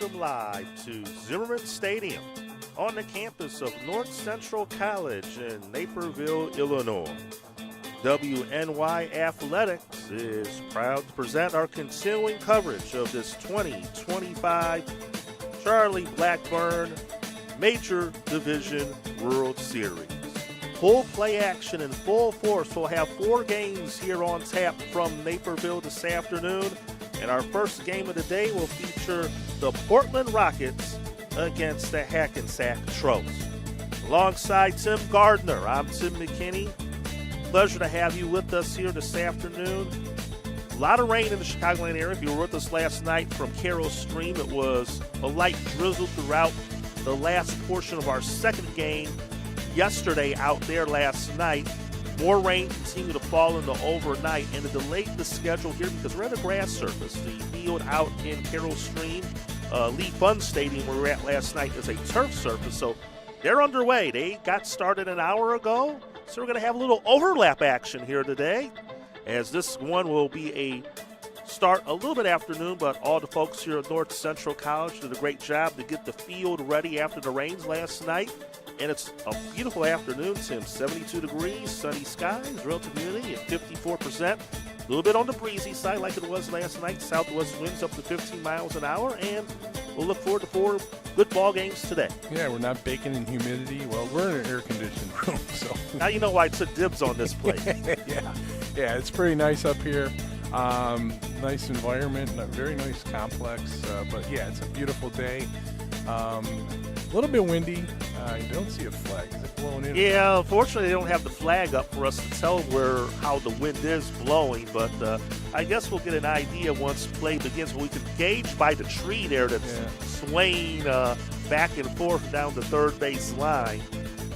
welcome live to Zimmerman Stadium on the campus of North Central College in Naperville, Illinois. WNY Athletics is proud to present our continuing coverage of this 2025 Charlie Blackburn Major Division World Series. Full play action in full force. We'll have 4 games here on tap from Naperville this afternoon. And our first game of the day will feature the Portland Rockets against the Hackensack Trolls. Alongside Tim Gardner, I'm Tim McKinney. Pleasure to have you with us here this afternoon. A lot of rain in the Chicagoland area. If you were with us last night from Carroll Stream, it was a light drizzle throughout the last portion of our second game yesterday out there last night. More rain continued to fall in the overnight, and it delayed the schedule here because we're at a grass surface. The field out in Carroll Stream, Lee Fun Stadium, where we were at last night, is a turf surface, so they're underway. They got started an hour ago, so we're going to have a little overlap action here today, as this one will be a start a little bit afternoon, but all the folks here at North Central College did a great job to get the field ready after the rains last night. And it's a beautiful afternoon, Tim. 72 degrees, sunny skies, relative humidity at 54%. A little bit on the breezy side like it was last night. Southwest winds up to 15 miles an hour. And we'll look forward to 4 good ball games today. Yeah, we're not baking in humidity. Well, we're in an air-conditioned room, so. Now you know why I took dibs on this place. Yeah, it's pretty nice up here. Nice environment, a very nice complex. But, yeah, it's a beautiful day. A little bit windy. You don't see a flag. Is it blowing in? Yeah, unfortunately, they don't have the flag up for us to tell how the wind is blowing. But I guess we'll get an idea once play begins. We can gauge by the tree there that's swaying back and forth down the third base line.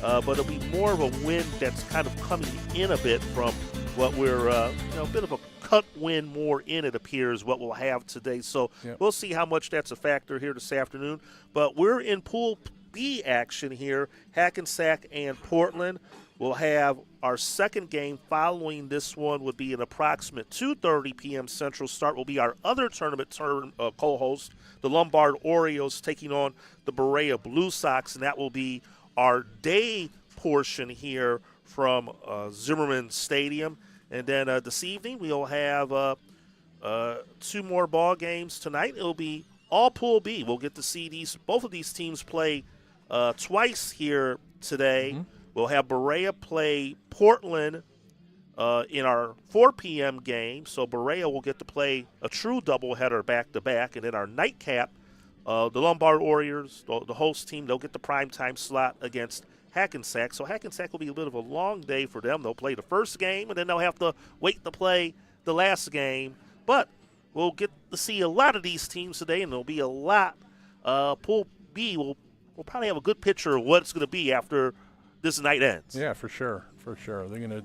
But it'll be more of a wind that's kind of coming in a bit from what we're, a bit of a cut wind more in, it appears, what we'll have today. So we'll see how much that's a factor here this afternoon. But we're in Pool B action here, Hackensack and Portland. We'll have our second game following this one would be an approximate 2:30 p.m. Central start. Will be our other tournament co-host, the Lombard Orioles taking on the Berea Blue Sox, and that will be our day portion here from Zimmerman Stadium. And then this evening we'll have 2 more ball games tonight. It'll be all Pool B. We'll get to see both of these teams play twice here today. Mm-hmm. We'll have Berea play Portland in our 4 p.m. game. So Berea will get to play a true doubleheader back-to-back. And then our nightcap, the Lombard Warriors, the host team, they'll get the primetime slot against Hackensack. So Hackensack will be a bit of a long day for them. They'll play the first game, and then they'll have to wait to play the last game. But we'll get to see a lot of these teams today, and there'll be a lot. Pool B will probably have a good picture of what it's going to be after this night ends. Yeah, for sure. They're going to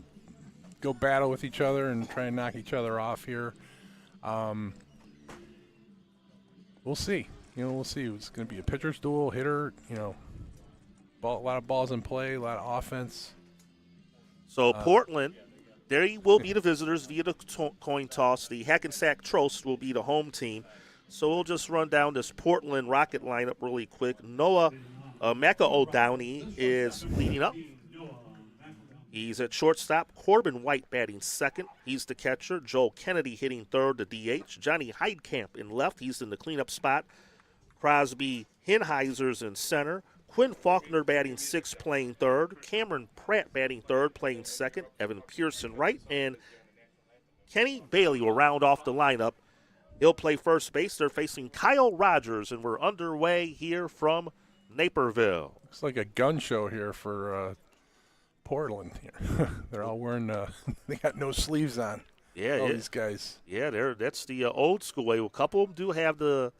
go battle with each other and try and knock each other off here. We'll see. We'll see. It's going to be a pitcher's duel, hitter, a lot of balls in play, a lot of offense. So Portland, they will be the visitors via the coin toss. The Hackensack Trolls will be the home team. So we'll just run down this Portland Rocket lineup really quick. Noah Maka-O'Downey is leading up. He's at shortstop. Corbin White batting second. He's the catcher. Joel Kennedy hitting third, the DH. Johnny Heidkamp in left. He's in the cleanup spot. Crosby Hinheiser's in center. Quinn Faulkner batting sixth, playing third. Cameron Pratt batting third, playing second. Evan Pearson right. And Kenny Bailey will round off the lineup. He'll play first base. They're facing Kyle Rogers, and we're underway here from Naperville. Looks like a gun show here for Portland. They're all wearing they got no sleeves on. Yeah, all these guys. Yeah, that's the old school way. A couple of them do have the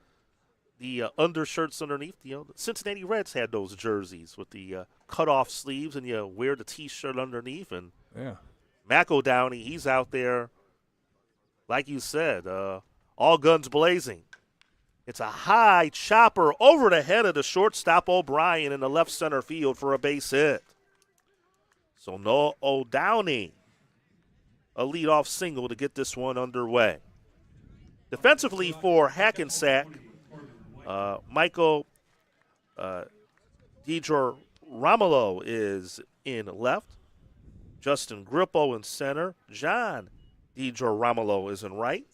undershirts underneath. The Cincinnati Reds had those jerseys with the cut-off sleeves, and you wear the T-shirt underneath. And Maka-O'Downey, he's out there, like you said, all guns blazing. It's a high chopper over the head of the shortstop O'Brien in the left center field for a base hit. So Noah O'Downey, a leadoff single to get this one underway. Defensively for Hackensack, Michael DiGioromolo is in left. Justin Grippo in center. John DiGioromolo is in right.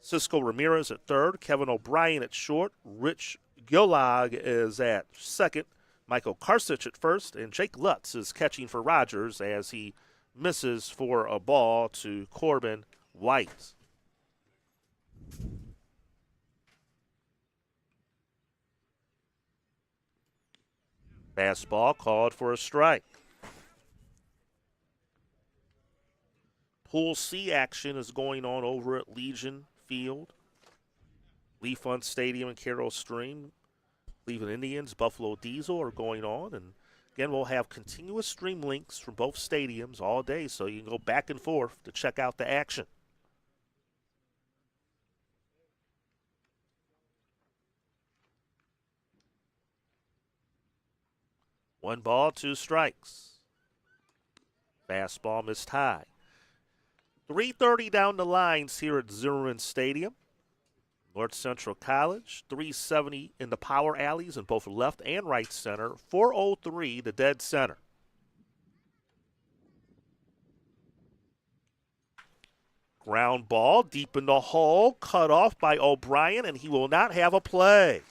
Cisco Ramirez at third. Kevin O'Brien at short. Rich Gillag is at second. Michael Karsich at first. And Jake Lutz is catching for Rogers as he misses for a ball to Corbin White. Fastball called for a strike. Pool C action is going on over at Legion Field, Lee Fund Stadium and Carroll Stream. Cleveland Indians, Buffalo Diesel are going on. And again, we'll have continuous stream links from both stadiums all day, so you can go back and forth to check out the action. One ball, two strikes. Fastball missed high. 3:30 down the lines here at Zimmerman Stadium. North Central College, 370 in the power alleys in both left and right center, 403 the dead center. Ground ball deep in the hole, cut off by O'Brien, and he will not have a play.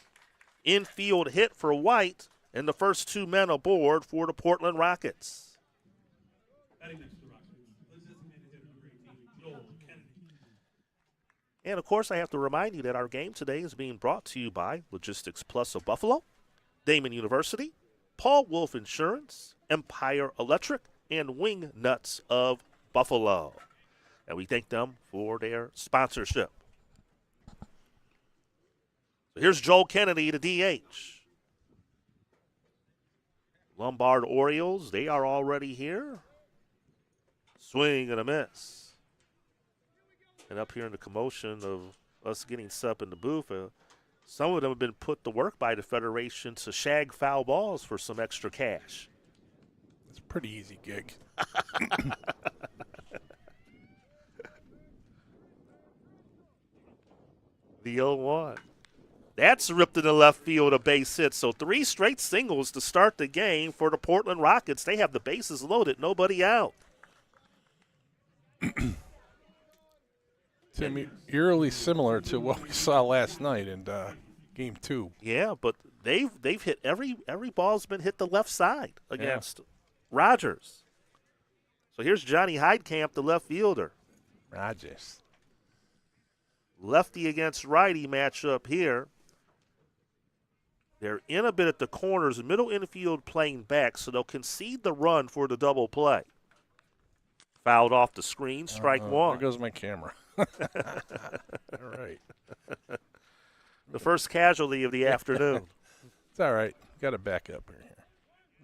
Infield hit for White, and the first two men aboard for the Portland Rockets. And, of course, I have to remind you that our game today is being brought to you by Logistics Plus of Buffalo, Damon University, Paul Wolf Insurance, Umpire Electric, and Wing Nuts of Buffalo. And we thank them for their sponsorship. So here's Joel Kennedy, the DH. Lombard Orioles, they are already here. Swing and a miss. And up here in the commotion of us getting set up in the booth, some of them have been put to work by the Federation to shag foul balls for some extra cash. It's a pretty easy gig. The 0-1. That's ripped in the left field, a base hit. So 3 straight singles to start the game for the Portland Rockets. They have the bases loaded, nobody out. Tim, eerily similar to what we saw last night in Game 2. Yeah, but they've hit every ball's been hit the left side against Rogers. So here's Johnny Heidkamp, the left fielder. Rogers. Lefty against righty matchup here. They're in a bit at the corners, middle infield playing back, so they'll concede the run for the double play. Fouled off the screen, strike one. There goes my camera. All right. The first casualty of the afternoon. It's all right. Got to back up here.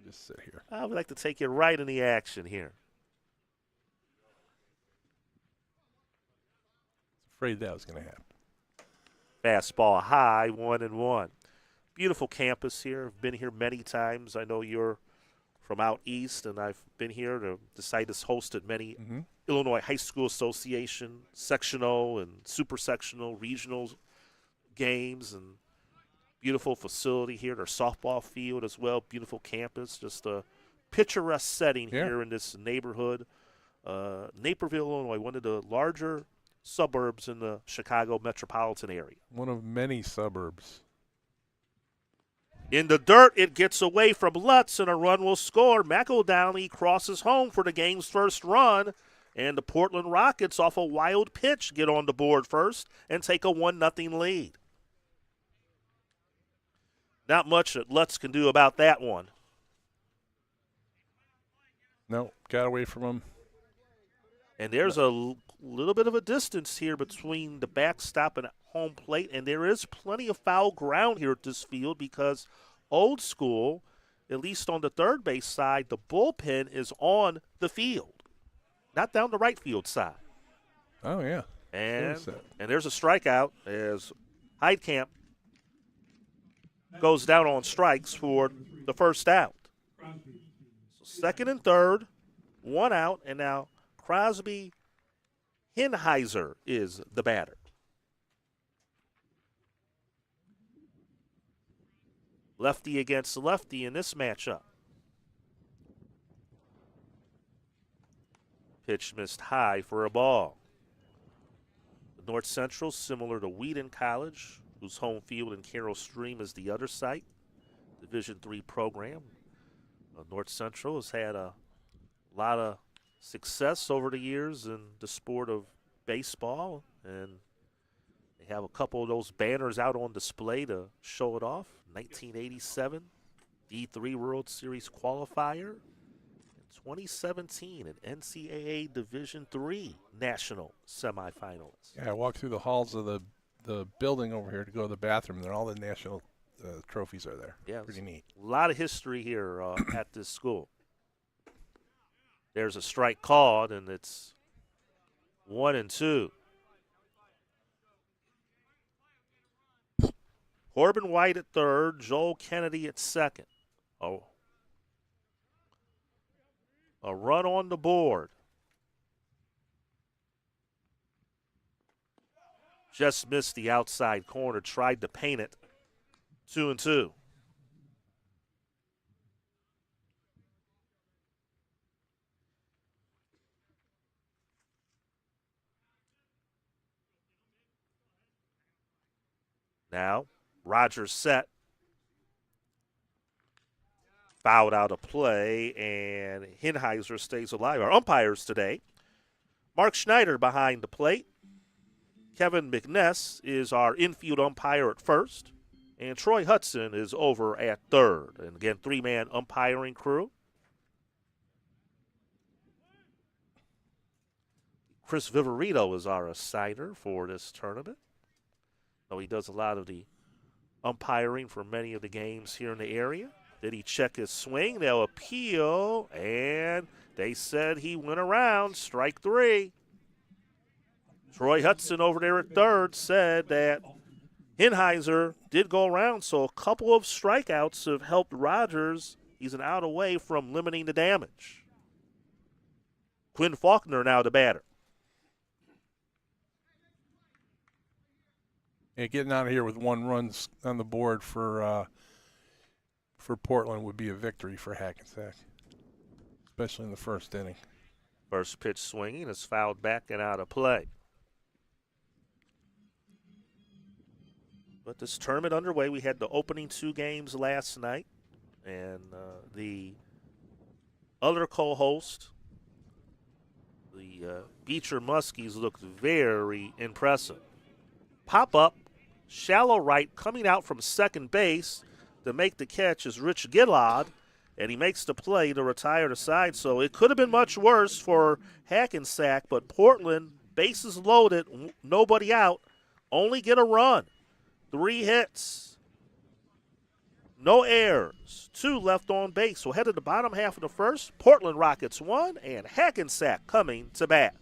Just sit here. I would like to take you right in the action here. Afraid that was going to happen. Fastball high, 1-1. Beautiful campus here. I've been here many times. I know you're from out east, and I've been here. The site has hosted many Illinois High School Association sectional and super sectional regional games, and beautiful facility here. Their softball field as well. Beautiful campus. Just a picturesque setting here in this neighborhood. Naperville, Illinois, one of the larger suburbs in the Chicago metropolitan area. One of many suburbs. In the dirt, it gets away from Lutz, and a run will score. McEldowney crosses home for the game's first run, and the Portland Rockets, off a wild pitch, get on the board first and take a 1-0 lead. Not much that Lutz can do about that one. No, got away from him. And there's a little bit of a distance here between the backstop and home plate, and there is plenty of foul ground here at this field because old school, at least on the third base side, the bullpen is on the field, not down the right field side. Oh, yeah. And there's a strikeout as Heidkamp goes down on strikes for the first out. So second and third, one out, and now Crosby Henheiser is the batter. Lefty against lefty in this matchup. Pitch missed high for a ball. North Central, similar to Wheaton College, whose home field in Carroll Stream is the other site. Division III program. North Central has had a lot of success over the years in the sport of baseball, and they have a couple of those banners out on display to show it off. 1987 D3 World Series qualifier. 2017, an NCAA Division III national semifinalist. Yeah, I walked through the halls of the building over here to go to the bathroom, and all the national trophies are there. Yeah, pretty neat. A lot of history here at this school. There's a strike called, and it's 1-2. Corbin White at third, Joel Kennedy at second. Oh. A run on the board. Just missed the outside corner, tried to paint it. 2-2. Now, Rogers set. Fouled out of play, and Hinheiser stays alive. Our umpires today, Mark Schneider behind the plate. Kevin McNess is our infield umpire at first, and Troy Hudson is over at third. And again, three-man umpiring crew. Chris Viverito is our assigner for this tournament. So he does a lot of the umpiring for many of the games here in the area. Did he check his swing? They'll appeal, and they said he went around. Strike three. Troy Hudson over there at third said that Hinheiser did go around, so a couple of strikeouts have helped Rogers. He's an out away from limiting the damage. Quinn Faulkner now the batter. Yeah, getting out of here with 1 run on the board for Portland would be a victory for Hackensack, especially in the first inning. First pitch swinging is fouled back and out of play. But this tournament underway. We had the opening 2 games last night, and the other co-host, the Beecher Muskies, looked very impressive. Pop-up, shallow right, coming out from second base to make the catch is Rich Gillard, and he makes the play to retire the side. So it could have been much worse for Hackensack, but Portland, bases loaded, nobody out, only get a run. 3 hits, no errors, 2 left on base. So headed to the bottom half of the first, Portland Rockets 1, and Hackensack coming to bat.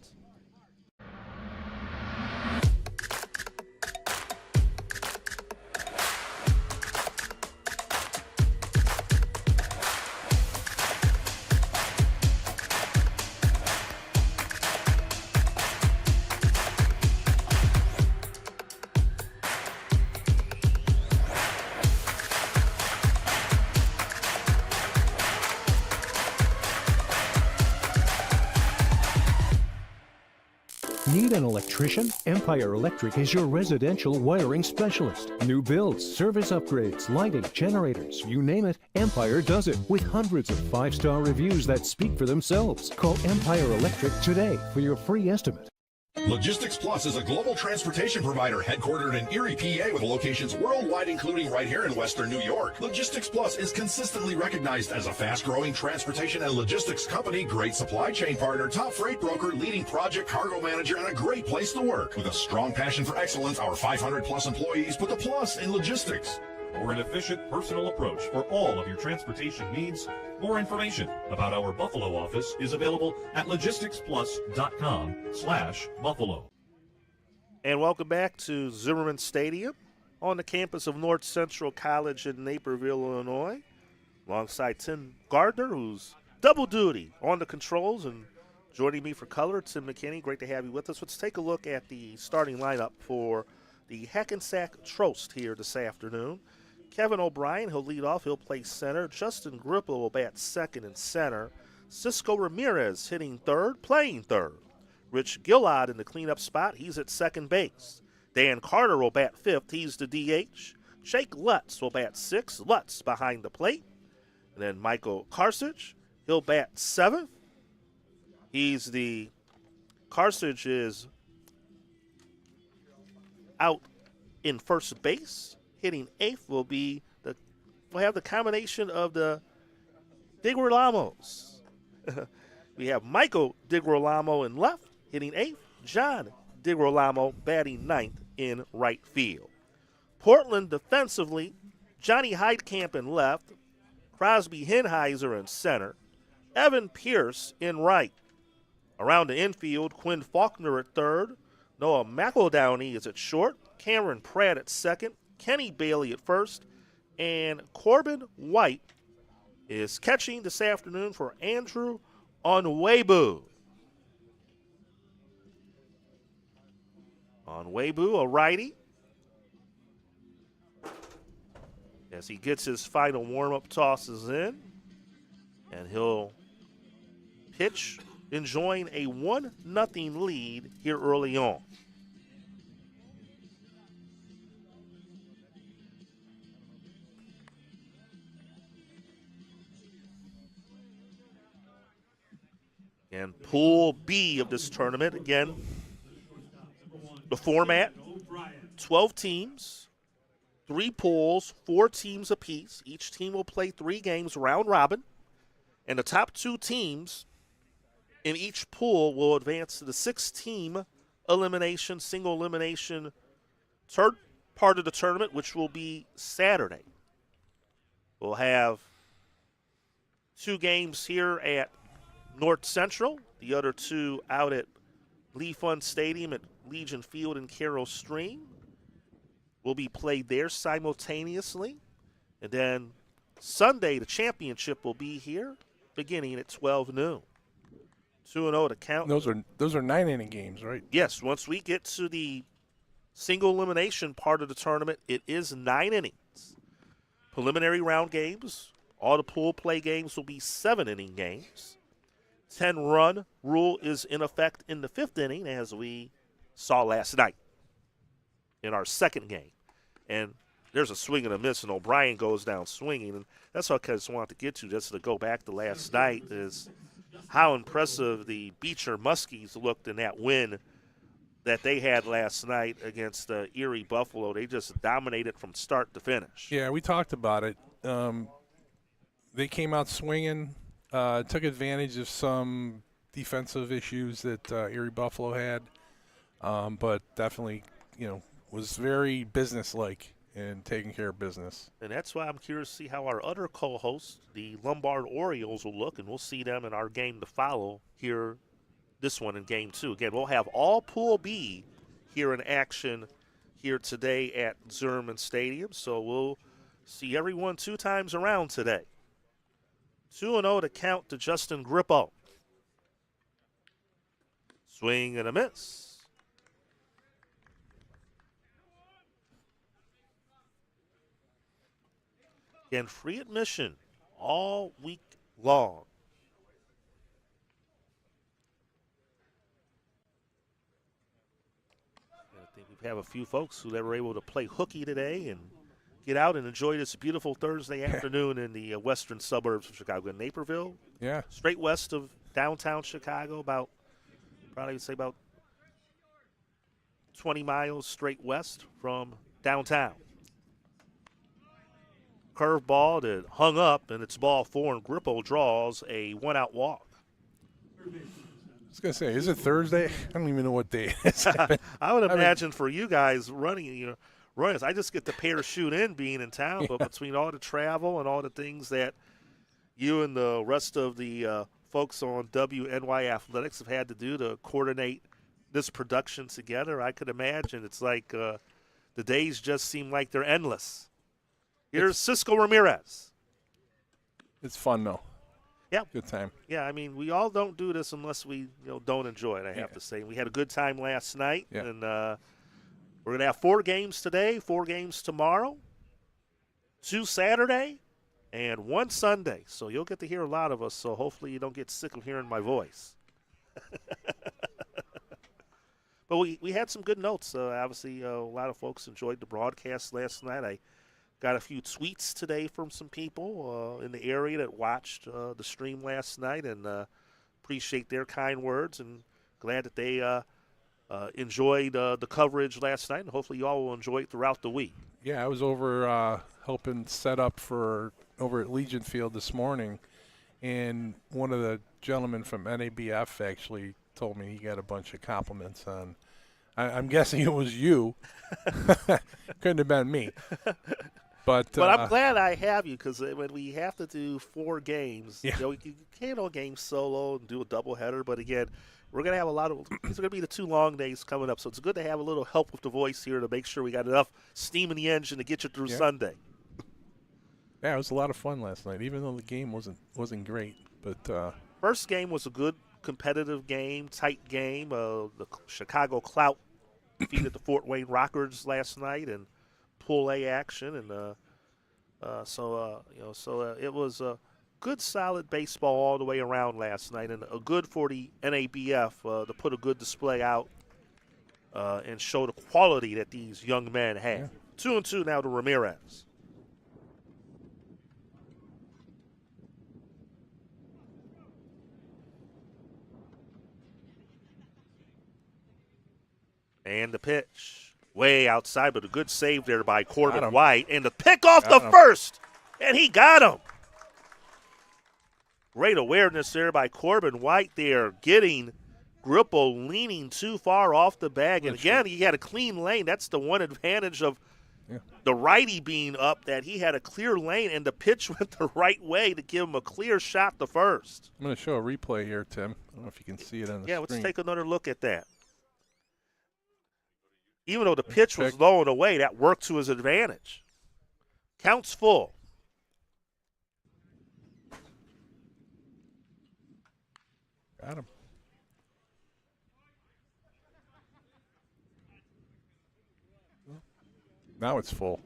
Need an electrician? Empire Electric is your residential wiring specialist. New builds, service upgrades, lighting, generators, you name it, Empire does it with hundreds of 5-star reviews that speak for themselves. Call Empire Electric today for your free estimate. Logistics Plus is a global transportation provider headquartered in Erie, PA, with locations worldwide, including right here in Western New York. Logistics Plus is consistently recognized as a fast-growing transportation and logistics company, great supply chain partner, top freight broker, leading project cargo manager, and a great place to work. With a strong passion for excellence, our 500-plus employees put the plus in logistics. For an efficient, personal approach for all of your transportation needs, more information about our Buffalo office is available at logisticsplus.com/Buffalo. And welcome back to Zimmerman Stadium on the campus of North Central College in Naperville, Illinois, alongside Tim Gardner, who's double duty on the controls, and joining me for color, Tim McKinney. Great to have you with us. Let's take a look at the starting lineup for the Hackensack Trost here this afternoon. Kevin O'Brien, he'll lead off. He'll play center. Justin Gripple will bat second and center. Cisco Ramirez hitting third, playing third. Rich Gillard in the cleanup spot. He's at second base. Dan Carter will bat fifth. He's the DH. Jake Lutz will bat sixth. Lutz behind the plate. And then Michael Karsich, he'll bat seventh. Karsich is out in first base. Hitting eighth we'll have the combination of the Digorlamos. We have Michael Digorlamo in left, hitting eighth. John Digorlamo batting ninth in right field. Portland defensively, Johnny Heidkamp in left, Crosby Henheiser in center, Evan Pierce in right. Around the infield, Quinn Faulkner at third, Noah McEldowney is at short, Cameron Pratt at second, Kenny Bailey at first, and Corbin White is catching this afternoon for Andrew Onwebu. Onwebu, a righty, as he gets his final warm-up tosses in, and he'll pitch, enjoying a 1-0 lead here early on. And Pool B of this tournament, again, the format, 12 teams, 3 pools, 4 teams apiece. Each team will play 3 games round robin, and the top 2 teams in each pool will advance to the 6-team elimination, single elimination, third part of the tournament, which will be Saturday. We'll have 2 games here at North Central, the other 2 out at Lee Fund Stadium at Legion Field in Carroll Stream will be played there simultaneously. And then Sunday, the championship will be here beginning at 12 noon. 2-0 to count. Those are 9-inning games, right? Yes, once we get to the single elimination part of the tournament, it is 9 innings. Preliminary round games, all the pool play games will be 7-inning games. 10-run rule is in effect in the 5th inning, as we saw last night in our second game. And there's a swing and a miss, and O'Brien goes down swinging. And that's what I just wanted to get to, just to go back to last night, is how impressive the Beecher Muskies looked in that win that they had last night against Erie Buffalo. They just dominated from start to finish. Yeah, we talked about it. They came out swinging. Took advantage of some defensive issues that Erie Buffalo had, but definitely, was very businesslike in taking care of business. And that's why I'm curious to see how our other co-hosts, the Lombard Orioles, will look, and we'll see them in our game to follow here, this one in Game 2. Again, we'll have all Pool B here in action here today at Zimmerman Stadium, so we'll see everyone 2 times around today. 2-0 to count to Justin Grippo. Swing and a miss. And free admission all week long. I think we have a few folks who were able to play hooky today and get out and enjoy this beautiful Thursday afternoon in the western suburbs of Chicago. In Naperville, straight west of downtown Chicago, about 20 miles straight west from downtown. Curveball that hung up, and it's ball 4, and Grippo draws a 1-out walk. I was going to say, is it Thursday? I don't even know what day it is. I would imagine for you guys running, I just get the parachute in being in town, but between all the travel and all the things that you and the rest of the folks on WNY Athletics have had to do to coordinate this production together, I could imagine it's like the days just seem like they're endless. Here's Cisco Ramirez. It's fun, though. Yeah. Good time. Yeah, I mean, we all don't do this unless we don't enjoy it, I have to say. We had a good time last night, and we're going to have 4 games today, 4 games tomorrow. 2 Saturday, and 1 Sunday. So you'll get to hear a lot of us, so hopefully you don't get sick of hearing my voice. But we had some good notes. Obviously, a lot of folks enjoyed the broadcast last night. I got a few tweets today from some people in the area that watched the stream last night, and appreciate their kind words, and glad that they enjoyed the coverage last night, and hopefully you all will enjoy it throughout the week. Yeah, I was over helping set up for over at Legion Field this morning, and one of the gentlemen from NABF actually told me he got a bunch of compliments on. I'm guessing it was you. Couldn't have been me. But I'm glad I have you, because when we have to do 4 games, yeah. You can't all game solo and do a doubleheader. But again, we're going to have a lot of – these are going to be the 2 long days coming up. So it's good to have a little help with the voice here to make sure we got enough steam in the engine to get you through Sunday. Yeah, it was a lot of fun last night, even though the game wasn't great. But first game was a good competitive game, tight game. The Chicago Clout defeated the Fort Wayne Rockers last night in Pool A action, and so it was a good, solid baseball all the way around last night, and a good for the NABF to put a good display out and show the quality that these young men have. 2-2 now to Ramirez. And the pitch, way outside, but a good save there by Corbin White. And the pick off the first, and he got him. Great awareness there by Corbin White there, getting Grippo leaning too far off the bag. And again, he had a clean lane. That's the one advantage of the righty being up, that he had a clear lane, and the pitch went the right way to give him a clear shot to first. I'm going to show a replay here, Tim. I don't know if you can see it on the screen. Let's take another look at that. Even though the pitch was low and away, that worked to his advantage. Counts full. Got him. Now it's full.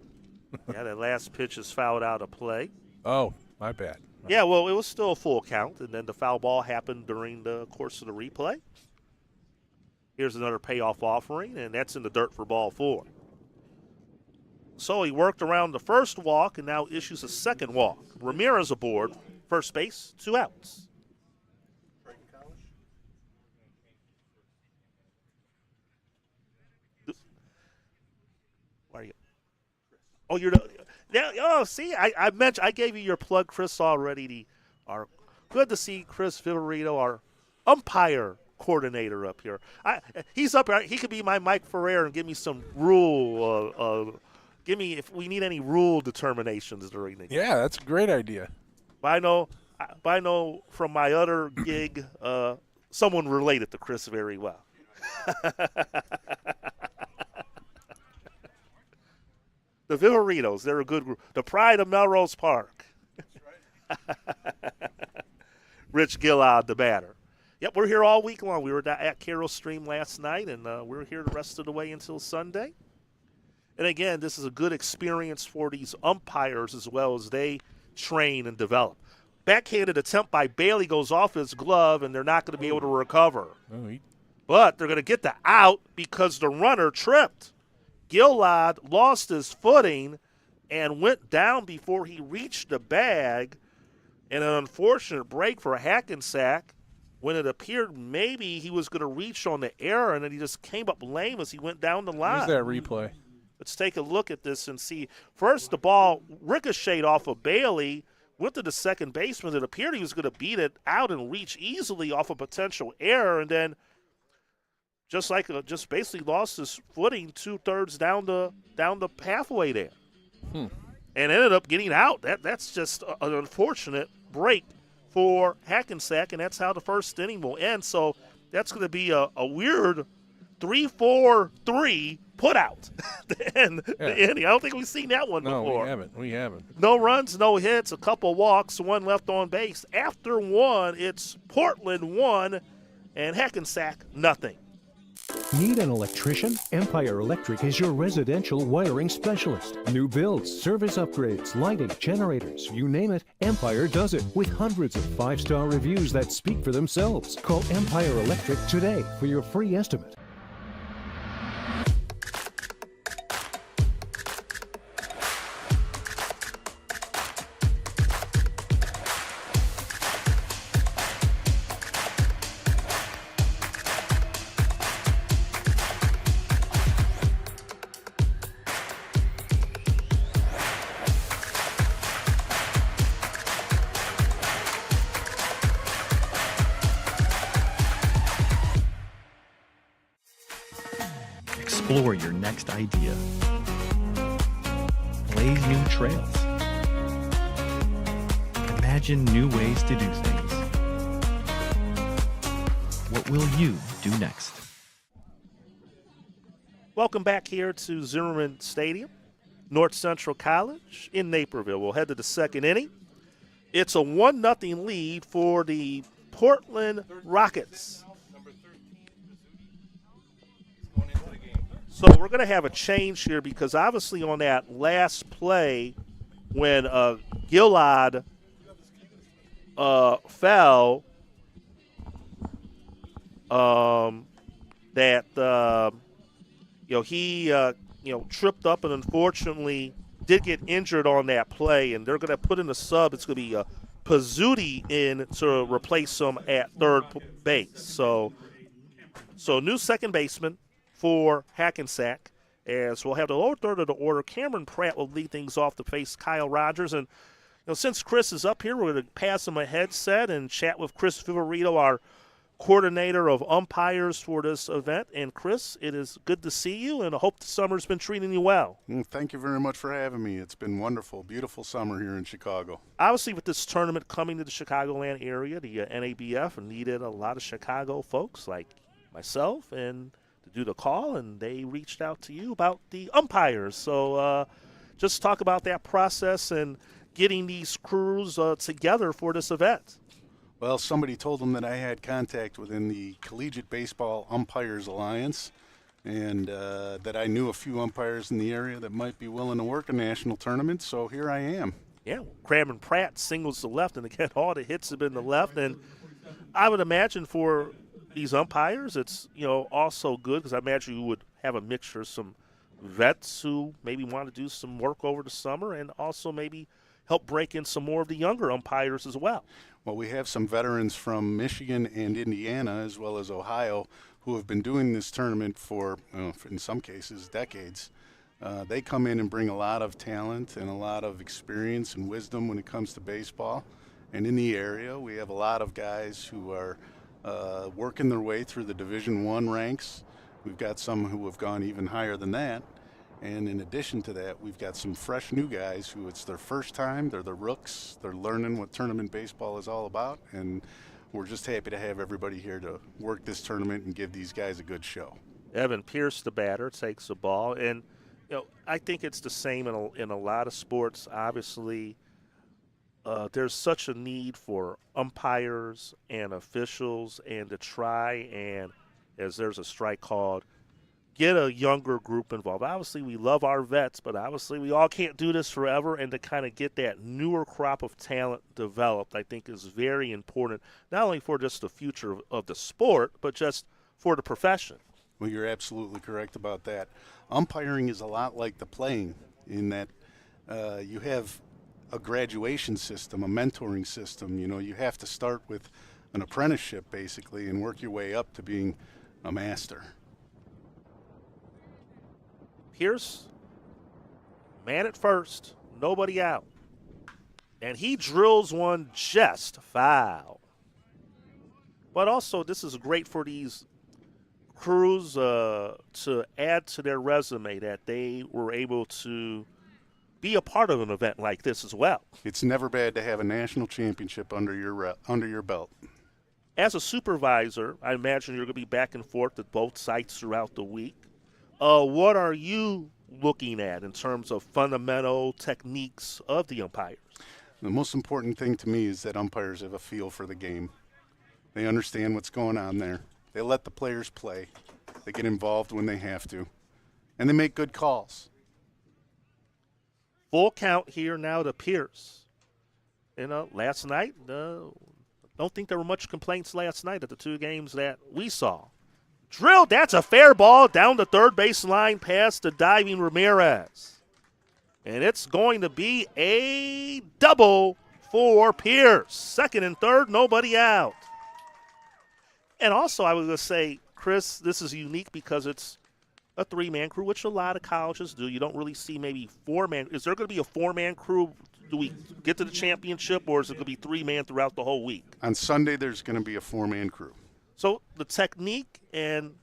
That last pitch is fouled out of play. Oh, my bad. Yeah, well, it was still a full count, and then the foul ball happened during the course of the replay. Here's another payoff offering, and that's in the dirt for ball 4. So he worked around the first walk and now issues a second walk. Ramirez aboard, first base, 2 outs. Why are you? Oh, you're see, I mentioned, I gave you your plug, Chris, already. Good to see Chris Viverito, our umpire coordinator up here. He's up here. He could be my Mike Ferrer and give me some rule. Give me if we need any rule determinations during the game. Yeah, that's a great idea. But I know from my other gig, someone related to Chris very well. The Viveritos, they're a good group. The pride of Melrose Park. Rich Gillard, the batter. Yep, we're here all week long. We were at Carroll Stream last night, and we're here the rest of the way until Sunday. And, again, this is a good experience for these umpires as well as they train and develop. Backhanded attempt by Bailey goes off his glove, and they're not going to be able to recover. But they're going to get the out because the runner tripped. Gillard lost his footing and went down before he reached the bag. And an unfortunate break for Hackensack when it appeared maybe he was going to reach on the error, and then he just came up lame as he went down the line. Here's that replay. Let's take a look at this and see. First, the ball ricocheted off of Bailey, went to the second baseman. It appeared he was going to beat it out and reach easily off a potential error, and then just basically lost his footing 2/3 down the pathway there, and ended up getting out. That's just an unfortunate break for Hackensack, and that's how the first inning will end. So that's going to be a weird 3-4-3 put out the inning. I don't think we've seen that one before. No, we haven't. No runs, no hits, a couple walks, 1 left on base. After 1, it's Portland 1 and Hackensack nothing. Need an electrician? Empire Electric is your residential wiring specialist. New builds, service upgrades, lighting, generators, you name it, Empire does it with hundreds of 5-star reviews that speak for themselves. Call Empire Electric today for your free estimate. Explore your next idea. Blaze new trails. Imagine new ways to do things. What will you do next? Welcome back here to Zimmerman Stadium, North Central College in Naperville. We'll head to the second inning. It's a 1-0 lead for the Portland Rockets. So we're going to have a change here because obviously on that last play when Gillard fell, he tripped up and unfortunately did get injured on that play, and they're going to put in a sub. It's going to be Pizzuti in to replace him at third base. So new second baseman for Hackensack, as we'll have the lower third of the order. Cameron Pratt will lead things off to face Kyle Rogers. And since Chris is up here, we're going to pass him a headset and chat with Chris Viverito, our coordinator of umpires for this event. And Chris, it is good to see you, and I hope the summer's been treating you well. Thank you very much for having me. It's been wonderful, beautiful summer here in Chicago. Obviously, with this tournament coming to the Chicagoland area, the NABF needed a lot of Chicago folks like myself and to do the call, and they reached out to you about the umpires. So just talk about that process and getting these crews together for this event. Well, somebody told them that I had contact within the Collegiate Baseball Umpires Alliance, and that I knew a few umpires in the area that might be willing to work a national tournament, so here I am. Yeah, Cameron Pratt singles to left, and again, all the hits have been to left, and I would imagine for these umpires, it's also good because I imagine you would have a mixture of some vets who maybe want to do some work over the summer and also maybe help break in some more of the younger umpires as well. Well, we have some veterans from Michigan and Indiana as well as Ohio who have been doing this tournament for in some cases, decades. They come in and bring a lot of talent and a lot of experience and wisdom when it comes to baseball. And in the area, we have a lot of guys who are working their way through the Division I ranks. We've got some who have gone even higher than that. And in addition to that, we've got some fresh new guys who it's their first time. They're the rooks. They're learning what tournament baseball is all about. And we're just happy to have everybody here to work this tournament and give these guys a good show. Evan Pierce, the batter, takes the ball. And, I think it's the same in a lot of sports. Obviously, there's such a need for umpires and officials and to try and, as there's a strike called, get a younger group involved. Obviously, we love our vets, but obviously we all can't do this forever, and to kind of get that newer crop of talent developed, I think is very important, not only for just the future of the sport, but just for the profession. Well, you're absolutely correct about that. Umpiring is a lot like the playing in that you have a graduation system, a mentoring system. You have to start with an apprenticeship, basically, and work your way up to being a master. Pierce, man at first, nobody out. And he drills one just foul. But also, this is great for these crews to add to their resume that they were able to be a part of an event like this as well. It's never bad to have a national championship under your belt. As a supervisor, I imagine you're going to be back and forth at both sites throughout the week. What are you looking at in terms of fundamental techniques of the umpires? The most important thing to me is that umpires have a feel for the game. They understand what's going on there. They let the players play. They get involved when they have to. And they make good calls. Full count here now to Pierce. Last night, don't think there were much complaints last night at the two games that we saw. Drilled, that's a fair ball down the third baseline past the diving Ramirez. And it's going to be a double for Pierce. Second and third, nobody out. And also, I was going to say, Chris, this is unique because it's a three-man crew, which a lot of colleges do. You don't really see maybe four-man. Is there going to be a four-man crew? Do we get to the championship, or is it going to be three-man throughout the whole week? On Sunday, there's going to be a four-man crew. So the technique and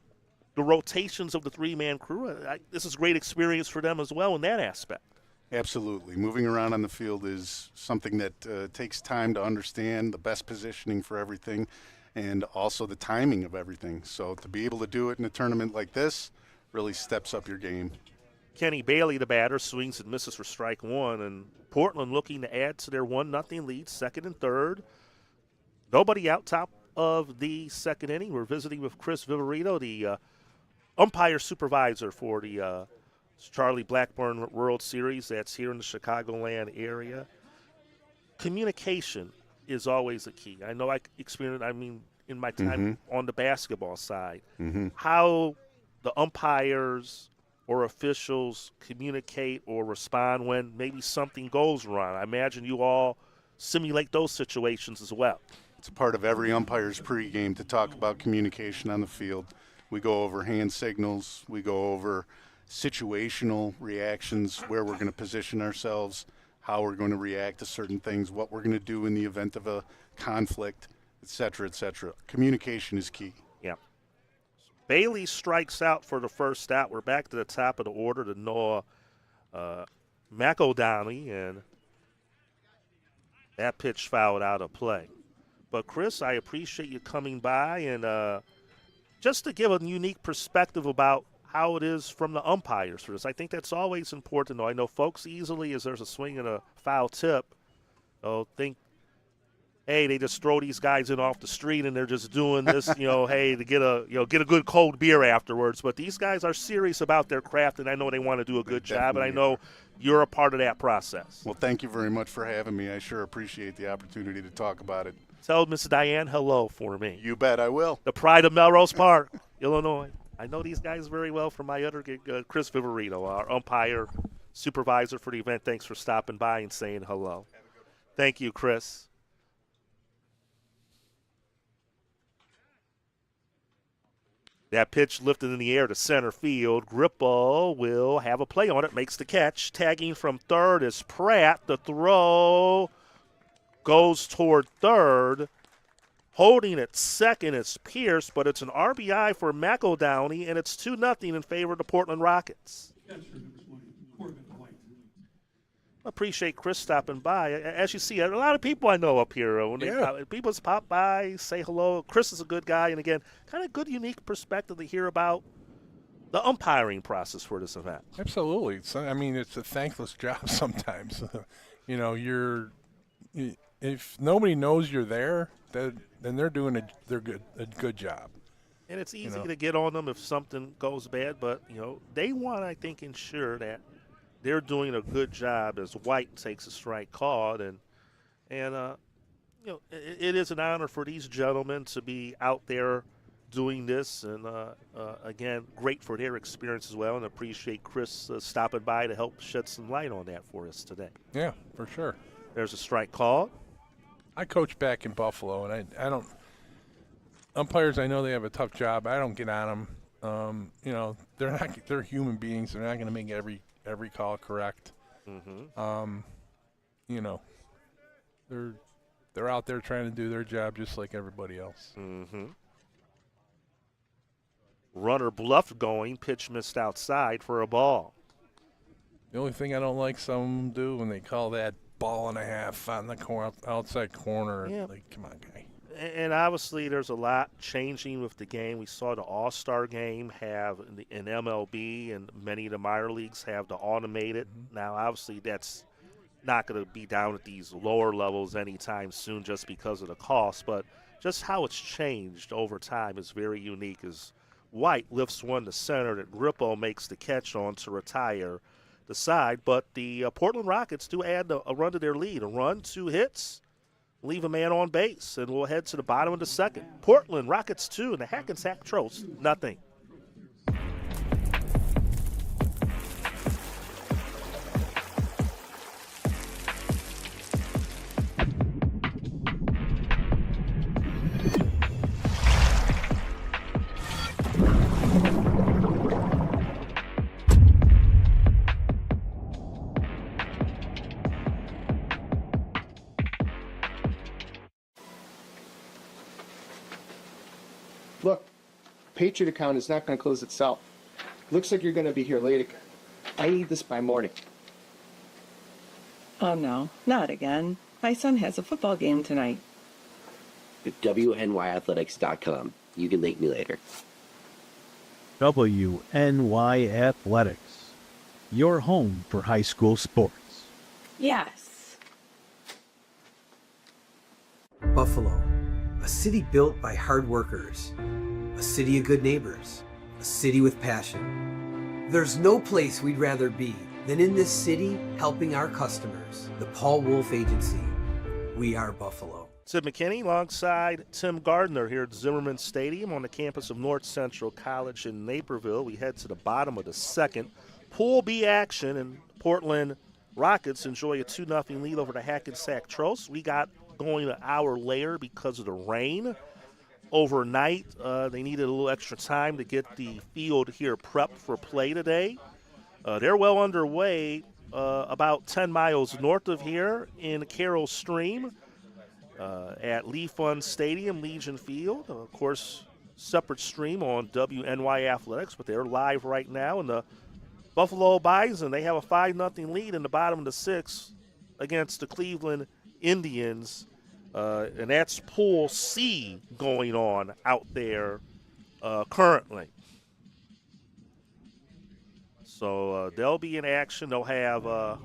the rotations of the three-man crew, this is great experience for them as well in that aspect. Absolutely. Moving around on the field is something that takes time to understand, the best positioning for everything, and also the timing of everything. So to be able to do it in a tournament like this really steps up your game. Kenny Bailey, the batter, swings and misses for strike one, and Portland looking to add to their 1-0 lead, second and third. Nobody out top of the second inning. We're visiting with Chris Viverito, the umpire supervisor for the Charlie Blackburn World Series that's here in the Chicagoland area. Communication is always a key. I know I experienced, in my time on the basketball side, how the umpires or officials communicate or respond when maybe something goes wrong. I imagine you all simulate those situations as well. It's a part of every umpire's pregame to talk about communication on the field. We go over hand signals. We go over situational reactions, where we're going to position ourselves, how we're going to react to certain things, what we're going to do in the event of a conflict, et cetera, et cetera. Communication is key. Yeah. Bailey strikes out for the first out. We're back to the top of the order to Noah McEldowney, and that pitch fouled out of play. But, Chris, I appreciate you coming by and just to give a unique perspective about how it is from the umpires for this. I think that's always important, though. I know folks easily, as there's a swing and a foul tip, think, hey, they just throw these guys in off the street and they're just doing this, hey, to get a good cold beer afterwards. But these guys are serious about their craft, and I know they want to do a good job, and I know you're a part of that process. Well, thank you very much for having me. I sure appreciate the opportunity to talk about it. Tell Miss Diane hello for me. You bet I will. The pride of Melrose Park, Illinois. I know these guys very well from my other gig, Chris Viverito, our umpire supervisor for the event. Thanks for stopping by and saying hello. Thank you, Chris. That pitch lifted in the air to center field. Grippo will have a play on it, makes the catch. Tagging from third is Pratt. The throw goes toward third. Holding at second is Pierce, but it's an RBI for McEldowney, and it's 2-0 in favor of the Portland Rockets. Appreciate Chris stopping by. As you see, a lot of people I know up here. When people just pop by, say hello. Chris is a good guy, and again, kind of good, unique perspective to hear about the umpiring process for this event. Absolutely. It's a thankless job sometimes. If nobody knows you're there, then they're doing a good job. And it's easy to get on them if something goes bad, but they want, I think, ensure that they're doing a good job as White takes a strike called, and it is an honor for these gentlemen to be out there doing this, and again, great for their experience as well, and appreciate Chris stopping by to help shed some light on that for us today. Yeah, for sure. There's a strike called. I coach back in Buffalo, and I don't – umpires, I know they have a tough job. I don't get on them. They're human beings. They're not going to make every call correct. They're out there trying to do their job just like everybody else. Runner bluffed going, pitch missed outside for a ball. The only thing I don't like some of them do when they call that ball and a half on the outside corner. Yeah. Like, come on, guy. And obviously there's a lot changing with the game. We saw the All-Star game have an MLB, and many of the minor leagues have the automated. Now, obviously, that's not going to be down at these lower levels anytime soon just because of the cost. But just how it's changed over time is very unique. As White lifts one to center that Grippo makes the catch on to retire the side. But the Portland Rockets do add a run to their lead. A run, 2 hits, leave a man on base, and we'll head to the bottom of the second. Portland Rockets 2 and the Hackensack Tros nothing. Look, Patriot account is not going to close itself. Looks like you're going to be here late again. I need this by morning. Oh no, not again. My son has a football game tonight. WNYathletics.com. You can link me later. WNY Athletics, your home for high school sports. Yes. Buffalo, a city built by hard workers, a city of good neighbors, a city with passion. There's no place we'd rather be than in this city helping our customers. The Paul Wolf Agency. We are Buffalo. Sid McKinney alongside Tim Gardner here at Zimmerman Stadium on the campus of North Central College in Naperville. We head to the bottom of the second. Pool B action, and Portland Rockets enjoy a 2-0 lead over the Hackensack Tros. We got going an hour later because of the rain. Overnight, they needed a little extra time to get the field here prepped for play today. They're well underway about 10 miles north of here in Carroll Stream at Lee Fund Stadium, Legion Field. Of course, separate stream on WNY Athletics, but they're live right now. And the Buffalo Bison, they have a 5-0 lead in the bottom of the sixth against the Cleveland Indians. And that's Pool C going on out there currently. So they'll be in action. They'll have,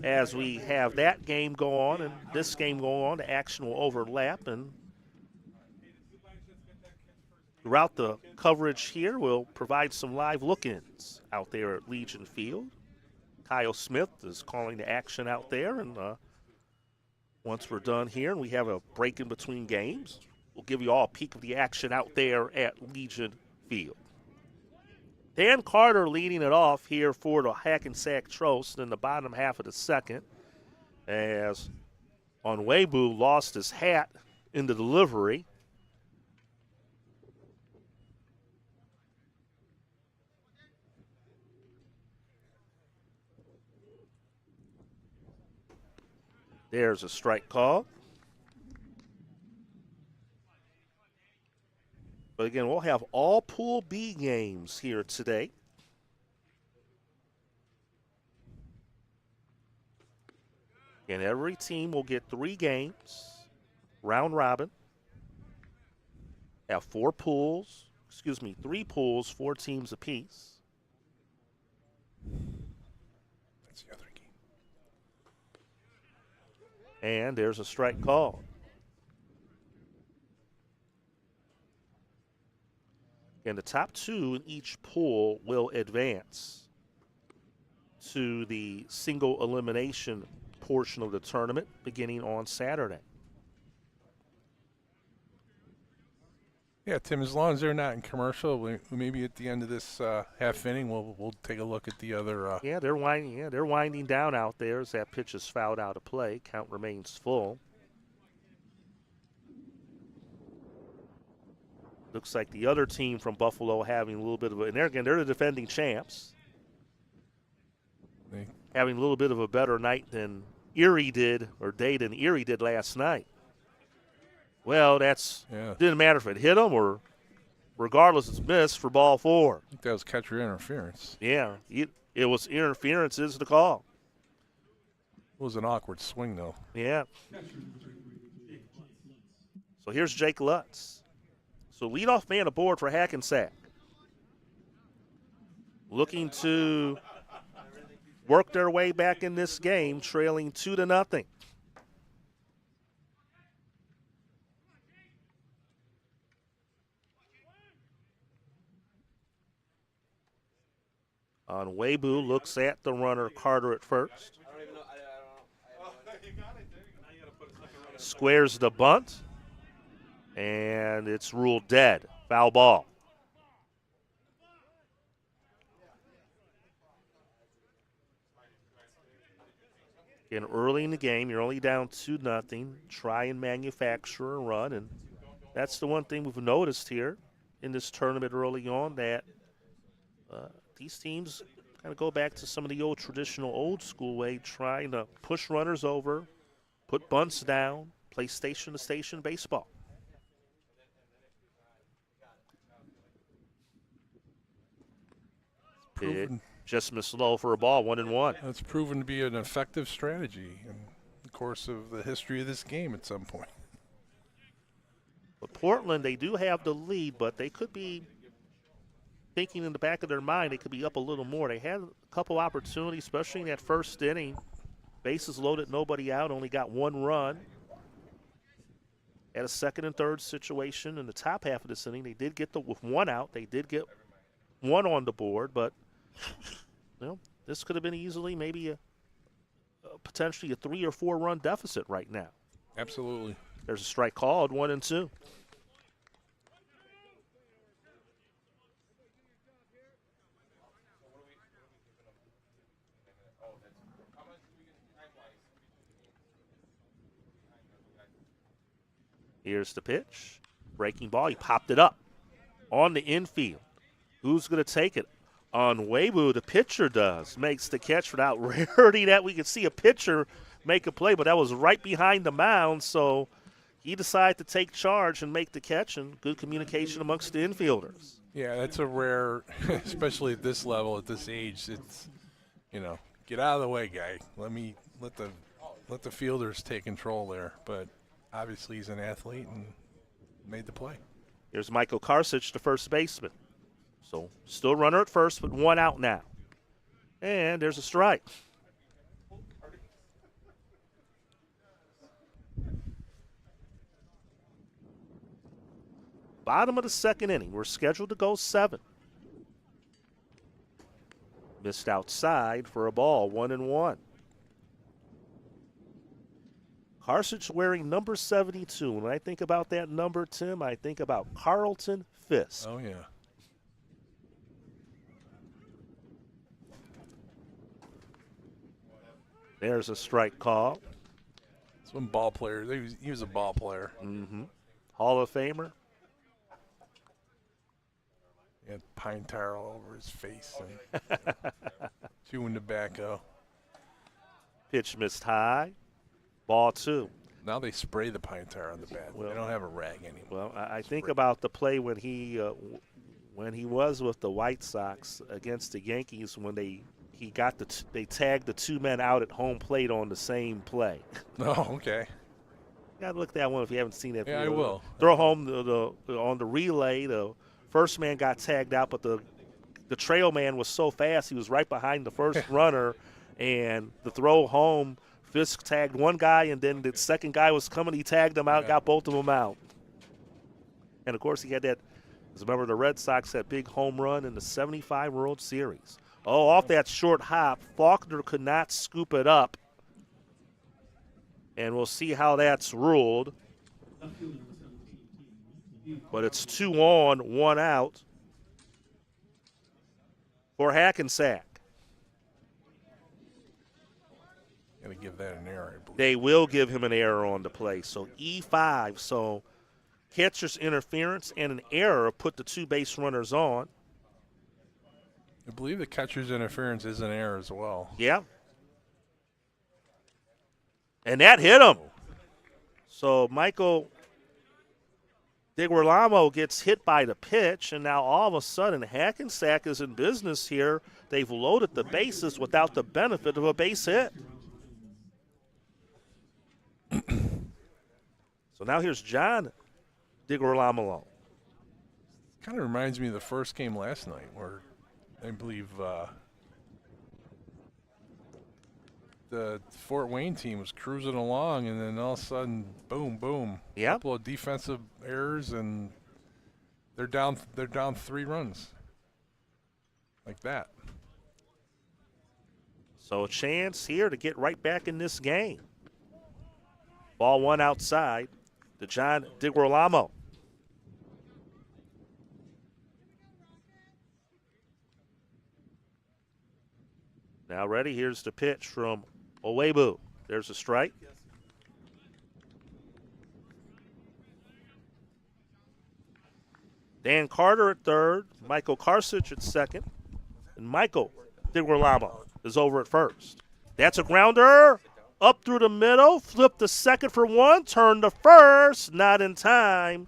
as we have that game go on and this game go on, the action will overlap. And throughout the coverage here, we'll provide some live look-ins out there at Legion Field. Kyle Smith is calling the action out there, and once we're done here and we have a break in between games, we'll give you all a peek of the action out there at Legion Field. Dan Carter leading it off here for the Hackensack Tros in the bottom half of the second, as Onwebu lost his hat in the delivery. There's a strike call. But again, we'll have all Pool B games here today. And every team will get 3 games, round robin. Have 3 pools, 4 teams apiece. That's the other game. And there's a strike call. And the top 2 in each pool will advance to the single elimination portion of the tournament beginning on Saturday. Yeah, Tim, as long as they're not in commercial, maybe at the end of this half inning, we'll take a look at the other. Yeah, they're winding down out there as that pitch is fouled out of play. Count remains full. Looks like the other team from Buffalo having a little bit of and they're the defending champs. Having a little bit of a better night than Erie did, or day than Erie did last night. Well, didn't matter if it hit them or regardless, it's missed for ball 4. I think that was catcher interference. Yeah, it was interference is the call. It was an awkward swing, though. Yeah. So here's Jake Lutz. So leadoff man aboard for Hackensack. Looking to work their way back in this game, trailing 2-0. On Weibu, looks at the runner Carter at first. Squares the bunt, and it's ruled dead. Foul ball. Again, early in the game, you're only down 2-0. Try and manufacture a run, and that's the one thing we've noticed here in this tournament early on, that these teams kind of go back to some of the old traditional, old school way, trying to push runners over, put bunts down, play station-to-station baseball. It just missed low for a ball, 1-1. It's proven to be an effective strategy in the course of the history of this game at some point. But Portland, they do have the lead, but they could be thinking in the back of their mind they could be up a little more. They had a couple opportunities, especially in that first inning. Bases loaded, nobody out, only got one run. At a second and third situation in the top half of this inning, they did get with one out. They did get one on the board, but this could have been easily maybe potentially a 3 or 4 run deficit right now. Absolutely. There's a strike called, 1-2. Here's the pitch. Breaking ball. He popped it up on the infield. Who's going to take it? On Weibu, the pitcher does. Makes the catch without rarity that we could see a pitcher make a play, but that was right behind the mound, so he decided to take charge and make the catch, and good communication amongst the infielders. Yeah, that's a rare, especially at this level, at this age. It's, get out of the way, guy. Let the fielders take control there. But obviously he's an athlete and made the play. Here's Michael Karsich, the first baseman. So still runner at first, but one out now. And there's a strike. Bottom of the second inning. We're scheduled to go 7. Missed outside for a ball, 1-1. Karsich wearing number 72. When I think about that number, Tim, I think about Carlton Fisk. Oh, yeah. There's a strike call. It's one ball player. He was a ball player. Mm-hmm. Hall of Famer. He had pine tar all over his face and chewing tobacco. Pitch missed high. Ball 2. Now they spray the pine tar on the bat. They don't have a rag anymore. Well, I think about the play when he was with the White Sox against the Yankees when they tagged the 2 men out at home plate on the same play. Oh, okay. You got to look at that one if you haven't seen it. Yeah, I will. Throw home on the relay. The first man got tagged out, but the trail man was so fast he was right behind the first runner, and the throw home, Fisk tagged one guy, and then the second guy was coming. He tagged him out, got both of them out. And, of course, he had that, remember the Red Sox, that big home run in the 75 World Series. Oh, off that short hop, Faulkner could not scoop it up. And we'll see how that's ruled. But it's 2 on, 1 out for Hackensack. Got to give that an error, I believe. They will give him an error on the play. So E5, so catcher's interference and an error put the 2 base runners on. I believe the catcher's interference is an error as well. Yeah. And that hit him. So Michael DiGirolamo gets hit by the pitch, and now all of a sudden Hackensack is in business here. They've loaded the bases without the benefit of a base hit. So now here's John DiGirolamo. Kind of reminds me of the first game last night where I believe the Fort Wayne team was cruising along, and then all of a sudden, boom, boom. Yeah. A couple of defensive errors, and they're down 3 runs. Like that. So a chance here to get right back in this game. Ball one outside to John DiGirolamo. Now ready, here's the pitch from Owebu. There's a strike. Dan Carter at third, Michael Karsich at second, and Michael DiGirolamo is over at first. That's a grounder, up through the middle, flip to second for one, turn to first, not in time.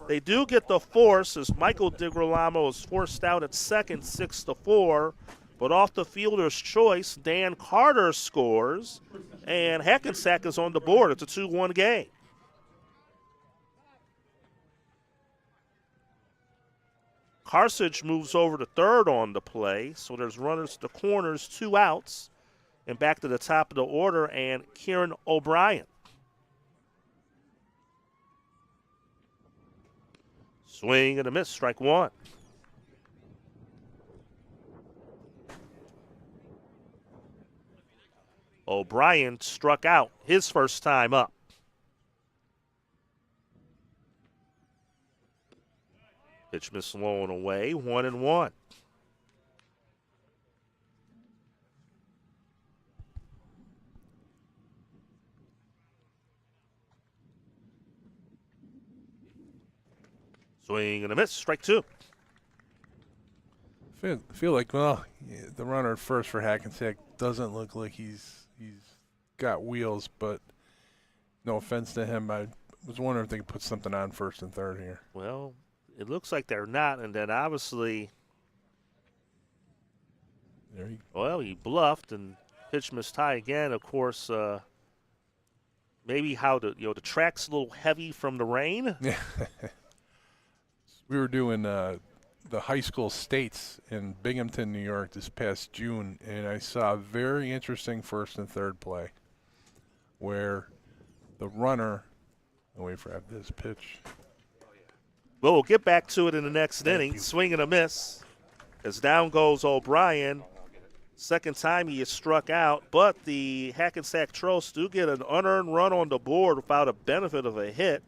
They do get the force as Michael DiGirolamo is forced out at second, 6-4, but off the fielder's choice, Dan Carter scores, and Hackensack is on the board. It's a 2-1 game. Karsich moves over to third on the play, so there's runners to the corners, 2 outs, and back to the top of the order, and Kieran O'Brien. Swing and a miss, strike one. O'Brien struck out his first time up. Pitch miss low and away, 1-1. Swing and a miss, strike two. Feel like, well, the runner at first for Hackensack doesn't look like he's got wheels, but no offense to him, I was wondering if they could put something on first and third here. Well, it looks like they're not, and then obviously, he bluffed and pitch missed high again. Of course, maybe how the track's a little heavy from the rain. Yeah. We were doing the high school states in Binghamton, New York this past June, and I saw a very interesting first and third play where the runner, wait for this pitch. Well, we'll get back to it in the next inning. Swing and a miss as down goes O'Brien. Second time he is struck out, but the Hackensack Trolls do get an unearned run on the board without a benefit of a hit.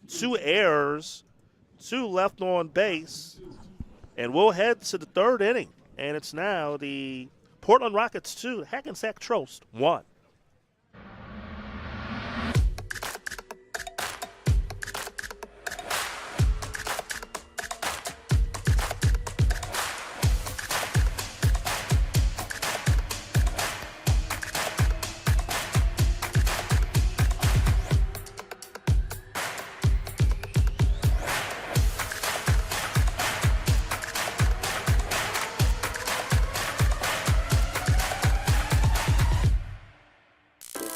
2 errors, 2 left on base, and we'll head to the third inning. And it's now the Portland Rockets 2, Hackensack Trolls 1.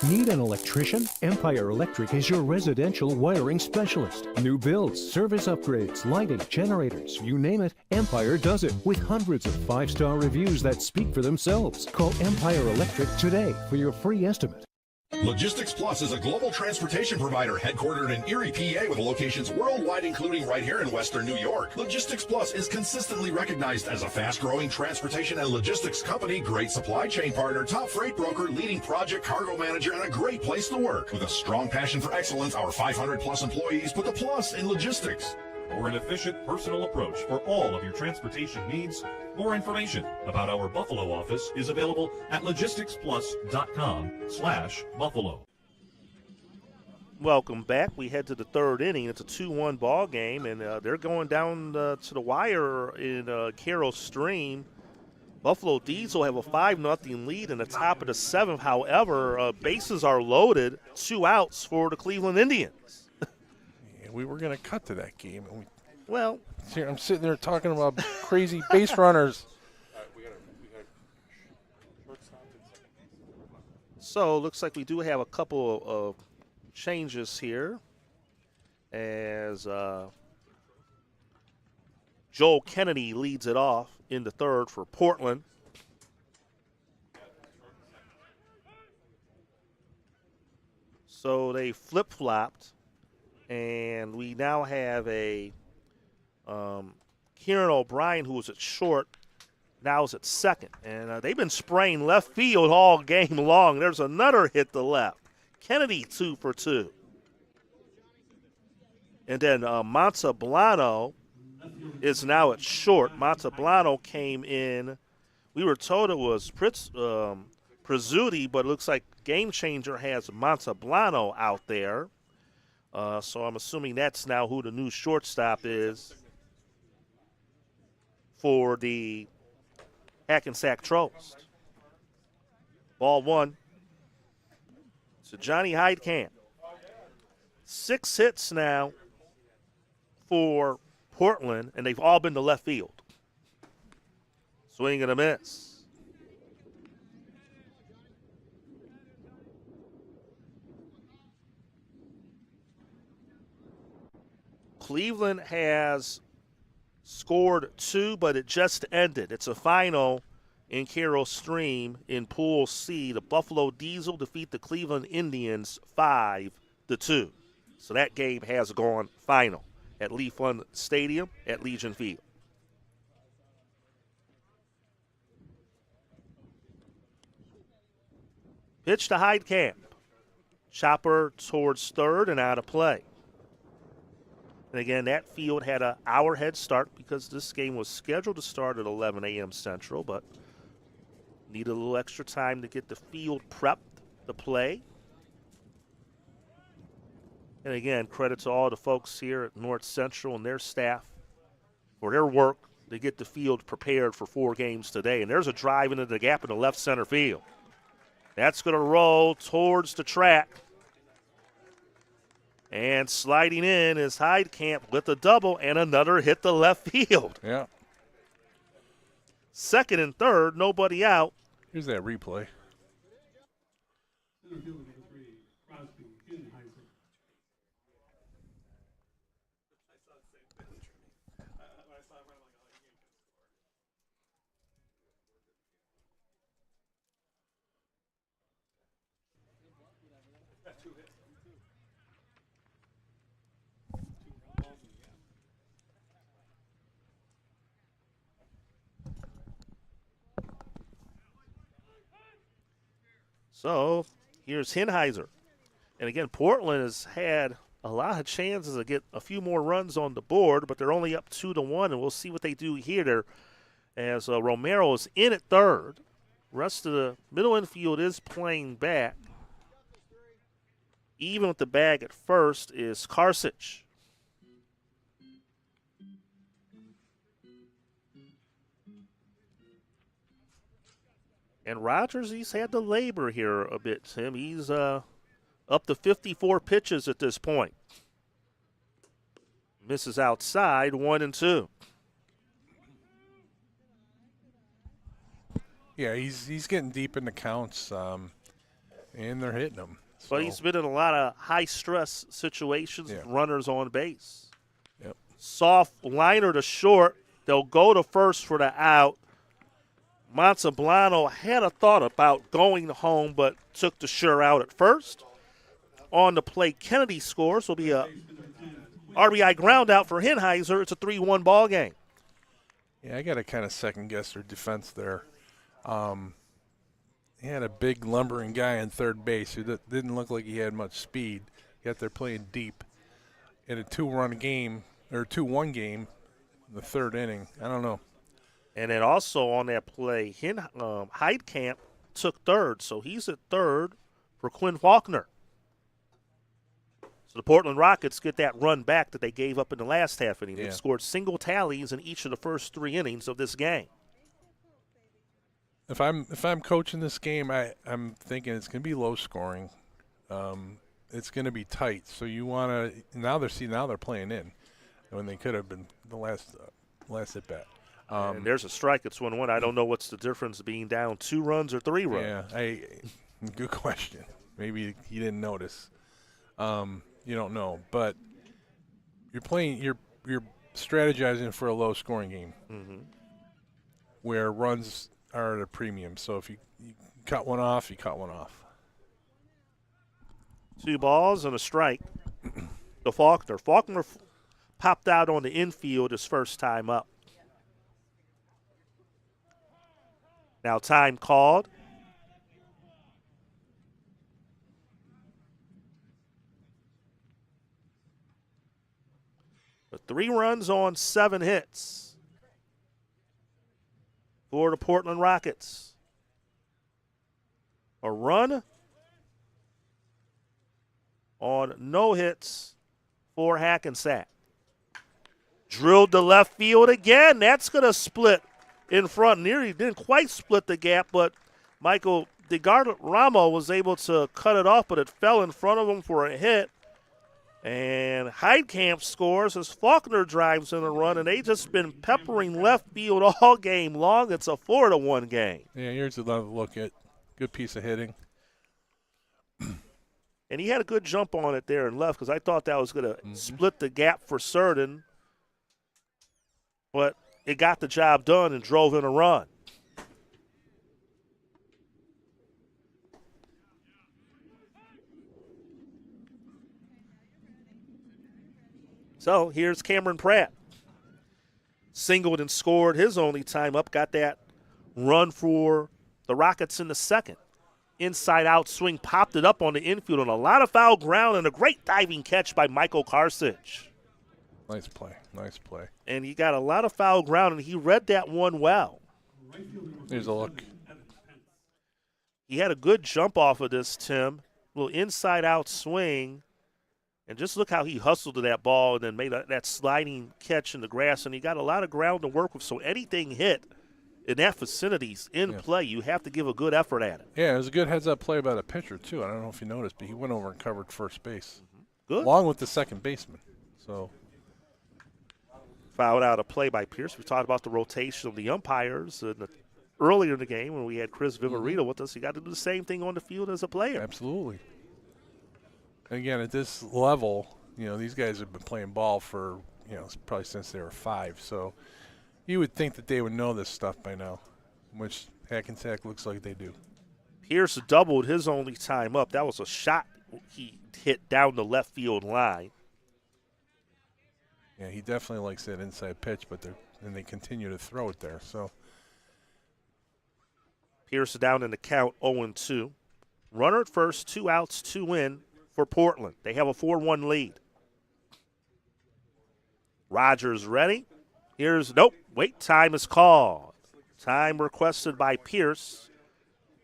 Need an electrician? Empire Electric is your residential wiring specialist. New builds, service upgrades, lighting, generators, you name it, Empire does it with hundreds of 5-star reviews that speak for themselves. Call Empire Electric today for your free estimate. Logistics Plus is a global transportation provider headquartered in Erie, PA with locations worldwide, including right here in Western New York. Logistics Plus is consistently recognized as a fast-growing transportation and logistics company, great supply chain partner, top freight broker, leading project cargo manager, and a great place to work. With a strong passion for excellence, our 500-plus employees put the plus in logistics. For an efficient, personal approach for all of your transportation needs, more information about our Buffalo office is available at logisticsplus.com/Buffalo. Welcome back. We head to the third inning. It's a 2-1 ball game, and they're going down to the wire in Carroll Stream. Buffalo Diesel have a 5-0 lead in the top of the 7th. However, bases are loaded, 2 outs for the Cleveland Indians. We were going to cut to that game. Well, I'm sitting there talking about crazy base runners. So looks like we do have a couple of changes here as Joel Kennedy leads it off in the third for Portland. So they flip-flopped. And we now have a Kieran O'Brien, who was at short, now is at second. And they've been spraying left field all game long. There's another hit to left. Kennedy 2 for 2. And then Monteblano is now at short. Monteblano came in. We were told it was Prizzuti, but it looks like Game Changer has Monteblano out there. So I'm assuming that's now who the new shortstop is for the Hackensack Trolls. Ball 1. So Johnny Heidkamp. 6 hits now for Portland, and they've all been to left field. Swing and a miss. Cleveland has scored 2, but it just ended. It's a final in Carroll Stream in Pool C. The Buffalo Diesel defeat the Cleveland Indians 5-2. So that game has gone final at Lee Fund Stadium at Legion Field. Pitch to Heidkamp. Chopper towards third and out of play. And again, that field had an hour head start because this game was scheduled to start at 11 a.m. Central, but needed a little extra time to get the field prepped to play. And again, credit to all the folks here at North Central and their staff for their work to get the field prepared for 4 games today. And there's a drive into the gap in the left center field. That's going to roll towards the track. And sliding in is Heidkamp with a double and another hit to left field. Yeah. Second and third, nobody out. Here's that replay. So here's Henheiser. And again, Portland has had a lot of chances to get a few more runs on the board, but they're only up 2-1, and we'll see what they do here as Romero is in at third. Rest of the middle infield is playing back. Even with the bag at first is Karsich. And Rogers, he's had to labor here a bit, Tim. He's up to 54 pitches at this point. Misses outside, 1-2. Yeah, he's getting deep in the counts, and they're hitting him. So. But he's been in a lot of high-stress situations with runners on base. Yep. Soft liner to short. They'll go to first for the out. Monteblano had a thought about going home, but took the sure out at first. On the play, Kennedy scores. Will be a RBI ground out for Henheiser. It's a 3-1 ball game. Yeah, I got to kind of second guess their defense there. He had a big lumbering guy in third base who didn't look like he had much speed. Yet they're playing deep in a 2-1 game or 2-1 game in the third inning. I don't know. And then also on that play, Heidkamp took third, so he's at third for Quinn Faulkner. So the Portland Rockets get that run back that they gave up in the last half inning. They've scored single tallies in each of the first 3 innings of this game. If I'm coaching this game, I'm thinking it's going to be low scoring. It's going to be tight. So you want to now they're playing in when they could have been the last at bat. And there's a strike. It's 1-1. I don't know what's the difference being down 2 runs or 3 runs. Yeah, good question. Maybe you didn't notice. You don't know, but you're playing. You're strategizing for a low scoring game where runs are at a premium. So if you cut one off, you cut one off. 2 balls and a strike to Faulkner. Faulkner popped out on the infield his first time up. Now time called. But 3 runs on 7 hits for the Portland Rockets. A run on no hits for Hackensack. Drilled to left field again. That's going to split in front. Nearly didn't quite split the gap, but Michael DeGaramo was able to cut it off, but it fell in front of him for a hit. And Heidkamp scores as Faulkner drives in a run, and they just been peppering left field all game long. It's a 4-1 game. Yeah, here's another look at good piece of hitting. And he had a good jump on it there and left because I thought that was going to split the gap for certain. But it got the job done and drove in a run. So here's Cameron Pratt. Singled and scored his only time up. Got that run for the Rockets in the second. Inside-out swing, popped it up on the infield on a lot of foul ground and a great diving catch by Michael Karsich. Nice play, nice play. And he got a lot of foul ground, and he read that one well. Here's a look. He had a good jump off of this, Tim. A little inside-out swing. And just look how he hustled to that ball and then made that sliding catch in the grass. And he got a lot of ground to work with. So anything hit in that vicinity's in play, you have to give a good effort at it. Yeah, it was a good heads-up play by the pitcher, too. I don't know if you noticed, but he went over and covered first base. Good. Along with the second baseman. So fouled out a play by Pierce. We talked about the rotation of the umpires earlier in the game when we had Chris Vivarito with us. You got to do the same thing on the field as a player. Absolutely. And again, at this level, these guys have been playing ball for, probably since they were 5. So you would think that they would know this stuff by now, which Hackensack looks like they do. Pierce doubled his only time up. That was a shot he hit down the left field line. Yeah, he definitely likes that inside pitch, but they continue to throw it there. So Pierce down in the count 0-2. Runner at first, 2 outs, 2 in for Portland. They have a 4-1 lead. Rogers ready. Time is called. Time requested by Pierce.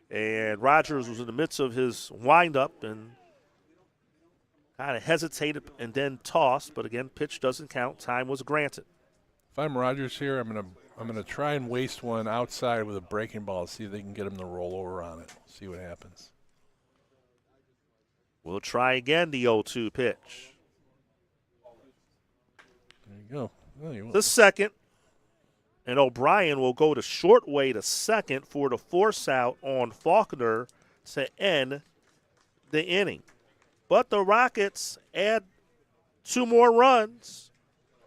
And Rogers was in the midst of his windup and kind of hesitated and then tossed. But again, pitch doesn't count. Time was granted. If I'm Rogers here, I'm gonna try and waste one outside with a breaking ball, see if they can get him to roll over on it. See what happens. We'll try again the 0-2 pitch. There you go. The second. And O'Brien will go to short way to second for the force out on Faulkner to end the inning. But the Rockets add 2 more runs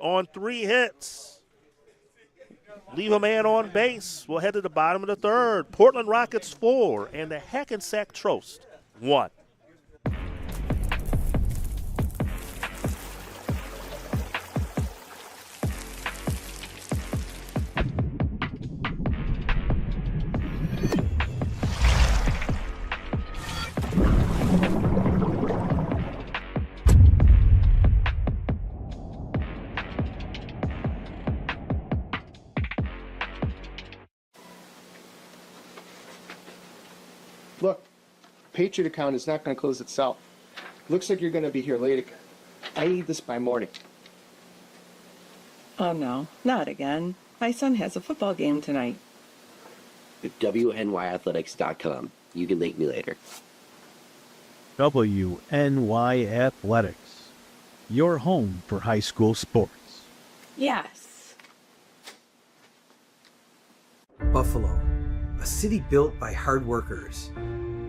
on 3 hits. Leave a man on base. We'll head to the bottom of the third. Portland Rockets 4 and the Hackensack Trost 1. Look, Patriot account is not going to close itself. Looks like you're going to be here late. I need this by morning. Oh, no, not again. My son has a football game tonight. WNYathletics.com. You can thank me later. WNY Athletics, your home for high school sports. Yes. Buffalo, a city built by hard workers,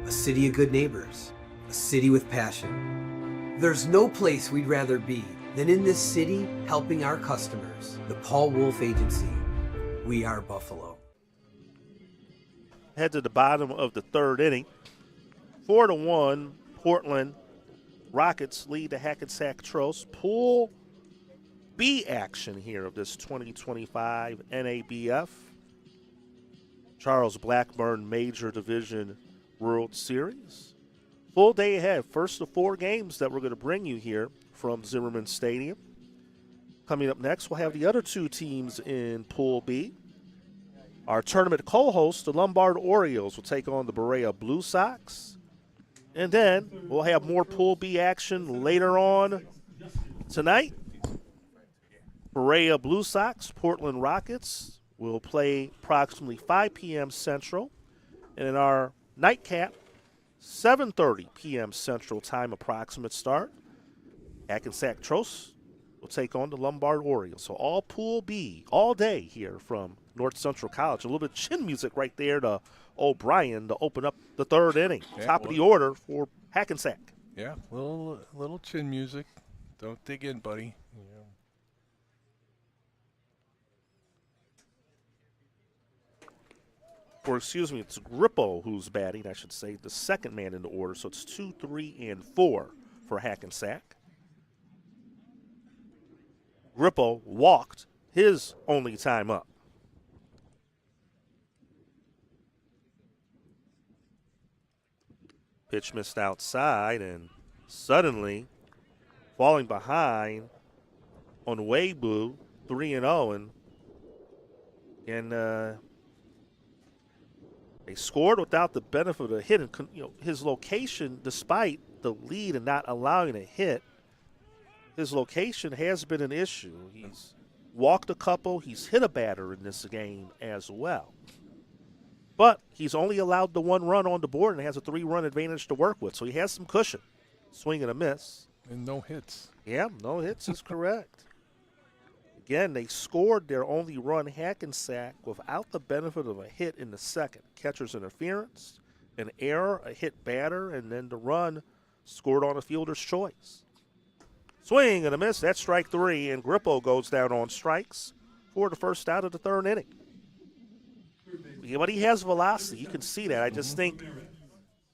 a city of good neighbors, a city with passion. There's no place we'd rather be than in this city helping our customers. The Paul Wolf Agency. We are Buffalo. Head to the bottom of the third inning. 4-1, Portland Rockets lead the Hackensack Trost. Pool B action here of this 2025 NABF. Charles Blackburn Major Division World Series. Full day ahead. First of 4 games that we're going to bring you here from Zimmerman Stadium. Coming up next, we'll have the other 2 teams in Pool B. Our tournament co-host, the Lombard Orioles, will take on the Berea Blue Sox. And then we'll have more Pool B action later on tonight. Berea Blue Sox, Portland Rockets will play approximately 5 p.m. Central. And in our nightcap, 7:30 p.m. Central Time approximate start, Hackensack Tros will take on the Lombard Orioles. So all Pool B all day here from North Central College. A little bit of chin music right there to O'Brien to open up the 3rd inning. Top of the order for Hackensack. Yeah, little chin music. Don't dig in, buddy. Or excuse me, it's Grippo who's batting, I should say, the second man in the order. So it's 2, 3, and 4 for Hackensack. Grippo walked his only time up. Pitch missed outside, and suddenly falling behind on Weibu, 3-0, and they scored without the benefit of a hit. And his location, despite the lead and not allowing a hit, his location has been an issue. He's walked a couple. He's hit a batter in this game as well. But he's only allowed the 1 run on the board and has a 3-run advantage to work with. So he has some cushion. Swing and a miss. And no hits. Yeah, no hits is correct. Again, they scored their only run, Hackensack, without the benefit of a hit in the second. Catcher's interference, an error, a hit batter, and then the run scored on a fielder's choice. Swing and a miss. That's strike 3, and Grippo goes down on strikes for the first out of the 3rd inning. Yeah, but he has velocity. You can see that. I just think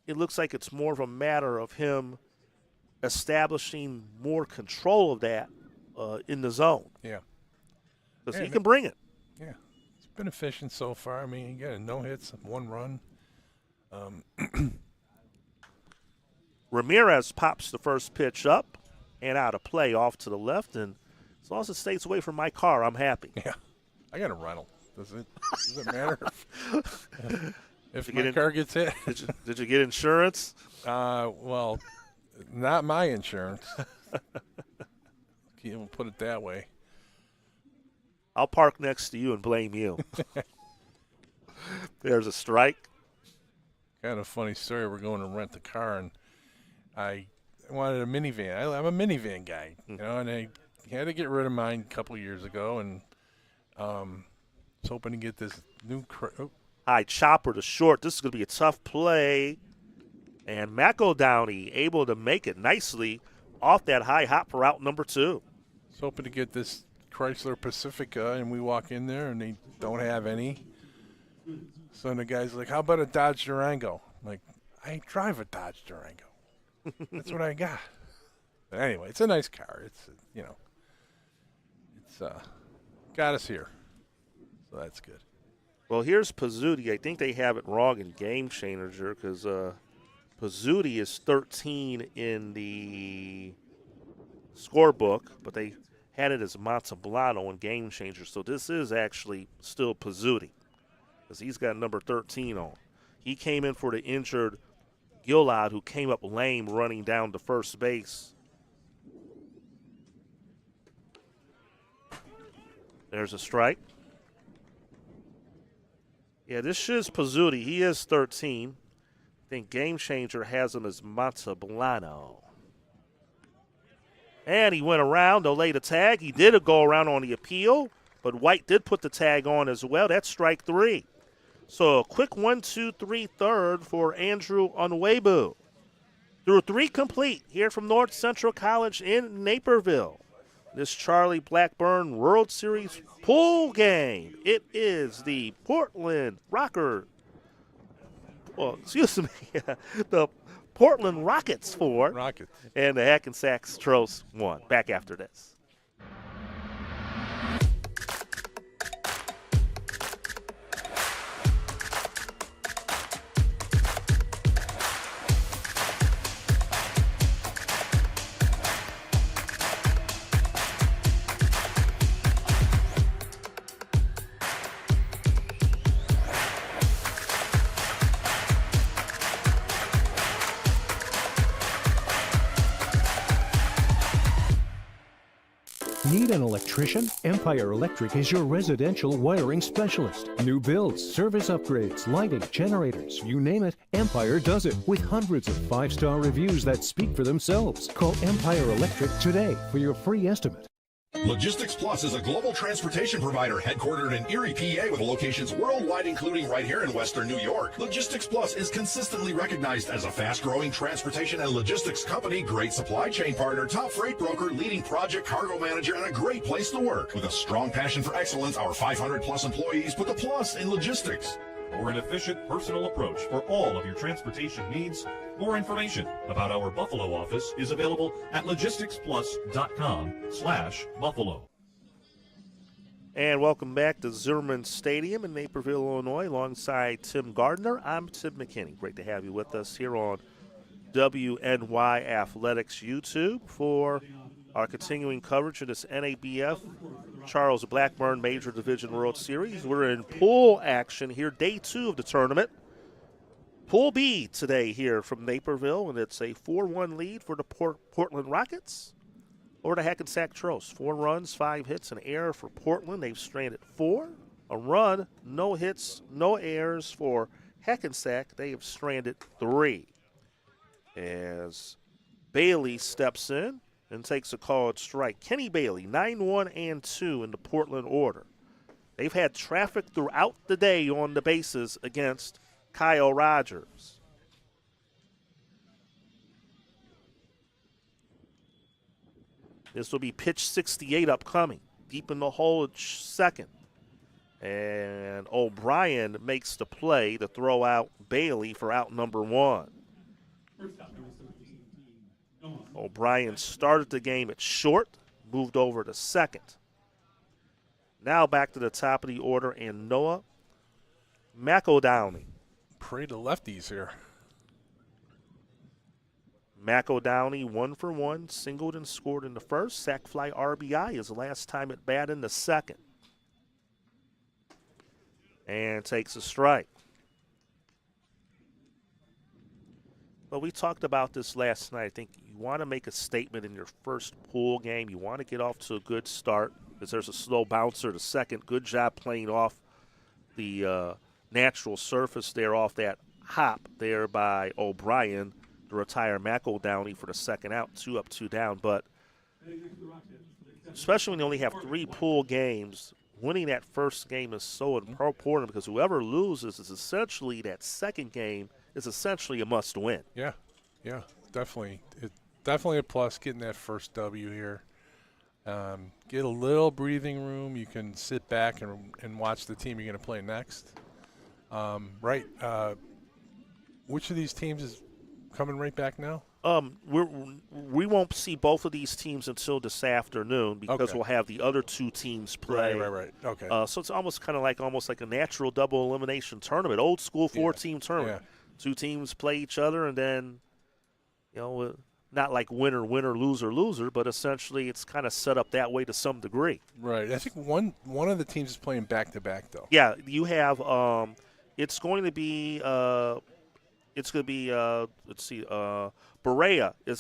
it looks like it's more of a matter of him establishing more control of that in the zone. Yeah. Because he can bring it. Yeah. It's been efficient so far. I mean, you got no hits, 1 run. Ramirez pops the first pitch up and out of play off to the left. And as long as it stays away from my car, I'm happy. Yeah. I got a rental. Does it matter if my car gets hit? Did you get insurance? Well, not my insurance. We'll put it that way. I'll park next to you and blame you. There's a strike. Kind of funny story. We're going to rent a car, and I wanted a minivan. I'm a minivan guy, and I had to get rid of mine a couple years ago, and was hoping to get this new high chopper to short. This is going to be a tough play. And McEldowney able to make it nicely off that high hop for out number 2. Was hoping to get this Chrysler Pacifica, and we walk in there, and they don't have any. So the guy's like, how about a Dodge Durango? I'm like, I drive a Dodge Durango. That's what I got. But anyway, it's a nice car. It's, it's got us here. So that's good. Well, here's Pizzuti. I think they have it wrong in Game Changer because Pizzuti is 13 in the scorebook, but they had it as Monteblano in Game Changer. So this is actually still Pizzuti because he's got number 13 on. He came in for the injured Gillard, who came up lame running down to first base. There's a strike. Yeah, this is Pizzuti. He is 13. I think Game Changer has him as Monteblano. And he went around. They'll lay the tag. He did a go around on the appeal, but White did put the tag on as well. That's strike 3. So a quick 1-2-3 third for Andrew Onwebu. Through 3 complete here from North Central College in Naperville. This Charlie Blackburn World Series pool game. It is the Portland Rockets. Well, excuse me, the Portland Rockets 4. Rockets. And the Hackensack Tros 1. Back after this. Need an electrician? Empire Electric is your residential wiring specialist. New builds, service upgrades, lighting, generators, you name it, Empire does it with hundreds of 5-star reviews that speak for themselves. Call Empire Electric today for your free estimate. Logistics Plus is a global transportation provider headquartered in Erie, PA with locations worldwide, including right here in Western New York. Logistics Plus is consistently recognized as a fast-growing transportation and logistics company, great supply chain partner, top freight broker, leading project cargo manager, and a great place to work. With a strong passion for excellence, our 500-plus employees put the plus in logistics. For an efficient, personal approach for all of your transportation needs, more information about our Buffalo office is available at logisticsplus.com/Buffalo. And welcome back to Zimmerman Stadium in Naperville, Illinois, alongside Tim Gardner. I'm Tim McKinney. Great to have you with us here on WNY Athletics YouTube for our continuing coverage of this NABF Charles Blackburn Major Division World Series. We're in pool action here, day 2 of the tournament. Pool B today here from Naperville, and it's a 4-1 lead for the Portland Rockets over the Hackensack Trojans. 4 runs, 5 hits, an error for Portland. They've stranded 4. A run, no hits, no errors for Hackensack. They have stranded 3. As Bailey steps in and takes a called strike. Kenny Bailey, 9-1 and 2 in the Portland order. They've had traffic throughout the day on the bases against Kyle Rogers. This will be pitch 68 upcoming. Deep in the hole at second. And O'Brien makes the play to throw out Bailey for out number 1. O'Brien started the game at short, moved over to second. Now back to the top of the order, and Noah McEldowney. Parade of lefties here. McEldowney 1 for 1, singled and scored in the first. Sac fly RBI his last time at bat in the second. And takes a strike. But we talked about this last night. I think you want to make a statement in your first pool game. You want to get off to a good start because there's a slow bouncer to second. Good job playing off the natural surface there off that hop there by O'Brien to retire McEldowney for the second out. 2 up, 2 down. But especially when you only have 3 pool games, winning that first game is so important because whoever loses is essentially that second game is essentially a must-win. Yeah, definitely. It's definitely a plus getting that first W here. Get a little breathing room. You can sit back and watch the team you're going to play next. Which of these teams is coming right back now? We won't see both of these teams until this afternoon because we'll have the other 2 teams play. Right. Okay. So it's almost like a natural double elimination tournament, old school 4-team tournament. Yeah. 2 teams play each other, and then, not like winner, loser, but essentially it's kind of set up that way to some degree. Right. I think one of the teams is playing back-to-back, though. Yeah, you have it's going to be Berea is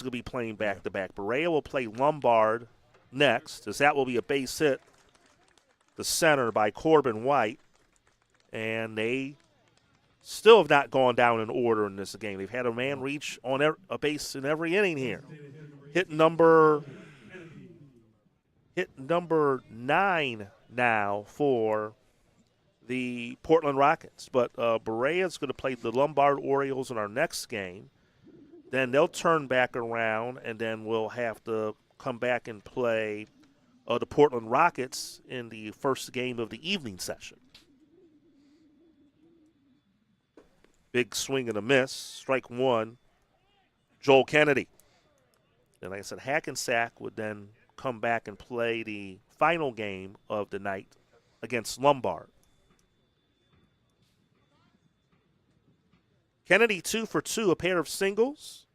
going to be playing back-to-back. Berea will play Lombard next, as that will be a base hit to center by Corbin White, and they still have not gone down in order in this game. They've had a man reach on a base in every inning here. Hit number 9 now for the Portland Rockets. But Berea is going to play the Lombard Orioles in our next game. Then they'll turn back around, and then we'll have to come back and play the Portland Rockets in the first game of the evening session. Big swing and a miss. Strike 1, Joel Kennedy. And like I said, Hackensack would then come back and play the final game of the night against Lombard. Kennedy 2 for 2, a pair of singles,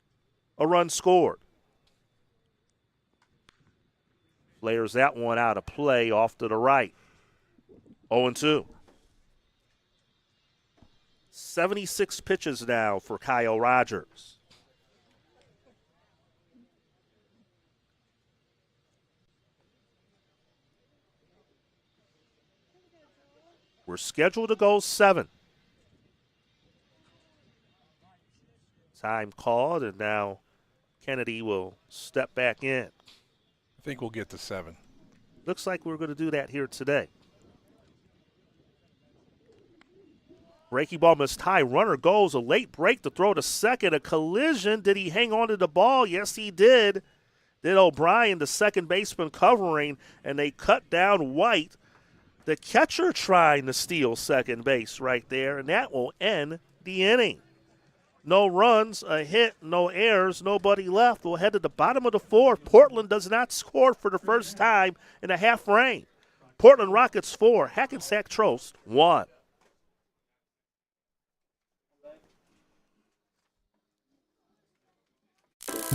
a run scored. Flares that one out of play off to the right. 0-2. 76 pitches now for Kyle Rogers. We're scheduled to go 7. Time called, and now Kennedy will step back in. I think we'll get to 7. Looks like we're going to do that here today. Breaking ball missed high. Runner goes. A late break to throw to second. A collision. Did he hang on to the ball? Yes, he did. Did O'Brien, the second baseman, covering, and they cut down White. The catcher trying to steal second base right there, and that will end the inning. No runs, a hit, no errors, nobody left. We'll head to the bottom of the 4th. Portland does not score for the first time in a half frame. Portland Rockets 4, Hackensack Trost 1.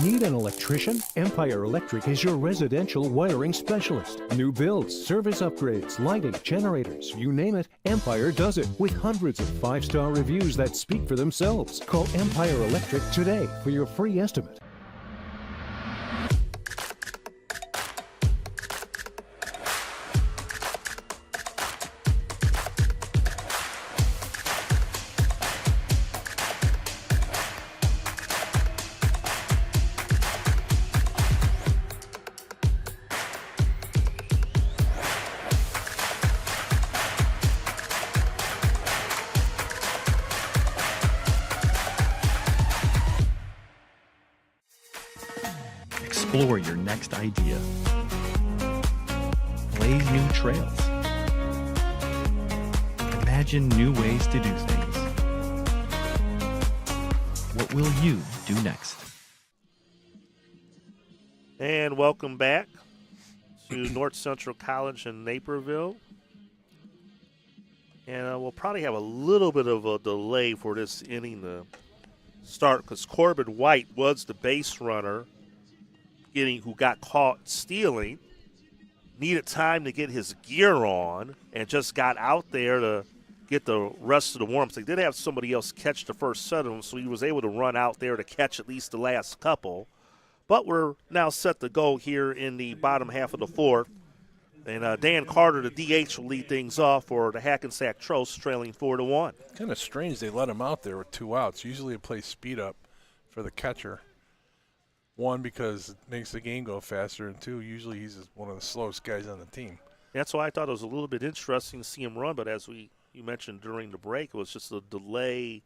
Need an electrician? Empire Electric is your residential wiring specialist. New builds, service upgrades, lighting, generators, you name it, Empire does it with hundreds of 5-star reviews that speak for themselves. Call Empire Electric today for your free estimate. Explore your next idea. Blaze new trails. Imagine new ways to do things. What will you do next? And welcome back to North Central College in Naperville. And we'll probably have a little bit of a delay for this inning to start because Corbin White was the base runner who got caught stealing, needed time to get his gear on, and just got out there to get the rest of the warm-ups. They did have somebody else catch the first set of them, so he was able to run out there to catch at least the last couple. But we're now set to go here in the bottom half of the 4th. And Dan Carter, the DH, will lead things off for the Hackensack Trost, trailing 4-1. Kind of strange they let him out there with 2 outs. Usually it plays speed up for the catcher. 1, because it makes the game go faster, and 2, usually he's one of the slowest guys on the team. That's why I thought it was a little bit interesting to see him run, but as you mentioned during the break, it was just a delay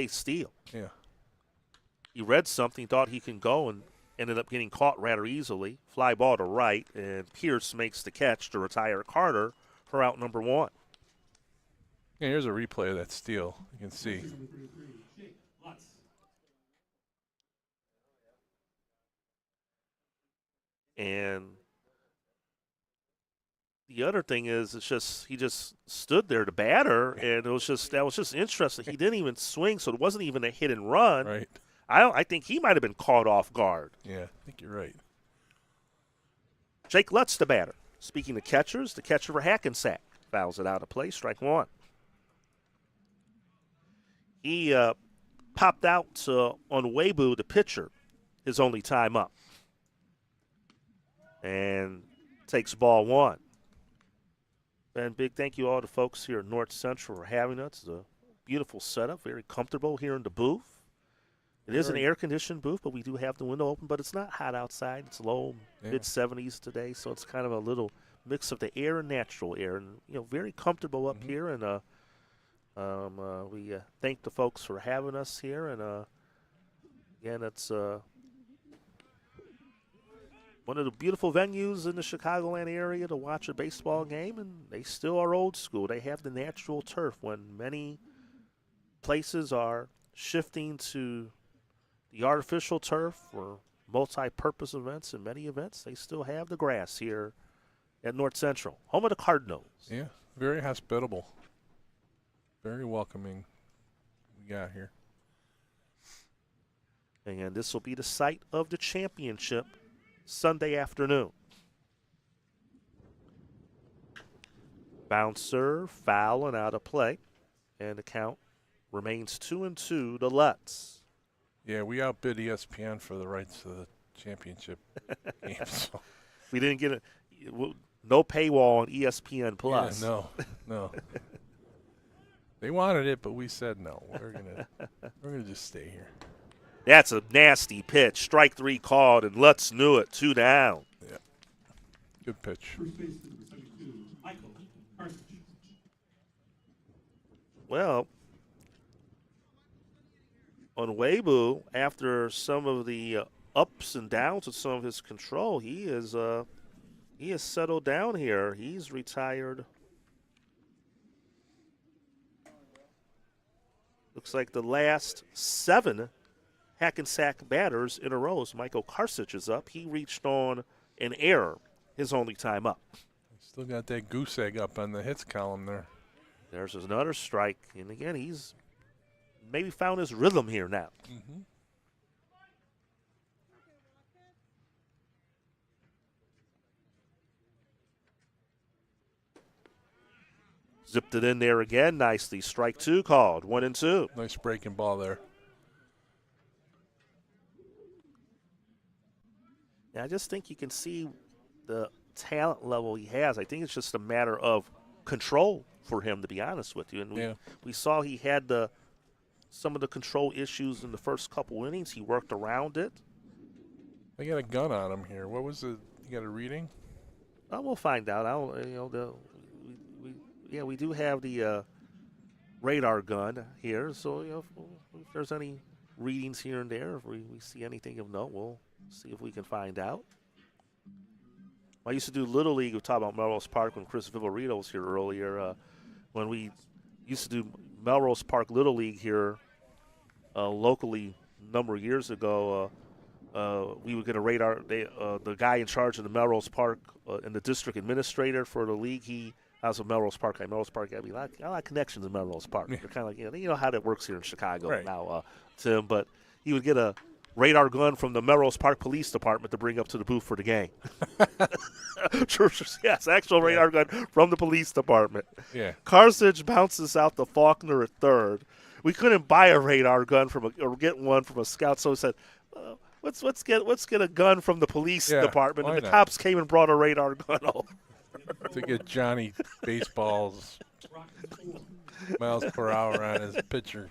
steal. Yeah. He read something, thought he can go, and ended up getting caught rather easily. Fly ball to right, and Pierce makes the catch to retire Carter for out number 1. Yeah, here's a replay of that steal. You can see. And the other thing is, he just stood there to batter, and that was just interesting. He didn't even swing, so it wasn't even a hit and run. Right. I think he might have been caught off guard. Yeah, I think you're right. Jake Lutz, the batter. Speaking of catchers, the catcher for Hackensack fouls it out of play, strike 1. He popped out on Weibu, the pitcher, his only time up. And takes ball 1. And big thank you all to folks here at North Central for having us. It's a beautiful setup, very comfortable here in the booth. It is an air-conditioned booth, but we do have the window open, but it's not hot outside. It's low, mid-70s today, so it's kind of a little mix of the air and natural air. And, very comfortable up here. And we thank the folks for having us here. And, again, it's one of the beautiful venues in the Chicagoland area to watch a baseball game, and they still are old school. They have the natural turf when many places are shifting to the artificial turf for multi-purpose events and many events. They still have the grass here at North Central, home of the Cardinals. Yeah, very hospitable, very welcoming we got here. And this will be the site of the championship Sunday afternoon. Bounce serve, foul, and out of play. And the count remains 2-2 to Lutz. Yeah, we outbid ESPN for the rights to the championship game. So. We didn't get no paywall on ESPN Plus. Yeah, no. They wanted it, but we said no. We're gonna just stay here. That's a nasty pitch. Strike 3 called, and Lutz knew it. 2 down. Yeah. Good pitch. Well, on Weibo, after some of the ups and downs with some of his control, he is settled down here. He's retired. Looks like the last 7 Hackensack batters in a row. As Michael Karsich is up. He reached on an error, his only time up. Still got that goose egg up on the hits column there. There's another strike, and again, he's maybe found his rhythm here now. Mm-hmm. Zipped it in there again nicely. Strike 2 called. 1-2. Nice breaking ball there. Yeah, I just think you can see the talent level he has. I think it's just a matter of control for him, to be honest with you. And we saw he had some of the control issues in the first couple innings. He worked around it. They got a gun on him here. What was it? You got a reading? We'll find out. We do have the radar gun here. So if there's any readings here and there, if we see anything of note, we'll see if we can find out. I used to do Little League. We talked about Melrose Park when Chris Vivarito was here earlier. When we used to do Melrose Park Little League here locally a number of years ago, we would get a radar. The guy in charge of the Melrose Park and the district administrator for the league, I was a Melrose Park guy. Melrose Park guy. I got a lot of connections in Melrose Park. They're kind of like, you know how that works here in Chicago now, Tim. But he would get a radar gun from the Melrose Park Police Department to bring up to the booth for the game. Yes, actual radar gun from the police department. Yeah. Karsich bounces out to Faulkner at third. We couldn't buy a radar gun or get one from a scout, so we said, let's get a gun from the police department. And the cops came and brought a radar gun over. To get Johnny Baseball's miles per hour on his pitcher.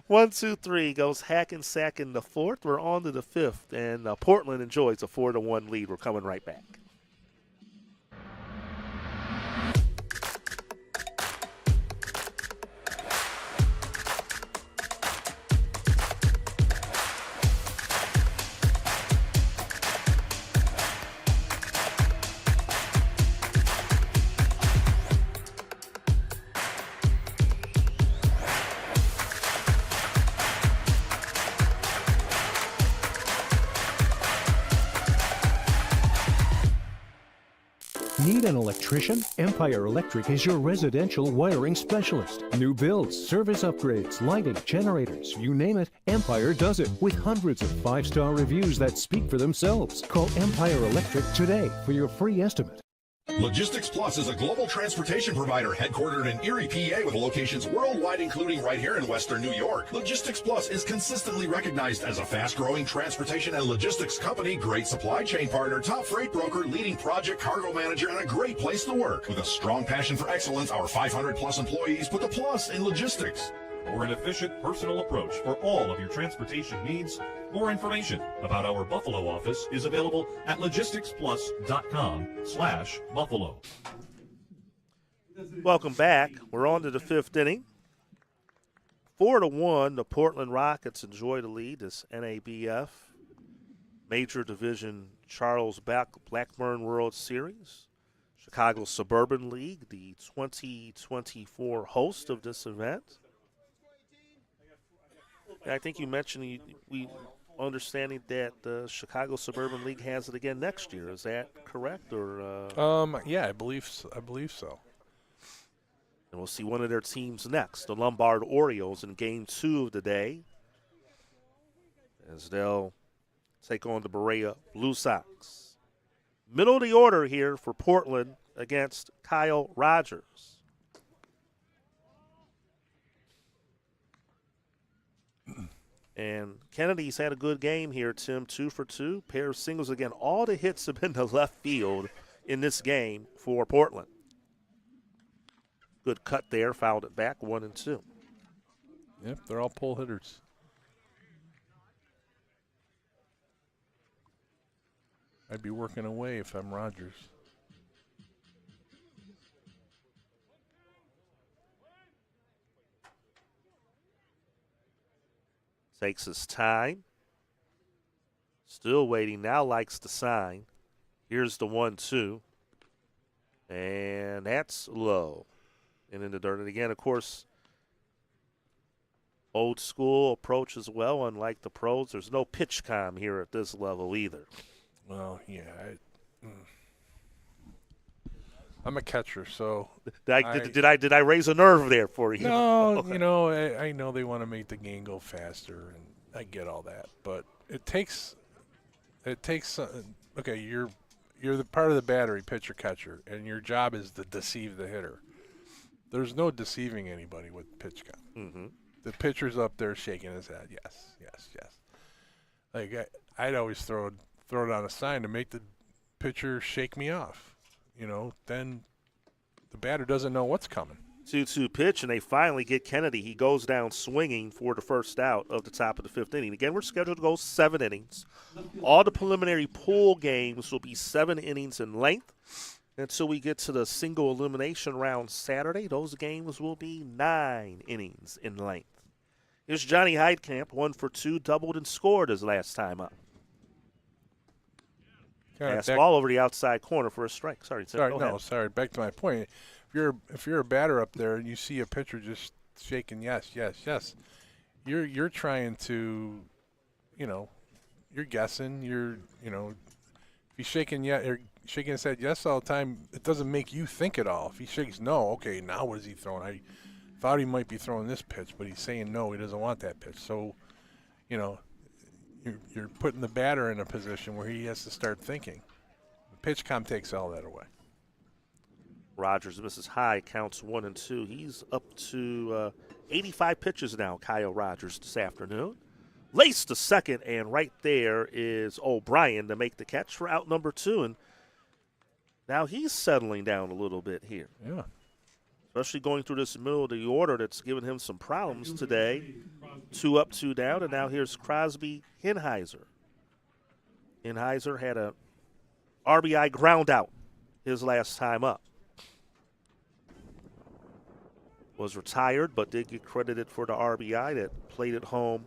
1, 2, 3 goes Hackensack in the 4th. We're on to the 5th, and Portland enjoys a 4-1 lead. We're coming right back. Need an electrician? Empire Electric is your residential wiring specialist. New builds, service upgrades, lighting, generators, you name it, Empire does it with hundreds of 5-star reviews that speak for themselves. Call Empire Electric today for your free estimate. Logistics Plus is a global transportation provider headquartered in Erie, PA with locations worldwide, including right here in Western New York. Logistics Plus is consistently recognized as a fast-growing transportation and logistics company, great supply chain partner, top freight broker, leading project cargo manager, and a great place to work. With a strong passion for excellence, our 500-plus employees put the plus in logistics. For an efficient, personal approach for all of your transportation needs, more information about our Buffalo office is available at logisticsplus.com/Buffalo. Welcome back. We're on to the 5th inning. 4-1, the Portland Rockets enjoy the lead. This NABF Major Division Charles Blackburn World Series. Chicago Suburban League, the 2024 host of this event. I think you mentioned we understanding that the Chicago Suburban League has it again next year. Is that correct? Or yeah, I believe so. And we'll see one of their teams next, the Lombard Orioles, in Game 2 of the day, as they'll take on the Berea Blue Sox. Middle of the order here for Portland against Kyle Rogers. And Kennedy's had a good game here, Tim, 2 for 2. Pair of singles again. All the hits have been to left field in this game for Portland. Good cut there, fouled it back, 1-2. Yep, they're all pull hitters. I'd be working away if I'm Rogers. Takes his time. Still waiting. Now likes the sign. Here's the 1-2. And that's low. And in the dirt. And again, of course, old school approach as well. Unlike the pros, there's no pitch com here at this level either. Well, yeah. I'm a catcher, so did I raise a nerve there for you? No, you know, I know they want to make the game go faster, and I get all that, but it takes. Okay, you're the part of the battery, pitcher catcher, and your job is to deceive the hitter. There's no deceiving anybody with pitch count. Mm-hmm. The pitcher's up there shaking his head. Yes. Like I'd always throw it on a sign to make the pitcher shake me off. You know, then the batter doesn't know what's coming. 2-2 pitch, and they finally get Kennedy. He goes down swinging for the first out of the top of the 5th inning. Again, we're scheduled to go 7 innings. All the preliminary pool games will be 7 innings in length. Until we get to the single elimination round Saturday, those games will be 9 innings in length. Here's Johnny Heidkamp, 1 for 2, doubled and scored his last time up. Ball over the outside corner for a strike. Sorry. Back to my point. If you're a batter up there and you see a pitcher just shaking yes, you're trying to, you know, you're guessing. If he's shaking his head yes all the time, it doesn't make you think at all. If he shakes no, okay, now what is he throwing? I thought he might be throwing this pitch, but he's saying no, he doesn't want that pitch. So, you know, you're putting the batter in a position where he has to start thinking. The pitch com takes all that away. Rogers misses high, counts 1-2. He's up to 85 pitches now, Kyle Rogers, this afternoon. Laced to second, and right there is O'Brien to make the catch for out number 2. And now he's settling down a little bit here. Yeah. Especially going through this middle of the order that's given him some problems today. 2 up, 2 down, and now here's Crosby Henheiser. Henheiser had a RBI ground out his last time up. Was retired, but did get credited for the RBI that played at home.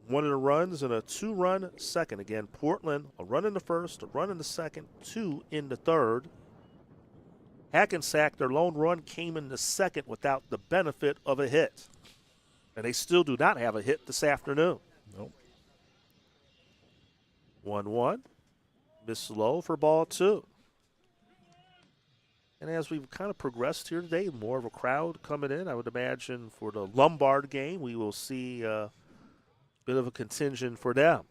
1 of the runs and a 2-run second. Again, Portland, a run in the first, a run in the second, 2 in the third. Hackensack, their lone run came in the second without the benefit of a hit. And they still do not have a hit this afternoon. Nope. 1-1. Miss low for ball 2. And as we've kind of progressed here today, more of a crowd coming in. I would imagine for the Lombard game, we will see a bit of a contingent for them.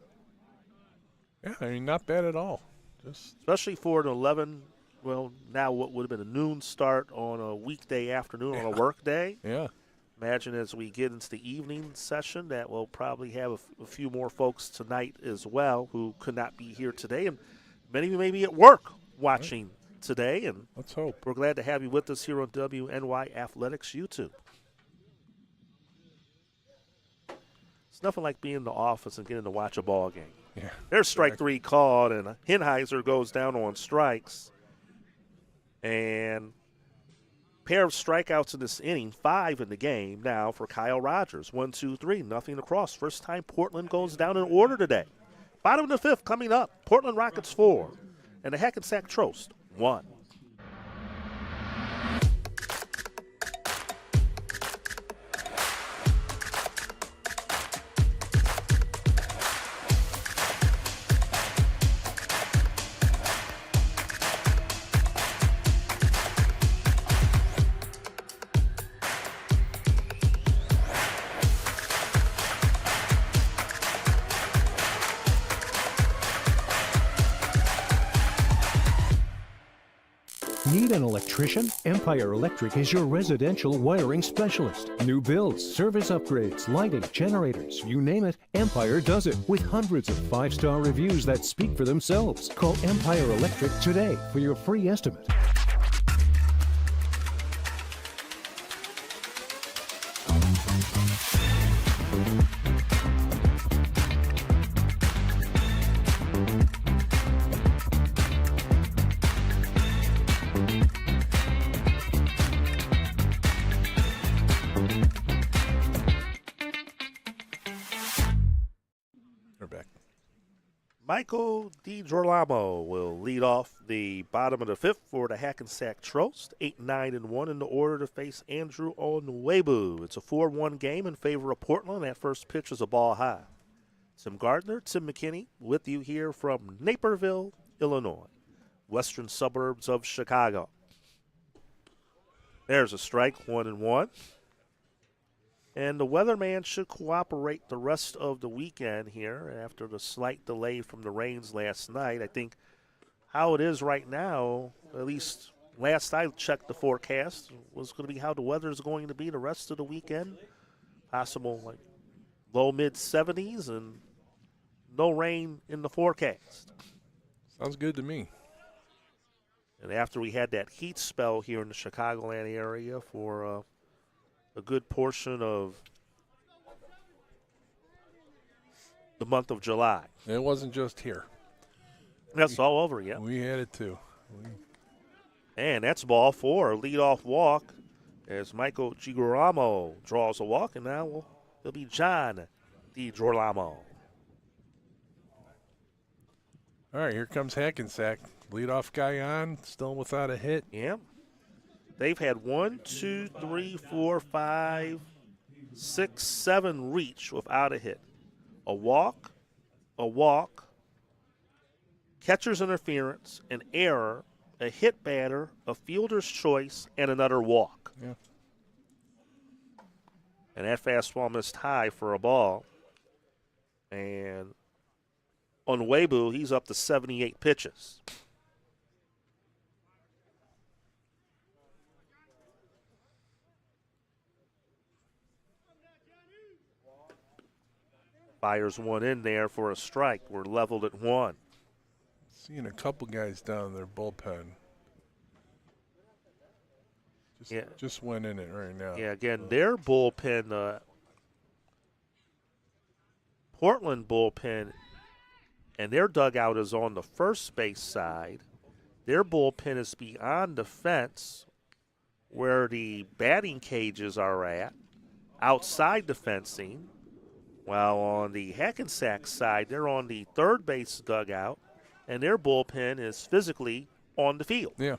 Yeah, I mean, not bad at all. Especially for an 11, well, now what would have been a noon start on a weekday afternoon on a work day. Yeah. Imagine as we get into the evening session that we'll probably have a few more folks tonight as well who could not be here today. And many of you may be at work watching today. And let's hope. We're glad to have you with us here on WNY Athletics YouTube. It's nothing like being in the office and getting to watch a ball game. Yeah. There's strike 3 called, and Henheiser goes down on strikes. And pair of strikeouts in this inning, 5 in the game now for Kyle Rogers. 1, 2, 3, nothing across. First time Portland goes down in order today. Bottom of the 5th coming up. Portland Rockets 4 and the Hackensack Trost 1. Need an electrician? Empire Electric is your residential wiring specialist. New builds, service upgrades, lighting, generators, you name it, Empire does it with hundreds of 5-star reviews that speak for themselves. Call Empire Electric today for your free estimate. Michael DiGirolamo will lead off the bottom of the fifth for the Hackensack Trost. 8-9-1 in the order to face Andrew Onwebu. It's a 4-1 game in favor of Portland. That first pitch is a ball high. Tim Gardner, Tim McKinney with you here from Naperville, Illinois, western suburbs of Chicago. There's a strike, 1-1. And the weatherman should cooperate the rest of the weekend here after the slight delay from the rains last night. I think how it is right now, at least last I checked the forecast, was going to be how the weather is going to be the rest of the weekend. Possible like low mid-70s and no rain in the forecast. Sounds good to me. And after we had that heat spell here in the Chicagoland area for a good portion of the month of July. It wasn't just here. That's all over, yeah. We had it too. And that's ball four, leadoff walk as Michael DiGirolamo draws a walk, and now it'll be John DiGirolamo. All right, here comes Hackensack. Leadoff guy on, still without a hit. Yeah. They've had 1, 2, 3, 4, 5, 6, 7 reach without a hit. A walk, catcher's interference, an error, a hit batter, a fielder's choice, and another walk. Yeah. And that fastball missed high for a ball. And on Weibu, he's up to 78 pitches. Fires one in there for a strike. We're leveled at 1. Seeing a couple guys down their bullpen. Just went in it right now. Yeah, again, their bullpen, Portland bullpen, and their dugout is on the first base side. Their bullpen is beyond the fence where the batting cages are at, outside the fencing. While on the Hackensack side, they're on the third base dugout, and their bullpen is physically on the field. Yeah.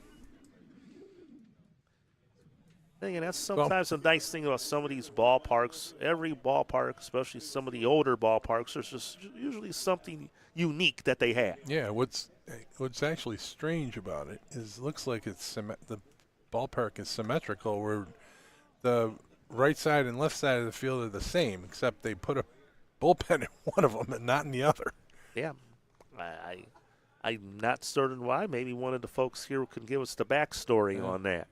And that's sometimes a nice thing about some of these ballparks. Every ballpark, especially some of the older ballparks, there's just usually something unique that they have. Yeah, what's actually strange about it is it looks like the ballpark is symmetrical where the right side and left side of the field are the same, except they put a bullpen in one of them and not in the other. Yeah. I'm not certain why. Maybe one of the folks here can give us the backstory on that.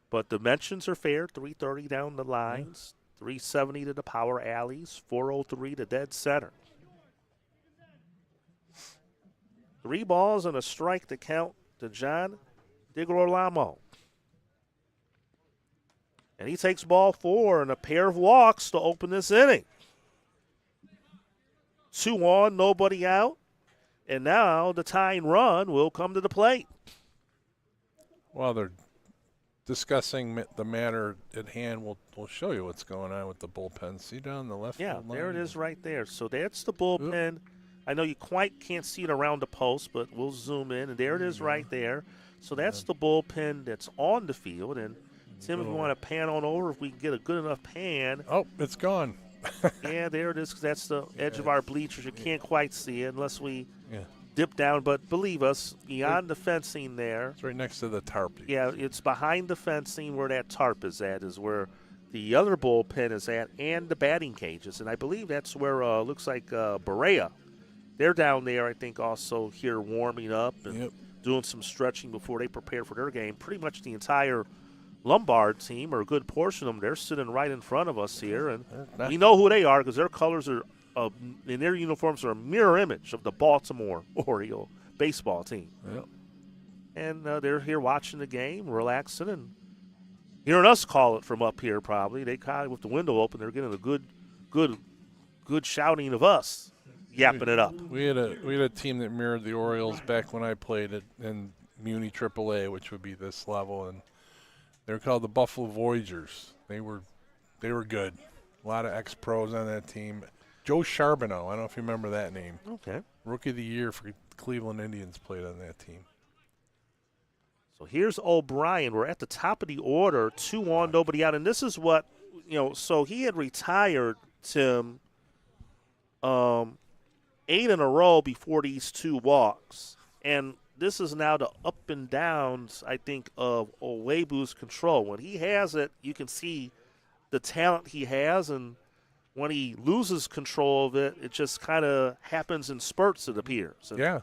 But dimensions are fair, 330 down the lines, 370 to the power alleys, 403 to dead center. 3 balls and a strike to count to John DiGirolamo. And he takes ball 4 and a pair of walks to open this inning. 2 on, nobody out. And now the tying run will come to the plate. Well, they're discussing the matter at hand. We'll show you what's going on with the bullpen. See down the left Yeah, field line? there it is right there. So that's the bullpen. I know you quite can't see it around the post, but we'll zoom in. And there it is right there. So that's the bullpen that's on the field. And, Tim, if you want to pan on over, if we can get a good enough pan. Oh, it's gone. Yeah, there it is. 'Cause that's the edge of our bleachers. You can't quite see it unless we dip down. But believe us, beyond the fencing there. It's right next to the tarp. Yeah, it's behind the fencing where that tarp is at is where the other bullpen is at and the batting cages. And I believe that's where looks like Berea. They're down there, I think, also here warming up and doing some stretching before they prepare for their game. Pretty much the entire Lombard team, or a good portion of them, they're sitting right in front of us here. And we know who they are because their colors are, in their uniforms, are a mirror image of the Baltimore Oriole baseball team. Yep. And they're here watching the game, relaxing, and hearing us call it from up here probably. They kind of, with the window open, they're getting a good shouting of us. Yapping it up. We had a team that mirrored the Orioles back when I played in Muni AAA, which would be this level, and they were called the Buffalo Voyagers. They were good. A lot of ex-pros on that team. Joe Charbonneau. I don't know if you remember that name. Okay. Rookie of the Year for Cleveland Indians played on that team. So here's O'Brien. We're at the top of the order, 2 on, nobody out. And this is what, so he had retired, Tim, 8 in a row before these 2 walks. And this is now the up and downs, I think, of Onwebu's control. When he has it, you can see the talent he has, and when he loses control of it, it just kind of happens in spurts, it appears. And yeah,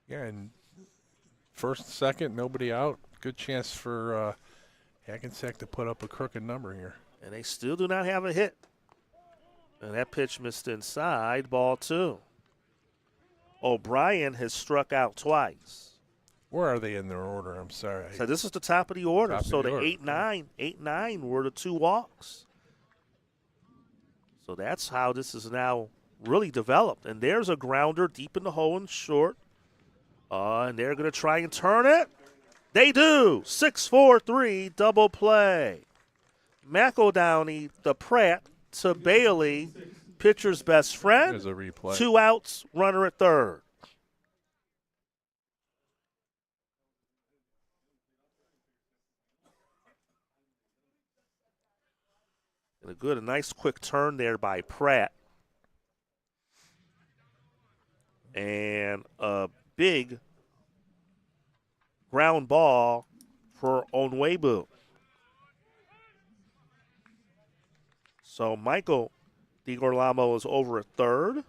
and first, second, nobody out. Good chance for Hackensack to put up a crooked number here. And they still do not have a hit. And that pitch missed inside, ball 2. O'Brien has struck out twice. Where are they in their order? I'm sorry. So this is the top of the order. Top so of the the order. 8-9 were the 2 walks. So that's how this is now really developed. And there's a grounder deep in the hole and short. And they're going to try and turn it. They do. 6-4-3 double play. McEldowney, the Pratt to Bailey, pitcher's best friend. There's a replay. 2 outs, runner at third. And a nice quick turn there by Pratt. And a big ground ball for Onwebu. So Michael DiGorlamo is over at third.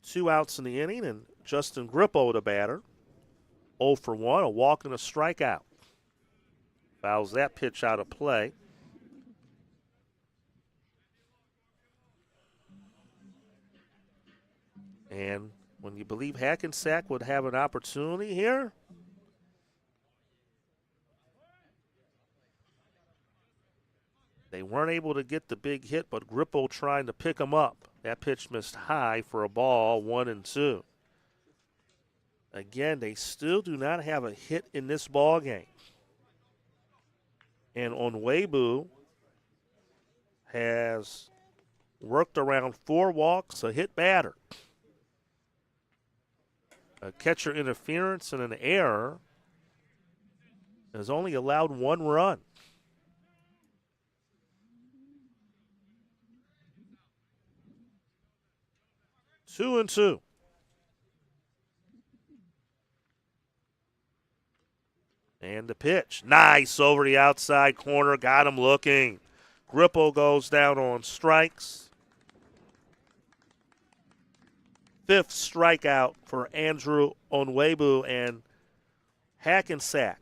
2 outs in the inning, and Justin Grippo, the batter. 0 for 1, a walk and a strikeout. Fouls that pitch out of play. And when you believe Hackensack would have an opportunity here, they weren't able to get the big hit, but Grippo trying to pick him up. That pitch missed high for a ball, 1-2. Again, they still do not have a hit in this ball game. And Onwebu has worked around 4 walks, a hit batter. A catcher interference and an error, has only allowed 1 run. Two and 2. And the pitch. Nice over the outside corner. Got him looking. Grippo goes down on strikes. 5th strikeout for Andrew Onwebu, and Hackensack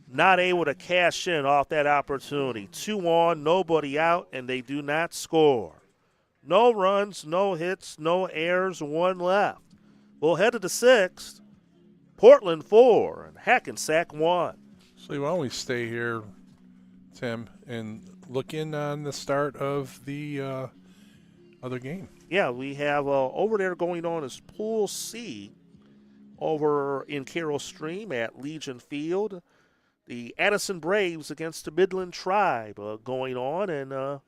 not able to cash in off that opportunity. 2 on, nobody out, and they do not score. No runs, no hits, no errors, 1 left. We'll head to the 6th. Portland 4 and Hackensack 1. So why don't we stay here, Tim, and look in on the start of the other game? Yeah, we have over there going on is Pool C over in Carroll Stream at Legion Field. The Addison Braves against the Midland Tribe going on, and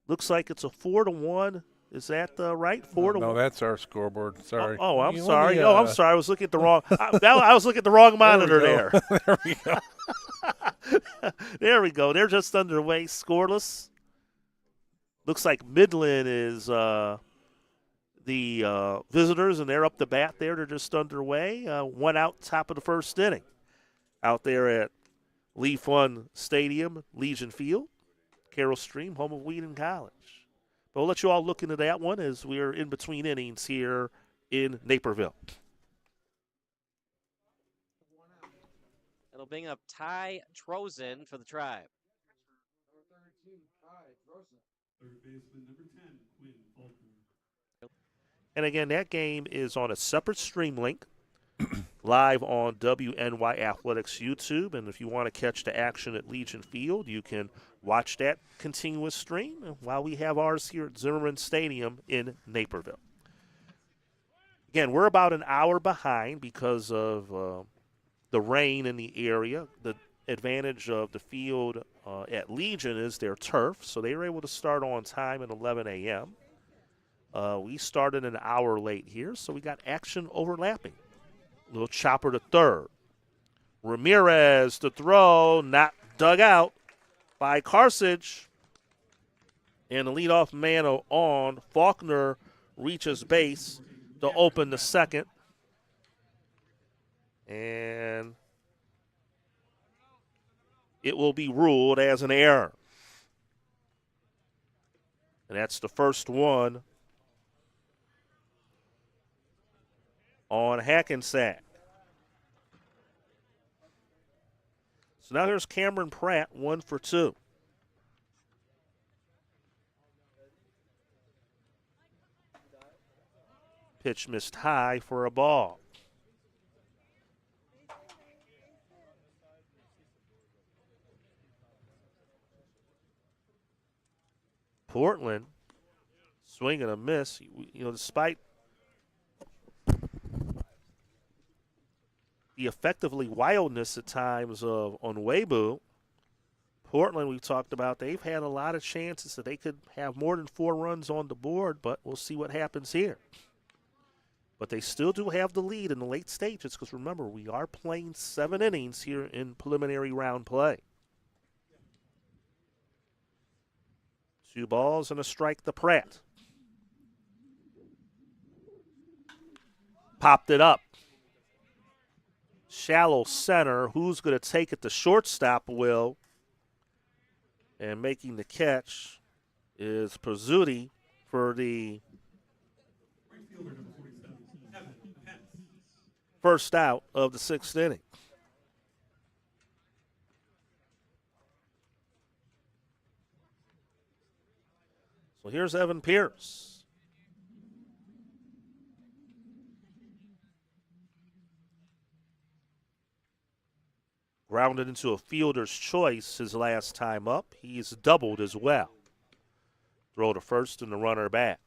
looks like it's a 4-1. Is that right? 4-1. No, that's our scoreboard. Sorry. Oh, I'm sorry. I'm sorry. I was looking at the wrong. I was looking at the wrong monitor there. There we go. There we go. They're just underway, scoreless. Looks like Midland is the visitors, and they're up the bat there. They're just underway. 1 out, top of the 1st inning. Out there at Leaf One Stadium, Legion Field, Carroll Stream, home of Wheaton College. But we'll let you all look into that one as we're in between innings here in Naperville. It'll bring up Ty Trozen for the Tribe. Third baseman number 10, Quinn Faulkner. And again, that game is on a separate stream link, live on WNY Athletics YouTube. And if you want to catch the action at Legion Field, you can watch that continuous stream while we have ours here at Zimmerman Stadium in Naperville. Again, we're about an hour behind because of the rain in the area. The advantage of the field at Legion is their turf, so they were able to start on time at 11 a.m. We started an hour late here, so we got action overlapping. Little chopper to third. Ramirez to throw, not dug out by Carthage. And the leadoff man on, Faulkner reaches base to open the second. And it will be ruled as an error. And that's the first one on Hackensack. So now there's Cameron Pratt, 1 for 2. Pitch missed high for a ball. Portland, swing and a miss. Despite the effectively wildness at times of Onwebu, Portland, we've talked about, they've had a lot of chances that they could have more than 4 runs on the board, but we'll see what happens here. But they still do have the lead in the late stages because, remember, we are playing 7 innings here in preliminary round play. 2 balls and a strike to Pratt. Popped it up. Shallow center. Who's going to take it? The shortstop will. And making the catch is Pizzuti for the first out of the 6th inning. So here's Evan Pierce. Grounded into a fielder's choice his last time up. He's doubled as well. Throw to first and the runner back.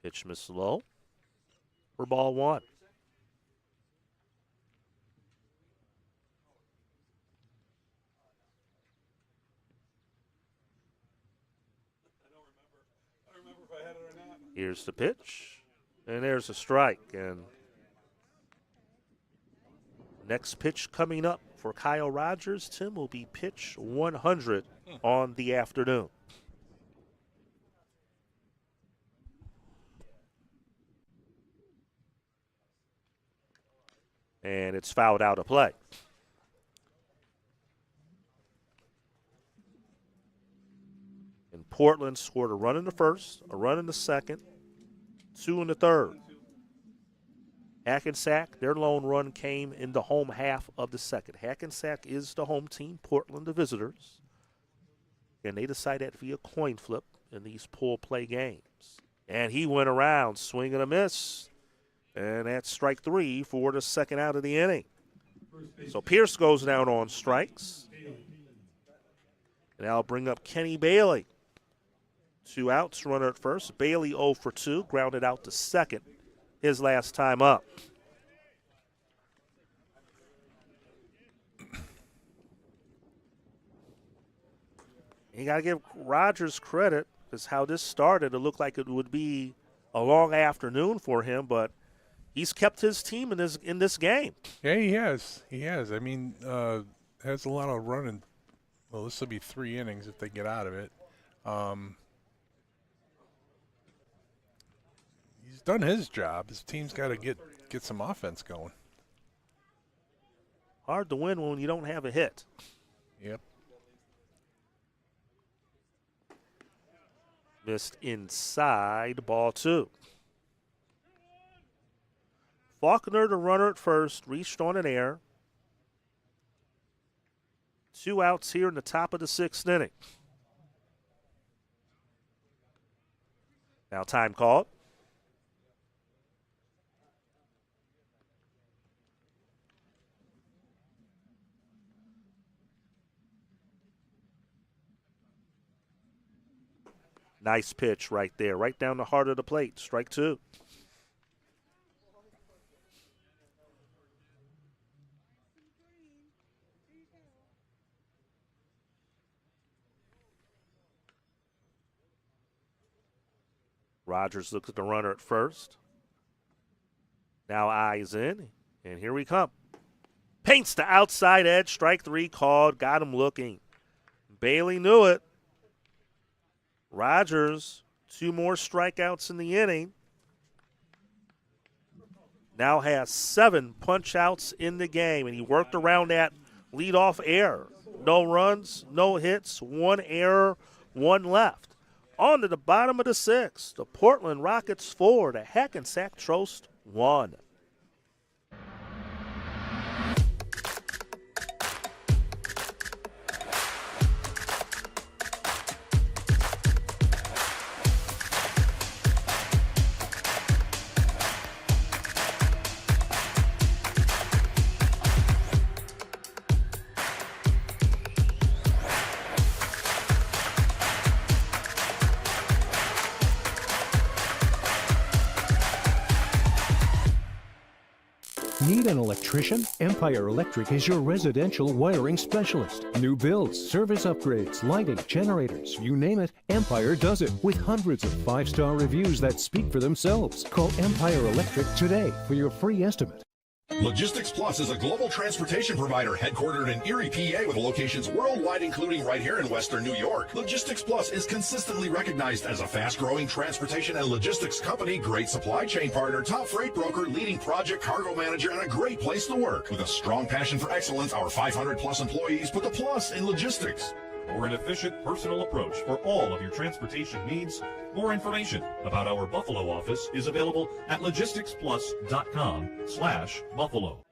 Pitch missed low for ball 1. Here's the pitch, and there's a strike. And next pitch coming up for Kyle Rogers, Tim, will be pitch 100 on the afternoon. And it's fouled out of play. And Portland scored a run in the first, a run in the second, 2 in the third. Hackensack, their lone run came in the home half of the second. Hackensack is the home team, Portland the visitors. And they decide that via coin flip in these pool play games. And he went around, swing and a miss. And that's strike 3 for the second out of the inning. So Pierce goes down on strikes. And I'll bring up Kenny Bailey. 2 outs, runner at first. Bailey 0 for 2, grounded out to second his last time up. You got to give Rogers credit because how this started, it looked like it would be a long afternoon for him, but he's kept his team in this game. Yeah, he has. He has. I mean, has a lot of running. Well, this will be 3 innings if they get out of it. He's done his job. His team's got to get some offense going. Hard to win when you don't have a hit. Yep. Missed inside, ball 2. Faulkner, the runner at first, reached on an error. 2 outs here in the top of the 6th inning. Now time called. Nice pitch right there, right down the heart of the plate. Strike two. Rogers looks at the runner at first. Now eyes in, and here we come. Paints the outside edge, strike three called, got him looking. Bailey knew it. Rogers, 2 more strikeouts in the inning. Now has 7 punch-outs in the game, and he worked around that leadoff error. No runs, no hits, 1 error, 1 left. On to the bottom of the 6th. The Portland Rockets 4, the Hackensack Trost 1. Need an electrician? Empire Electric is your residential wiring specialist. New builds, service upgrades, lighting, generators, you name it, Empire does it with hundreds of 5-star reviews that speak for themselves. Call Empire Electric today for your free estimate. Logistics Plus is a global transportation provider headquartered in Erie, PA with locations worldwide, including right here in Western New York. Logistics Plus is consistently recognized as a fast-growing transportation and logistics company, great supply chain partner, top freight broker, leading project cargo manager, and a great place to work. With a strong passion for excellence, our 500-plus employees put the plus in logistics. For an efficient, personal approach for all of your transportation needs, more information about our Buffalo office is available at logisticsplus.com/Buffalo.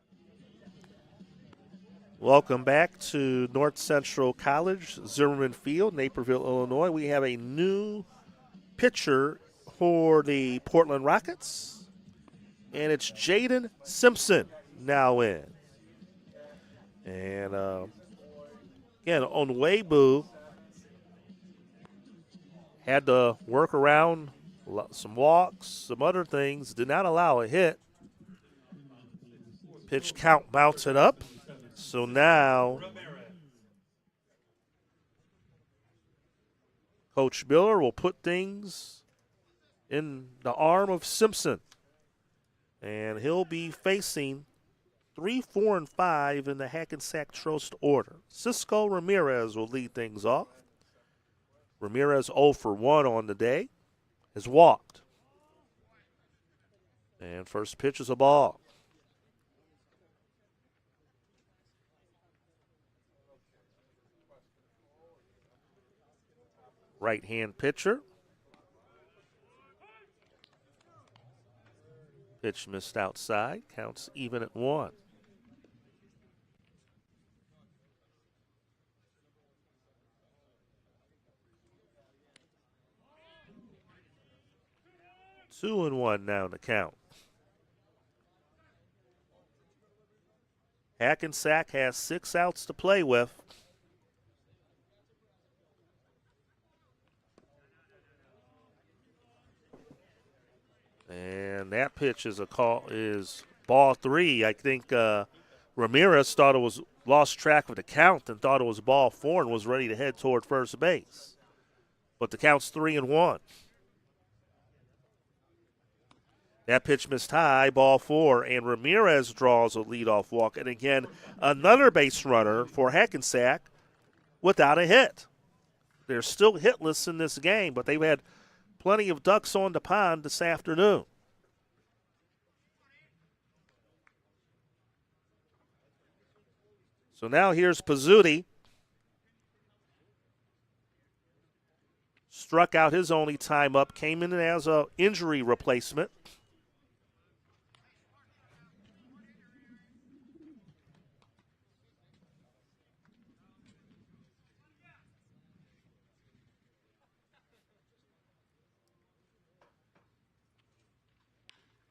Welcome back to North Central College, Zimmerman Field, Naperville, Illinois. We have a new pitcher for the Portland Rockets, and it's Jaden Simpson now in. And again, Onwebu had to work around some walks, some other things, did not allow a hit. Pitch count mounted up. So now Coach Miller will put things in the arm of Simpson. And he'll be facing 3, 4, and 5 in the Hackensack Trost order. Cisco Ramirez will lead things off. Ramirez 0 for 1 on the day, has walked. And first pitch is a ball. Right-hand pitcher. Pitch missed outside, counts even at 1. Two and 1 now in the count. Hackensack has 6 outs to play with. And that pitch is ball 3. I think Ramirez thought it was lost track of the count and thought it was ball 4 and was ready to head toward first base. But the count's 3 and 1. That pitch missed high, ball 4, and Ramirez draws a leadoff walk. And again, another base runner for Hackensack without a hit. They're still hitless in this game, but they've had plenty of ducks on the pond this afternoon. So now here's Pizzuti. Struck out his only time up, came in as an injury replacement.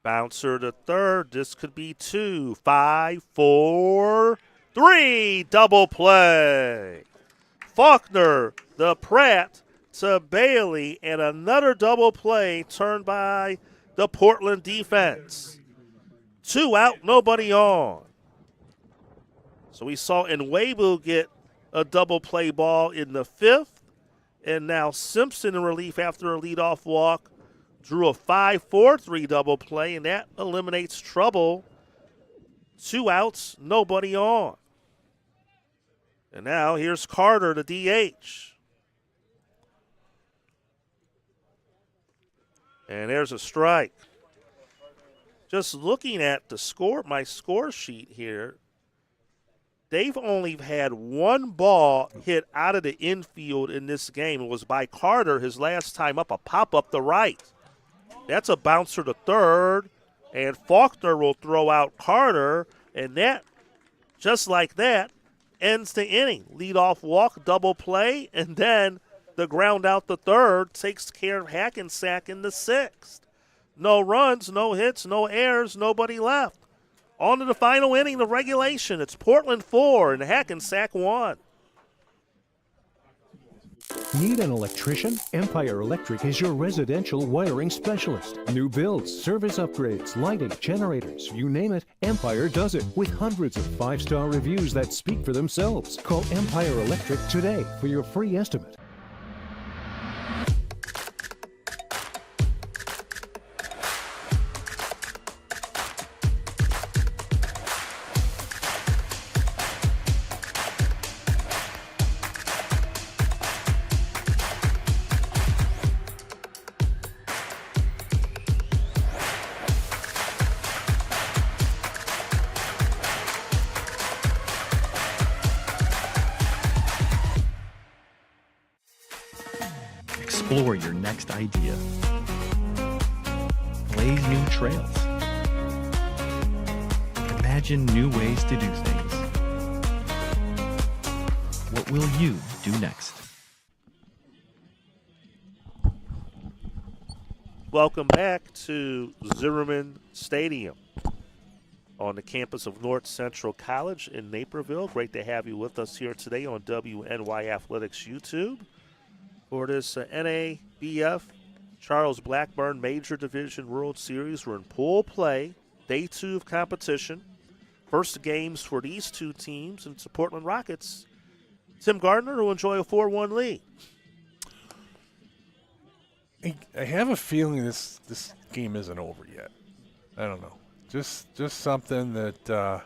Bouncer to third. This could be 2, 5, 4, 3. Double play. Faulkner, the Pratt, to Bailey, and another double play turned by the Portland defense. 2 out, nobody on. So we saw Nwebu get a double play ball in the 5th, and now Simpson in relief after a leadoff walk drew a 5-4-3 double play, and that eliminates trouble. 2 outs, nobody on. And now here's Carter, the DH. And there's a strike. Just looking at my score sheet here, they've only had 1 ball hit out of the infield in this game. It was by Carter his last time up, a pop up the right. That's a bouncer to third, and Faulkner will throw out Carter, and that, just like that, ends the inning. Leadoff walk, double play, and then the ground out the third takes care of Hackensack in the 6th. No runs, no hits, no errors, nobody left. On to the final inning of regulation. It's Portland 4 and Hackensack 1. Need an electrician? Empire Electric is your residential wiring specialist. New builds, service upgrades, lighting, generators, you name it, Empire does it with hundreds of 5-star reviews that speak for themselves. Call Empire Electric today for your free estimate. Explore your next idea. Blaze new trails. Imagine new ways to do things. What will you do next? Welcome back to Zimmerman Stadium on the campus of North Central College in Naperville. Great to have you with us here today on WNY Athletics YouTube for this NABF Charles Blackburn Major Division World Series. We're in pool play, day 2 of competition. First games for these 2 teams, and it's the Portland Rockets. Tim Gardner will enjoy a 4-1 lead. I have a feeling this game isn't over yet. I don't know. Just something that I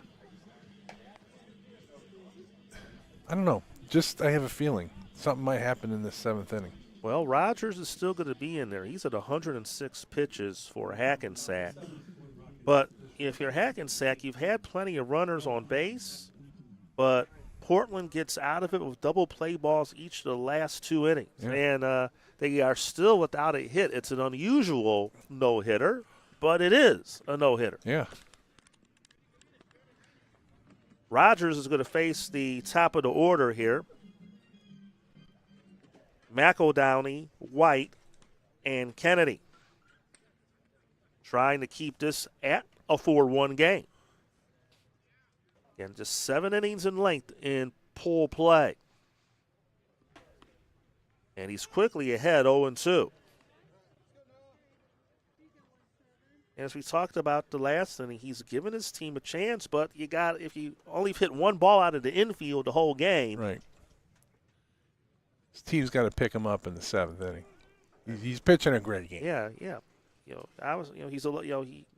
don't know. Just I have a feeling something might happen in the 7th inning. Well, Rogers is still going to be in there. He's at 106 pitches for Hackensack. But if you're Hackensack, you've had plenty of runners on base, but Portland gets out of it with double play balls each of the last 2 innings. Yeah. And they are still without a hit. It's an unusual no-hitter, but it is a no-hitter. Yeah. Rogers is going to face the top of the order here. McEldowney, White, and Kennedy. Trying to keep this at a 4-1 game. Again, just 7 innings in length in pool play. And he's quickly ahead 0-2. As we talked about the last inning, he's given his team a chance, but if you only hit 1 ball out of the infield the whole game. Right. His team's got to pick him up in the 7th inning. He's pitching a great game. Yeah. He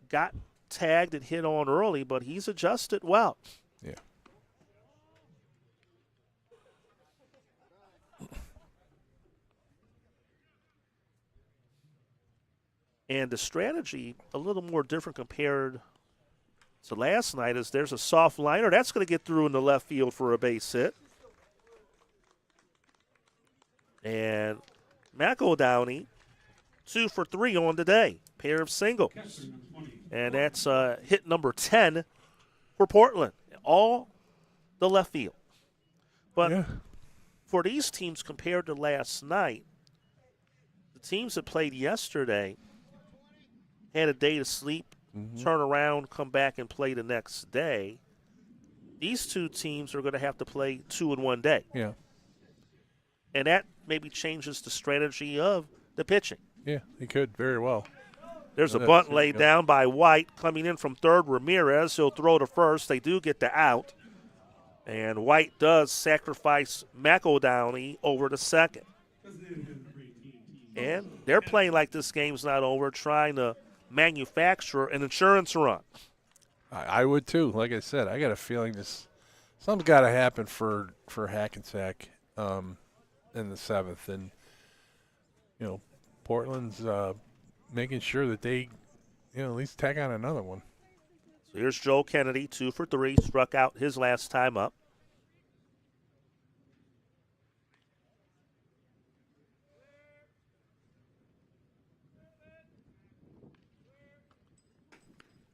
got tagged and hit on early, but he's adjusted well. Yeah. And the strategy, a little more different compared to last night, is there's a soft liner. That's going to get through in the left field for a base hit. And McEldowney, 2 for 3 on the day. Pair of singles. And that's hit number 10 for Portland. All the left field. But for these teams compared to last night, the teams that played yesterday had a day to sleep, turn around, come back and play the next day. These 2 teams are going to have to play 2 in 1 day. Yeah. and that maybe changes the strategy of the pitching. Yeah, he could very well. There's a bunt laid down by White. Coming in from third, Ramirez. He'll throw to first. They do get the out. And White does sacrifice McEldowney over to second. And they're playing like this game's not over, trying to manufacture an insurance run. I would too. Like I said, I got a feeling something's got to happen for Hackensack in the seventh. And, Portland's making sure that they, at least tack on another one. So here's Joe Kennedy, 2 for 3, struck out his last time up.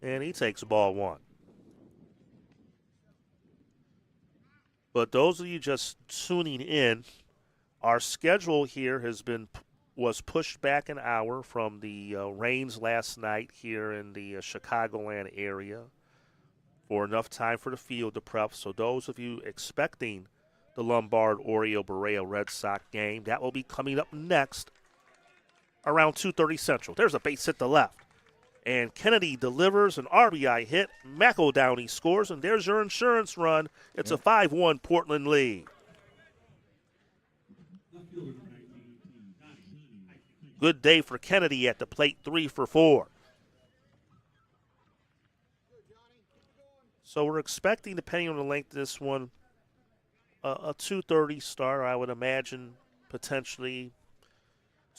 And he takes ball 1. But those of you just tuning in, our schedule here was pushed back an hour from the rains last night here in the Chicagoland area for enough time for the field to prep. So those of you expecting the Lombard Oriole Berea Red Sox game, that will be coming up next around 2:30 Central. There's a base hit to left. And Kennedy delivers an RBI hit. McEldowney scores, and there's your insurance run. It's a 5-1 Portland lead. Good day for Kennedy at the plate, 3 for 4. So we're expecting, depending on the length of this one, a 2:30 start. I would imagine potentially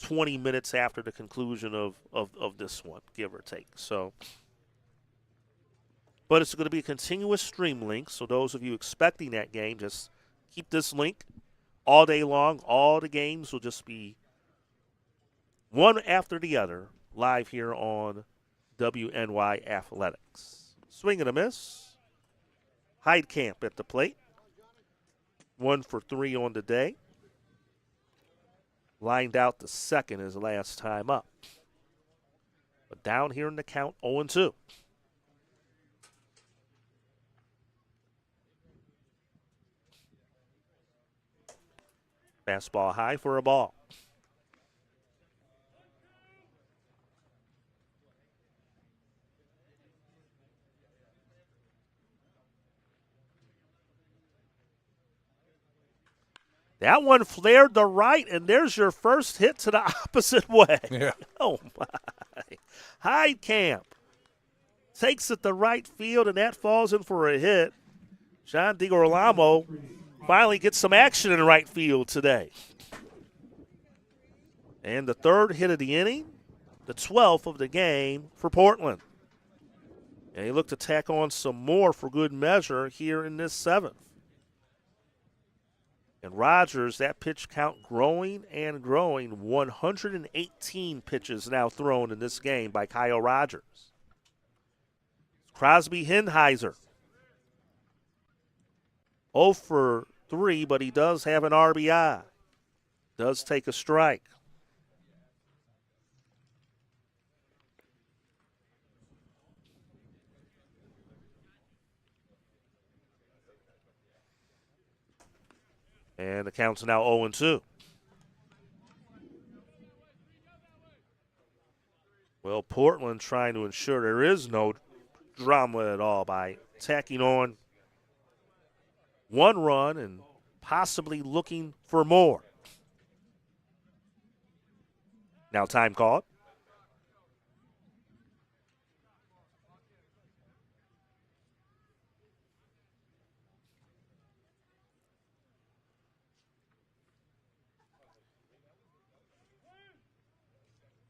20 minutes after the conclusion of this one, give or take. So, but it's going to be a continuous stream link, so those of you expecting that game, just keep this link all day long. All the games will just be one after the other live here on WNY Athletics. Swing and a miss. Heidkamp at the plate. 1 for 3 on the day. Lined out the second his last time up. But down here in the count, 0-2. Fastball high for a ball. That one flared to right, and there's your first hit to the opposite way. Yeah. Oh, my. Heidkamp takes it to right field, and that falls in for a hit. John DiGirolamo finally gets some action in right field today. And the third hit of the inning, the 12th of the game for Portland. And he looked to tack on some more for good measure here in this 7th. And Rogers, that pitch count growing and growing. 118 pitches now thrown in this game by Kyle Rogers. Crosby Henheiser. 0 for 3, but he does have an RBI. Does take a strike. And the count's now 0-2. Well, Portland trying to ensure there is no drama at all by tacking on 1 run and possibly looking for more. Now time called.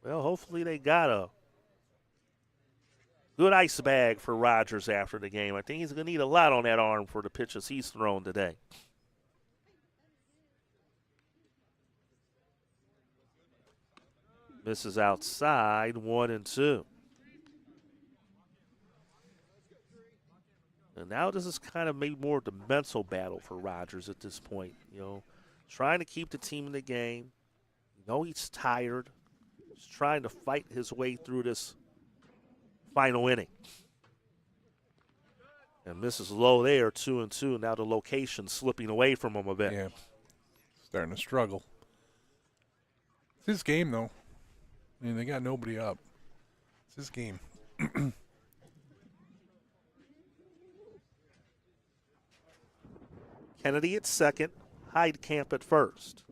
Well, hopefully they got a good ice bag for Rogers after the game. I think he's going to need a lot on that arm for the pitches he's thrown today. Misses outside, 1-2. And now this is kind of maybe more of the mental battle for Rogers at this point. Trying to keep the team in the game. He's tired. He's trying to fight his way through this final inning. And misses low there, 2-2. Now the location slipping away from him a bit. Yeah. starting to struggle. It's his game, though. I mean, they got nobody up. It's his game. Kennedy at second, Heidkamp at first.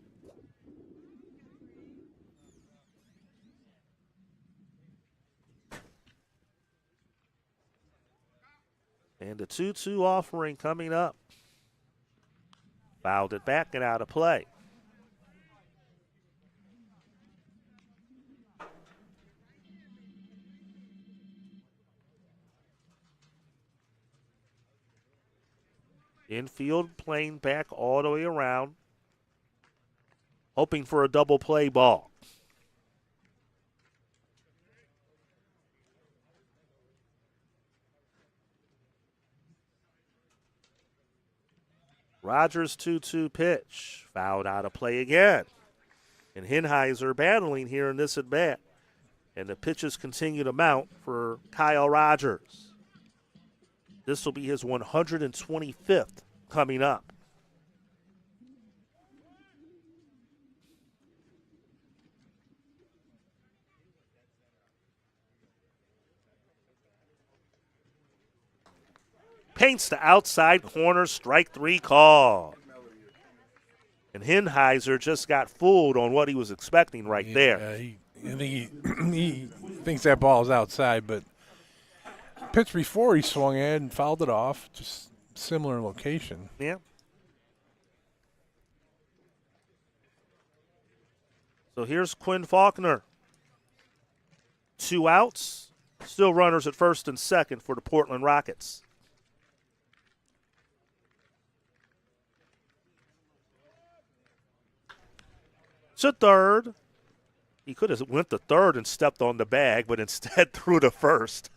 And the 2-2 offering coming up. Fouled it back and out of play. Infield playing back all the way around, hoping for a double play ball. Rogers 2-2 pitch, fouled out of play again. And Hinheiser battling here in this at bat. And the pitches continue to mount for Kyle Rogers. This will be his 125th coming up. Paints the outside corner, strike 3 call. And Hinheiser just got fooled on what he was expecting right there. I think he thinks that ball's outside, but pitch before he swung at and fouled it off, just similar location. Yeah. So here's Quinn Faulkner. 2 outs, still runners at first and second for the Portland Rockets. To third. He could have went to third and stepped on the bag, but instead threw to first.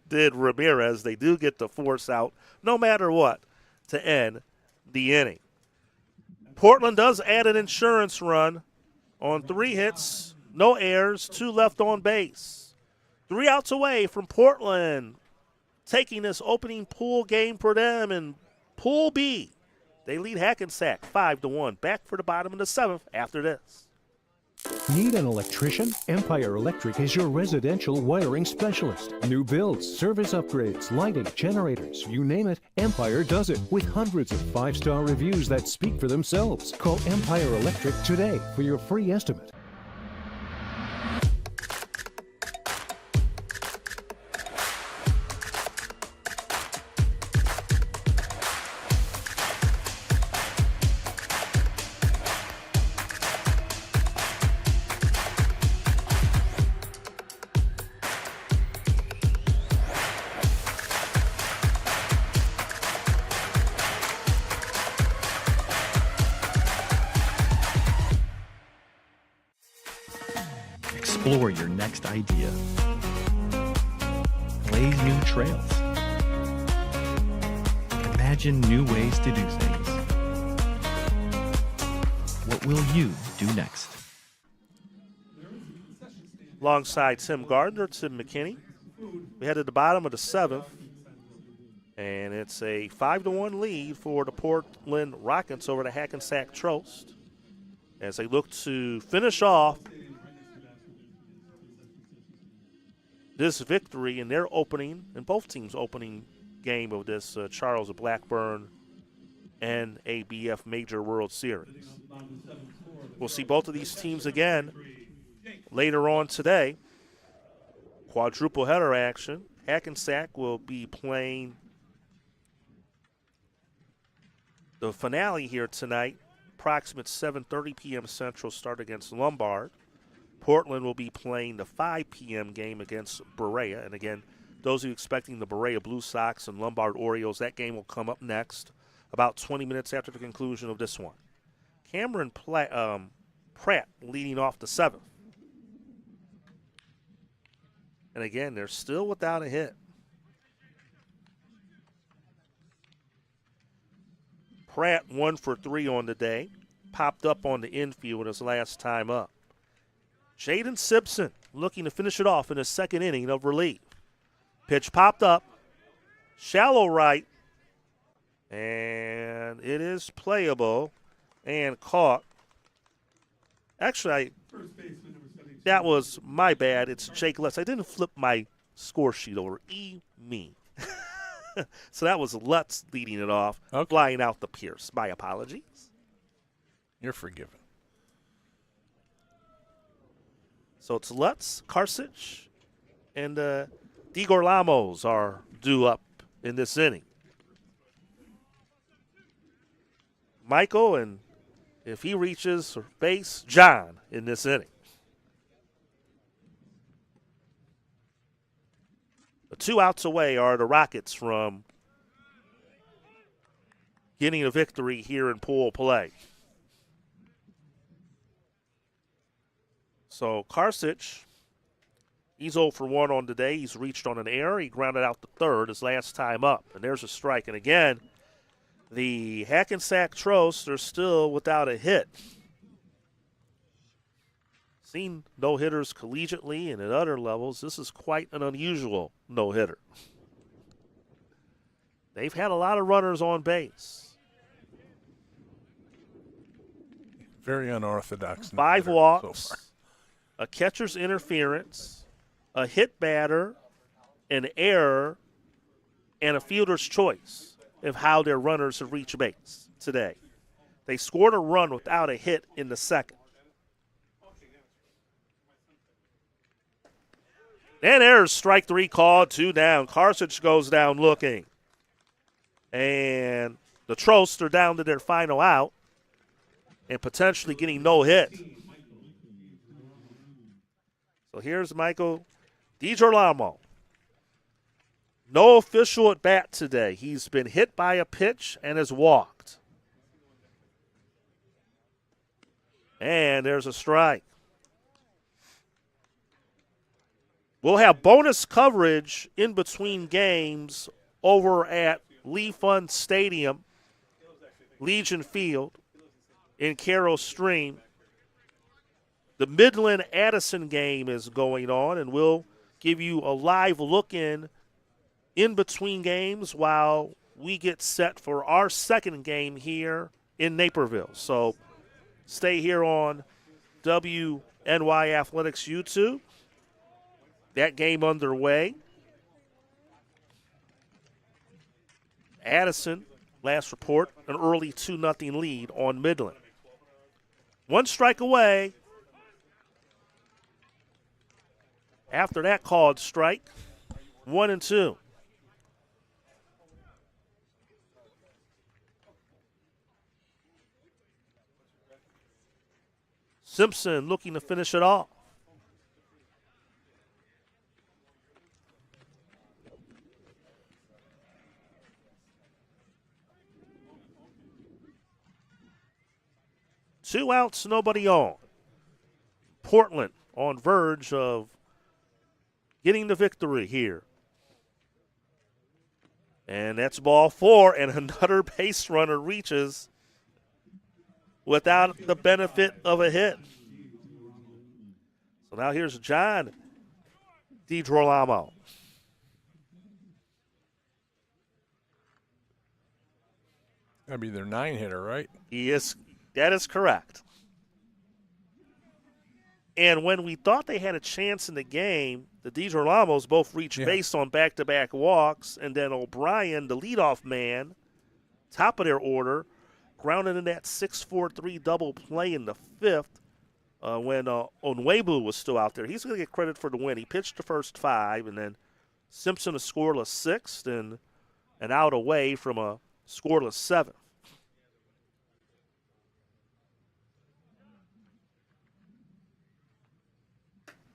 Did Ramirez. They do get the force out, no matter what, to end the inning. Portland does add an insurance run on 3 hits, no errors, 2 left on base. 3 outs away from Portland, taking this opening pool game for them in Pool B. They lead Hackensack 5-1. Back for the bottom of the 7th after this. Need an electrician? Empire Electric is your residential wiring specialist. New builds, service upgrades, lighting, generators, you name it, Empire does it with hundreds of 5-star reviews that speak for themselves. Call Empire Electric today for your free estimate. Explore your next idea. Blaze new trails. Imagine new ways to do things. What will you do next? Alongside Tim Gardner, Tim McKinney. We head to the bottom of the 7th. And it's a 5-1 lead for the Portland Rockets over the Hackensack Trost as they look to finish off this victory in their opening, and both teams' opening game of this Charles Blackburn NABF Major World Series. We'll see both of these teams again later on today. Quadruple header action. Hackensack will be playing the finale here tonight, approximate 7:30 p.m. Central start against Lombard. Portland will be playing the 5 p.m. game against Berea. And again, those of you expecting the Berea Blue Sox and Lombard Orioles, that game will come up next, about 20 minutes after the conclusion of this one. Cameron Pratt leading off the 7th. And again, they're still without a hit. Pratt 1 for 3 on the day. Popped up on the infield his last time up. Jaden Simpson looking to finish it off in his 2nd inning of relief. Pitch popped up, shallow right, and it is playable and caught Actually, that was my bad. It's Jake Lutz. I didn't flip my score sheet over. Me. So that was Lutz leading it off, flying out the Pierce. My apologies. You're forgiven. So it's Lutz, Karsich, and DeGorlamos are due up in this inning. Michael, and if he reaches base, John in this inning. The 2 outs away are the Rockets from getting a victory here in pool play. So Karsich, he's 0 for 1 on today. He's reached on an error. He grounded out the third his last time up. And there's a strike. And again, the Hackensack Trosts are still without a hit. Seen no-hitters collegiately and at other levels. This is quite an unusual no-hitter. They've had a lot of runners on base. Very unorthodox. 5 walks, so a catcher's interference, a hit batter, an error, and a fielder's choice of how their runners have reached base today. They scored a run without a hit in the second. And there's strike 3 called, 2 down. Karsich goes down looking. And the Trosts are down to their final out and potentially getting no hit. So here's Michael DiGirolamo. No official at bat today. He's been hit by a pitch and has walked. And there's a strike. We'll have bonus coverage in between games over at Lee Fund Stadium, Legion Field in Carroll Stream. The Midland-Addison game is going on, and we'll give you a live look in between games while we get set for our second game here in Naperville. So stay here on WNY Athletics YouTube. That game underway. Addison, last report, an early 2-0 lead on Midland. 1 strike away. After that called strike, 1-2. Simpson looking to finish it off. Two outs, nobody on. Portland on verge of getting the victory here. And that's ball 4, and another base runner reaches without the benefit of a hit. So now here's John DiGirolamo. That'd be their 9-hitter, right? He is. That is correct. And when we thought they had a chance in the game, the DiGirolamos both reached base on back-to-back walks, and then O'Brien, the leadoff man, top of their order, grounded in that 6-4-3 double play in the 5th when Onwebu was still out there. He's going to get credit for the win. He pitched the first 5, and then Simpson a scoreless 6th and an out away from a scoreless 7th.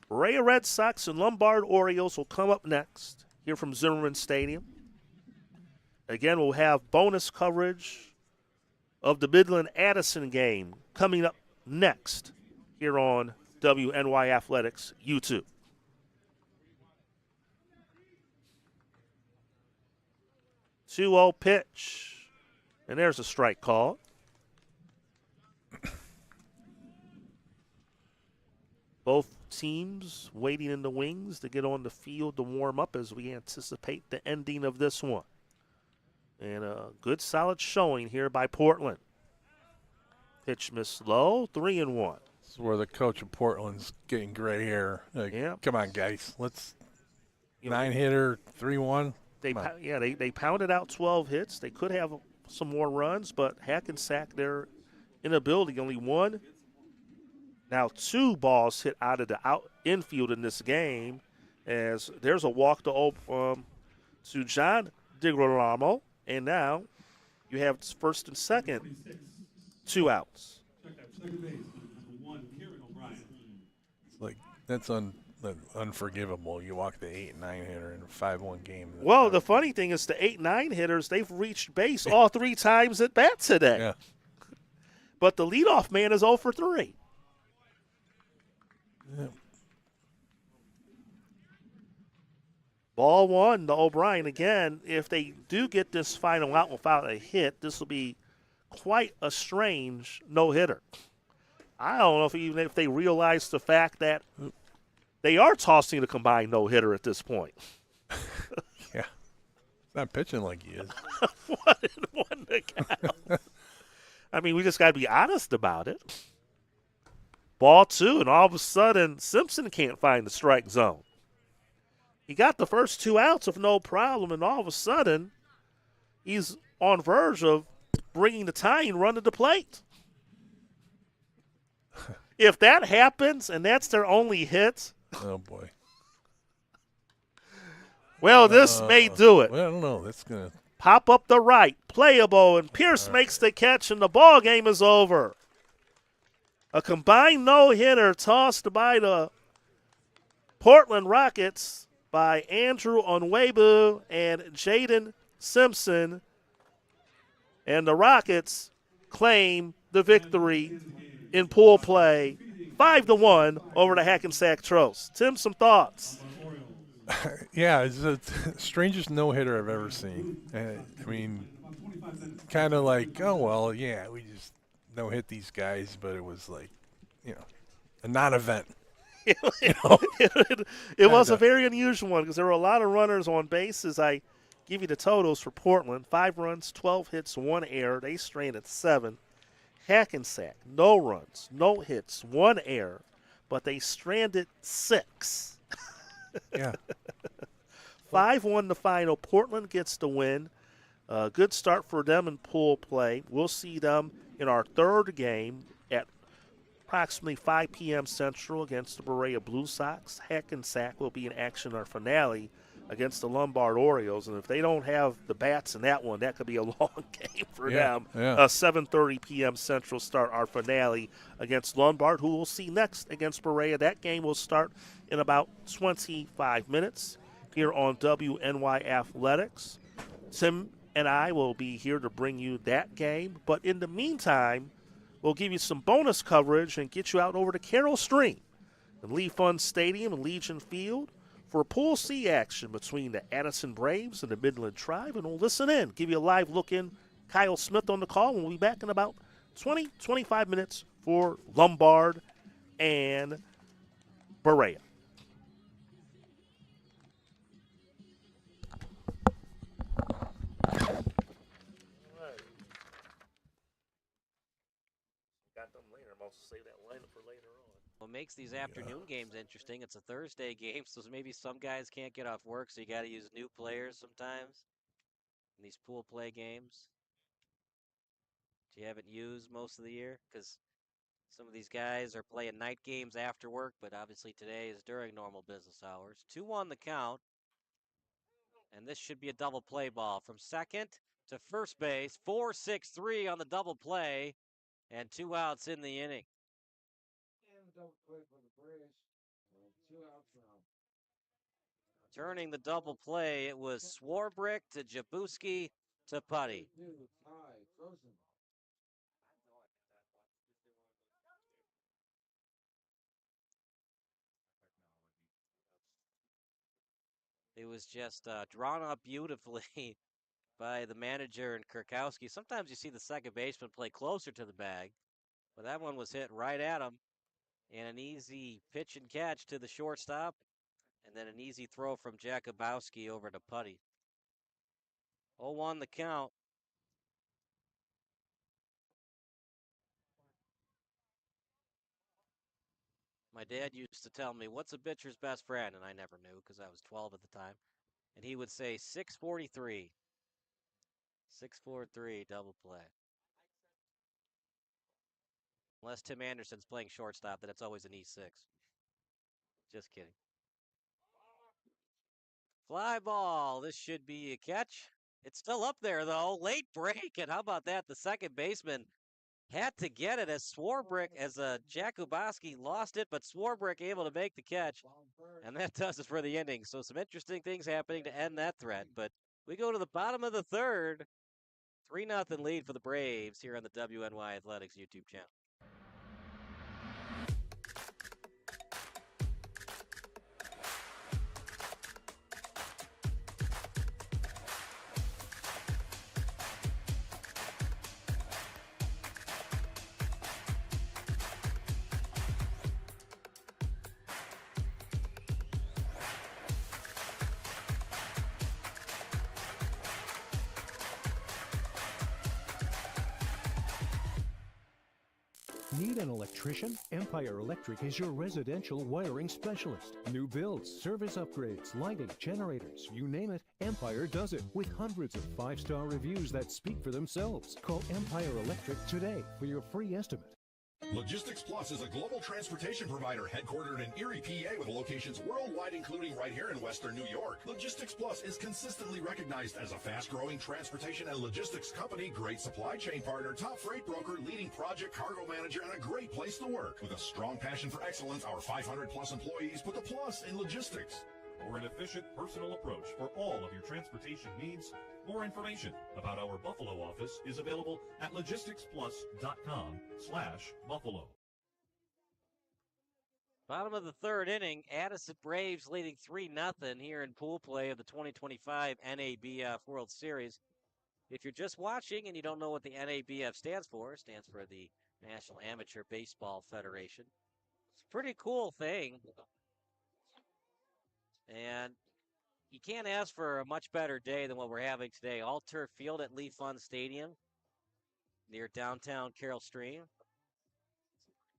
Berea Red Sox and Lombard Orioles will come up next here from Zimmerman Stadium. Again, we'll have bonus coverage of the Midland-Addison game coming up next here on WNY Athletics YouTube. Two-0 pitch, and there's a strike call. Both teams waiting in the wings to get on the field to warm up as we anticipate the ending of this one. And a good solid showing here by Portland. Pitch missed low, 3-1. This is where the coach of Portland's getting gray hair. Like, come on, guys. Let's 9-hitter, 3-1. They pounded out 12 hits. They could have some more runs, but Hackensack, their inability, only one. Now 2 balls hit out of the infield in this game, as there's a walk to John DiGirolamo, and now you have first and second, 2 outs. It's like that's unforgivable. You walk the 8 and 9-hitter in a 5-1 game. Well, the funny thing is the 8-9 hitters, they've reached base all 3 times at bat today. Yeah. But the leadoff man is 0 for 3. Yeah. Ball 1 to O'Brien. Again, if they do get this final out without a hit, this will be quite a strange no-hitter. I don't know if they realize the fact that they are tossing a combined no-hitter at this point. Yeah. He's not pitching like he is. 1-1 to count. I mean, we just got to be honest about it. Ball 2, and all of a sudden, Simpson can't find the strike zone. He got the first 2 outs with no problem, and all of a sudden, he's on verge of bringing the tying run to the plate. If that happens, and that's their only hit. Oh, boy. Well, this may do it. Well, I don't know. That's going to pop up the right, playable, and Pierce makes the catch, and the ball game is over. A combined no-hitter tossed by the Portland Rockets by Andrew Onwebu and Jaden Simpson. And the Rockets claim the victory in pool play, 5-1 over the Hackensack Tros. Tim, some thoughts? Yeah, it's the strangest no-hitter I've ever seen. I mean, kind of like, oh, well, yeah, we just no-hit these guys, but it was like, a non-event. It was a very unusual one because there were a lot of runners on bases. I give you the totals for Portland: 5 runs, 12 hits, 1 error. They stranded 7. Hackensack, no runs, no hits, 1 error, but they stranded 6. Yeah. 5-1 the final. Portland gets the win. Good start for them in pool play. We'll see them in our 3rd game at approximately 5 p.m. Central against the Berea Blue Sox. Hackensack will be in action in our finale against the Lombard Orioles. And if they don't have the bats in that one, that could be a long game for them. Yeah. 7:30 p.m. Central start our finale against Lombard, who we'll see next against Berea. That game will start in about 25 minutes here on WNY Athletics. Tim and I will be here to bring you that game. But in the meantime, we'll give you some bonus coverage and get you out over to Carroll Stream and Lee Fund Stadium and Legion Field for Pool C action between the Addison Braves and the Midland Tribe. And we'll listen in, give you a live look in. Kyle Smith on the call, and we'll be back in about 25 minutes for Lombard and Berea. Save that lineup for later on. What makes these afternoon games interesting, it's a Thursday game, so maybe some guys can't get off work, so you got to use new players sometimes in these pool play games you haven't used most of the year, because some of these guys are playing night games after work, but obviously today is during normal business hours. 2-1 the count, and this should be a double play ball from second to first base. 4-6-3 on the double play, and 2 outs in the inning. Turning the double play, it was Swarbrick to Jabuski to Putty. It was just drawn up beautifully by the manager and Kirkowski. Sometimes you see the second baseman play closer to the bag, but that one was hit right at him. And an easy pitch and catch to the shortstop, and then an easy throw from Jakubowski over to Putty. 0-1 the count. My dad used to tell me, what's a pitcher's best friend? And I never knew because I was 12 at the time. And he would say 643. 643 double play. Unless Tim Anderson's playing shortstop, then it's always an E6. Just kidding. Fly ball. This should be a catch. It's still up there, though. Late break. And how about that? The second baseman had to get it as Jakubowski lost it, but Swarbrick able to make the catch. And that does it for the inning. So some interesting things happening to end that threat. But we go to the bottom of the third. 3-0 lead for the Braves here on the WNY Athletics YouTube channel. Need an electrician? Empire Electric is your residential wiring specialist. New builds, service upgrades, lighting, generators, you name it, Empire does it with hundreds of 5-star reviews that speak for themselves. Call Empire Electric today for your free estimate. Logistics Plus is a global transportation provider headquartered in Erie, PA with locations worldwide, including right here in Western New York. Logistics Plus is consistently recognized as a fast-growing transportation and logistics company, great supply chain partner, top freight broker, leading project cargo manager, and a great place to work. With a strong passion for excellence, our 500-plus employees put the plus in logistics. For an efficient, personal approach for all of your transportation needs, more information about our Buffalo office is available at logisticsplus.com/Buffalo. Bottom of the third inning, Addison Braves leading 3-0 here in pool play of the 2025 NABF World Series. If you're just watching and you don't know what the NABF stands for, it stands for the National Amateur Baseball Federation. It's a pretty cool thing. And you can't ask for a much better day than what we're having today. All turf field at Lee Fund Stadium near downtown Carroll Stream.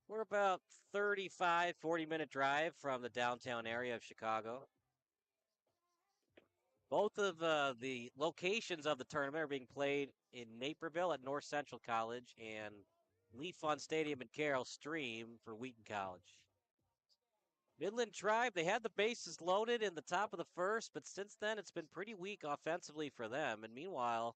We're about 35, 40-minute drive from the downtown area of Chicago. Both of the locations of the tournament are being played in Naperville at North Central College and Lee Fund Stadium in Carroll Stream for Wheaton College. Midland Tribe, they had the bases loaded in the top of the first, but since then it's been pretty weak offensively for them. And meanwhile,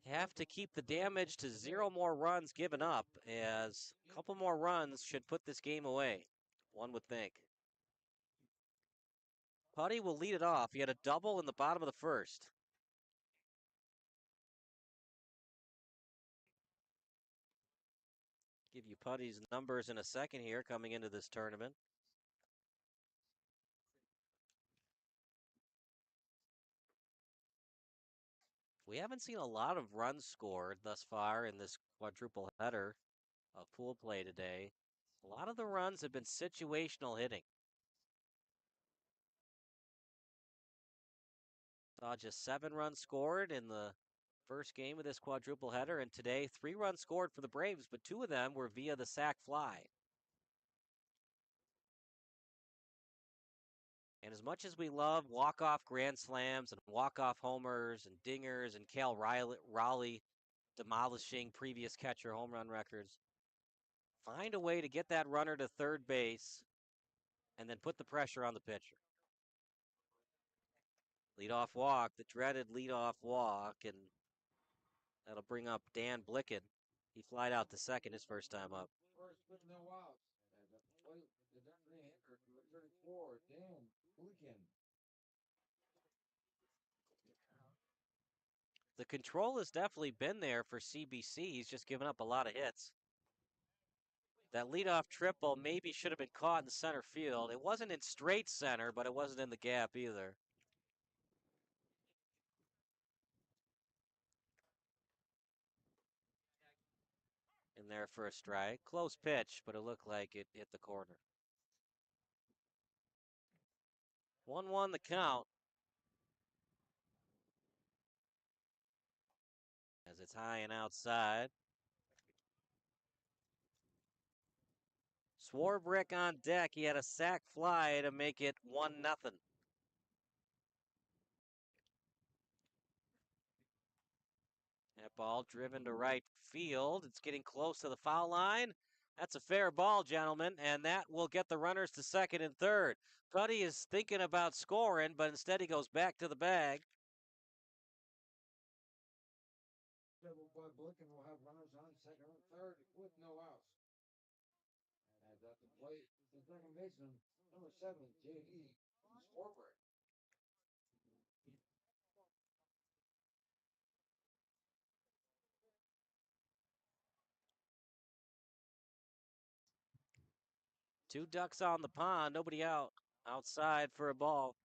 have to keep the damage to 0 more runs given up, as a couple more runs should put this game away, one would think. Putty will lead it off. He had a double in the bottom of the first. Give you Putty's numbers in a second here coming into this tournament. We haven't seen a lot of runs scored thus far in this quadruple header of pool play today. A lot of the runs have been situational hitting. Saw just 7 runs scored in the first game of this quadruple header, and today 3 runs scored for the Braves, but 2 of them were via the sac fly. And as much as we love walk-off grand slams and walk-off homers and dingers and Cal Raleigh demolishing previous catcher home run records, find a way to get that runner to third base and then put the pressure on the pitcher. Leadoff walk, the dreaded leadoff walk, and that'll bring up Dan Blicken. He flied out to second his first time up. The control has definitely been there for CBC. He's just given up a lot of hits. That leadoff triple maybe should have been caught in center field. It wasn't in straight center, but it wasn't in the gap either. In there for a strike. Close pitch, but it looked like it hit the corner. 1-1 the count. As it's high and outside. Swarbrick on deck. He had a sac fly to make it 1-0. That ball driven to right field. It's getting close to the foul line. That's a fair ball, gentlemen, and that will get the runners to second and third. Cuddy is thinking about scoring, but instead he goes back to the bag. Blicken will have runners on second and third with no outs. And at the plate, the second baseman, number 7, J.E. Swarbrick. Two ducks on the pond, nobody out. Outside for a ball.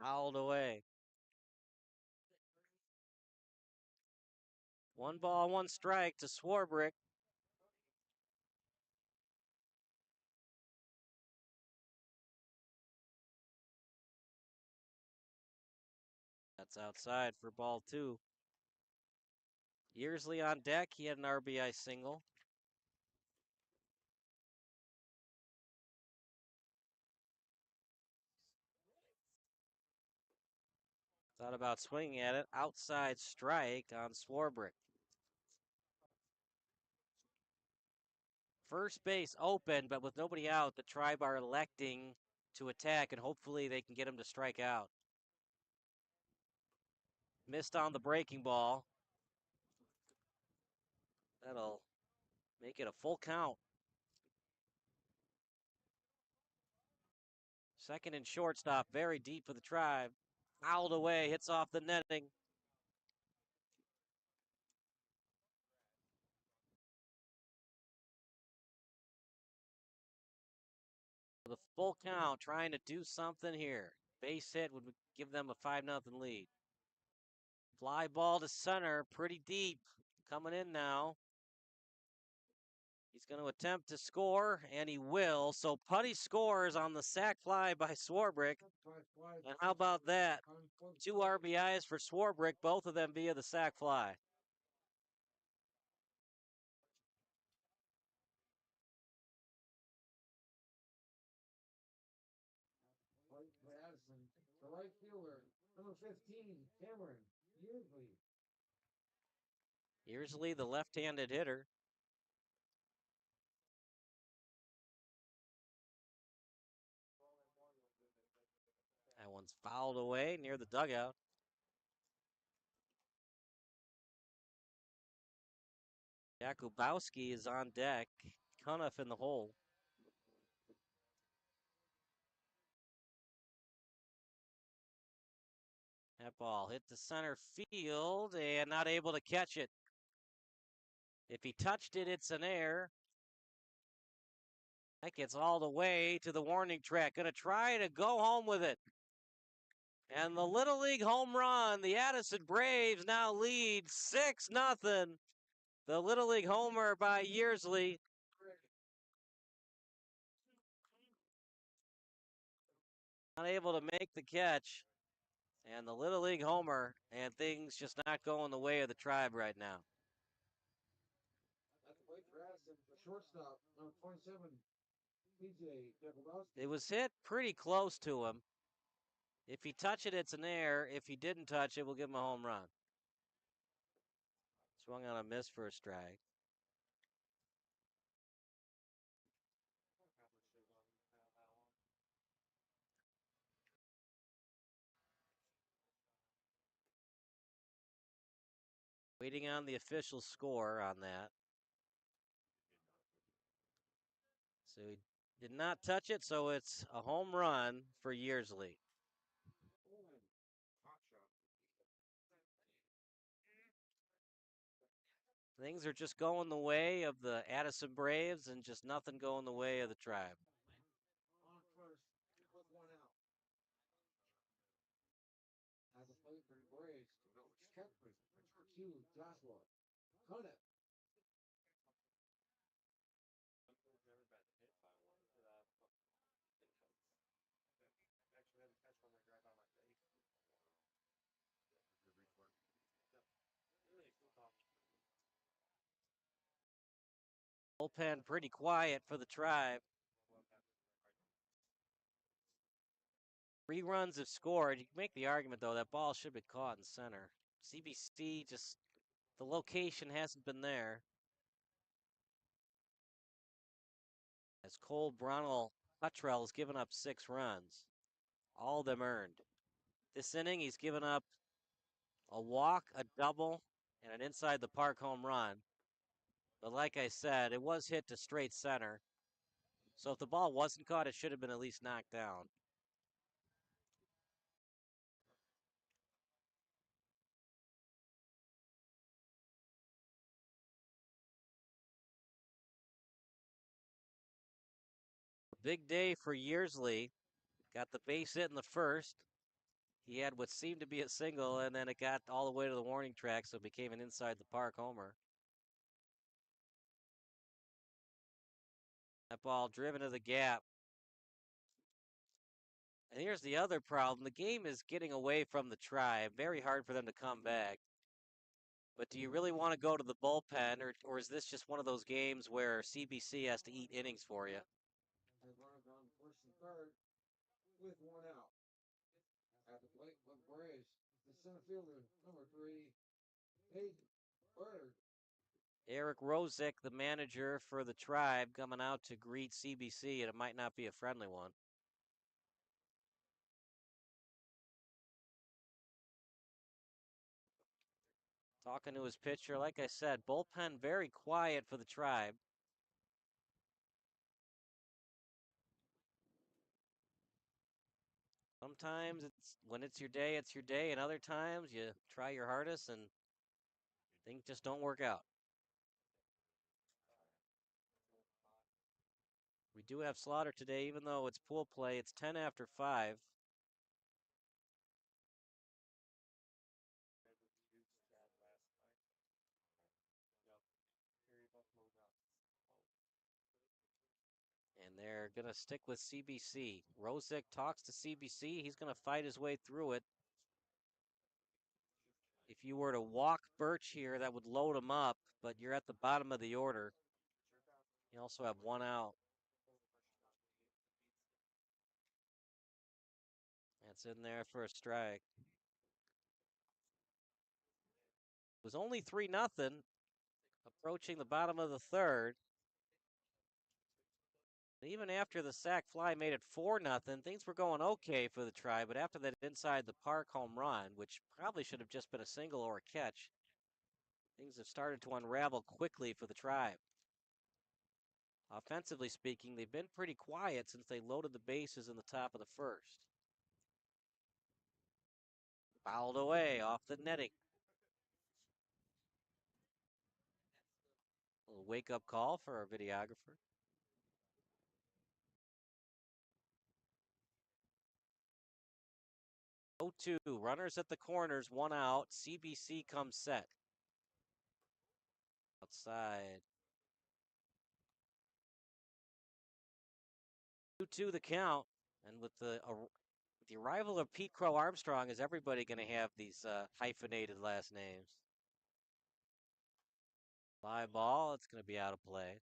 Fouled away. 1 ball, 1 strike to Swarbrick. That's outside for ball 2. Yearsley on deck. He had an RBI single. Thought about swinging at it. Outside strike on Swarbrick. First base open, but with nobody out, the Tribe are electing to attack, and hopefully they can get him to strike out. Missed on the breaking ball. That'll make it a full count. Second and shortstop, very deep for the Tribe. Fouled away, hits off the netting. The full count, trying to do something here. Base hit would give them a 5-0 lead. Fly ball to center, pretty deep. Coming in now. He's going to attempt to score, and he will. So Putty scores on the sac fly by Swarbrick. And how about that? 2 RBIs for Swarbrick, both of them via the sac fly. The right fielder, number 15, Cameron Yearsley. Yearsley, the left-handed hitter. That one's fouled away near the dugout. Jakubowski is on deck. Cuniff in the hole. That ball hit the center field and not able to catch it. If he touched it, it's an error. That gets all the way to the warning track. Going to try to go home with it. And the Little League home run. The Addison Braves now lead 6-0. The Little League homer by Yearsley. Not able to make the catch. And the Little League homer, and things just not going the way of the Tribe right now. At the plate for Addison, the shortstop, number 27, PJ Jakubowski. It was hit pretty close to him. If he touched it, it's an error. If he didn't touch it, we'll give him a home run. Swung on a miss for a strike. Waiting on the official score on that. So he did not touch it, so it's a home run for Yearsley. Things are just going the way of the Addison Braves and just nothing going the way of the Tribe. On first with 1 out. At the plate for the Braves, Kepler, Q, Joshua, Conant. Bullpen pretty quiet for the Tribe. 3 runs have scored. You can make the argument, though, that ball should have been caught in center. CBC just, the location hasn't been there. As Cole Brunel Cuttrell has given up 6 runs, all of them earned. This inning, he's given up a walk, a double, and an inside the park home run. But like I said, it was hit to straight center. So if the ball wasn't caught, it should have been at least knocked down. Big day for Yearsley. Got the base hit in the first. He had what seemed to be a single, and then it got all the way to the warning track, so it became an inside the park homer. That ball driven to the gap. And here's the other problem. The game is getting away from the Tribe. Very hard for them to come back. But do you really want to go to the bullpen, or is this just one of those games where CBC has to eat innings for you? The runners on first and third with 1 out. At the plate for the Braves, the center fielder, number 3, Hayden Bird. Eric Rosick, the manager for the Tribe, coming out to greet CBC, and it might not be a friendly one. Talking to his pitcher, like I said, bullpen very quiet for the Tribe. Sometimes when it's your day, and other times you try your hardest and things just don't work out. We do have Slaughter today, even though it's pool play. It's 10 after 5. And they're going to stick with CBC. Rosick talks to CBC. He's going to fight his way through it. If you were to walk Birch here, that would load him up, but you're at the bottom of the order. You also have 1 out. That's in there for a strike. It was only 3-0, approaching the bottom of the third. Even after the sac fly made it 4-0, things were going okay for the Tribe, but after that inside the park home run, which probably should have just been a single or a catch, things have started to unravel quickly for the Tribe. Offensively speaking, they've been pretty quiet since they loaded the bases in the top of the first. Fouled away off the netting. A little wake-up call for our videographer. 0-2, runners at the corners, 1 out. CBC comes set. Outside. 2-2 the count, and with the arrival of Pete Crow Armstrong, is everybody going to have these hyphenated last names? Fly ball, it's going to be out of play.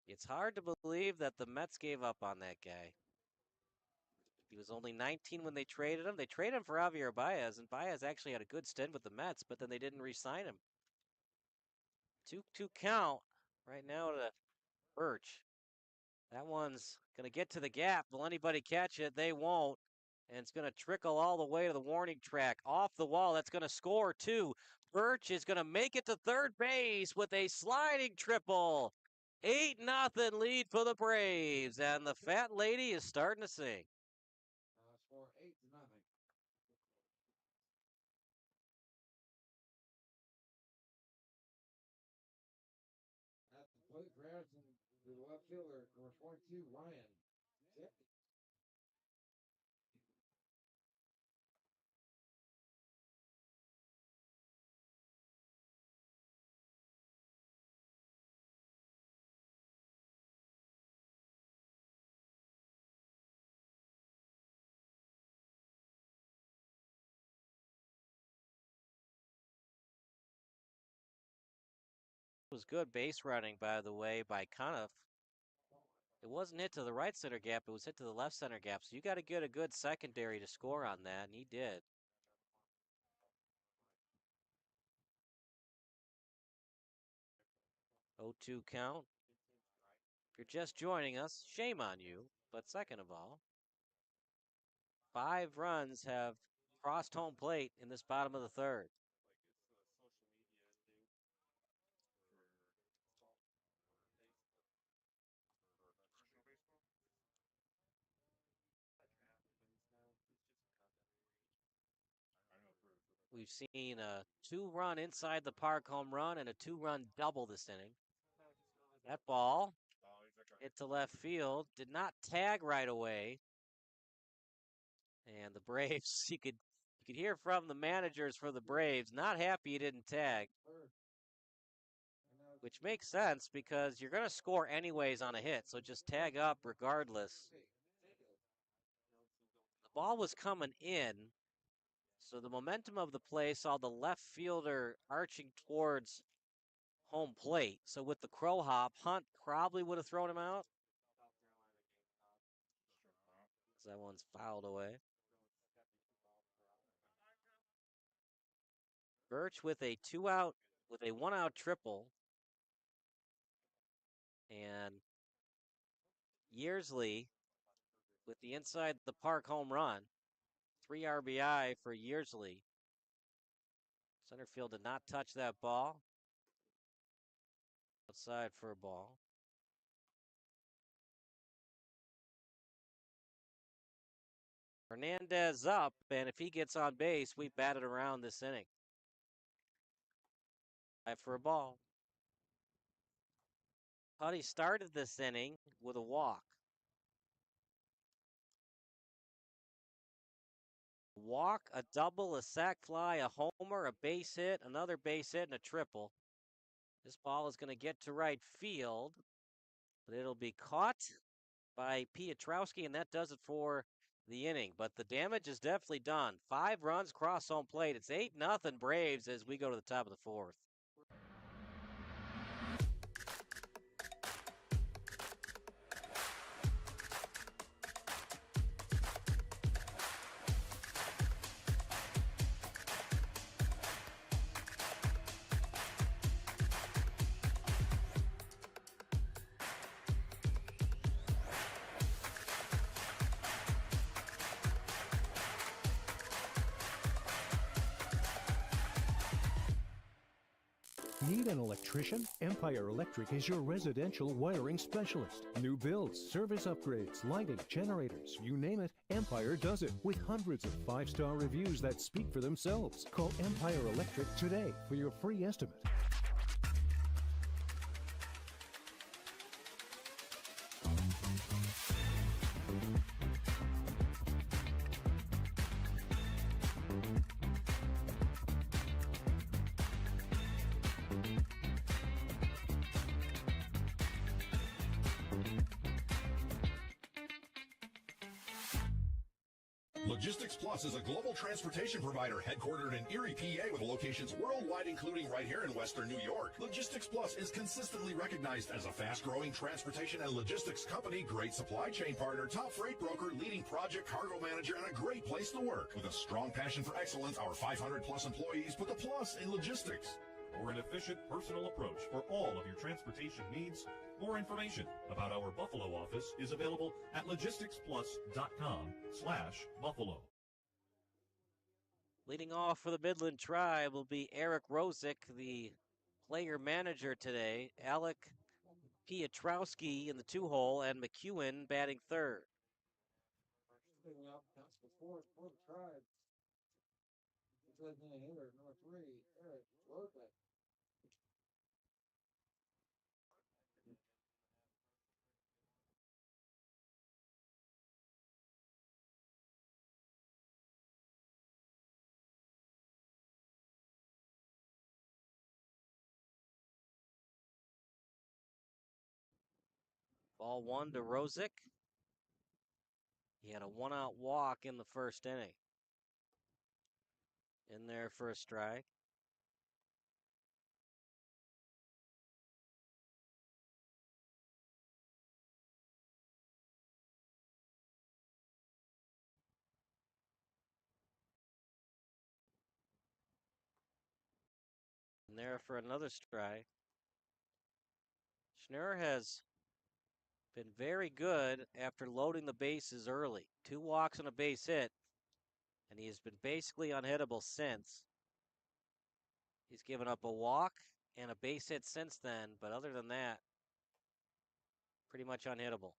It's hard to believe that the Mets gave up on that guy. He was only 19 when they traded him. They traded him for Javier Baez, and Baez actually had a good stint with the Mets, but then they didn't re-sign him. 2-2 count right now to Birch. That one's going to get to the gap. Will anybody catch it? They won't. And it's going to trickle all the way to the warning track. Off the wall, that's going to score too. Birch is going to make it to third base with a sliding triple. 8-0 lead for the Braves. And the fat lady is starting to sing. Score 8-0. At the plate, grounds the left fielder, number 22, Ryan. Was good base running, by the way, by Conniff. It wasn't hit to the right center gap. It was hit to the left center gap. So you got to get a good secondary to score on that, and he did. Oh, 2 count. If you're just joining us, shame on you. But second of all, 5 runs have crossed home plate in this bottom of the third. We've seen a 2-run inside the park home run and a 2-run double this inning. That ball hit to left field, did not tag right away. And the Braves, you could hear from the managers for the Braves, not happy he didn't tag. Which makes sense because you're going to score anyways on a hit, so just tag up regardless. The ball was coming in, so the momentum of the play saw the left fielder arching towards home plate. So with the crow hop, Hunt probably would have thrown him out. That one's fouled away. Birch with a 2-out, with a 1-out triple. And Yearsley with the inside the park home run. 3 RBI for Yearsley. Center field did not touch that ball. Outside for a ball. Hernandez up, and if he gets on base, we batted around this inning. 5 for a ball. Putty started this inning with a walk. Walk, a double, a sac fly, a homer, a base hit, another base hit, and a triple. This ball is going to get to right field, but it'll be caught by Piotrowski, and that does it for the inning. But the damage is definitely done. 5 runs cross home plate. It's 8-0 Braves as we go to the top of the 4th. Need an electrician? Empire Electric is your residential wiring specialist. New builds, service upgrades, lighting, generators, you name it, Empire does it with hundreds of 5-star reviews that speak for themselves. Call Empire Electric today for your free estimate. Logistics Plus is a global transportation provider headquartered in Erie, PA with locations worldwide, including right here in Western New York. Logistics Plus is consistently recognized as a fast-growing transportation and logistics company, great supply chain partner, top freight broker, leading project cargo manager, and a great place to work. With a strong passion for excellence, our 500-plus employees put the plus in logistics. For an efficient personal approach for all of your transportation needs, More information about our Buffalo office is available at logisticsplus.com/Buffalo. Leading off for the Midland Tribe will be Eric Rosick, the player manager today. Alec Pietrowski in the 2-hole, and McEwen batting third. Leading up, that's the fourth for the Tribe. Designated hitter, number 3, Eric Rosick. Ball 1 to Rosick. He had a 1-out walk in the first inning. In there for a strike. In there for another strike. Schnurr has been very good after loading the bases early. 2 walks and a base hit, and he has been basically unhittable since. He's given up a walk and a base hit since then, but other than that, pretty much unhittable.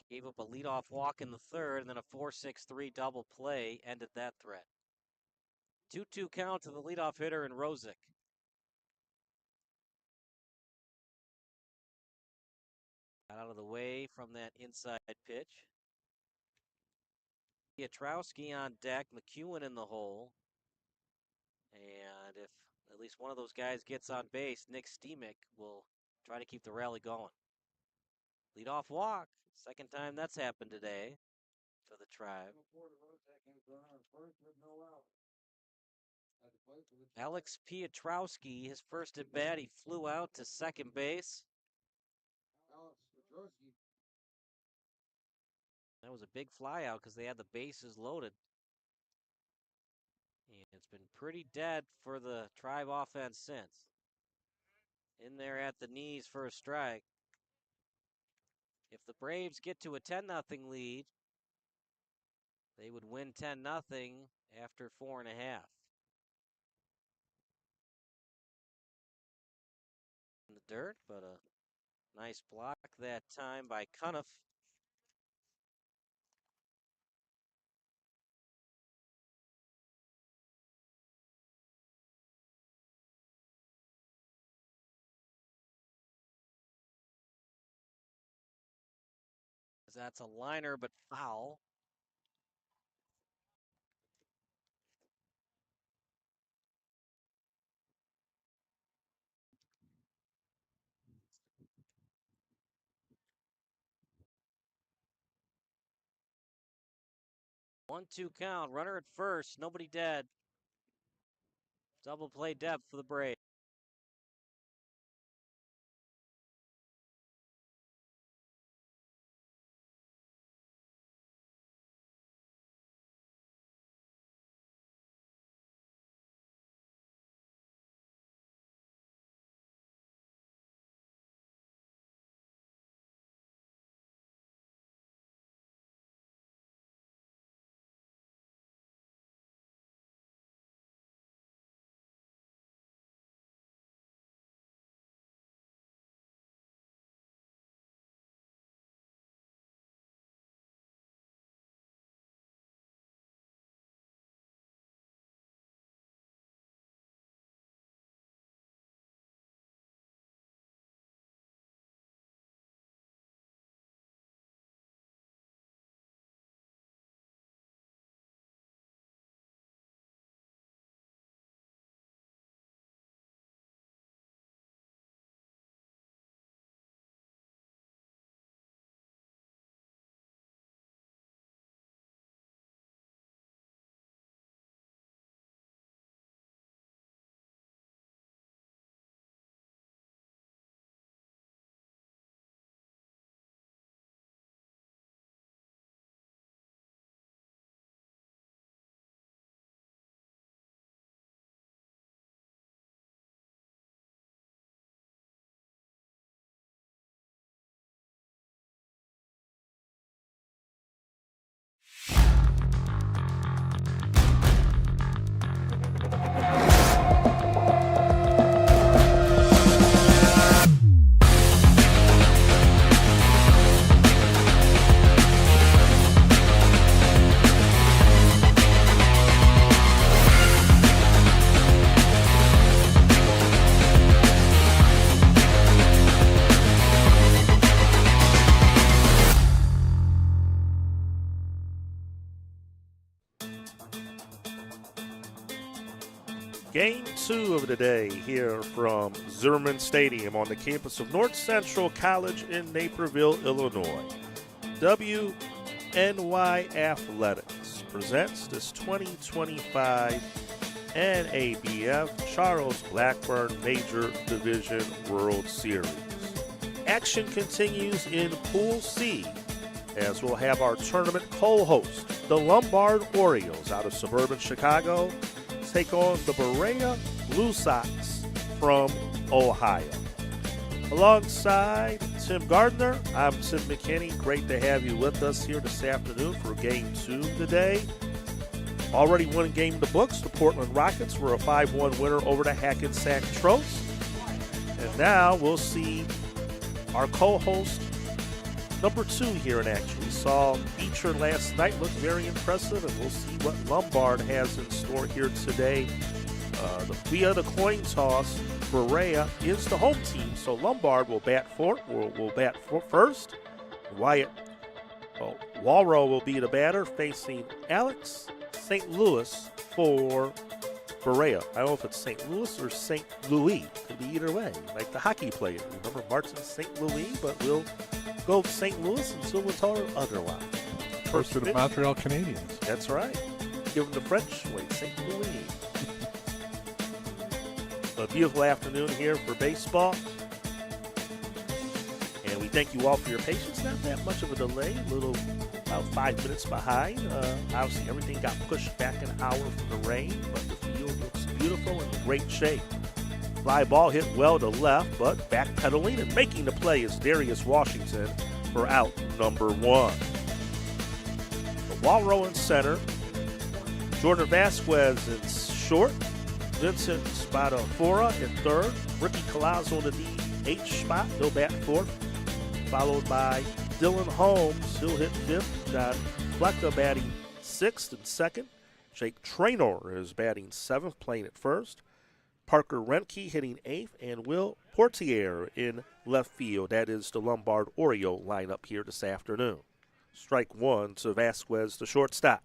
Gave up a leadoff walk in the third, and then a 4-6-3 double play ended that threat. 2-2 count to the leadoff hitter in Rosick. Got out of the way from that inside pitch. Pietrowski on deck, McEwen in the hole. And if at least one of those guys gets on base, Nick Stemick will try to keep the rally going. Leadoff walk. Second time that's happened today for the Tribe. Alex Pietrowski, his first at bat, he flew out to second base. That was a big fly out because they had the bases loaded. And it's been pretty dead for the Tribe offense since. In there at the knees for a strike. If the Braves get to a 10-0 lead, they would win 10-0 after 4.5. In the dirt, but a nice block that time by Cuniff. That's a liner, but foul. One-two count. Runner at first. Nobody dead. Double play depth for the Braves. Game 2 of the day here from Zimmerman Stadium on the campus of North Central College in Naperville, Illinois. WNY Athletics presents this 2025 NABF Charles Blackburn Major Division World Series. Action continues in Pool C as we'll have our tournament co-host, the Lombard Orioles out of suburban Chicago, take on the Berea Blue Sox from Ohio. Alongside Tim Gardner, I'm Tim McKinney. Great to have you with us here this afternoon for Game 2 today. Already one game in the books. The Portland Rockets were a 5-1 winner over the Hackensack Tros. And now we'll see our co-host, number 2 here in action. We saw Beecher last night, looked very impressive, and we'll see what Lombard has in store here today. Via the coin toss, Berea is the home team, so Lombard will bat first. Wyatt Walrow will be the batter, facing Alex St. Louis for Berea. I don't know if it's St. Louis or St. Louis. Could be either way, like the hockey player. Remember Martin St. Louis, but we'll go with St. Louis until we're told otherwise. First to the Montreal Canadiens. That's right. Give them the French way, St. Louis. A beautiful afternoon here for baseball. And we thank you all for your patience. Not that much of a delay, about 5 minutes behind. Obviously, everything got pushed back an hour from the rain, but the field looks beautiful and in great shape. Fly ball hit well to left, but backpedaling and making the play is Darius Washington for out number 1. The Walrow in center. Jordan Vasquez in short. Vincent Spadafora in third. Ricky Colazzo in the DH spot. He'll bat fourth. Followed by Dylan Holmes. He'll hit fifth. Got Flecka batting sixth and second. Jake Traynor is batting seventh, playing at first. Parker Remke hitting eighth. And Will Portier in left field. That is the Lombard Oriole lineup here this afternoon. Strike one to Vasquez, the shortstop.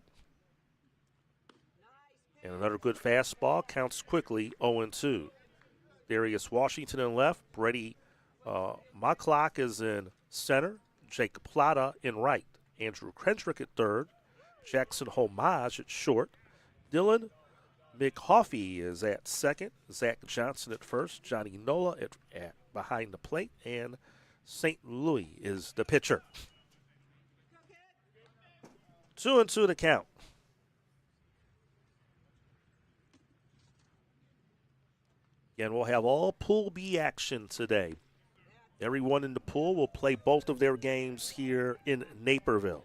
And another good fastball, counts quickly 0-2. Darius Washington in left. Brady Mocklock is in center. Jake Plata in right. Andrew Kendrick at third. Jackson Homage at short. Dylan McHoffey is at second. Zach Johnson at first. Johnny Nola at behind the plate. And St. Louis is the pitcher. 2-2 to count. Again, we'll have all Pool B action today. Everyone in the pool will play both of their games here in Naperville.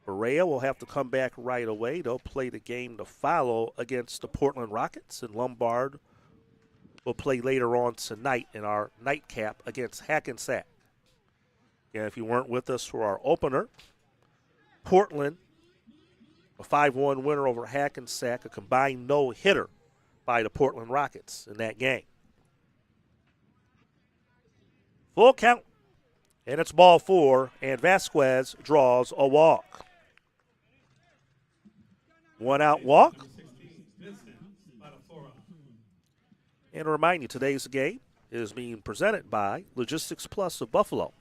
Berea will have to come back right away. They'll play the game to follow against the Portland Rockets, and Lombard will play later on tonight in our nightcap against Hackensack. Again, if you weren't with us for our opener, Portland, a 5-1 winner over Hackensack, a combined no-hitter by the Portland Rockets in that game. Full count, and it's ball 4, and Vasquez draws a walk. 1 out walk. And to remind you, today's game is being presented by Logistics Plus of Buffalo,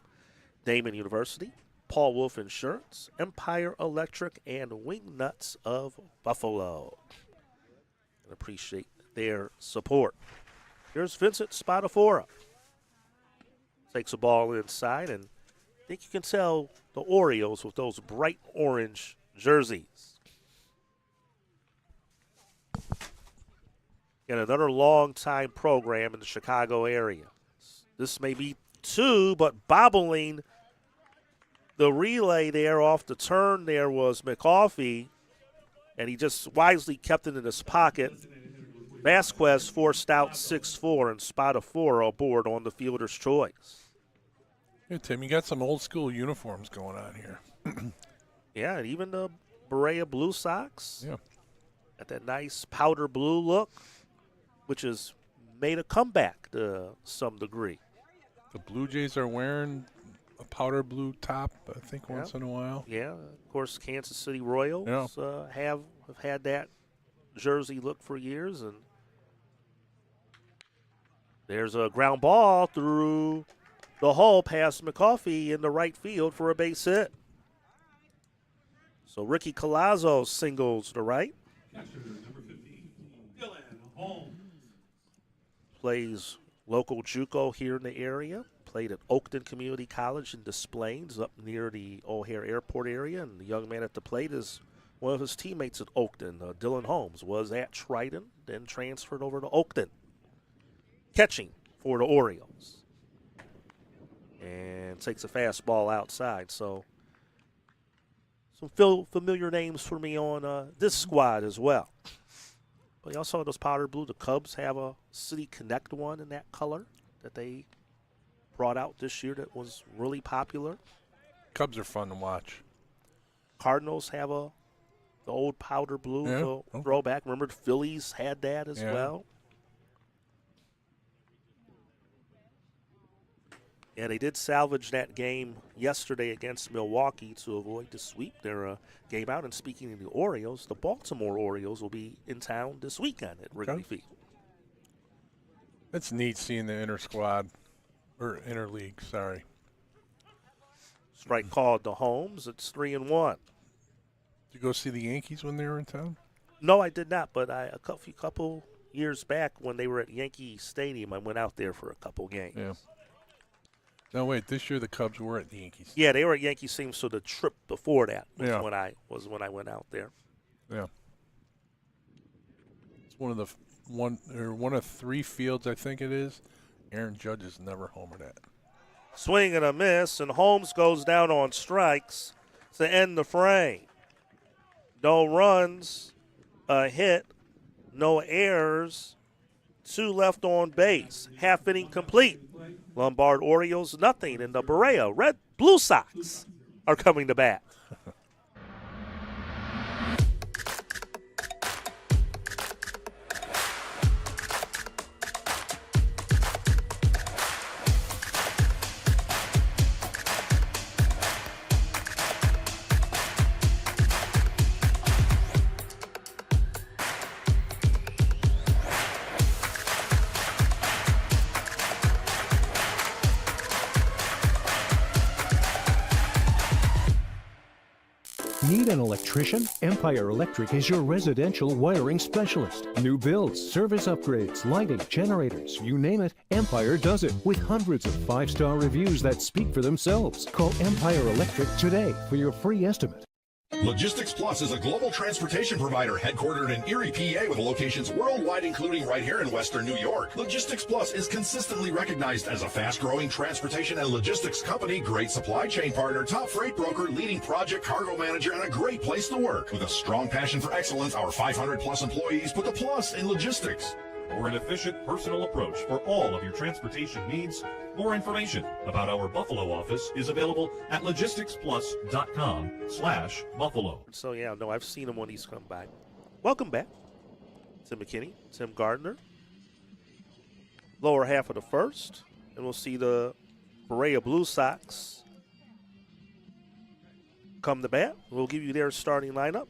Damon University, Paul Wolf Insurance, Umpire Electric, and Wingnuts of Buffalo. And appreciate their support. Here's Vincent Spadafora. Takes a ball inside, and I think you can tell the Orioles with those bright orange jerseys. Got another long-time program in the Chicago area. This may be 2, but bobbling the relay there off the turn there was McAuliffe, and he just wisely kept it in his pocket. Vasquez forced out 6-4, and Spadafora aboard on the fielder's choice. Hey, Tim, you got some old-school uniforms going on here. Yeah, and even the Berea Blue Sox. Yeah. Got that nice powder blue look, which has made a comeback to some degree. The Blue Jays are wearing a powder blue top, I think, once in a while. Yeah, of course, Kansas City Royals have had that jersey look for years, and There's a ground ball through the hole past McCoffey in the right field for a base hit. So Ricky Colazzo singles to right. Plays local JUCO here in the area. Played at Oakton Community College in Des Plaines up near the O'Hare Airport area. And the young man at the plate is one of his teammates at Oakton, Dylan Holmes, was at Triton, then transferred over to Oakton. Catching for the Orioles. And takes a fastball outside. So some familiar names for me on this squad as well. But you also have those powder blue. The Cubs have a City Connect one in that color that they brought out this year that was really popular. Cubs are fun to watch. Cardinals have the old powder blue throwback. Remember the Phillies had that as well. Yeah, they did salvage that game yesterday against Milwaukee to avoid the sweep. Their game out. And speaking of the Orioles, the Baltimore Orioles will be in town this weekend at Wrigley Field. It's neat seeing the inter-squad, or interleague, sorry. Strike called to Holmes. It's 3-1. Did you go see the Yankees when they were in town? No, I did not, but a couple years back when they were at Yankee Stadium, I went out there for a couple games. Yeah. No, wait. This year the Cubs were at the Yankees. Yeah, they were at Yankee Stadium. So the trip before that was when I went out there. Yeah. It's one of three fields I think it is. Aaron Judge has never homered at. Swing and a miss, and Holmes goes down on strikes to end the frame. No runs, a hit, no errors, 2 left on base. Half inning complete. Lombard Orioles nothing, and the Berea Blue Sox are coming to bat. Need an electrician? Empire Electric is your residential wiring specialist. New builds, service upgrades, lighting, generators, you name it, Empire does it with hundreds of 5-star reviews that speak for themselves. Call Empire Electric today for your free estimate. Logistics Plus is a global transportation provider headquartered in Erie, PA with locations worldwide, including right here in Western New York. Logistics Plus is consistently recognized as a fast-growing transportation and logistics company, great supply chain partner, top freight broker, leading project cargo manager, and a great place to work. With a strong passion for excellence, our 500-plus employees put the plus in logistics. For an efficient, personal approach for all of your transportation needs, more information about our Buffalo office is available at logisticsplus.com/Buffalo. So, I've seen him when he's come back. Welcome back, Tim McKinney, Tim Gardner. Lower half of the first, and we'll see the Berea Blue Sox come to bat. We'll give you their starting lineup.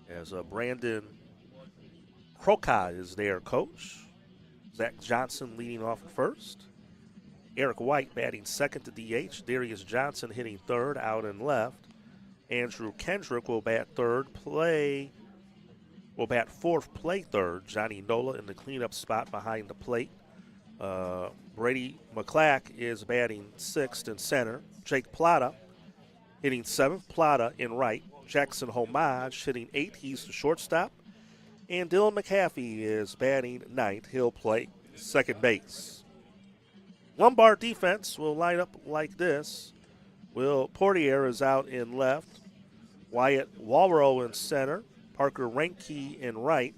As Brandon Croca is their coach. Zach Johnson leading off at first. Eric White batting second to DH. Darius Johnson hitting third out and left. Andrew Kendrick will bat fourth, play third. Johnny Nola in the cleanup spot behind the plate. Brady McClack is batting sixth in center. Jake Plata hitting seventh. Plata in right. Jackson Homage hitting eighth. He's the shortstop. And Dylan McAfee is batting ninth. He'll play second base. Lombard defense will line up like this. Will Portier is out in left. Wyatt Walrow in center. Parker Renke in right.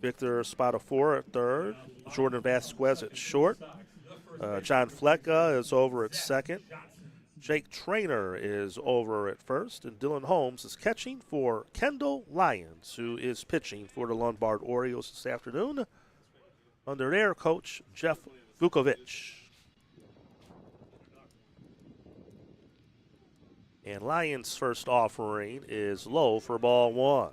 Victor Spatafora at third. Jordan Vasquez at short. John Flecka is over at second. Jake Traynor is over at first, and Dylan Holmes is catching for Kendall Lyons, who is pitching for the Lombard Orioles this afternoon under their coach, Jeff Vukovic. And Lyons' first offering is low for ball one.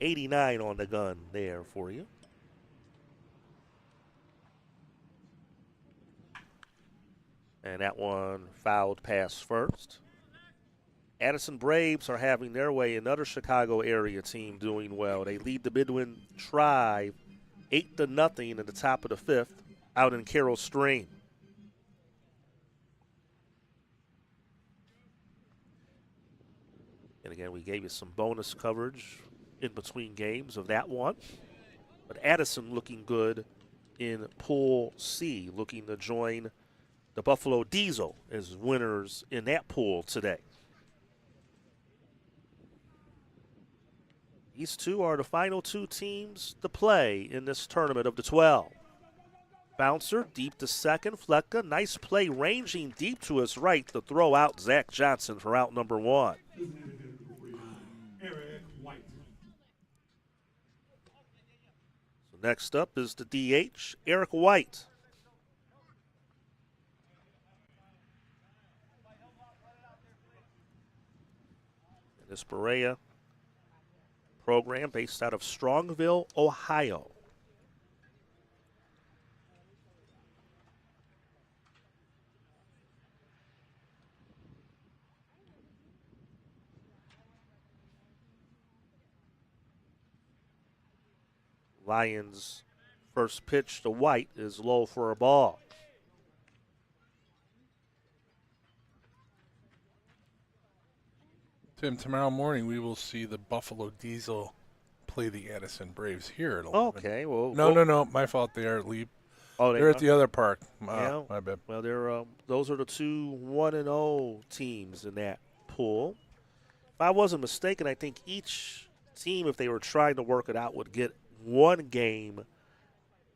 89 on the gun there for you. And that one fouled past first. Addison Braves are having their way. Another Chicago area team doing well. They lead the Midland Tribe 8-0 in the top of the fifth out in Carroll Stream. And again, we gave you some bonus coverage in between games of that one. But Addison looking good in Pool C, looking to join the Buffalo Diesel as winners in that pool today. These two are the final two teams to play in this tournament of the 12. Bouncer deep to second. Flecka, nice play ranging deep to his right to throw out Zach Johnson for out number one. So next up is the DH, Eric White. This Berea program based out of Strongville, Ohio. Lions' first pitch to White is low for a ball. Tim, tomorrow morning we will see the Buffalo Diesel play the Addison Braves here at 11. Okay, well. No, my fault. They are at Leap. Oh, they're at the other park. Yeah. My bad. Well, they're those are the two 1-0 teams in that pool. If I wasn't mistaken, I think each team, if they were trying to work it out, would get one game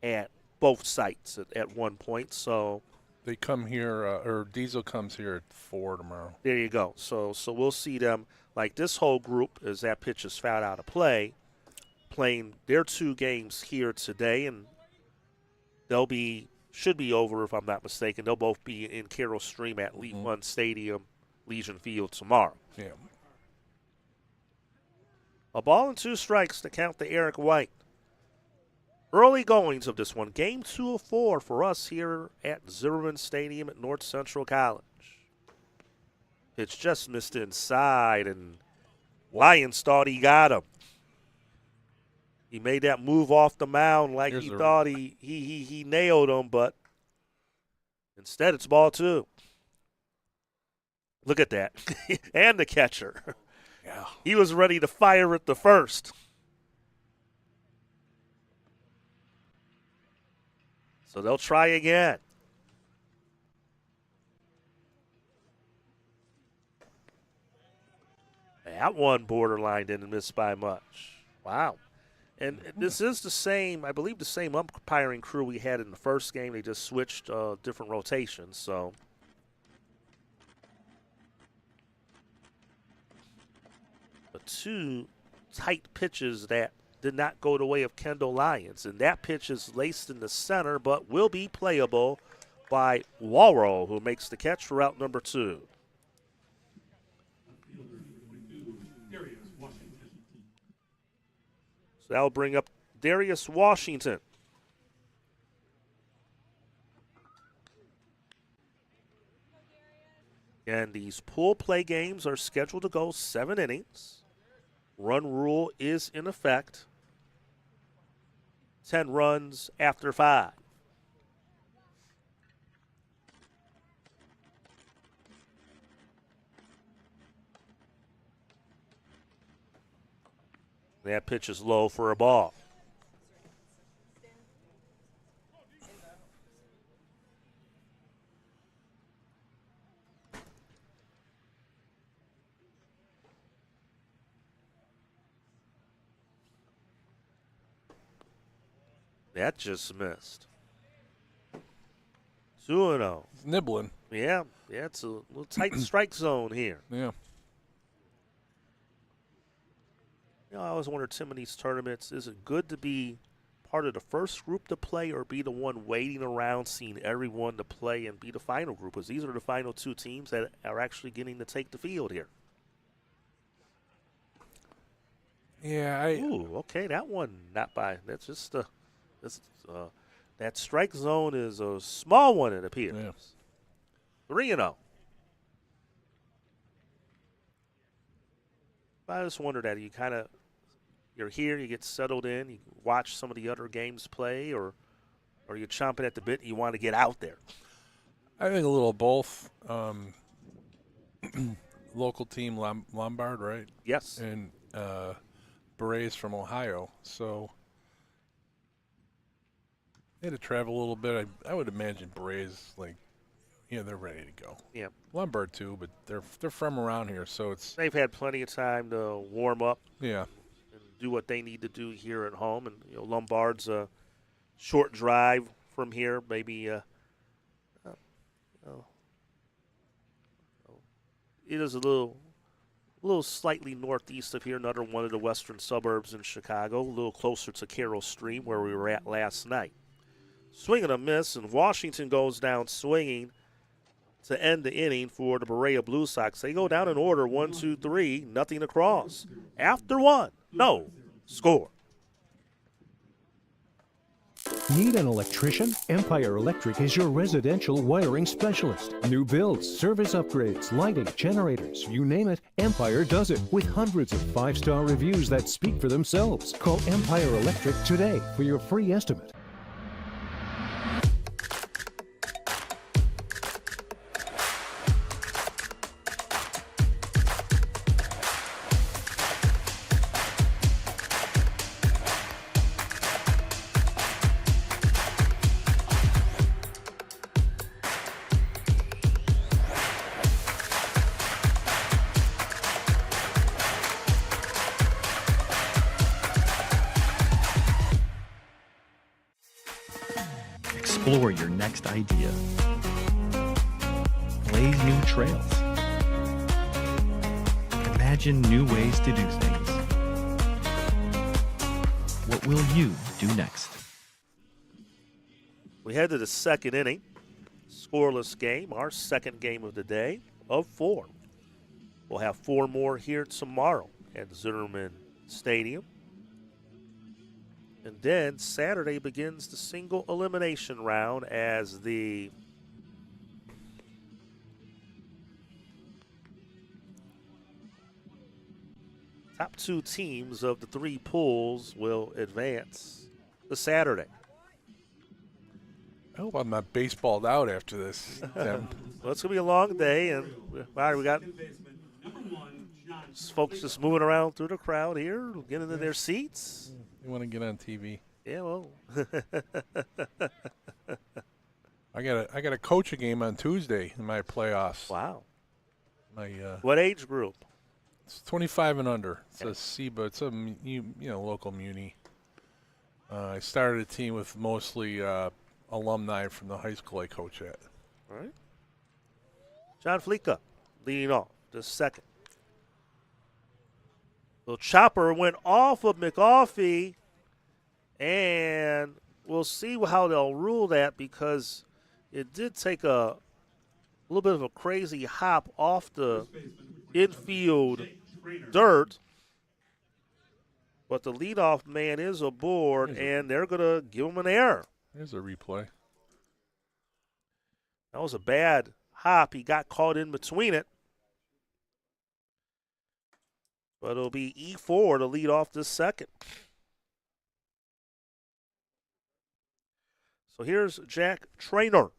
at both sites at one point. So they come here, or Diesel comes here at 4 tomorrow. There you go. So we'll see them, like this whole group, as that pitch is fouled out of play, playing their two games here today, and should be over if I'm not mistaken. They'll both be in Carroll Stream at League One Stadium, Legion Field tomorrow. Yeah. A ball and 2 strikes to count to Eric White. Early goings of this one, game 2 of 4 for us here at Zimmerman Stadium at North Central College. Pitch just missed inside, and Lions thought he got him. He made that move off the mound like he thought he nailed him, but instead it's ball 2. Look at that. And the catcher. Yeah. He was ready to fire at the first. So they'll try again. That one borderline didn't miss by much. Wow. And this is the same, I believe the same umpiring crew we had in the first game. They just switched different rotations. So the 2 tight pitches that did not go the way of Kendall Lyons. And that pitch is laced in the center, but will be playable by Walrow, who makes the catch for out number 2. So that'll bring up Darius Washington. And these pool play games are scheduled to go 7 innings. Run rule is in effect. 10 runs after 5. That pitch is low for a ball. That just missed. 2-0. He's nibbling. Yeah, it's a little tight strike zone here. Yeah. You know, I always wonder, Tim, in these tournaments, is it good to be part of the first group to play or be the one waiting around, seeing everyone to play and be the final group? Because these are the final 2 teams that are actually getting to take the field here. Yeah, Ooh, okay, that one not by. That's just that strike zone is a small one, it appears. Yeah. 3-0. I just wonder that you're here, you get settled in, you watch some of the other games play, or you're chomping at the bit and you want to get out there. I think a little of both. Local team Lombard, right? Yes. And Berea's from Ohio, so they had to travel a little bit. I would imagine Berea's they're ready to go. Yeah. Lombard too, but they're from around here, so they've had plenty of time to warm up. Yeah. And do what they need to do here at home. And Lombard's a short drive from here, maybe. It is a little slightly northeast of here, another one of the western suburbs in Chicago, a little closer to Carroll Stream where we were at last night. Swing and a miss, and Washington goes down swinging to end the inning for the Berea Blue Sox. They go down in order, 1, 2, 3, nothing across. After one, no score. Need an electrician? Empire Electric is your residential wiring specialist. New builds, service upgrades, lighting, generators, you name it, Empire does it with hundreds of 5-star reviews that speak for themselves. Call Empire Electric today for your free estimate. Explore your next idea. Blaze new trails. Imagine new ways to do things. What will you do next? We head to the second inning. Scoreless game, our second game of the day of 4. We'll have 4 more here tomorrow at Zimmerman Stadium. And then Saturday begins the single elimination round as the top 2 teams of the 3 pools will advance to Saturday. I hope I'm not baseballed out after this. Well, it's going to be a long day, and we got folks just moving around through the crowd here, getting into their seats. You want to get on TV? Yeah, well. I got to coach a game on Tuesday in my playoffs. Wow. My what age group? It's 25 and under. It's a SEBA. It's a local muni. I started a team with mostly alumni from the high school I coach at. All right. John Fleeka leading off the second. The chopper went off of McAuliffe, and we'll see how they'll rule that because it did take a little bit of a crazy hop off the infield dirt. But the leadoff man is aboard, and they're going to give him an error. There's a replay. That was a bad hop. He got caught in between it. But it'll be E4 to lead off this second. So here's Jack Traynor.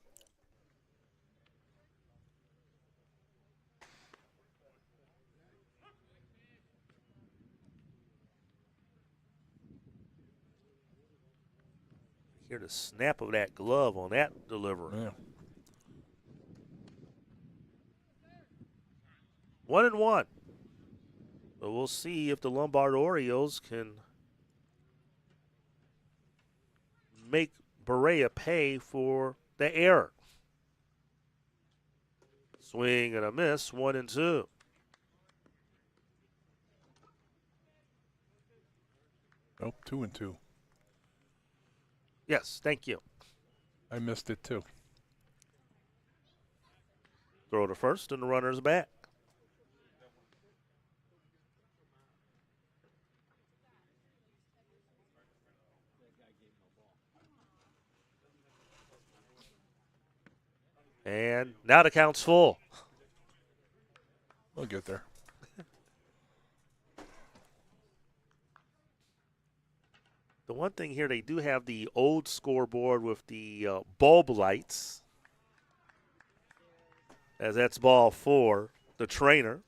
Hear the snap of that glove on that delivery. Yeah. 1-1. But we'll see if the Lombard Orioles can make Berea pay for the error. Swing and a miss, 1-2. Nope, 2-2. Yes, thank you. I missed it too. Throw to first, and the runner's back. And now the count's full. We'll get there. The one thing here, they do have the old scoreboard with the bulb lights, as that's ball 4, the trainer.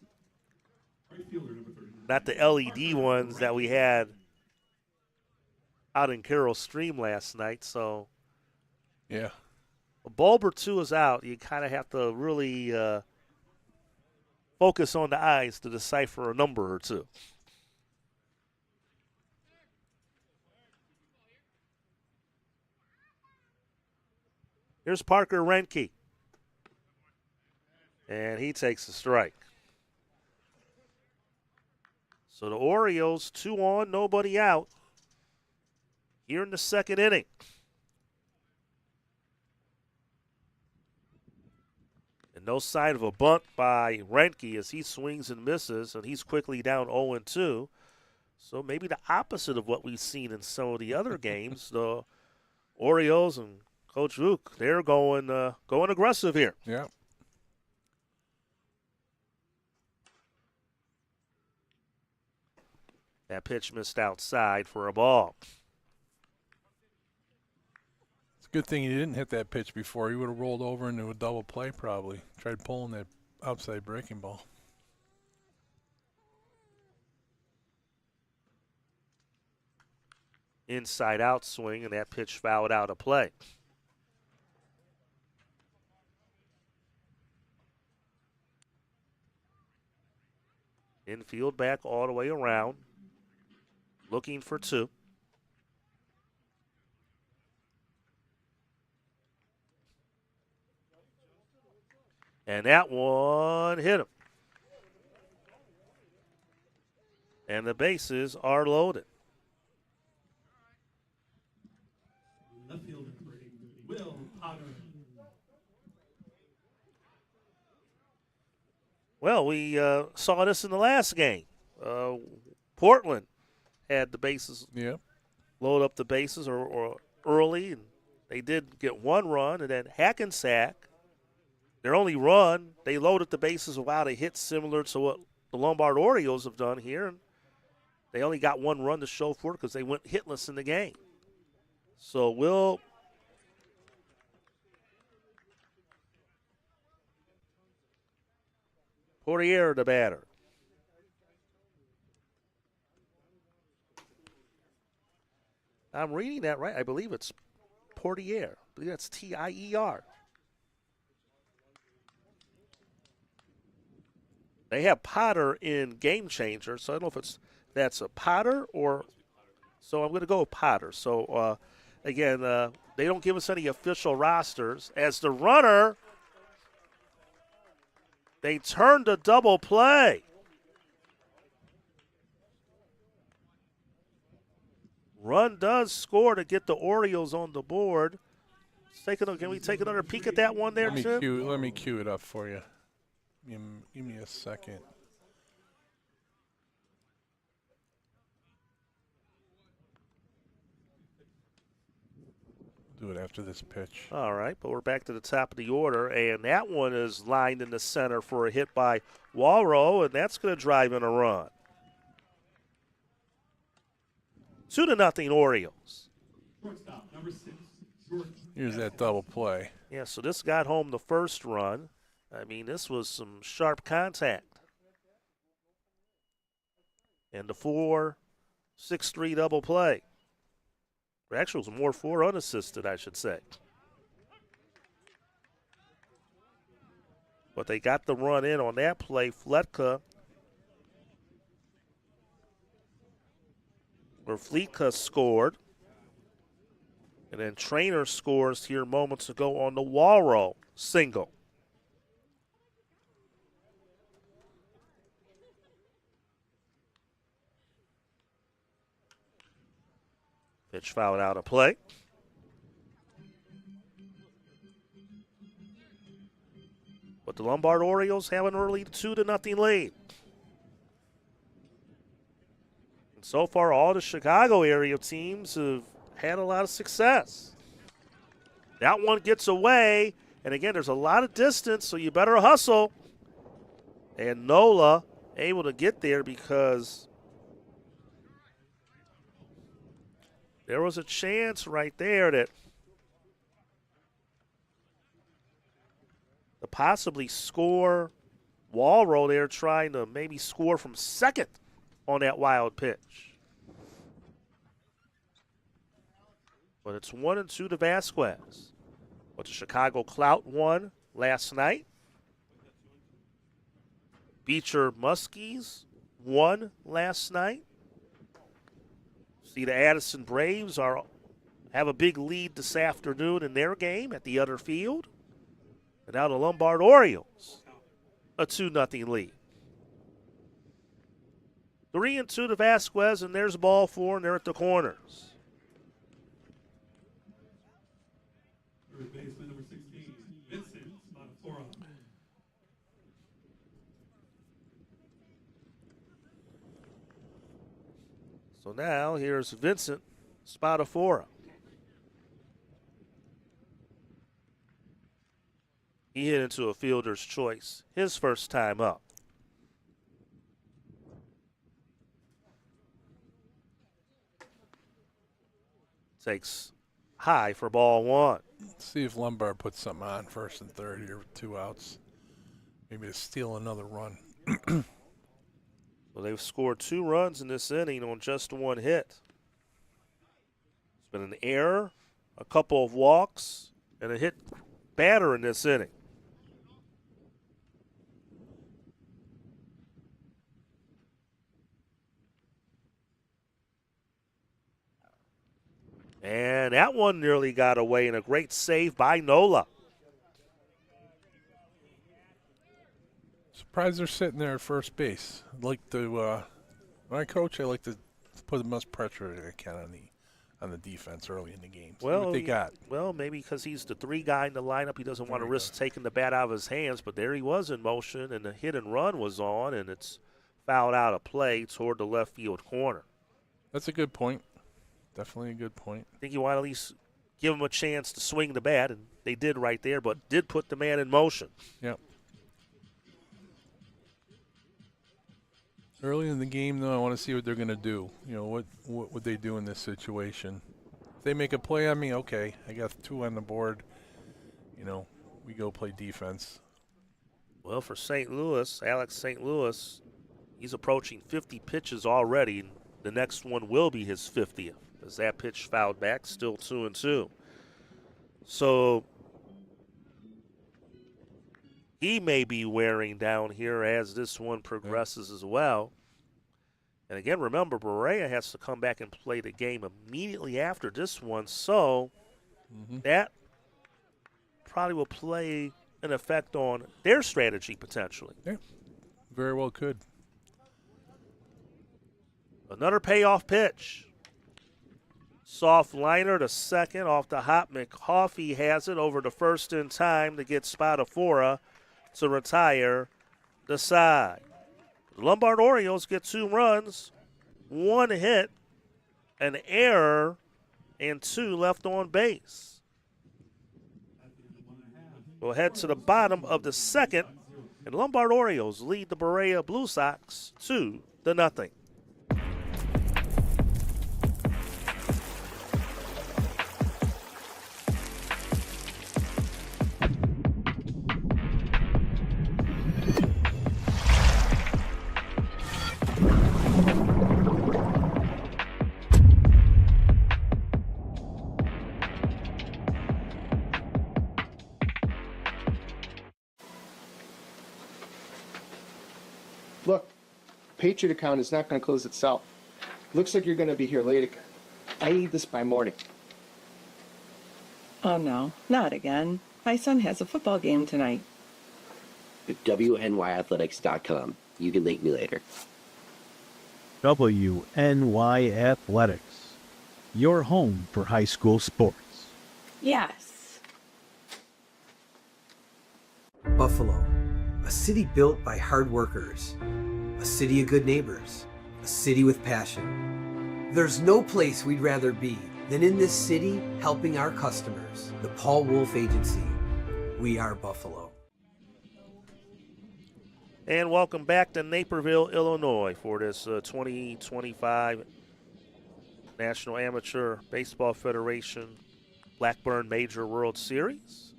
Not the LED ones that we had out in Carroll Stream last night. So, yeah, a bulb or two is out. You kind of have to really focus on the eyes to decipher a number or two. Here's Parker Renke. And he takes a strike. So the Orioles, 2 on, nobody out here in the second inning. And no sign of a bunt by Renke as he swings and misses, and he's quickly down 0-2. So maybe the opposite of what we've seen in some of the other games. The Orioles and Coach Vuk, they're going aggressive here. Yeah. That pitch missed outside for a ball. It's a good thing he didn't hit that pitch before. He would have rolled over into a double play probably. Tried pulling that outside breaking ball. Inside out swing, and that pitch fouled out of play. Infield back all the way around. Looking for 2. And that one hit him. And the bases are loaded. Left fielder, Will Potter. Well, we saw this in the last game. Portland had the bases, load up the bases or early, and they did get 1 run. And then Hackensack, their only run, they loaded the bases without a hit, similar to what the Lombard Orioles have done here. And they only got 1 run to show for it because they went hitless in the game. So Will Portier, the batter. I'm reading that right. I believe it's Portier. I believe that's Tier. They have Potter in Game Changer, so I don't know if that's a Potter or. So I'm going to go with Potter. So again, they don't give us any official rosters. As the runner, they turned a double play. Run does score to get the Orioles on the board. Can we take another peek at that one there, Jim? Let me cue it up for you. Give me a second. Do it after this pitch. All right, but we're back to the top of the order, and that one is lined in the center for a hit by Walrow, and that's going to drive in a run. 2-0 Orioles. Here's that double play. Yeah, so this got home the first run. I mean, this was some sharp contact. And the 4-6-3 double play. Or actually, it was more 4 unassisted, I should say. But they got the run in on that play. Fletka scored. And then Trainer scores here moments ago on the Walrow single. Pitch fouled out of play. But the Lombard Orioles have an early 2-0 lead. And so far, all the Chicago area teams have had a lot of success. That one gets away, And again, there's a lot of distance, so you better hustle. And Nola able to get there because there was a chance right there to possibly score. Walrow there trying to maybe score from second on that wild pitch. But it's 1-2 to Vasquez. But the Chicago Clout won last night. Beecher Muskies won last night. See, the Addison Braves have a big lead this afternoon in their game at the other field. And now the Lombard Orioles, a 2-0 lead. 3-2 to Vasquez, and there's ball 4, and they're at the corners. Third baseman number 16, Vincent Spadafora. So now here's Vincent Spadafora. He hit into a fielder's choice his first time up. Takes high for ball 1. Let's see if Lombard puts something on first and third here with 2 outs. Maybe to steal another run. Well, they've scored 2 runs in this inning on just 1 hit. It's been an error, a couple of walks, and a hit batter in this inning. And that one nearly got away, and a great save by Nola. Surprised they're sitting there at first base. I'd like to, when I coach, I like to put the most pressure I can on the defense early in the game. See what they got. Well, maybe because he's the 3 guy in the lineup, he doesn't want to risk taking the bat out of his hands. But there he was in motion, and the hit and run was on, and it's fouled out of play toward the left field corner. That's a good point. Definitely a good point. I think you want to at least give him a chance to swing the bat, and they did right there, but did put the man in motion. Yep. Early in the game, though, I want to see what they're going to do. You know, what would they do in this situation? If they make a play on me, okay, I got 2 on the board. You know, we go play defense. Well, for St. Louis, Alex St. Louis, he's approaching 50 pitches already, and the next one will be his 50th. As that pitch fouled back, still 2-2. So he may be wearing down here as this one progresses as well. And again, remember, Berea has to come back and play the game immediately after this one. So that probably will play an effect on their strategy potentially. Yeah, very well could. Another payoff pitch. Soft liner to second off the hop. McCoffey has it over to first in time to get Spadafora to retire the side. The Lombard Orioles get 2 runs, 1 hit, an error, and 2 left on base. We'll head to the bottom of the second, and Lombard Orioles lead the Berea Blue Sox 2-0. Look, Patriot account is not going to close itself. Looks like you're going to be here late again. I need this by morning. Oh no, not again. My son has a football game tonight. WNYathletics.com. You can link me later. WNY Athletics, your home for high school sports. Yes. Buffalo, a city built by hard workers, a city of good neighbors, a city with passion. There's no place we'd rather be than in this city helping our customers, the Paul Wolf Agency. We are Buffalo. And welcome back to Naperville, Illinois for this 2025 National Amateur Baseball Federation Blackburn Major World Series.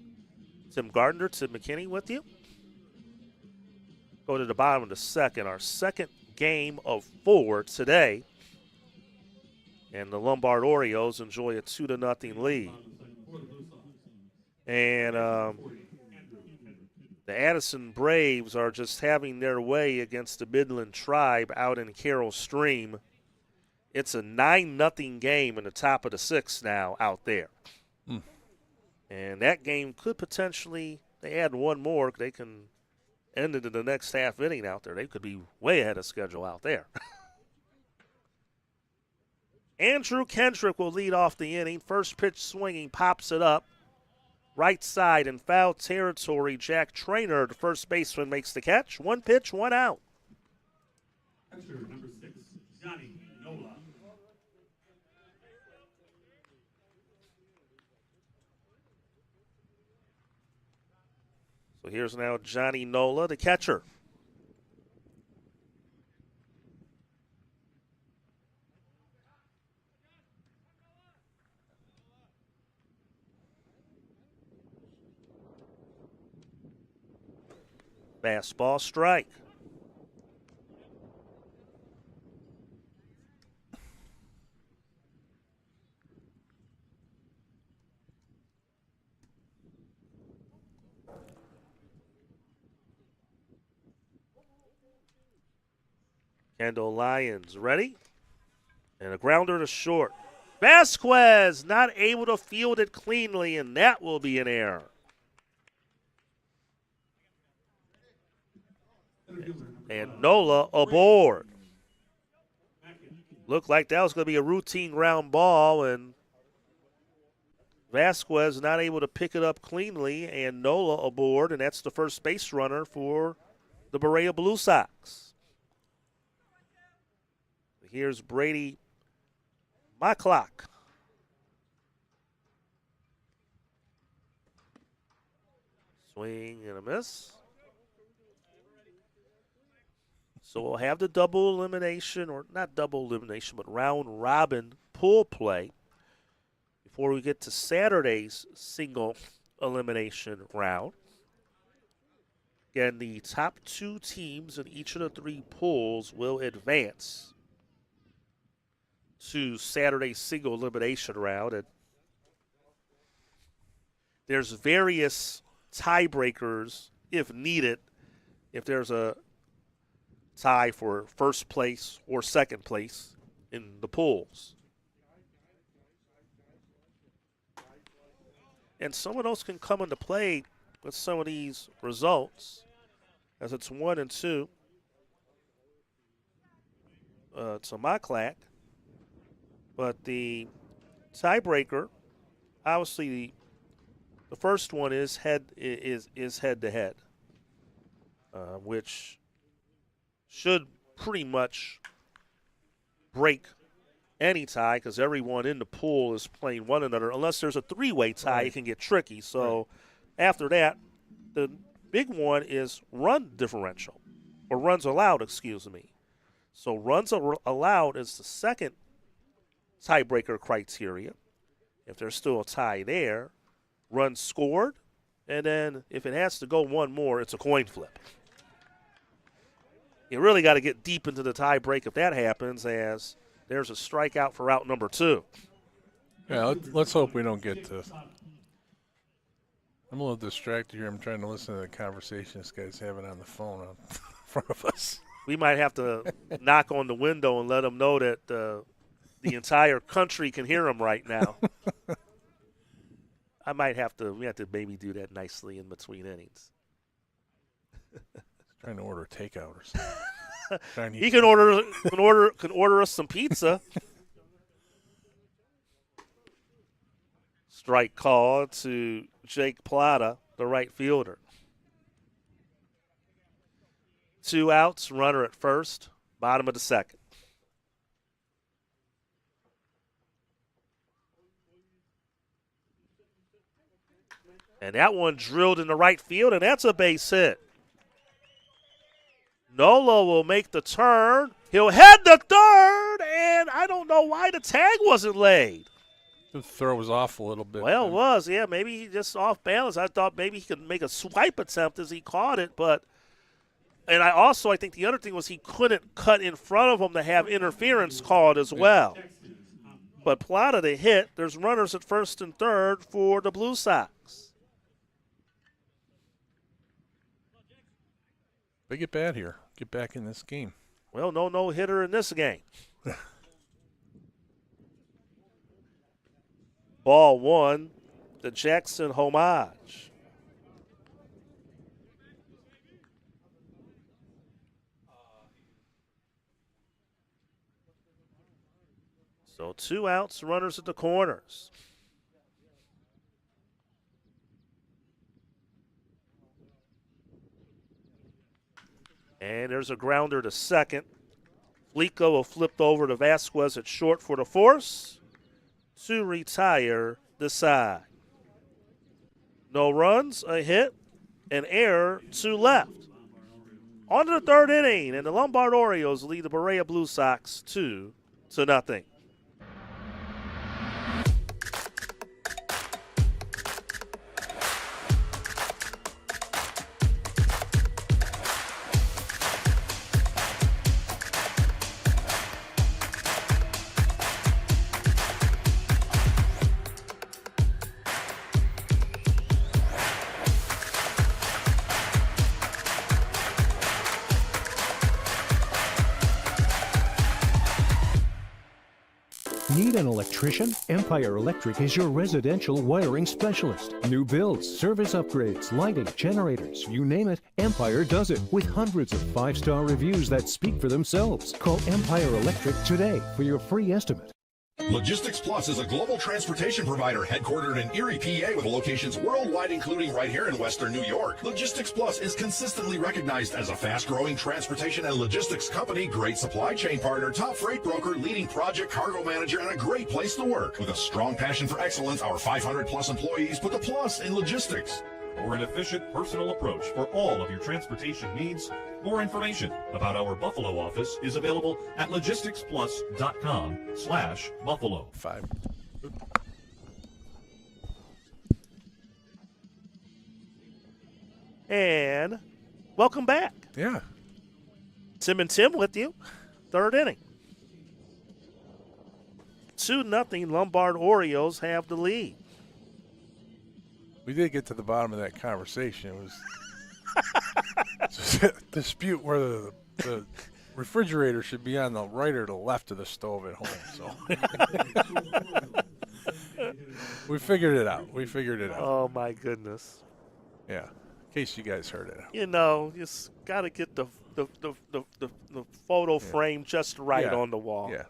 Tim Gardner, Tim McKinney with you. Go to the bottom of the second, our second game of 4 today. And the Lombard Orioles enjoy a 2-0 lead. And the Addison Braves are just having their way against the Midland Tribe out in Carroll Stream. It's a 9-0 game in the top of the 6th now out there. And that game could potentially, they add one more, they can end it in the next half inning out there. They could be way ahead of schedule out there. Andrew Kendrick will lead off the inning. First pitch swinging, pops it up. Right side in foul territory. Jack Traynor, the first baseman, makes the catch. 1 pitch, 1 out. Number 6, Johnny Nola. So here's now Johnny Nola, the catcher. Fastball strike. Kendall Lyons ready. And a grounder to short. Vasquez not able to field it cleanly, and that will be an error. And Nola aboard. Looked like that was going to be a routine ground ball, and Vasquez not able to pick it up cleanly, and Nola aboard, and that's the first base runner for the Berea Blue Sox. Here's Brady Maclock. Swing and a miss. So we'll have the double elimination, or not double elimination, but round robin pool play before we get to Saturday's single elimination round. Again, the top 2 teams in each of the 3 pools will advance to Saturday's single elimination round. And there's various tiebreakers if needed, if there's a tie for first place or second place in the pools. And some of those can come into play with some of these results, as it's 1 and 2 to Maclack. But the tiebreaker, obviously, the first one is head to head, which should pretty much break any tie because everyone in the pool is playing one another. Unless there's a 3-way tie, It can get tricky. So after that, the big one is run differential, or runs allowed, excuse me. So runs allowed is the second tiebreaker criteria. If there's still a tie there, runs scored, and then if it has to go one more, it's a coin flip. You really got to get deep into the tie break if that happens, as there's a strikeout for out number 2. Yeah, let's hope we don't get to. I'm a little distracted here. I'm trying to listen to the conversation this guy's having on the phone in front of us. We might have to knock on the window and let them know that the entire country can hear him right now. We have to maybe do that nicely in between innings. Trying to order takeout or something. He can order us some pizza. Strike call to Jake Plata, the right fielder. 2 outs, runner at first, bottom of the second. And that one drilled in the right field, and that's a base hit. Nolo will make the turn. He'll head the third, and I don't know why the tag wasn't laid. The throw was off a little bit. Well, it was, yeah. Maybe he just off balance. I thought maybe he could make a swipe attempt as he caught it, but – and I think the other thing was he couldn't cut in front of him to have interference called as well. But Plata to hit. There's runners at first and third for the Blue Sox. They get bad here. Get back in this game. Well, no hitter in this game. Ball one, the Jackson homage. So 2 outs, runners at the corners. And there's a grounder to second. Flico will flip over to Vasquez at short for the force to retire the side. No runs, a hit, an error to left. On to the third inning, and the Lombard Orioles lead the Berea Blue Sox 2-0. Need an electrician? Empire Electric is your residential wiring specialist. New builds, service upgrades, lighting, generators, you name it, Empire does it with hundreds of 5-star reviews that speak for themselves. Call Empire Electric today for your free estimate. Logistics Plus is a global transportation provider headquartered in Erie, PA with locations worldwide, including right here in Western New York. Logistics Plus is consistently recognized as a fast-growing transportation and logistics company, great supply chain partner, top freight broker, leading project cargo manager, and a great place to work. With a strong passion for excellence, our 500-plus employees put the plus in logistics. For an efficient, personal approach for all of your transportation needs, more information about our Buffalo office is available at logisticsplus.com/Buffalo. 5. And welcome back. Yeah. Tim and Tim with you. Third inning. 2-0 Lombard Orioles have the lead. We did get to the bottom of that conversation. It was a dispute whether the refrigerator should be on the right or the left of the stove at home. So we figured it out. Oh, my goodness. Yeah. In case you guys heard it. You know, you just got to get the photo frame just right on the wall. Yeah.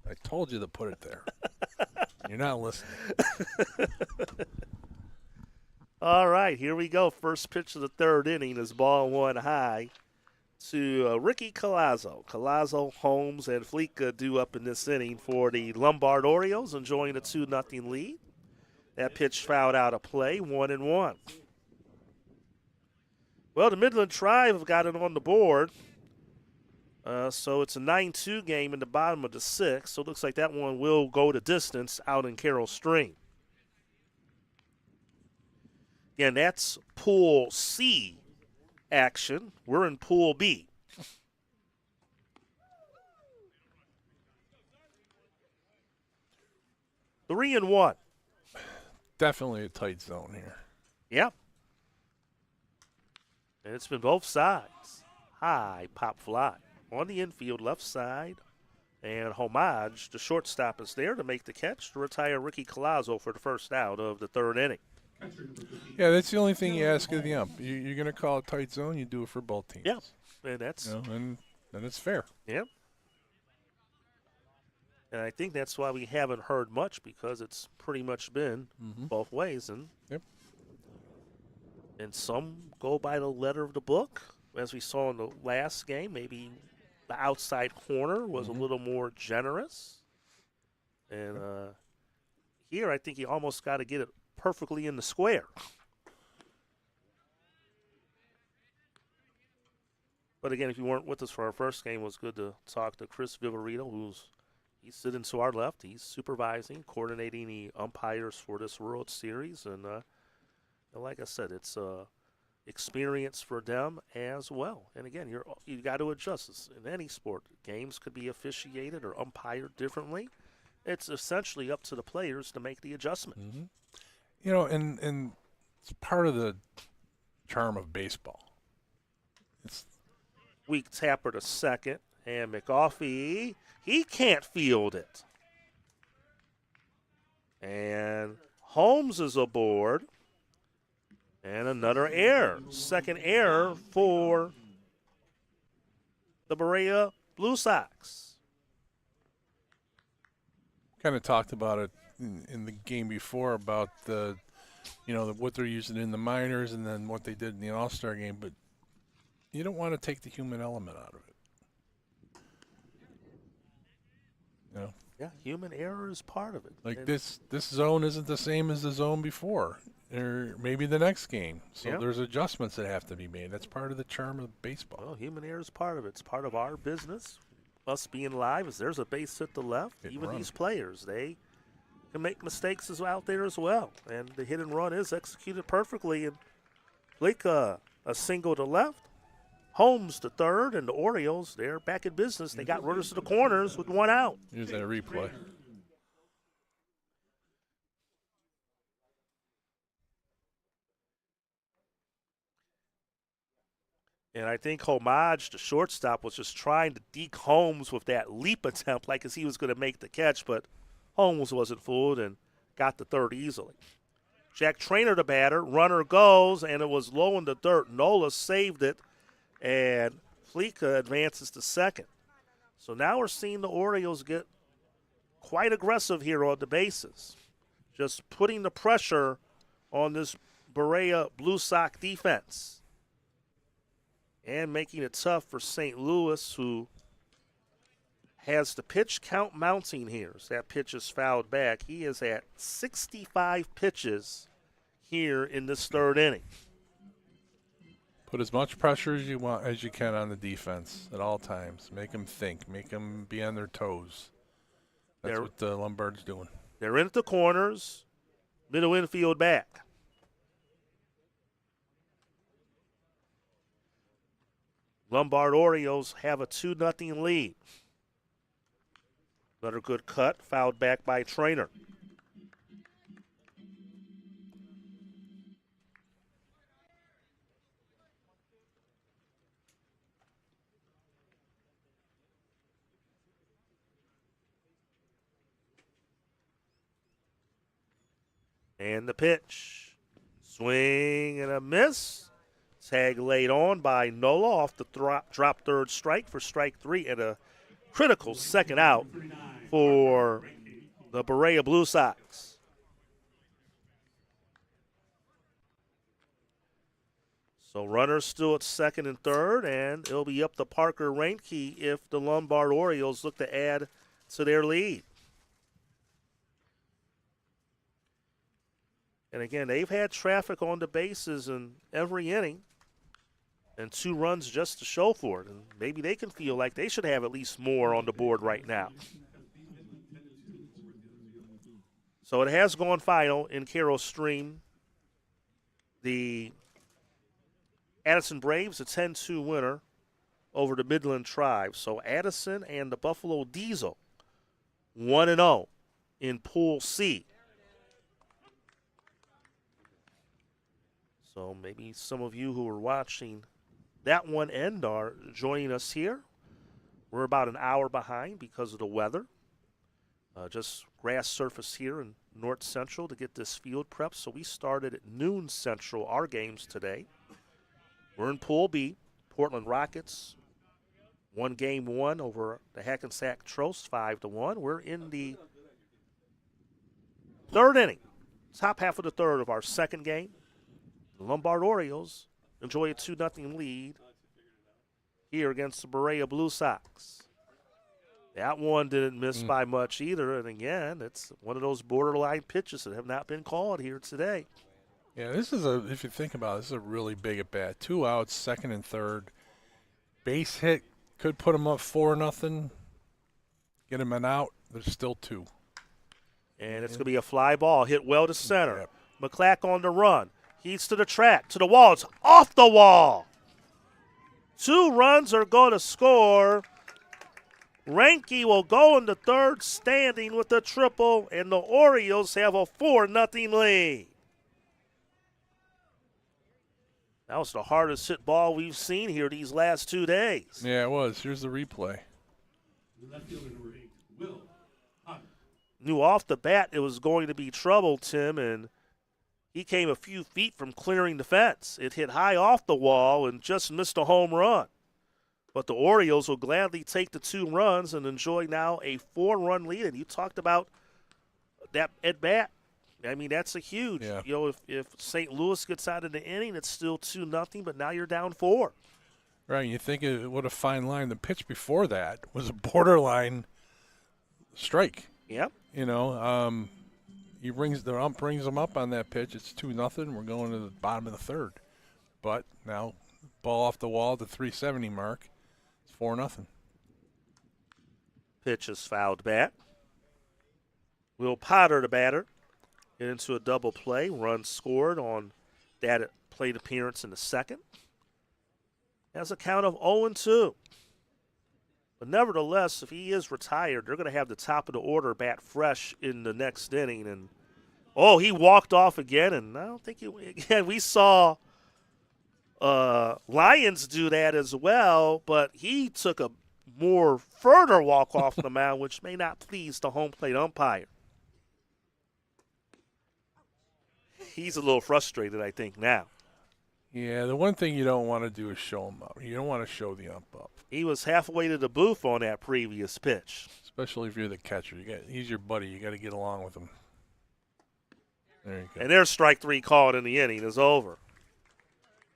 I told you to put it there. You're not listening. All right, here we go. First pitch of the third inning is ball one high to Ricky Collazo. Collazo, Holmes, and Flica due up in this inning for the Lombard Orioles, enjoying a 2-0 lead. That pitch fouled out of play, 1-1. Well, the Midland Tribe have got it on the board. So it's a 9-2 game in the bottom of the 6th. So it looks like that one will go the distance out in Carroll Stream. Again, that's Pool C action. We're in Pool B. Three and one. Definitely a tight zone here. Yeah. And it's been both sides. High pop fly. On the infield, left side. And Homage, the shortstop, is there to make the catch to retire Ricky Collazo for the first out of the third inning. Yeah, that's the only thing you ask of the ump. You're going to call it tight zone, you do it for both teams. Yeah, and that's and it's fair. Yeah. And I think that's why we haven't heard much, because it's pretty much been both ways. And and some go by the letter of the book, as we saw in the last game. Maybe the outside corner was a little more generous. And here I think you almost got to get it perfectly in the square. But again, if you weren't with us for our first game, it was good to talk to Chris Viverito, he's sitting to our left. He's supervising, coordinating the umpires for this World Series. And like I said, it's experience for them as well. And again, you got to adjust this in any sport. Games could be officiated or umpired differently. It's essentially up to the players to make the adjustment. Mm-hmm. You know, and it's part of the charm of baseball. It's weak tapper to second, and McAuliffe, he can't field it. And Holmes is aboard. And another error. Second error for the Berea Blue Sox. Kind of talked about it in the game before about what they're using in the minors and then what they did in the All-Star game, but you don't want to take the human element out of it. Yeah, human error is part of it. Like this zone isn't the same as the zone before, or maybe the next game. So there's adjustments that have to be made. That's part of the charm of baseball. Well, human error is part of it. It's part of our business. Us being live, as there's a base hit to left, even these players, they can make mistakes out there as well. And the hit and run is executed perfectly. And Blake, a single to left. Holmes to third, and the Orioles, they're back in business. They got runners to the corners with one out. Here's that replay. And I think Homage, the shortstop, was just trying to deke Holmes with that leap attempt like as he was going to make the catch, but Holmes wasn't fooled and got the third easily. Jack Trainer, the batter, runner goes, and it was low in the dirt. Nola saved it. And Fleeka advances to second. So now we're seeing the Orioles get quite aggressive here on the bases. Just putting the pressure on this Berea Blue Sox defense. And making it tough for St. Louis, who has the pitch count mounting here. As that pitch is fouled back. He is at 65 pitches here in this third inning. Put as much pressure as you can on the defense at all times. Make them think. Make them be on their toes. That's what the Lombard's doing. They're in at the corners. Middle infield back. Lombard Orioles have a 2-0 lead. Another good cut. Fouled back by Trainer. And the pitch. Swing and a miss. Tag laid on by Nola off the drop third strike for strike three, and a critical second out for the Berea Blue Sox. So runners still at second and third, and it'll be up to Parker Reinke if the Lombard Orioles look to add to their lead. And again, they've had traffic on the bases in every inning and 2 runs just to show for it. And maybe they can feel like they should have at least more on the board right now. So it has gone final in Carroll Stream. The Addison Braves, a 10-2 winner over the Midland Tribe. So Addison and the Buffalo Diesel, 1-0 in Pool C. So maybe some of you who are watching that one end are joining us here. We're about an hour behind because of the weather. Just grass surface here in North Central to get this field prep. So we started at noon Central, our games today. We're in Pool B. Portland Rockets won game 1 over the Hackensack Tros 5-1. We're in the third inning, top half of the third of our second game. The Lombard Orioles enjoy a 2-0 lead here against the Berea Blue Sox. That one didn't miss by much either. And again, it's one of those borderline pitches that have not been called here today. Yeah, this is if you think about it, this is a really big at bat. 2 outs, second and third. Base hit could put him up 4-0. Get him an out. There's still 2. And it's going to be a fly ball hit well to center. Yep. McClack on the run. He's to the track, to the wall. It's off the wall. 2 runs are going to score. Ranke will go in the third standing with the triple, and the Orioles have a 4-0 lead. That was the hardest hit ball we've seen here these last 2 days. Yeah, it was. Here's the replay. Knew off the bat it was going to be trouble, Tim, and he came a few feet from clearing the fence. It hit high off the wall and just missed a home run. But the Orioles will gladly take the 2 runs and enjoy now a 4-run lead. And you talked about that at bat. I mean, that's a huge. Yeah. You know, if St. Louis gets out of the inning, it's still 2-0, but now you're down 4. Right. You think what a fine line. The pitch before that was a borderline strike. Yep. You know, the ump brings him up on that pitch. It's 2-0. We're going to the bottom of the third. But now, ball off the wall at the 370 mark. It's 4-0. Pitch is fouled back. Will Potter, the batter, get into a double play. Run scored on that plate appearance in the second. Has a count of 0-2. But nevertheless, if he is retired, they're going to have the top of the order bat fresh in the next inning. And he walked off again, and I don't think again, we saw Lyons do that as well, but he took a more further walk off the mound, which may not please the home plate umpire. He's a little frustrated, I think, now. Yeah, the one thing you don't want to do is show him up. You don't want to show the ump up. He was halfway to the booth on that previous pitch. Especially if you're the catcher. He's your buddy. You got to get along with him. There you go. And there's strike 3 called in the inning. Is over.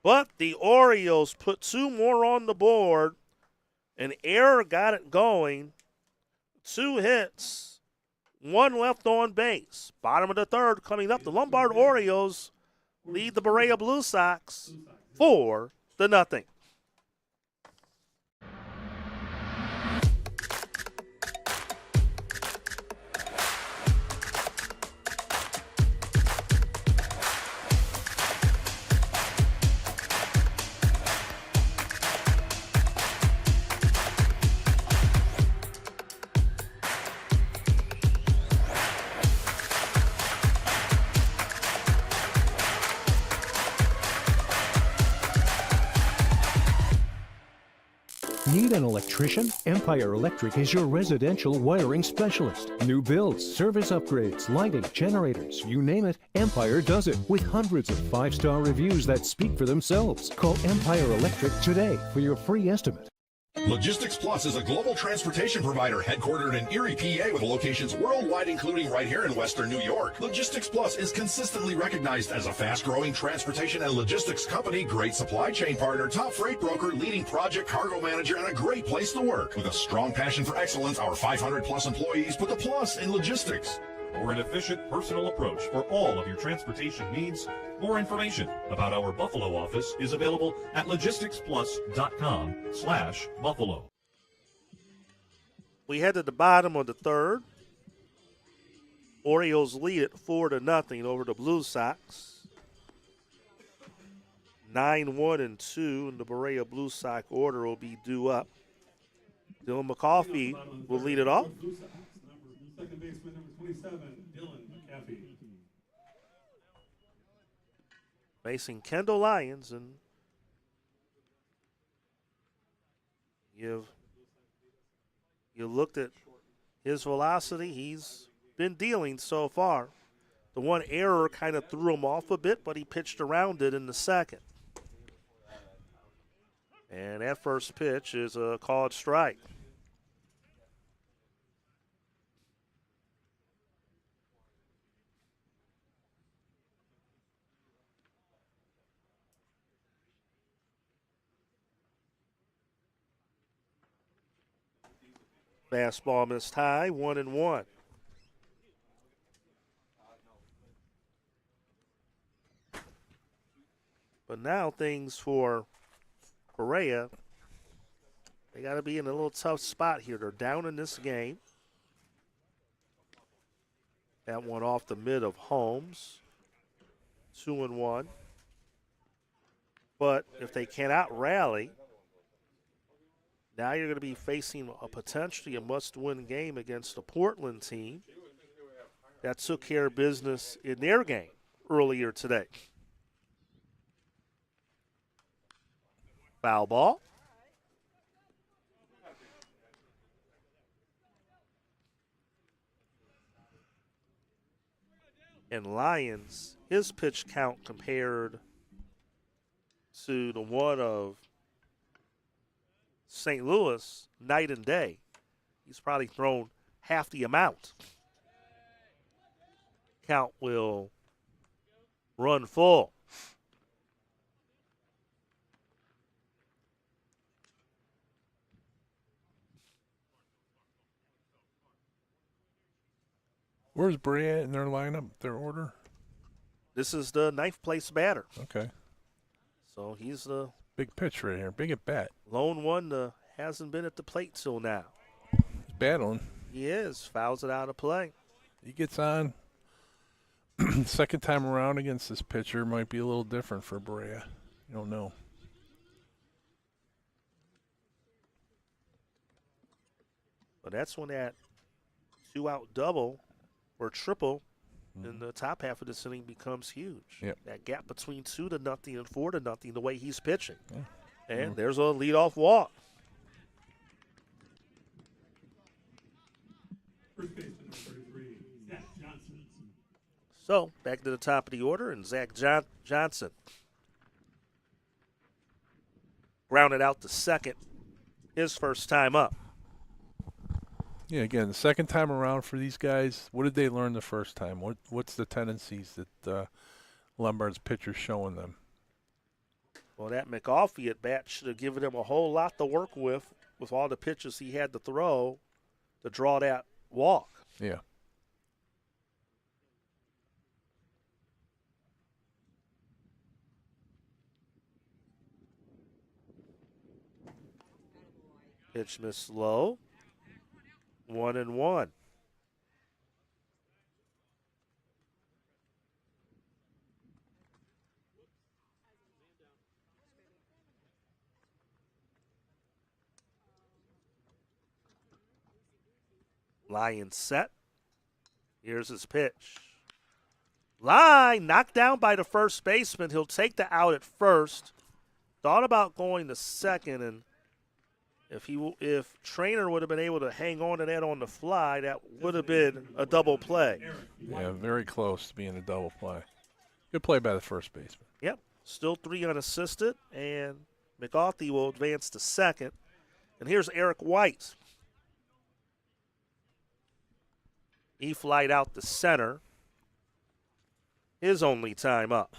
But the Orioles put 2 more on the board. An error got it going. 2 hits. 1 left on base. Bottom of the third coming up. The Lombard Orioles lead the Berea Blue Sox 4-0. Need an electrician? Empire Electric is your residential wiring specialist. New builds, service upgrades, lighting, generators, you name it, Empire does it with hundreds of 5-star reviews that speak for themselves. Call Empire Electric today for your free estimate. Logistics Plus is a global transportation provider headquartered in Erie, PA with locations worldwide, including right here in Western New York. Logistics Plus is consistently recognized as a fast-growing transportation and logistics company, great supply chain partner, top freight broker, leading project cargo manager, and a great place to work. With a strong passion for excellence, our 500-plus employees put the plus in logistics. For an efficient, personal approach for all of your transportation needs, more information about our Buffalo office is available at logisticsplus.com/Buffalo. We head to the bottom of the third. Orioles lead it 4-0 over the Blue Sox. 9-1-2, and the Berea Blue Sox order will be due up. Dylan McCoffey will lead it off. Second baseman, number 27, Dylan McCaffey. Facing Kendall Lyons, and you looked at his velocity. He's been dealing so far. The one error kind of threw him off a bit, but he pitched around it in the second. And that first pitch is a called strike. Fastball missed high, 1-1. But now things for Berea, they got to be in a little tough spot here. They're down in this game. That one off the mid of Holmes, 2-1. But if they cannot rally, now you're going to be facing a potentially a must-win game against a Portland team that took care of business in their game earlier today. Foul ball. And Lyons, his pitch count compared to the one of St. Louis, night and day. He's probably thrown half the amount. Count will run full. Where's Berea in their lineup, their order? This is the ninth place batter. Okay. So he's the big pitch right here, big at bat. Lone one hasn't been at the plate till now. He's battling. He is. Fouls it out of play. He gets on. Second time around against this pitcher might be a little different for Berea. You don't know. But that's when that 2-out double or triple in the top half of this inning becomes huge. Yep. That gap between 2-0 and 4-0, the way he's pitching. Yeah. And there's a leadoff walk. First baseman, number 33, Zach Johnson. So back to the top of the order, and Zach Johnson grounded out to second, his first time up. Yeah, again, the second time around for these guys, what did they learn the first time? What's the tendencies that Lombard's pitcher's showing them? Well, that McAuliffe at bat should have given him a whole lot to work with all the pitches he had to throw to draw that walk. Yeah. Pitch missed low. 1-1. Lion set. Here's his pitch. Line knocked down by the first baseman. He'll take the out at first. Thought about going to second, and if Trainer would have been able to hang on to that on the fly, that would have been a double play. Yeah, very close to being a double play. Good play by the first baseman. Yep, still 3 unassisted, and McAuliffe will advance to second. And here's Eric White. He flied out to center. His only time up.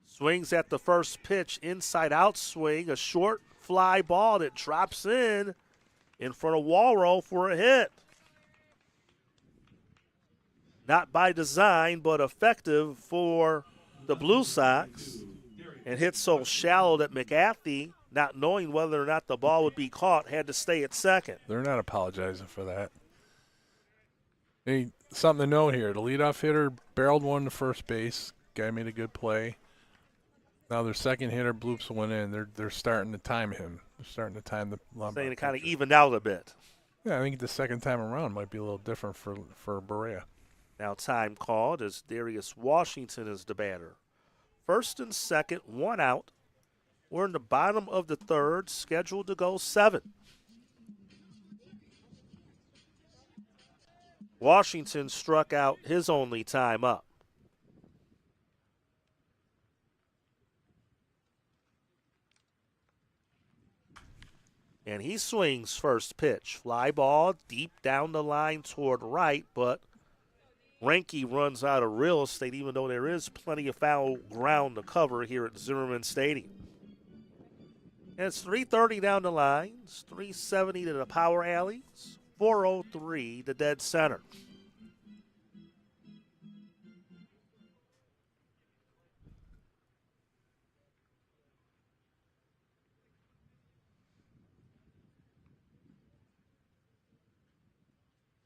Swings at the first pitch, inside out swing, a short fly ball that drops in front of Walrow for a hit. Not by design, but effective for the Blue Sox. And hit so shallow that McAfee, not knowing whether or not the ball would be caught, had to stay at second. They're not apologizing for that. Hey, something to note here. The leadoff hitter barreled one to first base. Guy made a good play. Now their second hitter bloops one in. They're starting to time him. They're starting to time the Lombard. Saying it kind of evened out a bit. Yeah, I think the second time around might be a little different for Berea. Now time called as Darius Washington is the batter. First and second, 1 out. We're in the bottom of the third, scheduled to go 7. Washington struck out his only time up. And he swings first pitch. Fly ball deep down the line toward right, but Reinke runs out of real estate, even though there is plenty of foul ground to cover here at Zimmerman Stadium. And it's 330 down the lines, 370 to the power alleys, 403 to dead center.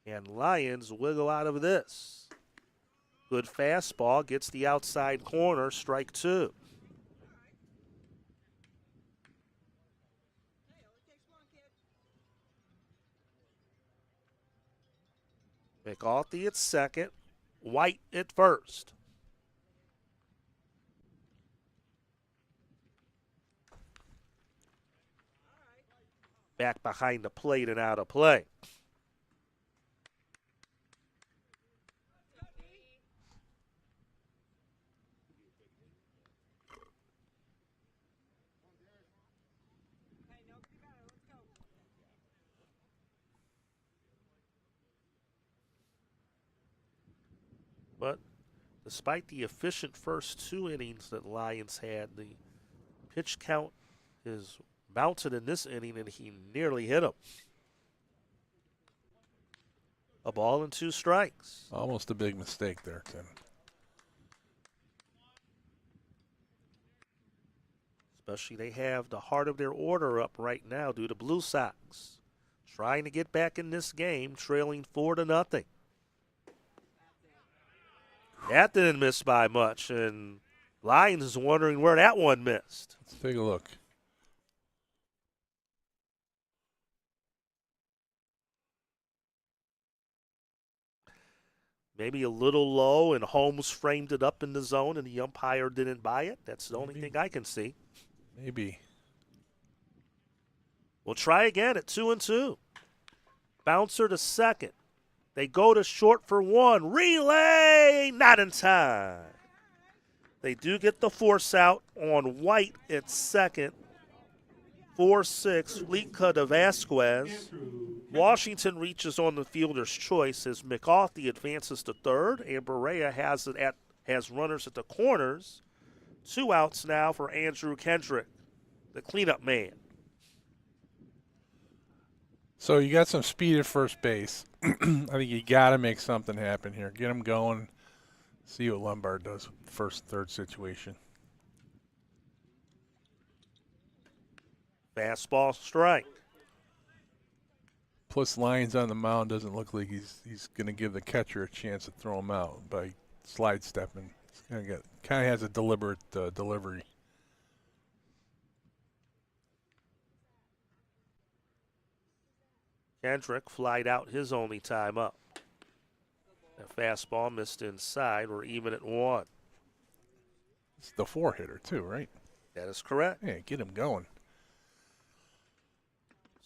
And Lions wiggle out of this. Good fastball, gets the outside corner, strike two. McAulty at second, White at first. Back behind the plate and out of play. But despite the efficient first two innings that Lions had, the pitch count is mounted in this inning, and he nearly hit him. A ball and two strikes. Almost a big mistake there, Tim. Especially they have the heart of their order up right now due to Blue Sox. Trying to get back in this game, trailing 4-0. That didn't miss by much, and Lions is wondering where that one missed. Let's take a look. Maybe a little low, and Holmes framed it up in the zone, and the umpire didn't buy it. That's the only thing I can see. Maybe. We'll try again at 2-2. Bouncer to second. They go to short for one. Relay, not in time. They do get the force out on White at second. 4-6, Fleetka to Vasquez. Washington reaches on the fielder's choice as McAulty advances to third, and Berea has runners at the corners. 2 outs now for Andrew Kendrick, the cleanup man. So you got some speed at first base. I think you got to make something happen here. Get him going. See what Lombard does with the first, third situation. Fastball strike. Plus, Lyons on the mound doesn't look like he's going to give the catcher a chance to throw him out by slide stepping. Kind of has a deliberate delivery. Kendrick flied out his only time up. That fastball missed inside. We're even at 1. It's the 4-hitter too, right? That is correct. Yeah, get him going.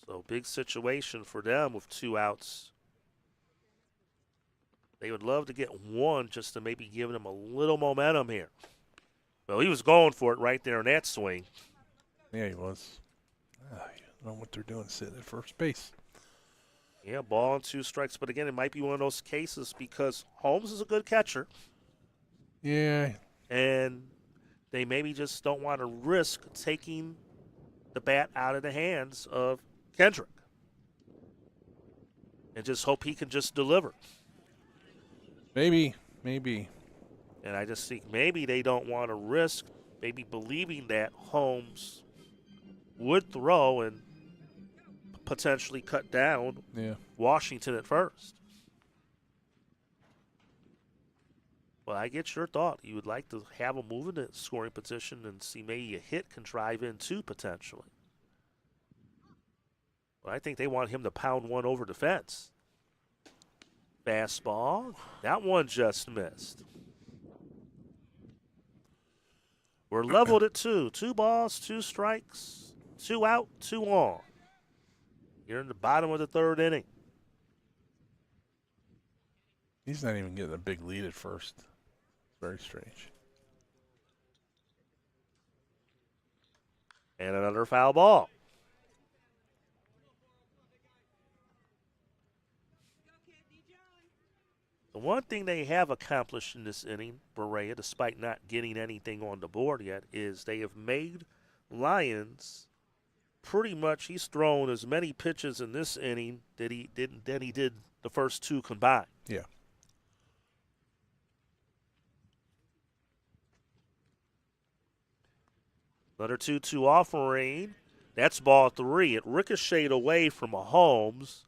So big situation for them with 2 outs. They would love to get 1 just to maybe give them a little momentum here. Well, he was going for it right there in that swing. Yeah, he was. I don't know what they're doing sitting at first base. Yeah, ball and 2 strikes. But again, it might be one of those cases because Holmes is a good catcher. Yeah. And they maybe just don't want to risk taking the bat out of the hands of Kendrick. And just hope he can just deliver. Maybe. And I just think maybe they don't want to risk maybe believing that Holmes would throw and potentially cut down Washington at first. Well, I get your thought. You would like to have him move into scoring position and see maybe a hit can drive in too potentially. But I think they want him to pound one over the fence. Fastball. That one just missed. We're leveled at 2. 2 balls, 2 strikes, 2 out, 2 on. You're in the bottom of the 3rd inning. He's not even getting a big lead at first. Very strange. And another foul ball. The one thing they have accomplished in this inning, Berea, despite not getting anything on the board yet, is they have made Lyons pretty much, he's thrown as many pitches in this inning that he did the first two combined. Yeah. Another 2-2 offering. That's ball 3. It ricocheted away from Mahomes,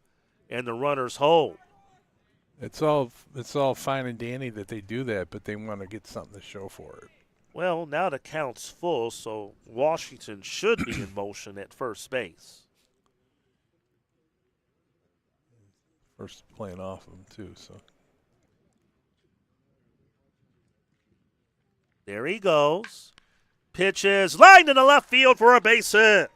and the runners hold. It's all fine and dandy that they do that, but they want to get something to show for it. Well, now the count's full, so Washington should be in motion at first base. First playing off of him, too, so. There he goes. Pitches lined in the left field for a base hit.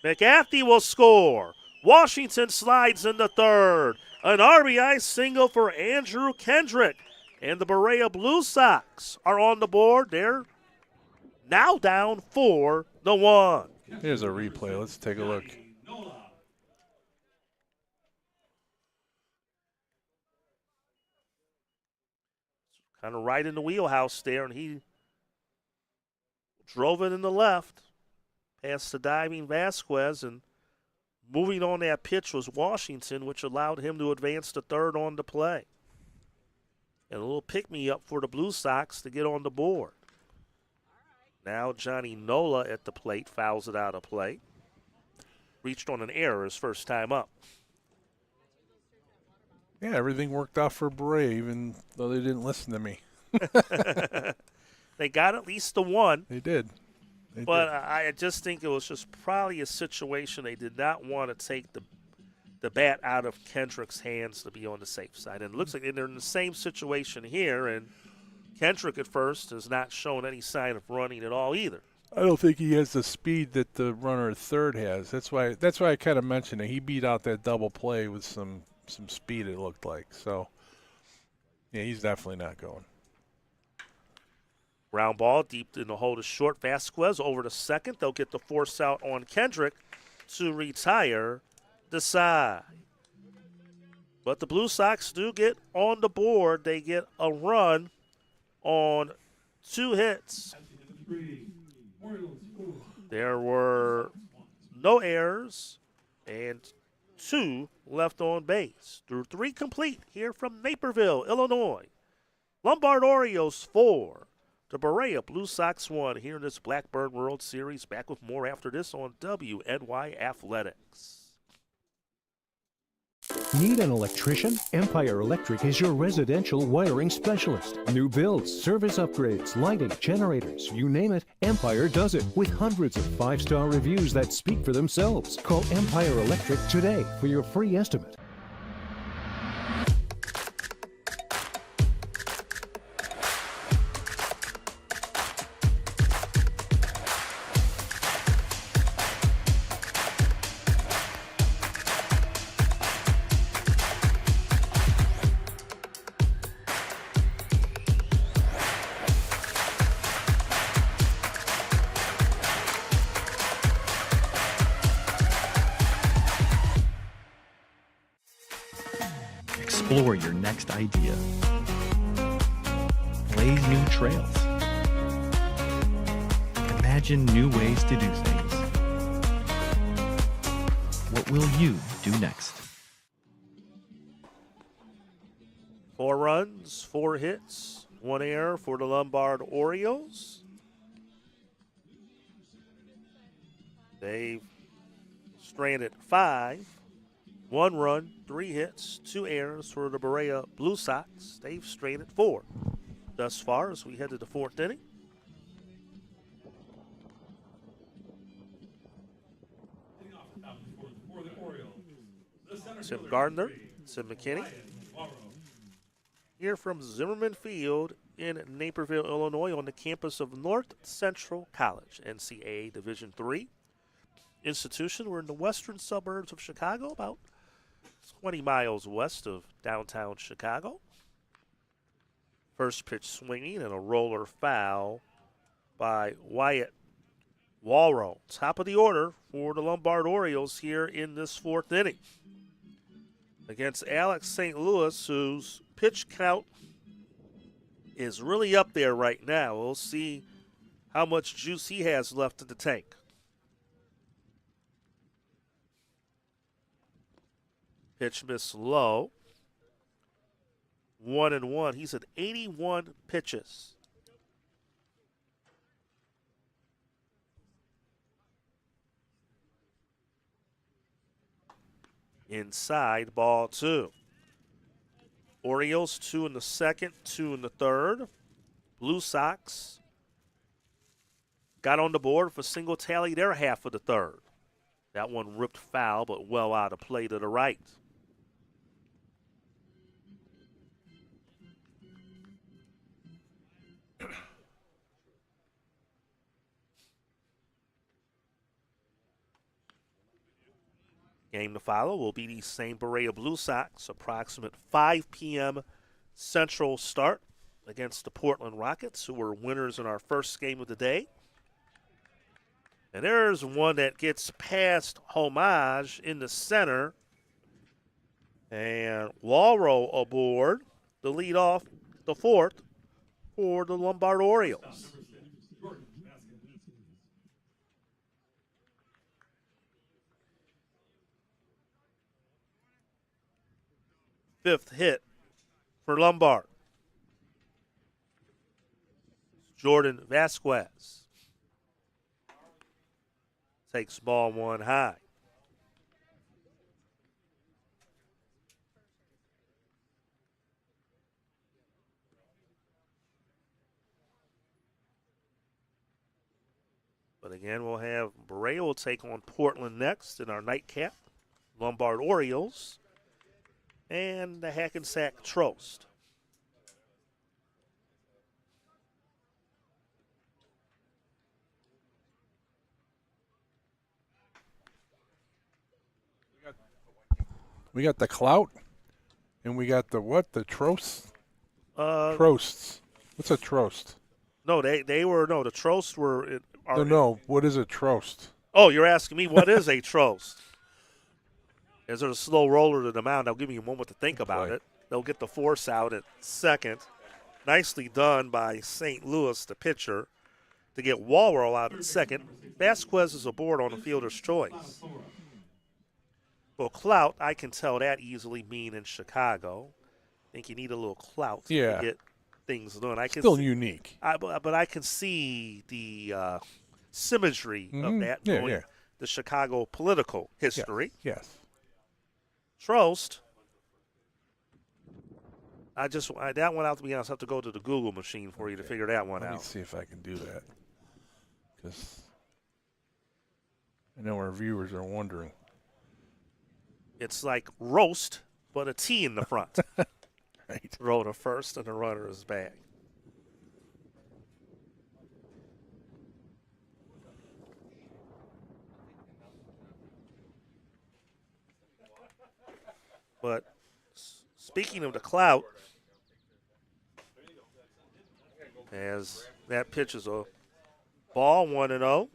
McAfee will score. Washington slides into third. An RBI single for Andrew Kendrick. And the Berea Blue Sox are on the board. They're now down 4-1. Here's a replay. Let's take a look. Kind of right in the wheelhouse there, and he drove it in the left past the diving Vasquez, and moving on that pitch was Washington, which allowed him to advance to third on the play. And a little pick-me-up for the Blue Sox to get on the board. Now Johnny Nola at the plate, fouls it out of play. Reached on an error his first time up. Yeah, everything worked out for Berea, even though they didn't listen to me. They got at least the one. They did. But I just think it was just probably a situation they did not want to take the bat out of Kendrick's hands to be on the safe side. And it looks like they're in the same situation here, and Kendrick at first has not shown any sign of running at all either. I don't think he has the speed that the runner at third has. That's why I kind of mentioned it. He beat out that double play with some speed, it looked like. So, yeah, he's definitely not going. Ground ball deep in the hole to short. Vasquez over to second. They'll get the force out on Kendrick to retire the side. But the Blue Sox do get on the board. They get a run on 2 hits. There were no errors and 2 left on base. Through 3 complete here from Naperville, Illinois. Lombard Orioles 4. The Berea Blue Sox 1 here in this Blackburn World Series. Back with more after this on WNY Athletics. Need an electrician? Empire Electric is your residential wiring specialist. New builds, service upgrades, lighting, generators, you name it, Empire does it with hundreds of 5-star reviews that speak for themselves. Call Empire Electric today for your free estimate. Explore your next idea. Blaze new trails. Imagine new ways to do things. What will you do next? 4 runs, 4 hits, 1 error for the Lombard Orioles. They've stranded 5. 1 run, 3 hits, 2 errors for the Berea Blue Sox. They've stranded 4 thus far as we head to the 4th inning. Tim Gardner, Tim McKinney. Here from Zimmerman Field in Naperville, Illinois on the campus of North Central College, NCAA Division III institution. We're in the western suburbs of Chicago, about 20 miles west of downtown Chicago. First pitch swinging and a roller foul by Wyatt Walrow. Top of the order for the Lombard Orioles here in this 4th inning. against Alex St. Louis, whose pitch count is really up there right now. We'll see how much juice he has left in the tank. Pitch miss low. 1-1. He's at 81 pitches. Inside, ball 2. Orioles 2 in the second, 2 in the third. Blue Sox got on the board for single tally their half of the third. That one ripped foul, but well out of play to the right. Game to follow will be the same Berea Blue Sox, approximate 5 p.m. Central start against the Portland Rockets, who were winners in our first game of the day. And there's one that gets past Homage in the center. And Walrow aboard to lead off the fourth for the Lombard Orioles. Fifth hit for Lombard. Jordan Vasquez takes ball 1 high. But again, we'll have Berea will take on Portland next in our nightcap. Lombard Orioles and the Hackensack Trost. We got the clout, and we got the what? The trost? Trosts. What's a trost? No, they were, no, the Trost were. No, what is a trost? Oh, you're asking me what is a Trost? Is it a slow roller to the mound? I'll give you a moment to think about it. They'll get the force out at second. Nicely done by St. Louis, the pitcher, to get Walrow out at second. Vasquez is aboard on the fielder's choice. Well, clout, I can tell that easily mean in Chicago. I think you need a little clout to get things done. I can Still unique. But I can see the symmetry of that going the Chicago political history. Yes. Trost. That one out, to be honest, I have to go to the Google machine for you to figure that one out. Let me see if I can do that. Because I know our viewers are wondering. It's like roast, but a T in the front. Right. Throw to first, and the runner is back. But speaking of the clout, as that pitch is a ball, 1-0.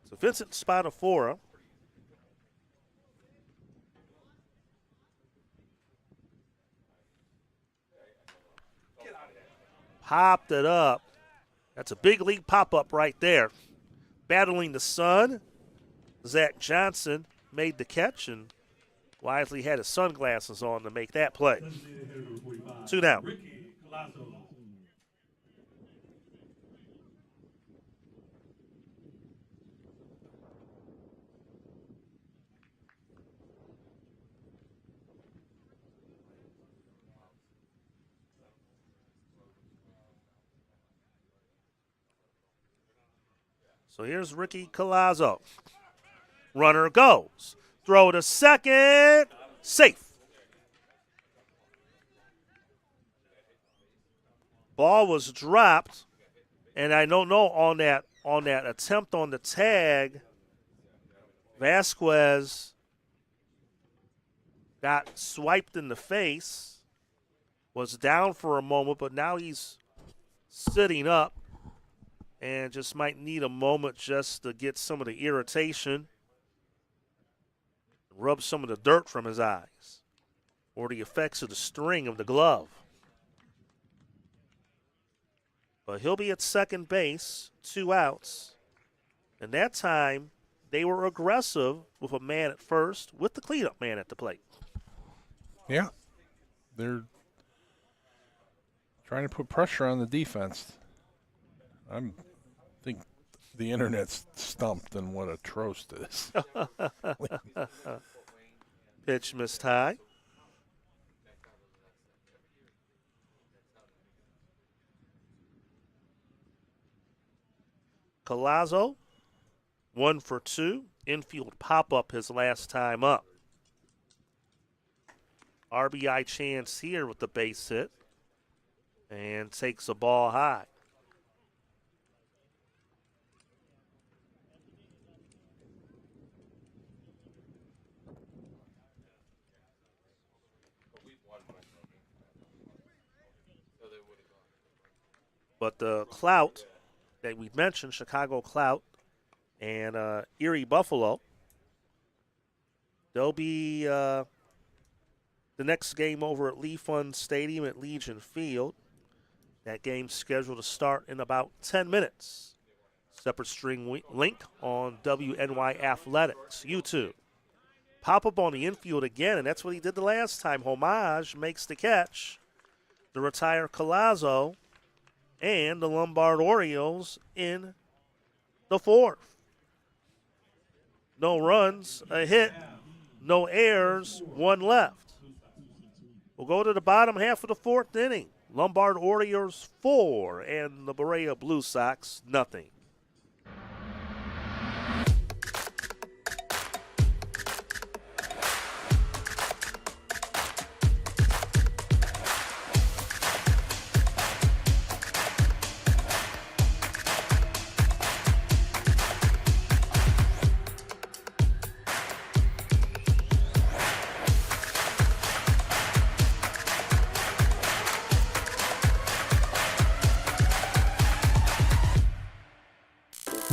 So Vincent Spadafora popped it up. That's a big league pop-up right there. Battling the sun, Zach Johnson made the catch and wisely had his sunglasses on to make that play. 2 down. So here's Ricky Collazo. Runner goes. Throw to second. Safe. Ball was dropped, and I don't know on that attempt on the tag, Vasquez got swiped in the face, was down for a moment, but now he's sitting up and just might need a moment just to get some of the irritation. Rub some of the dirt from his eyes or the effects of the string of the glove. But he'll be at second base, 2 outs. And that time, they were aggressive with a man at first with the cleanup man at the plate. Yeah. They're trying to put pressure on the defense. I think the internet's stumped on what a trost is. Pitch missed high. Collazo, 1 for 2. Infield pop-up his last time up. RBI chance here with the base hit. And takes a ball high. But the clout that we mentioned, Chicago Clout and Erie Buffalo, they'll be the next game over at Lee Fund Stadium at Legion Field. That game's scheduled to start in about 10 minutes. Separate string link on WNY Athletics, YouTube. Pop up on the infield again, and that's what he did the last time. Homage makes the catch to retire Collazo and the Lombard Orioles in the 4th. No runs, a hit, no errors, 1 left. We'll go to the bottom half of the 4th inning. Lombard Orioles 4 and the Berea Blue Sox nothing.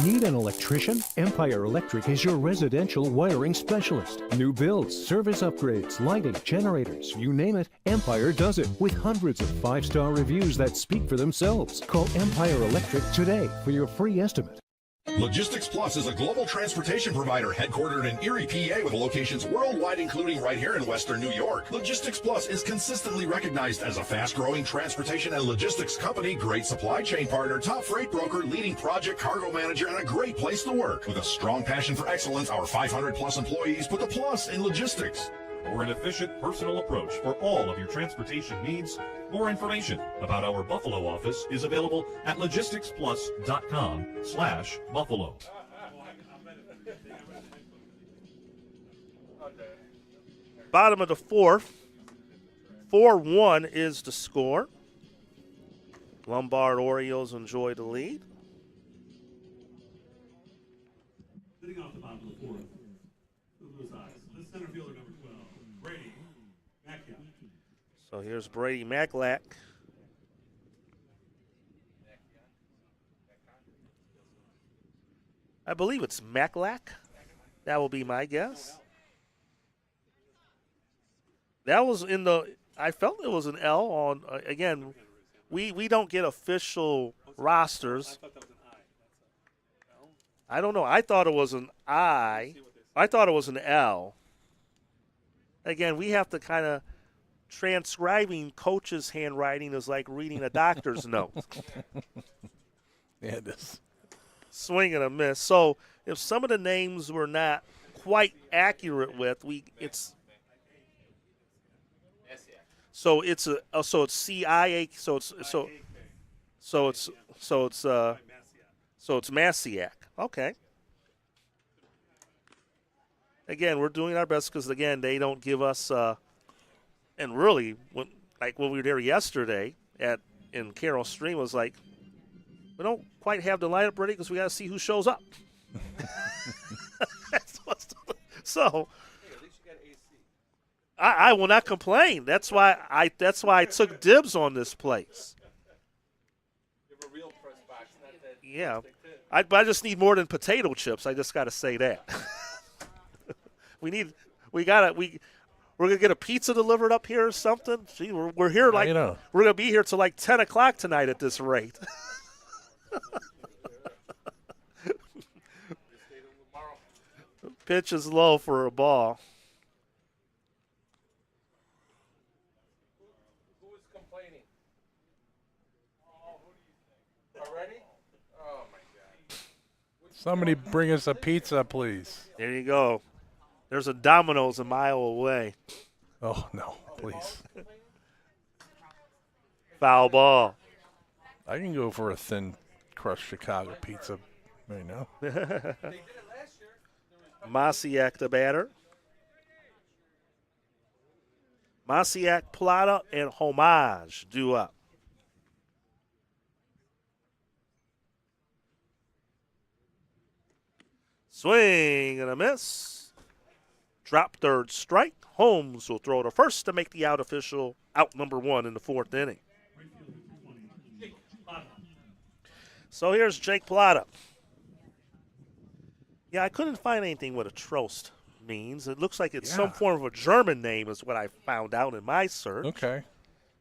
Need an electrician? Empire Electric is your residential wiring specialist. New builds, service upgrades, lighting, generators, you name it, Empire does it with hundreds of 5-star reviews that speak for themselves. Call Empire Electric today for your free estimate. Logistics Plus is a global transportation provider headquartered in Erie, PA with locations worldwide, including right here in Western New York. Logistics Plus is consistently recognized as a fast-growing transportation and logistics company, great supply chain partner, top freight broker, leading project cargo manager, and a great place to work. With a strong passion for excellence, our 500-plus employees put the plus in logistics. For an efficient, personal approach for all of your transportation needs, more information about our Buffalo office is available at logisticsplus.com/Buffalo. Bottom of the 4th, 4-1 is the score. Lombard Orioles enjoy the lead. Sitting off the bottom of the 4th, the Blue Sox, the center fielder number 12, Brady Macchia. So here's Brady Maclack. I believe it's Maclack. That will be my guess. That was in the, I felt it was an L on, again, we don't get official rosters. I don't know. I thought it was an I. I thought it was an L. Again, we have to kind of, transcribing coach's handwriting is like reading a doctor's note. Yeah, it is. Swing and a miss. So if some of the names were not quite accurate with, it's CIA. So it's Masiak. Okay. Again, we're doing our best because again they don't give us. And really, when we were there yesterday in Carroll Stream, was like, we don't quite have the lineup ready because we got to see who shows up. So, I will not complain. That's why I took dibs on this place. Yeah, I just need more than potato chips. I just got to say that. We We're gonna get a pizza delivered up here or something. Gee, we're here like we're gonna be here till like 10 o'clock tonight at this rate. Pitch is low for a ball. Who is complaining? Already? Oh my God! Somebody bring us a pizza, please. There you go. There's a Domino's a mile away. Oh no, please. Foul ball. I can go for a thin crust Chicago pizza right now. Masiak the batter. Masiak, Plata, and Homage due up. Swing and a miss. Drop third strike. Holmes will throw to first to make the out official out number 1 in the 4th inning. So here's Jake Plata. Yeah, I couldn't find anything what a Trost means. It looks like it's some form of a German name is what I found out in my search. Okay.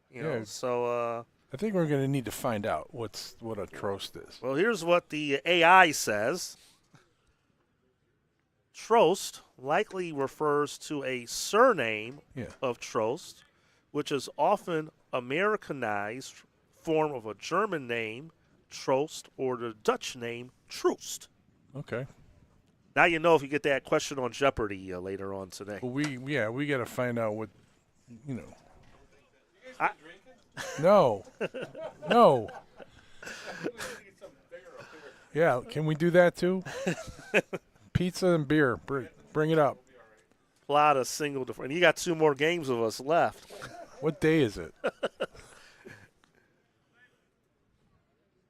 You know, so I think we're going to need to find out what a Trost is. Well, here's what the AI says. Trost likely refers to a surname of Trost, which is often Americanized form of a German name, Trost, or the Dutch name, Troost. Okay. Now you know if you get that question on Jeopardy later on today. Well, we got to find out what, you know. No. No. Yeah, can we do that too? Pizza and beer. Bring it up. Plata single to and you got 2 more games of us left. What day is it?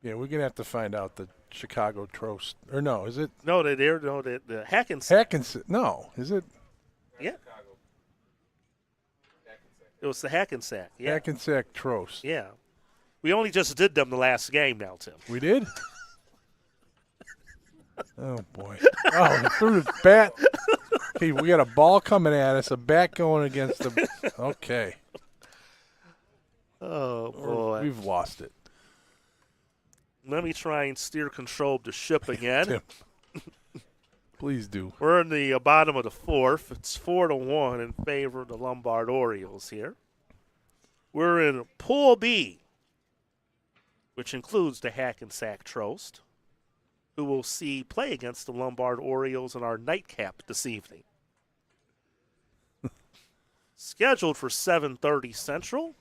Yeah, we're gonna have to find out the Chicago Trost. Or no, is it? No, the Hackensack. Hackensack. No, is it? Yeah. It was the Hackensack. Yeah. Hackensack Trost. Yeah. We only just did them the last game now, Tim. We did? Oh, boy. Oh, he threw the bat. Okay, we got a ball coming at us, a bat going against the – okay. Oh, boy. We've lost it. Let me try and steer control of the ship again. Tim, please do. We're in the bottom of the 4th. It's 4-1 in favor of the Lombard Orioles here. We're in Pool B, which includes the Hackensack Trost, who will see play against the Lombard Orioles in our nightcap this evening. Scheduled for 7:30 Central.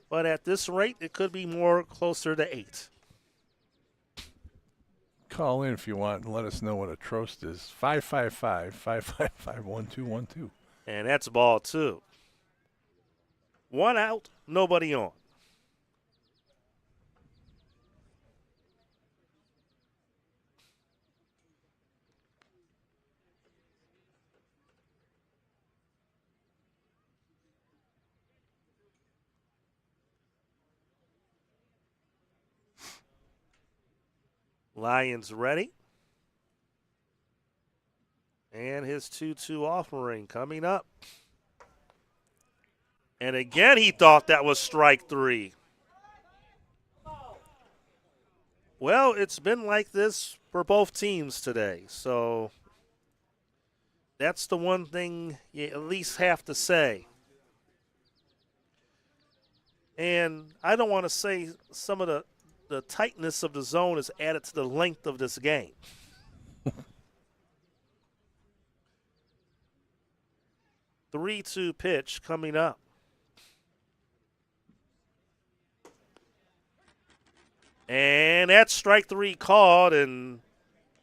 But at this rate, it could be more closer to 8. Call in if you want and let us know what a Trost is. 555-555-1212. And that's ball 2. 1 out, nobody on. Lions ready. And his 2-2 offering coming up. And again, he thought that was strike 3. Well, it's been like this for both teams today. So that's the one thing you at least have to say. And I don't want to say some of the tightness of the zone is added to the length of this game. The 3-2 pitch coming up. And that's strike 3 called, and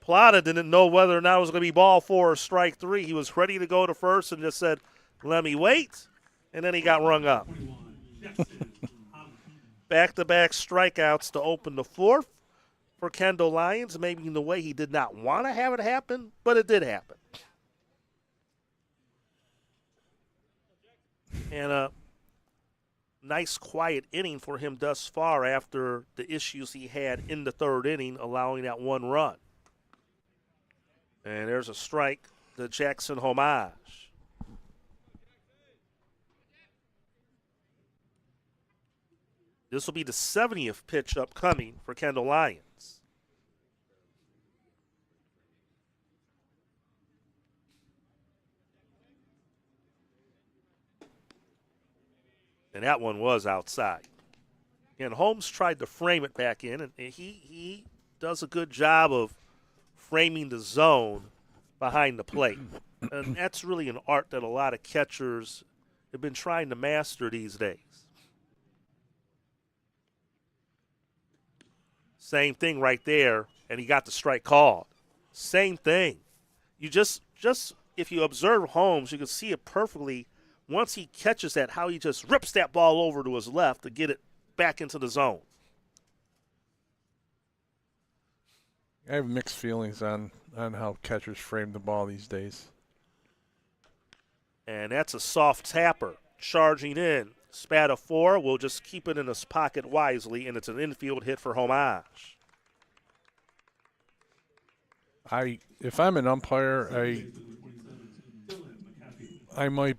Plata didn't know whether or not it was going to be ball 4 or strike 3. He was ready to go to first and just said, let me wait, and then he got rung up. Back-to-back strikeouts to open the 4th for Kendall Lyons, maybe in the way he did not want to have it happen, but it did happen. And a nice quiet inning for him thus far after the issues he had in the 3rd inning, allowing that 1 run. And there's a strike the Jackson homage. This will be the 70th pitch upcoming for Kendall Lyons. And that one was outside. And Holmes tried to frame it back in, and he does a good job of framing the zone behind the plate. And that's really an art that a lot of catchers have been trying to master these days. Same thing right there, and he got the strike called. Same thing. You just if you observe Holmes, you can see it perfectly. Once he catches that, how he just rips that ball over to his left to get it back into the zone. I have mixed feelings on how catchers frame the ball these days. And that's a soft tapper charging in. Spat of 4 will just keep it in his pocket wisely, and it's an infield hit for homage. If I'm an umpire, I might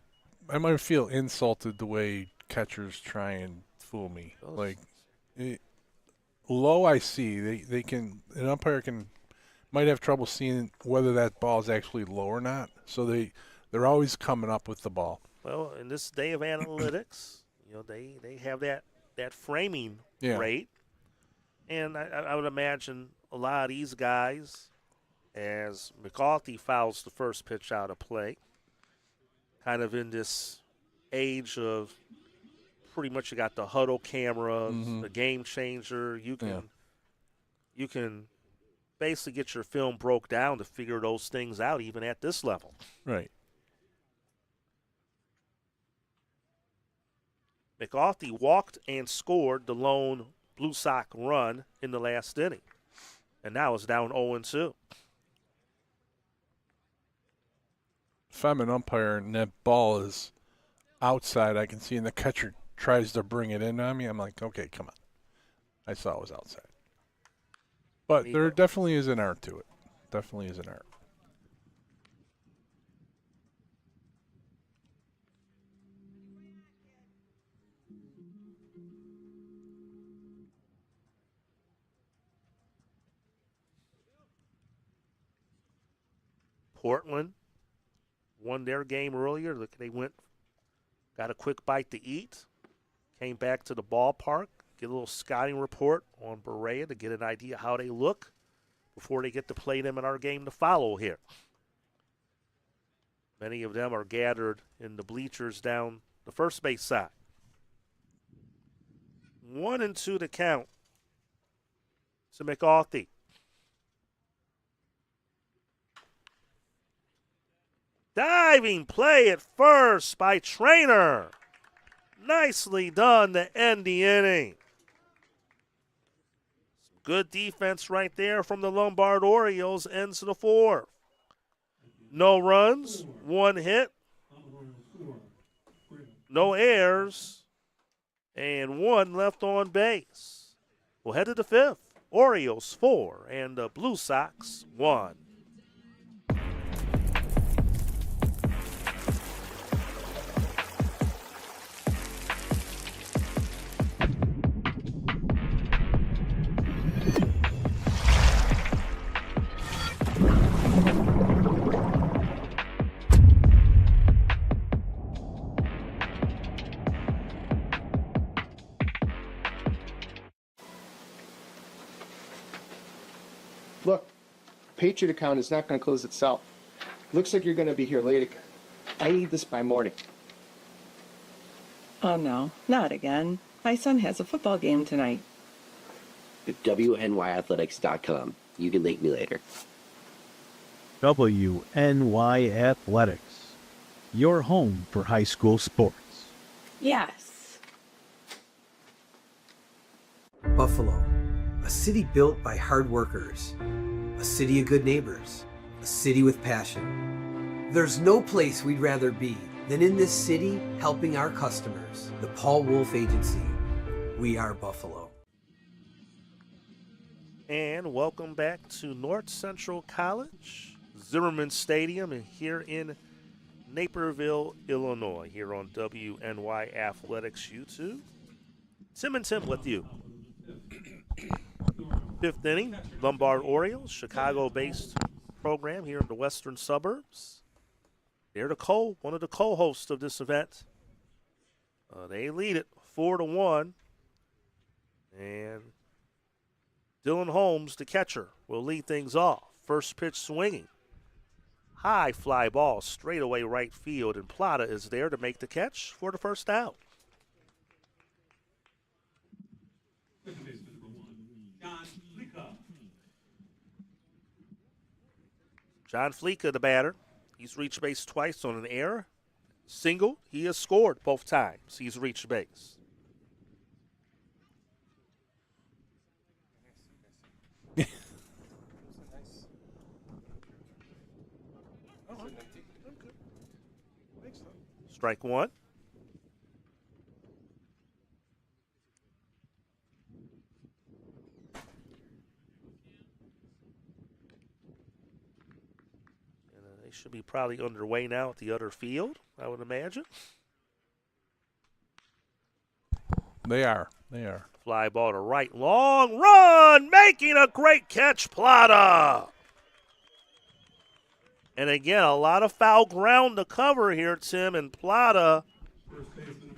feel insulted the way catchers try and fool me. Low, I see an umpire might have trouble seeing whether that ball is actually low or not. So they're always coming up with the ball. Well, in this day of analytics, they have that framing rate, and I would imagine a lot of these guys, as McCarthy fouls the first pitch out of play, kind of in this age of pretty much you got the huddle cameras, the game changer. You can basically get your film broke down to figure those things out even at this level. Right. McCarthy walked and scored the lone Blue Sox run in the last inning, and now it's down 0-2. If I'm an umpire and that ball is outside, I can see, and the catcher tries to bring it in on me, I'm like, okay, come on. I saw it was outside. But there definitely is an art to it. Definitely is an art. Portland won their game earlier. Look, they got a quick bite to eat, came back to the ballpark, get a little scouting report on Berea to get an idea how they look before they get to play them in our game to follow here. Many of them are gathered in the bleachers down the first base side. 1-2 to count to McCarthy. Diving play at first by Trainer. Nicely done to end the inning. Some good defense right there from the Lombard Orioles. Ends the 4th. No runs, 1 hit, no errors, and 1 left on base. We'll head to the 5th. Orioles 4 and the Blue Sox 1. Look, Patriot account is not going to close itself. Looks like you're going to be here late again. I need this by morning. Oh no, not again. My son has a football game tonight. WNYathletics.com. You can thank me later. WNY Athletics, your home for high school sports. Yes. Buffalo, a city built by hard workers, a city of good neighbors, a city with passion. There's no place we'd rather be than in this city helping our customers. The Paul Wolf Agency. We are Buffalo. And welcome back to North Central College. Zimmerman Stadium and here in Naperville, Illinois, here on WNY Athletics YouTube. Tim and Tim with you. Fifth inning, Lombard Orioles, Chicago-based program here in the western suburbs. They're one of the co-hosts of this event. They lead it 4-1. And Dylan Holmes, the catcher, will lead things off. First pitch swinging. High fly ball, straightaway right field, and Plata is there to make the catch for the first out. Second baseman number 1, John Fleeka. John Fleeka, the batter. He's reached base twice on an error. Single, he has scored both times he's reached base. Strike one. And they should be probably underway now at the other field, I would imagine. They are. They are. Fly ball to right. Long run. Making a great catch, Plata. And again, a lot of foul ground to cover here, Tim, and Plata.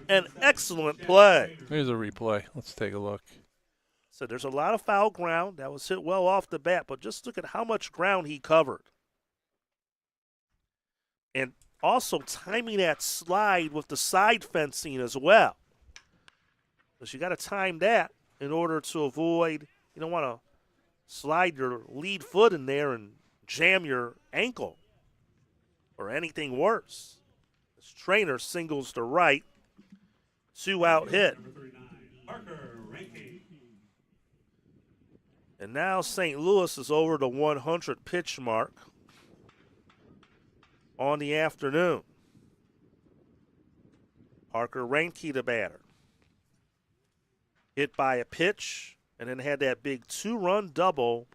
An excellent play. Here's a replay. Let's take a look. So there's a lot of foul ground. That was hit well off the bat, but just look at how much ground he covered. And also timing that slide with the side fencing as well. Because you got to time that in order to avoid, you don't want to slide your lead foot in there and jam your ankle or anything worse. This trainer singles to right, 2-out hit. And now St. Louis is over the 100 pitch mark on the afternoon. Parker Reinke, the batter. Hit by a pitch and then had that big 2-run double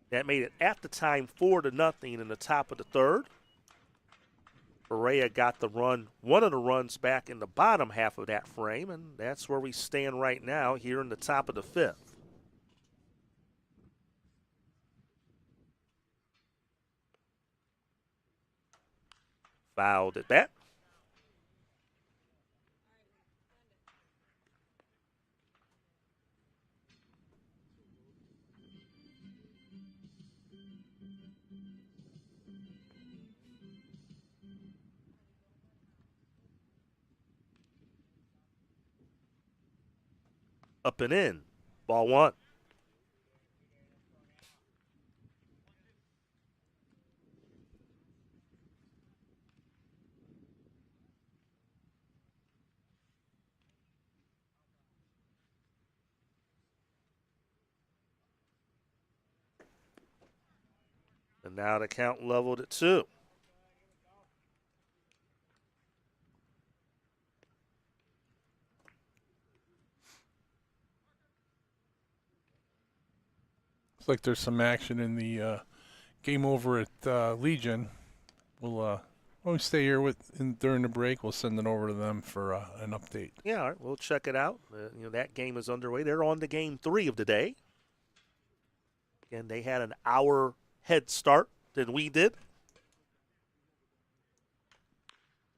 that made it at the time 4-0 in the top of the third. Berea got the run, one of the runs back in the bottom half of that frame, and that's where we stand right now here in the top of the fifth. Fouled at bat. Up and in. Ball one. And now the count leveled at 2. Looks like there's some action in the game over at Legion. We'll when we stay here during the break, we'll send it over to them for an update. Yeah, all right, we'll check it out. That game is underway. They're on to game 3 of the day. Again, they had an hour head start than we did.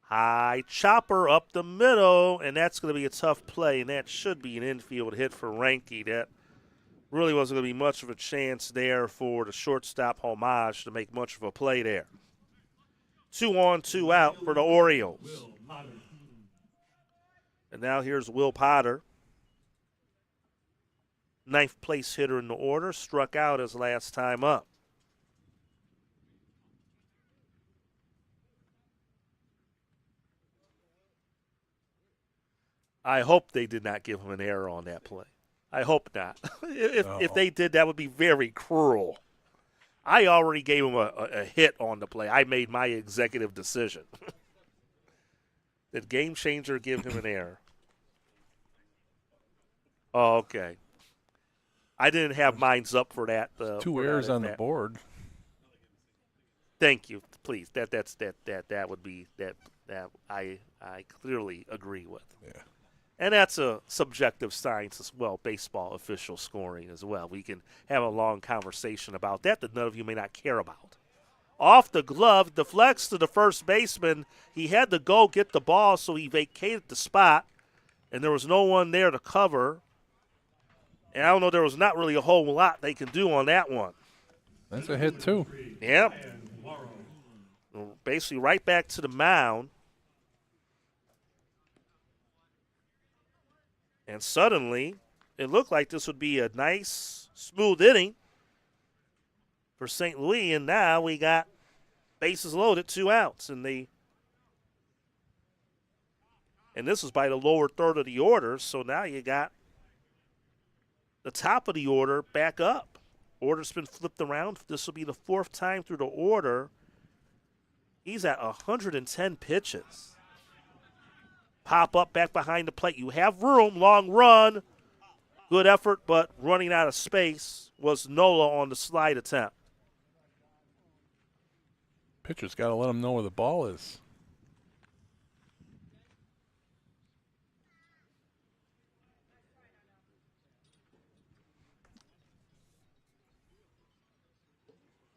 High chopper up the middle, and that's going to be a tough play, and that should be an infield hit for Reinke. That really wasn't going to be much of a chance there for the shortstop Homage to make much of a play there. 2 on, 2 out for the Orioles. And now here's Will Potter. 9th place hitter in the order, struck out his last time up. I hope they did not give him an error on that play. I hope not. If they did, that would be very cruel. I already gave him a hit on the play. I made my executive decision. Did Game Changer give him an error? Oh, okay. I didn't have mines up for that. 2 errors on the board. Thank you. Please. That would be that I clearly agree with. Yeah. And that's a subjective science as well, baseball official scoring as well. We can have a long conversation about that none of you may not care about. Off the glove, deflects to the first baseman. He had to go get the ball, so he vacated the spot, and there was no one there to cover. And I don't know, there was not really a whole lot they can do on that one. That's a hit, too. Yep. Basically right back to the mound. And suddenly, it looked like this would be a nice, smooth inning for St. Louis, and now we got bases loaded, 2 outs, and this is by the lower third of the order, so now you got the top of the order back up. Order's been flipped around. This will be the 4th time through the order. He's at 110 pitches. Pop up back behind the plate. You have room, long run, good effort, but running out of space was Nola on the slide attempt. Pitcher's got to let him know where the ball is.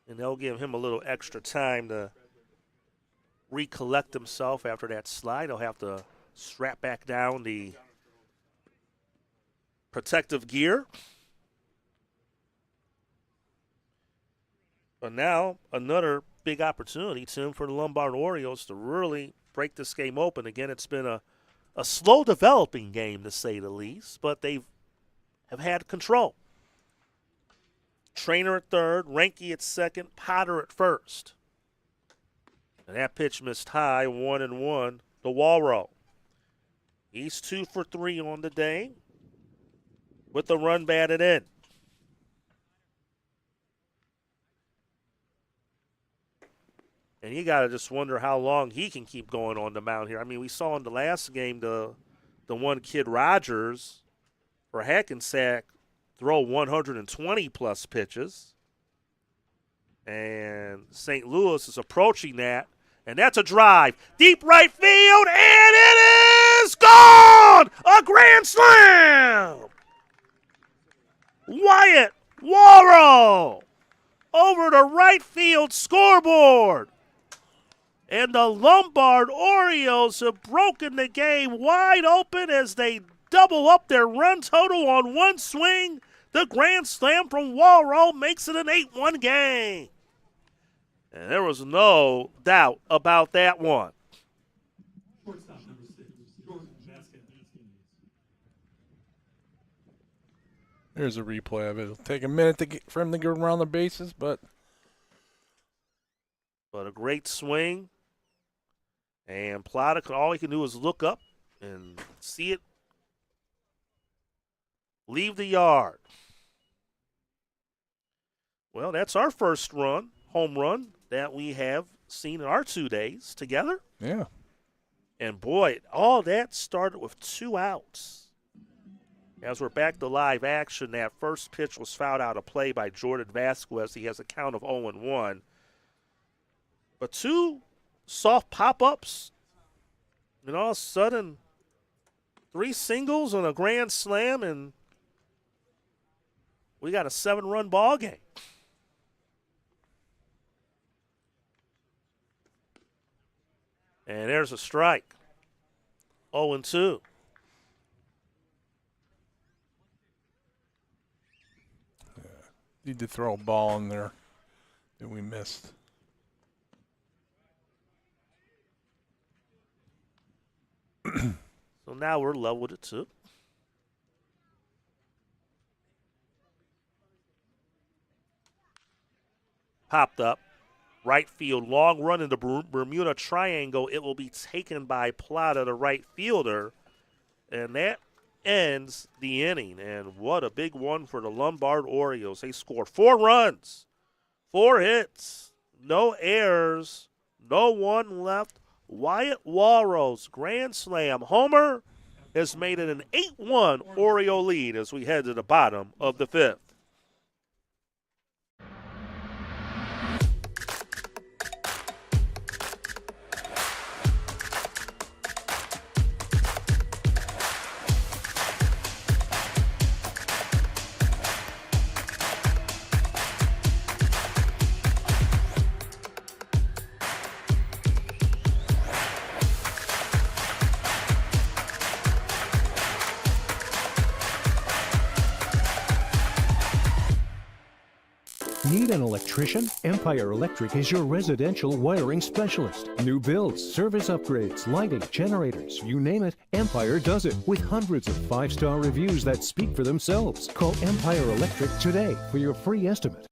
And they'll give him a little extra time to recollect himself after that slide. He'll have to strap back down the protective gear. But now another big opportunity, Tim, for the Lombard Orioles to really break this game open. Again, it's been a slow developing game, to say the least, but they have had control. Trainer at third, Reinke at second, Potter at first. And that pitch missed high, 1-1, the Walrow. He's 2 for 3 on the day with the run batted in. And you got to just wonder how long he can keep going on the mound here. I mean, we saw in the last game the one kid, Rogers, for Hackensack, throw 120-plus pitches. And St. Louis is approaching that. And that's a drive. Deep right field, and it is gone! A grand slam! Wyatt Walrow over the right field scoreboard. And the Lombard Orioles have broken the game wide open as they double up their run total on one swing. The grand slam from Walrow makes it an 8-1 game. And there was no doubt about that one. Shortstop number 6, Jordan Vasquez. There's a replay of it. It'll take a minute for him to get around the bases, but a great swing. And Plata, all he can do is look up and see it leave the yard. Well, that's our first home run that we have seen in our 2 days together. Yeah. And, boy, all that started with 2 outs. As we're back to live action, that first pitch was fouled out of play by Jordan Vasquez. He has a count of 0-1. But 2 soft pop-ups, and all of a sudden 3 singles and a grand slam, and we got a 7-run ball game. And there's a strike. 0-2. need to throw a ball in there that we missed. So now we're leveled at 2. Popped up. Right field, long run in the Bermuda Triangle. It will be taken by Plata, the right fielder. And that ends the inning. And what a big one for the Lombard Orioles. They scored 4 runs, 4 hits, no errors, no one left. Wyatt Walrow's grand slam homer has made it an 8-1 Oriole lead as we head to the bottom of the 5th. Need an electrician? Empire Electric is your residential wiring specialist. New builds, service upgrades, lighting, generators, you name it, Empire does it with hundreds of 5-star reviews that speak for themselves. Call Empire Electric today for your free estimate.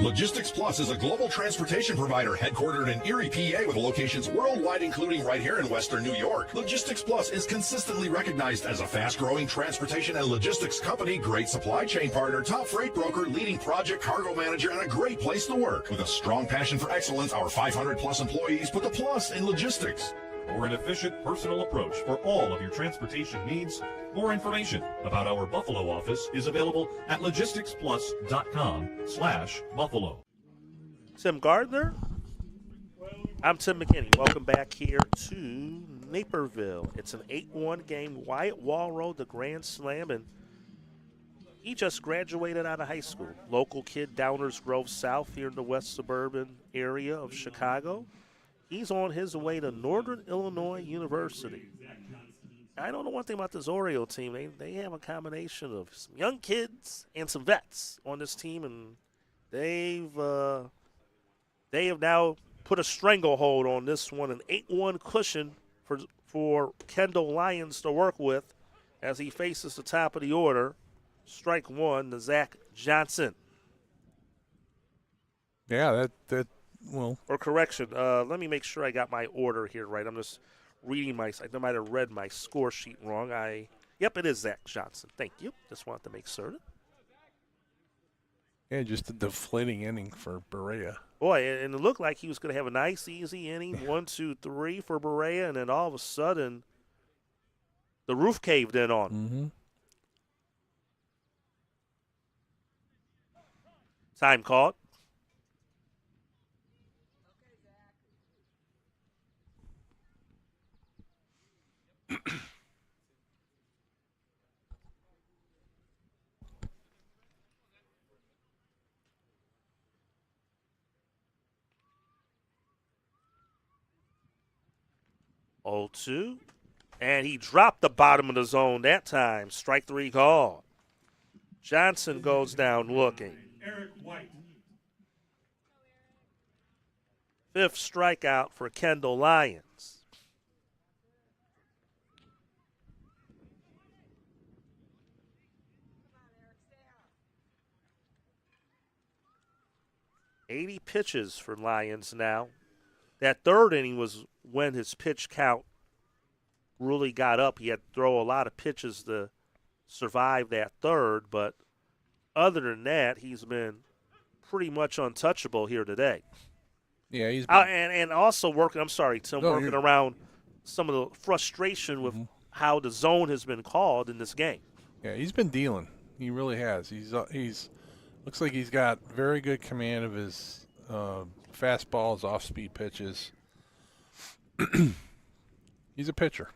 Logistics Plus is a global transportation provider headquartered in Erie, PA with locations worldwide, including right here in Western New York. Logistics Plus is consistently recognized as a fast-growing transportation and logistics company, great supply chain partner, top freight broker, leading project cargo manager, and a great place to work. With a strong passion for excellence, our 500-plus employees put the plus in logistics. For an efficient, personal approach for all of your transportation needs, more information about our Buffalo office is available at logisticsplus.com/Buffalo. Tim Gardner. I'm Tim McKinney. Welcome back here to Naperville. It's an 8-1 game. Wyatt Walrow, the Grand Slam, and he just graduated out of high school. Local kid, Downers Grove South here in the west suburban area of Chicago. He's on his way to Northern Illinois University. I don't know one thing about this Oriole team. They have a combination of some young kids and some vets on this team, and they have now put a stranglehold on this one, an 8-1 cushion for Kendall Lyons to work with as he faces the top of the order. Strike one, the Zach Johnson. Yeah, that well. Or correction, let me make sure I got my order here right. I'm just reading I might have read my score sheet wrong. Yep, it is Zach Johnson. Thank you. Just wanted to make certain. Yeah, just a deflating inning for Berea. Boy, and it looked like he was going to have a nice, easy inning, 1, 2, 3 for Berea, and then all of a sudden, the roof caved in on him. Mm-hmm. Time called. Oh, 2. And he dropped the bottom of the zone that time. Strike 3 called. Johnson goes down looking. Eric White. 5th strikeout for Kendall Lyons. $80 pitches for Lyons now. That third inning was when his pitch count really got up. He had to throw a lot of pitches to survive that third, but other than that, he's been pretty much untouchable here today. Yeah, he's and also working. I'm sorry, Tim, working you're... around some of the frustration with how the zone has been called in this game. Yeah, he's been dealing. He really has. He's looks like he's got very good command of his fastballs, off-speed pitches. He's a pitcher.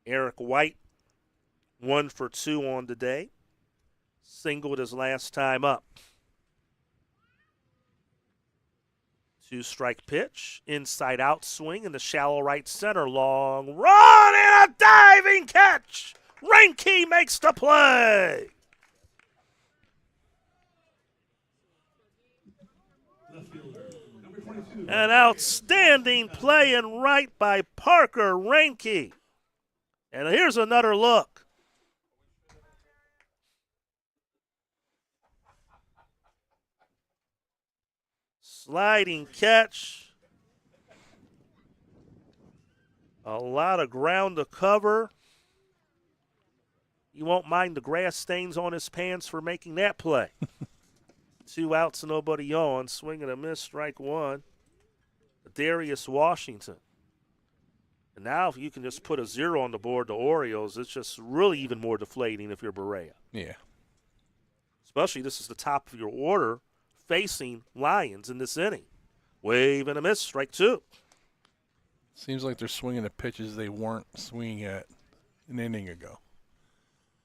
Eric White, 1 for 2 on the day. Singled his last time up. 2-strike pitch, inside out swing in the shallow right center, long run and a diving catch. Reinke makes the play. An outstanding play and right by Parker Reinke. And here's another look. Sliding catch. A lot of ground to cover. You won't mind the grass stains on his pants for making that play. 2 outs, nobody on. Swing and a miss, strike 1. Darius Washington. And now if you can just put a 0 on the board, the Orioles, it's just really even more deflating if you're Berea. Yeah. Especially this is the top of your order facing Lions in this inning. Wave and a miss, strike 2. Seems like they're swinging at pitches they weren't swinging at an inning ago.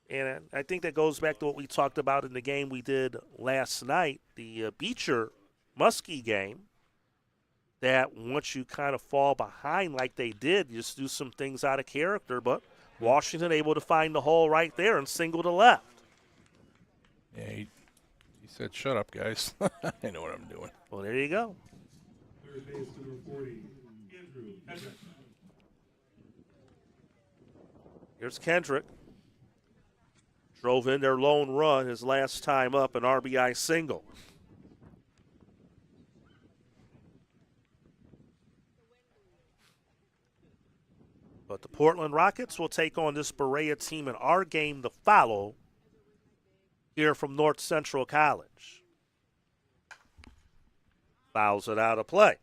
And I think that goes back to what we talked about in the game we did last night, the Beecher-Muskie game, that once you kind of fall behind like they did, you just do some things out of character. But Washington able to find the hole right there and single to left. Yeah, he said, "Shut up, guys. I know what I'm doing." Well, there you go. Third base to number 40, Andrew Kendrick. Here's Kendrick. Drove in their lone run his last time up, an RBI single. But the Portland Rockets will take on this Berea team in our game to follow here from North Central College. Fouls it out of play.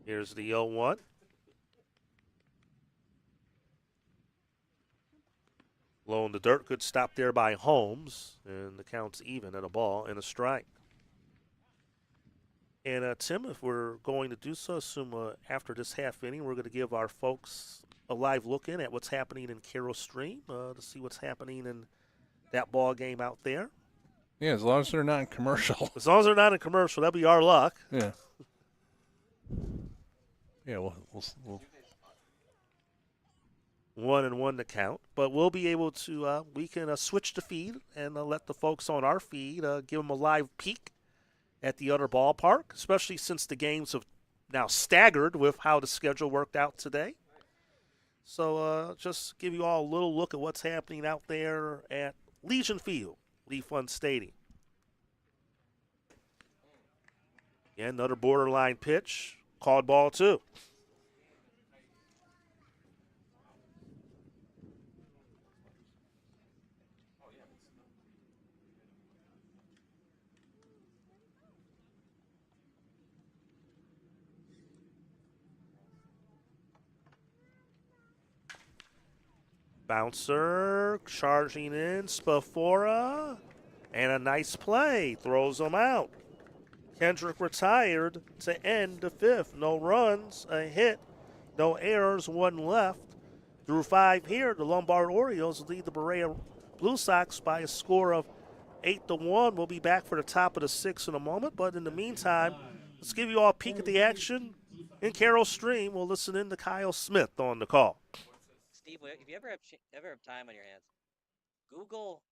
Here's the 0-1. Low in the dirt. Good stop there by Holmes. And the count's even at a ball and a strike. And, Tim, if we're going to do so, assume after this half inning, we're going to give our folks a live look in at what's happening in Carroll Stream to see what's happening in that ball game out there. Yeah, as long as they're not in commercial. As long as they're not in commercial, that'll be our luck. Yeah. Yeah, we'll 1-1 to count, but we'll be able to. We can switch the feed and let the folks on our feed give them a live peek at the other ballpark, especially since the games have now staggered with how the schedule worked out today. So just give you all a little look at what's happening out there at Legion Field, Lee Fun Stadium. Yeah, another borderline pitch. Called ball 2. Bouncer charging in, Spafora, and a nice play. Throws him out. Kendrick retired to end the 5th. No runs, a hit, no errors, 1 left. Through 5 here, the Lombard Orioles lead the Berea Blue Sox by a score of 8-1. We'll be back for the top of the 6th in a moment, but in the meantime, let's give you all a peek at the action in Carroll Stream. We'll listen in to Kyle Smith on the call. Steve, if you ever have time on your hands, Google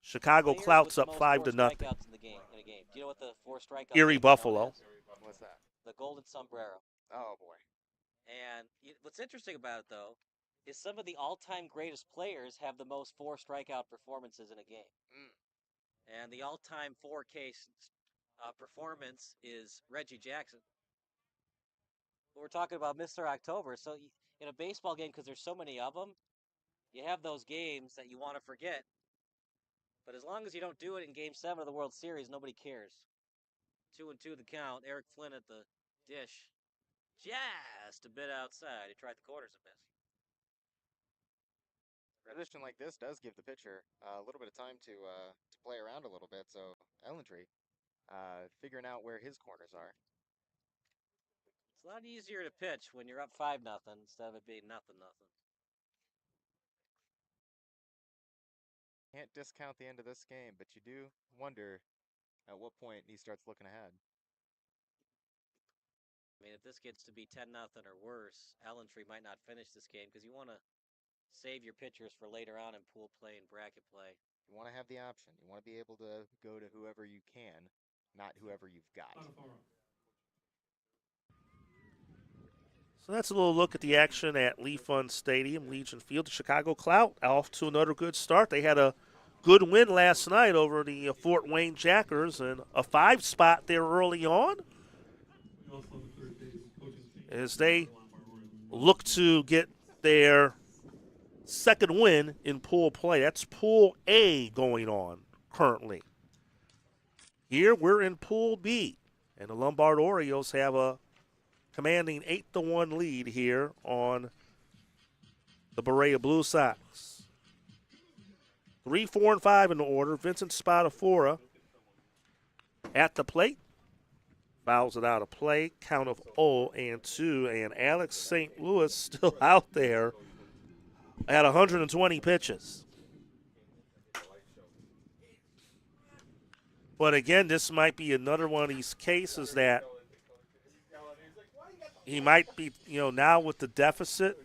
Chicago Clouts up 5-0. In a game. Do you know what the 4 strikeouts? Erie Buffalo. What's that? The Golden Sombrero. Oh boy. And what's interesting about it though is some of the all-time greatest players have the most 4 strikeout performances in a game. And the all-time 4K performance is Reggie Jackson. But we're talking about Mr. October. So in a baseball game, because there's so many of them, you have those games that you want to forget. But as long as you don't do it in Game 7 of the World Series, nobody cares. 2-2 the count. Eric Flynn at the dish. Just a bit outside. He tried the corners and missed. A position like this does give the pitcher a little bit of time to play around a little bit. So Ellentry figuring out where his corners are. It's a lot easier to pitch when you're up 5-0 instead of it being 0-0. Can't discount the end of this game, but you do wonder at what point he starts looking ahead. I mean, if this gets to be 10-0 or worse, Ellentry might not finish this game because you want to save your pitchers for later on in pool play and bracket play. You want to have the option. You want to be able to go to whoever you can, not whoever you've got. So that's a little look at the action at Lee Fun Stadium, Legion Field. The Chicago Clout off to another good start. They had a good win last night over the Fort Wayne Jackers and a 5 spot there early on as they look to get their second win in pool play. That's Pool A going on currently. Here we're in Pool B, and the Lombard Orioles have a commanding 8-1 lead here on the Berea Blue Sox. 3, 4, and 5 in the order. Vincent Spatafora at the plate. Fouls it out of play. Count of 0-2. And Alex St. Louis still out there at 120 pitches. But again, this might be another one of these cases that he might be, now with the deficit,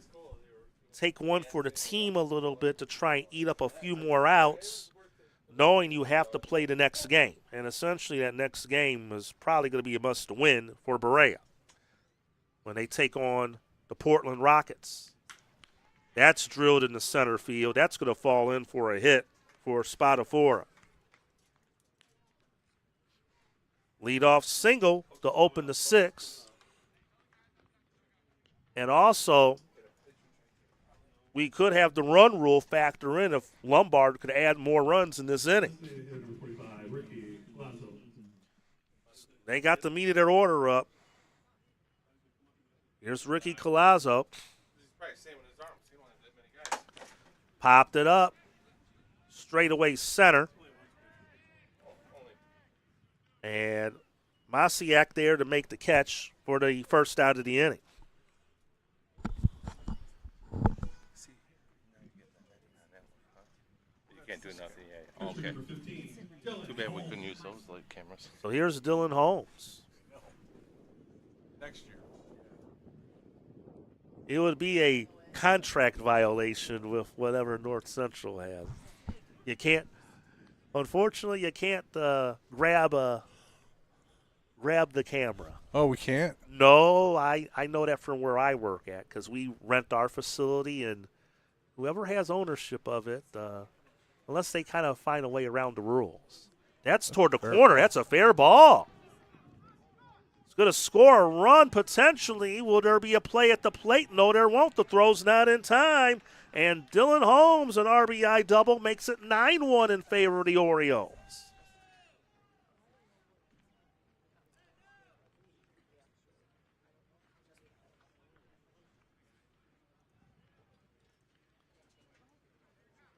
take one for the team a little bit to try and eat up a few more outs, knowing you have to play the next game. And essentially that next game is probably going to be a must-win for Berea when they take on the Portland Rockets. That's drilled in the center field. That's going to fall in for a hit for Spadafora. Leadoff single to open the sixth. And also, we could have the run rule factor in if Lombard could add more runs in this inning. They got the meat of their order up. Here's Ricky Colazzo. Popped it up. Straightaway center. And Masiak there to make the catch for the first out of the inning. You can't do nothing, yeah. Okay. Too bad we couldn't use those like cameras. So here's Dylan Holmes. Next year. It would be a contract violation with whatever North Central has. You can't, unfortunately, you can't grab the camera. Oh, we can't? No, I know that from where I work at because we rent our facility, and whoever has ownership of it, unless they kind of find a way around the rules. That's toward the corner. That's a fair ball. It's going to score a run potentially. Will there be a play at the plate? No, there won't. The throw's not in time. And Dylan Holmes, an RBI double, makes it 9-1 in favor of the Orioles.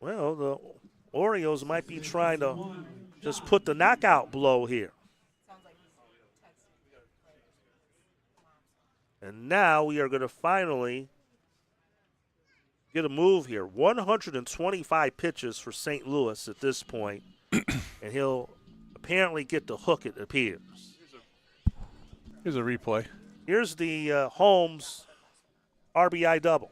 Well, the Orioles might be trying to just put the knockout blow here. And now we are going to finally get a move here. 125 pitches for St. Louis at this point, and he'll apparently get the hook, it appears. Here's a replay. Here's the Holmes RBI double.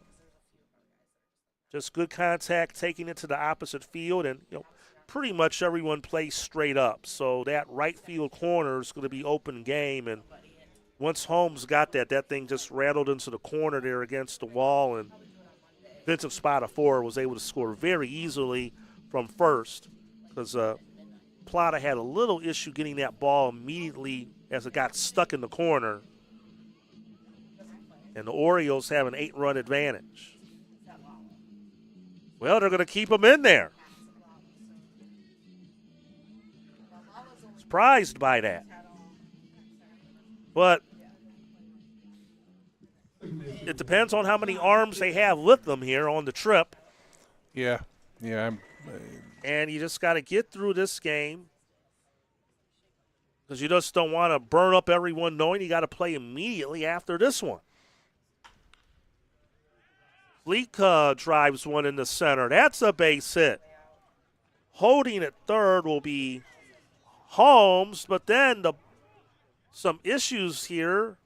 Just good contact, taking it to the opposite field, and pretty much everyone plays straight up. So that right field corner is going to be open game, and once Holmes got that thing just rattled into the corner there against the wall, and Vincent Spadafora was able to score very easily from first because Plata had a little issue getting that ball immediately as it got stuck in the corner, and the Orioles have an 8-run advantage. Well, they're going to keep him in there. Surprised by that. But it depends on how many arms they have with them here on the trip. Yeah. And you just got to get through this game because you just don't want to burn up everyone knowing you got to play immediately after this one. Fleeka drives one in the center. That's a base hit. Holding at third will be Holmes, but then some issues here.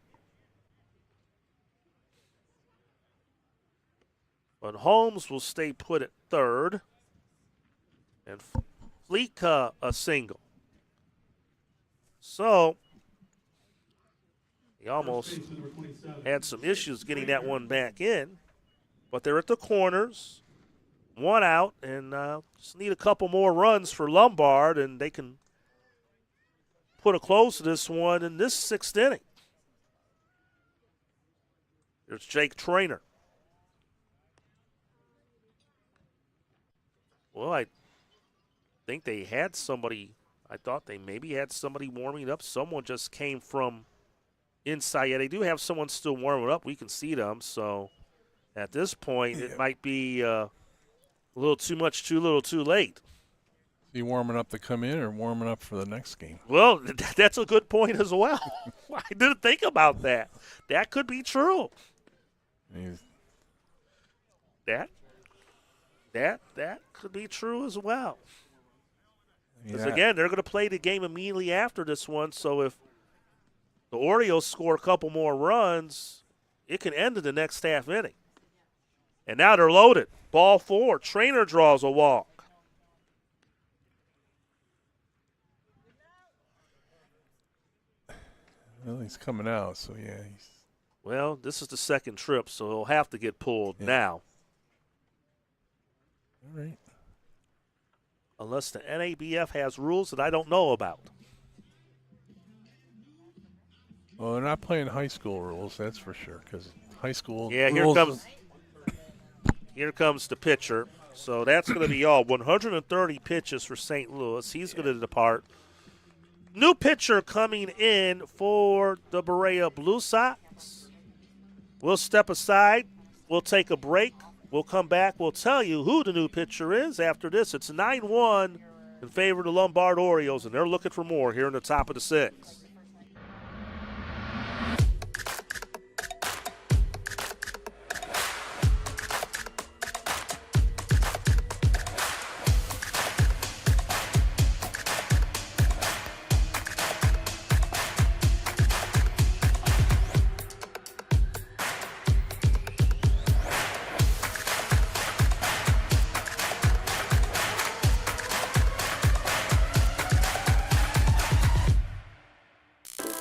But Holmes will stay put at third. And Fleeka a single. So he almost had some issues getting that one back in. But they're at the corners, one out, and just need a couple more runs for Lombard, and they can put a close to this one in this sixth inning. There's Jake Traynor. Well, I think they had somebody. I thought they maybe had somebody warming up. Someone just came from inside. Yeah, they do have someone still warming up. We can see them, so at this point, it might be a little too much, too little, too late. You warming up to come in or warming up for the next game? Well, that's a good point as well. I didn't think about that. That could be true. That could be true as well. Because, again, they're going to play the game immediately after this one. So if the Orioles score a couple more runs, it can end in the next half inning. And now they're loaded. Ball 4. Trainer draws a walk. Well, he's coming out, so yeah. Well, this is the second trip, so he'll have to get pulled now. All right. Unless the NABF has rules that I don't know about. Well, they're not playing high school rules, that's for sure, because high school Yeah, rules. here comes the pitcher. So that's going to be all. 130 pitches for St. Louis. He's going to depart. New pitcher coming in for the Berea Blue Sox. We'll step aside. We'll take a break. We'll come back. We'll tell you who the new pitcher is after this. It's 9-1 in favor of the Lombard Orioles, and they're looking for more here in the top of the 6th.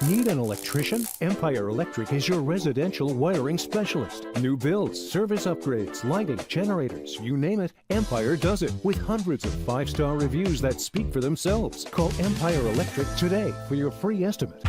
Need an electrician? Empire Electric is your residential wiring specialist. New builds, service upgrades, lighting, generators, you name it, Empire does it with hundreds of 5-star reviews that speak for themselves. Call Empire Electric today for your free estimate.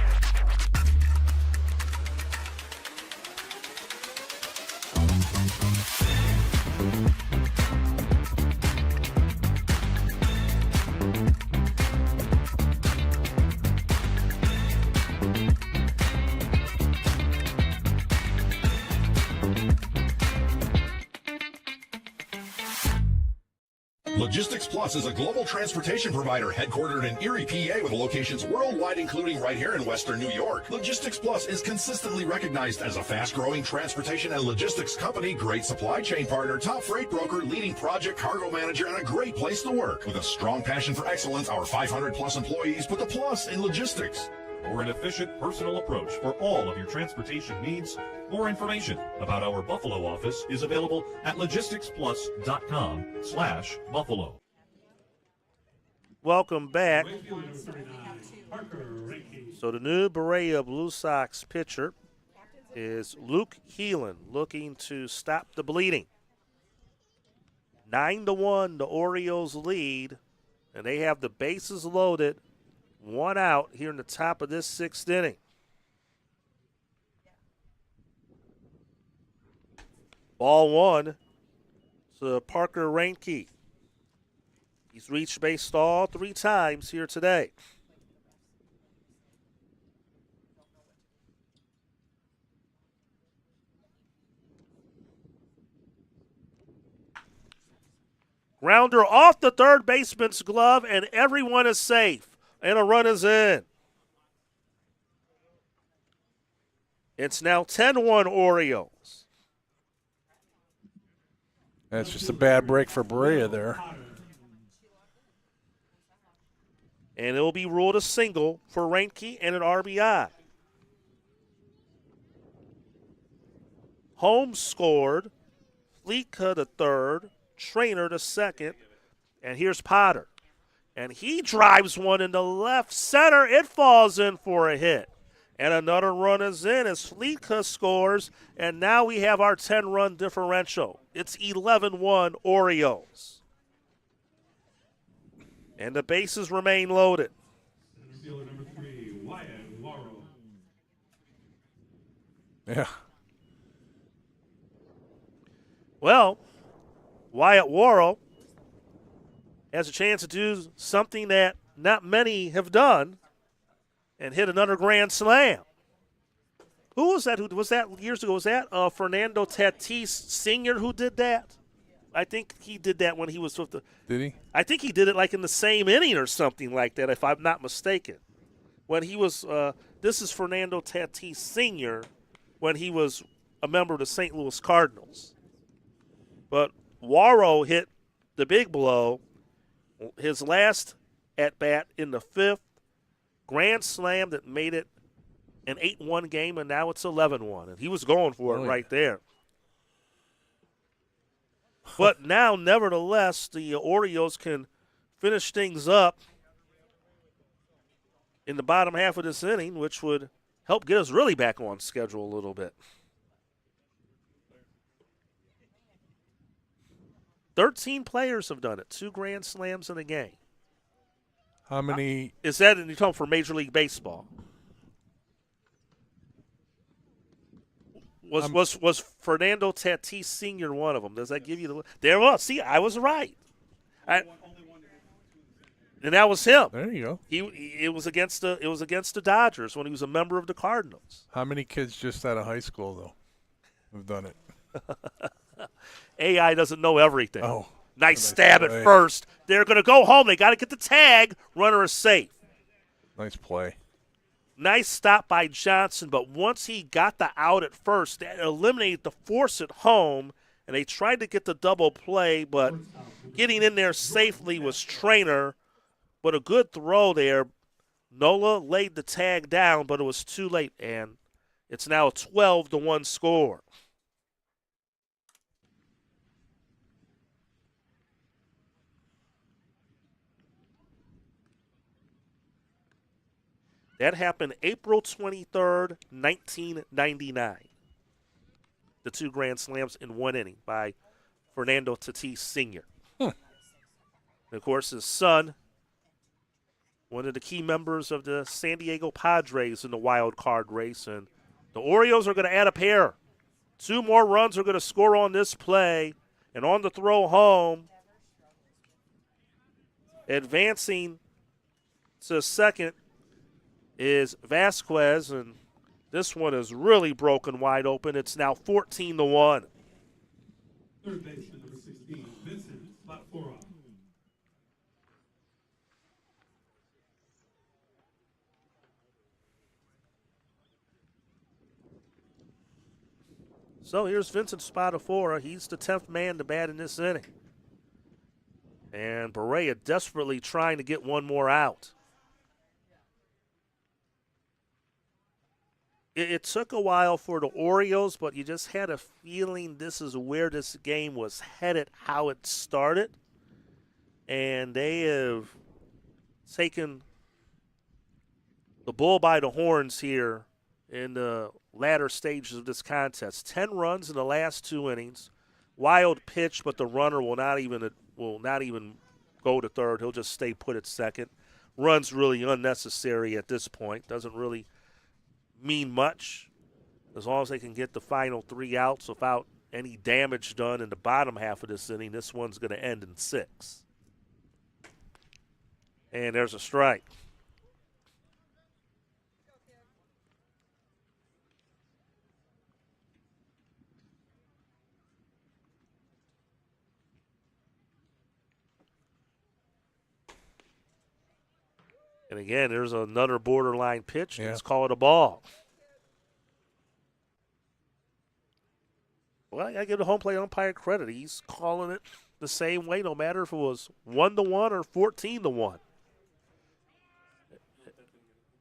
Logistics Plus is a global transportation provider headquartered in Erie, PA with locations worldwide, including right here in Western New York. Logistics Plus is consistently recognized as a fast-growing transportation and logistics company, great supply chain partner, top freight broker, leading project cargo manager, and a great place to work. With a strong passion for excellence, our 500-plus employees put the plus in logistics. For an efficient, personal approach for all of your transportation needs, more information about our Buffalo office is available at logisticsplus.com/Buffalo. Welcome back. So the new Berea Blue Sox pitcher is Luke Heelan, looking to stop the bleeding. 9-1, the Orioles lead, and they have the bases loaded. 1 out here in the top of this 6th inning. Ball 1 to Parker Reinke. He's reached base all 3 times here today. Grounder off the third baseman's glove, and everyone is safe. And a run is in. It's now 10-1 Orioles. That's just a bad break for Berea there. And it will be ruled a single for Reinke and an RBI. Holmes scored. Fleetka the third. Trainer the second. And here's Potter. And he drives one into left center. It falls in for a hit. And another run is in as Fleetka scores. And now we have our 10-run differential. It's 11-1 Orioles. And the bases remain loaded. Fielder number 3, Wyatt Morrow. Yeah. Well, Wyatt Worrell has a chance to do something that not many have done and hit another grand slam. Who was that? Who was that years ago? Was that Fernando Tatis Sr. who did that? I think he did that when he was with the. Did he? I think he did it like in the same inning or something like that, if I'm not mistaken. When he was, this is Fernando Tatis Sr. when he was a member of the St. Louis Cardinals. But Worrell hit the big blow. His last at bat in the 5th. Grand slam that made it an 8-1 game, and now it's 11-1. And he was going for it right there. But now, nevertheless, the Orioles can finish things up in the bottom half of this inning, which would help get us really back on schedule a little bit. 13 players have done it, 2 grand slams in a game. How many? Is that in terms for Major League Baseball? Was Fernando Tatis Sr. one of them? Does that give you the? There was. See, I was right. And that was him. There you go. It was against the Dodgers when he was a member of the Cardinals. How many kids just out of high school though have done it? AI doesn't know everything. Oh, nice stab at first. They're going to go home. They got to get the tag. Runner is safe. Nice play. Nice stop by Johnson, but once he got the out at first, that eliminated the force at home, and they tried to get the double play, but getting in there safely was Trainer. But a good throw there. Nola laid the tag down, but it was too late, and it's now a 12-1 score. That happened April 23rd, 1999. The 2 grand slams in 1 inning by Fernando Tatis Sr. And of course, his son, one of the key members of the San Diego Padres in the wild card race. And the Orioles are going to add a pair. 2 more runs are going to score on this play. And on the throw home, advancing to second, is Vasquez, and this one is really broken wide open. It's now 14-1. Third baseman number 16, Vincent Spatfora. So here's Vincent Spatafora. He's the 10th man to bat in this inning. And Berea desperately trying to get one more out. It took a while for the Orioles, but you just had a feeling this is where this game was headed, how it started. And they have taken the bull by the horns here in the latter stages of this contest. 10 runs in the last 2 innings. Wild pitch, but the runner will not even go to third. He'll just stay put at second. Runs really unnecessary at this point. Doesn't really mean much as long as they can get the final 3 outs without any damage done in the bottom half of this inning. This one's going to end in 6. And there's a strike. And again, there's another borderline pitch. Yeah. Let's call it a ball. Well, I give the home plate umpire credit. He's calling it the same way, no matter if it was 1-1 or 14-1.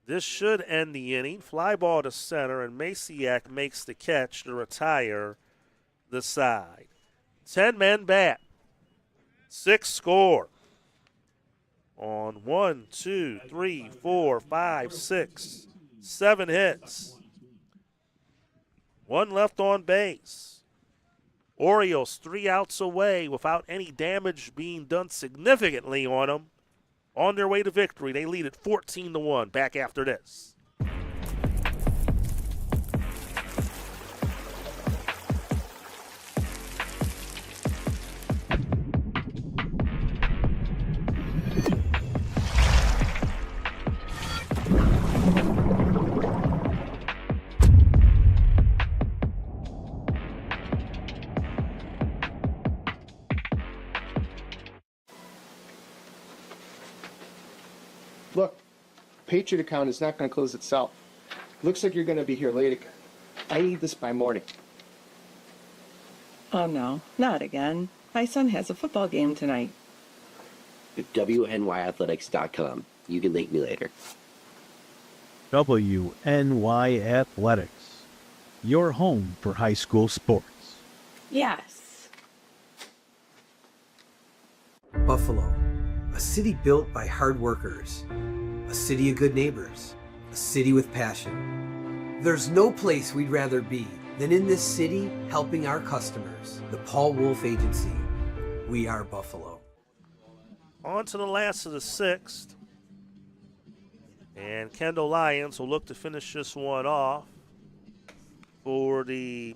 This should end the inning. Fly ball to center, and Masiak makes the catch to retire the side. 10 men bat. 6 score. On 1, 2, 3, 4, 5, 6, 7 hits. 1 left on base. Orioles 3 outs away without any damage being done significantly on them. On their way to victory, they lead at 14-1. Back after this. Look, Patriot account is not going to close itself. Looks like you're going to be here late again. I need this by morning. Oh no, not again. My son has a football game tonight. WNYathletics.com. You can link me later. WNY Athletics, your home for high school sports. Yes. Buffalo, a city built by hard workers, a city of good neighbors, a city with passion. There's no place we'd rather be than in this city helping our customers. The Paul Wolf Agency. We are Buffalo. On to the last of the sixth. And Kendall Lyons will look to finish this one off for the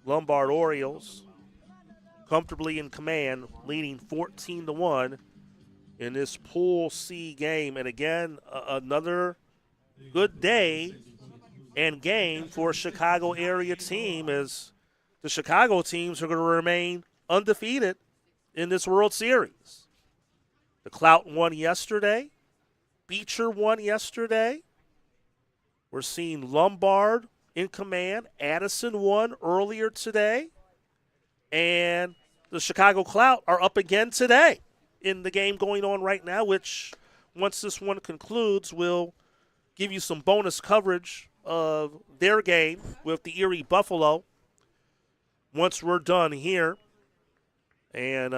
Lombard Orioles. Comfortably in command, leading 14-1 in this Pool C game. And again, another good day and game for a Chicago area team, as the Chicago teams are going to remain undefeated in this World Series. The Clout won yesterday. Beecher won yesterday. We're seeing Lombard in command. Addison won earlier today. And the Chicago Clout are up again today in the game going on right now, which once this one concludes will give you some bonus coverage of their game with the Erie Buffalo once we're done here. And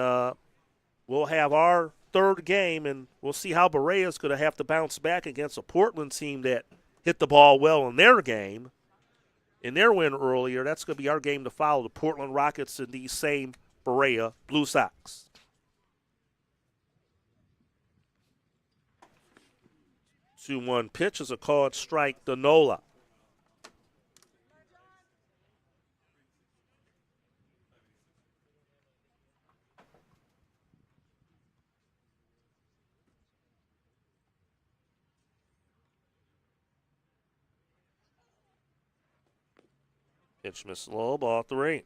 we'll have our third game, and we'll see how Berea is going to have to bounce back against a Portland team that hit the ball well in their game, in their win earlier. That's going to be our game to follow, the Portland Rockets and these same Berea Blue Sox. Two 2-1 pitch is a called strike to Nola. Pitch missed low, ball 3.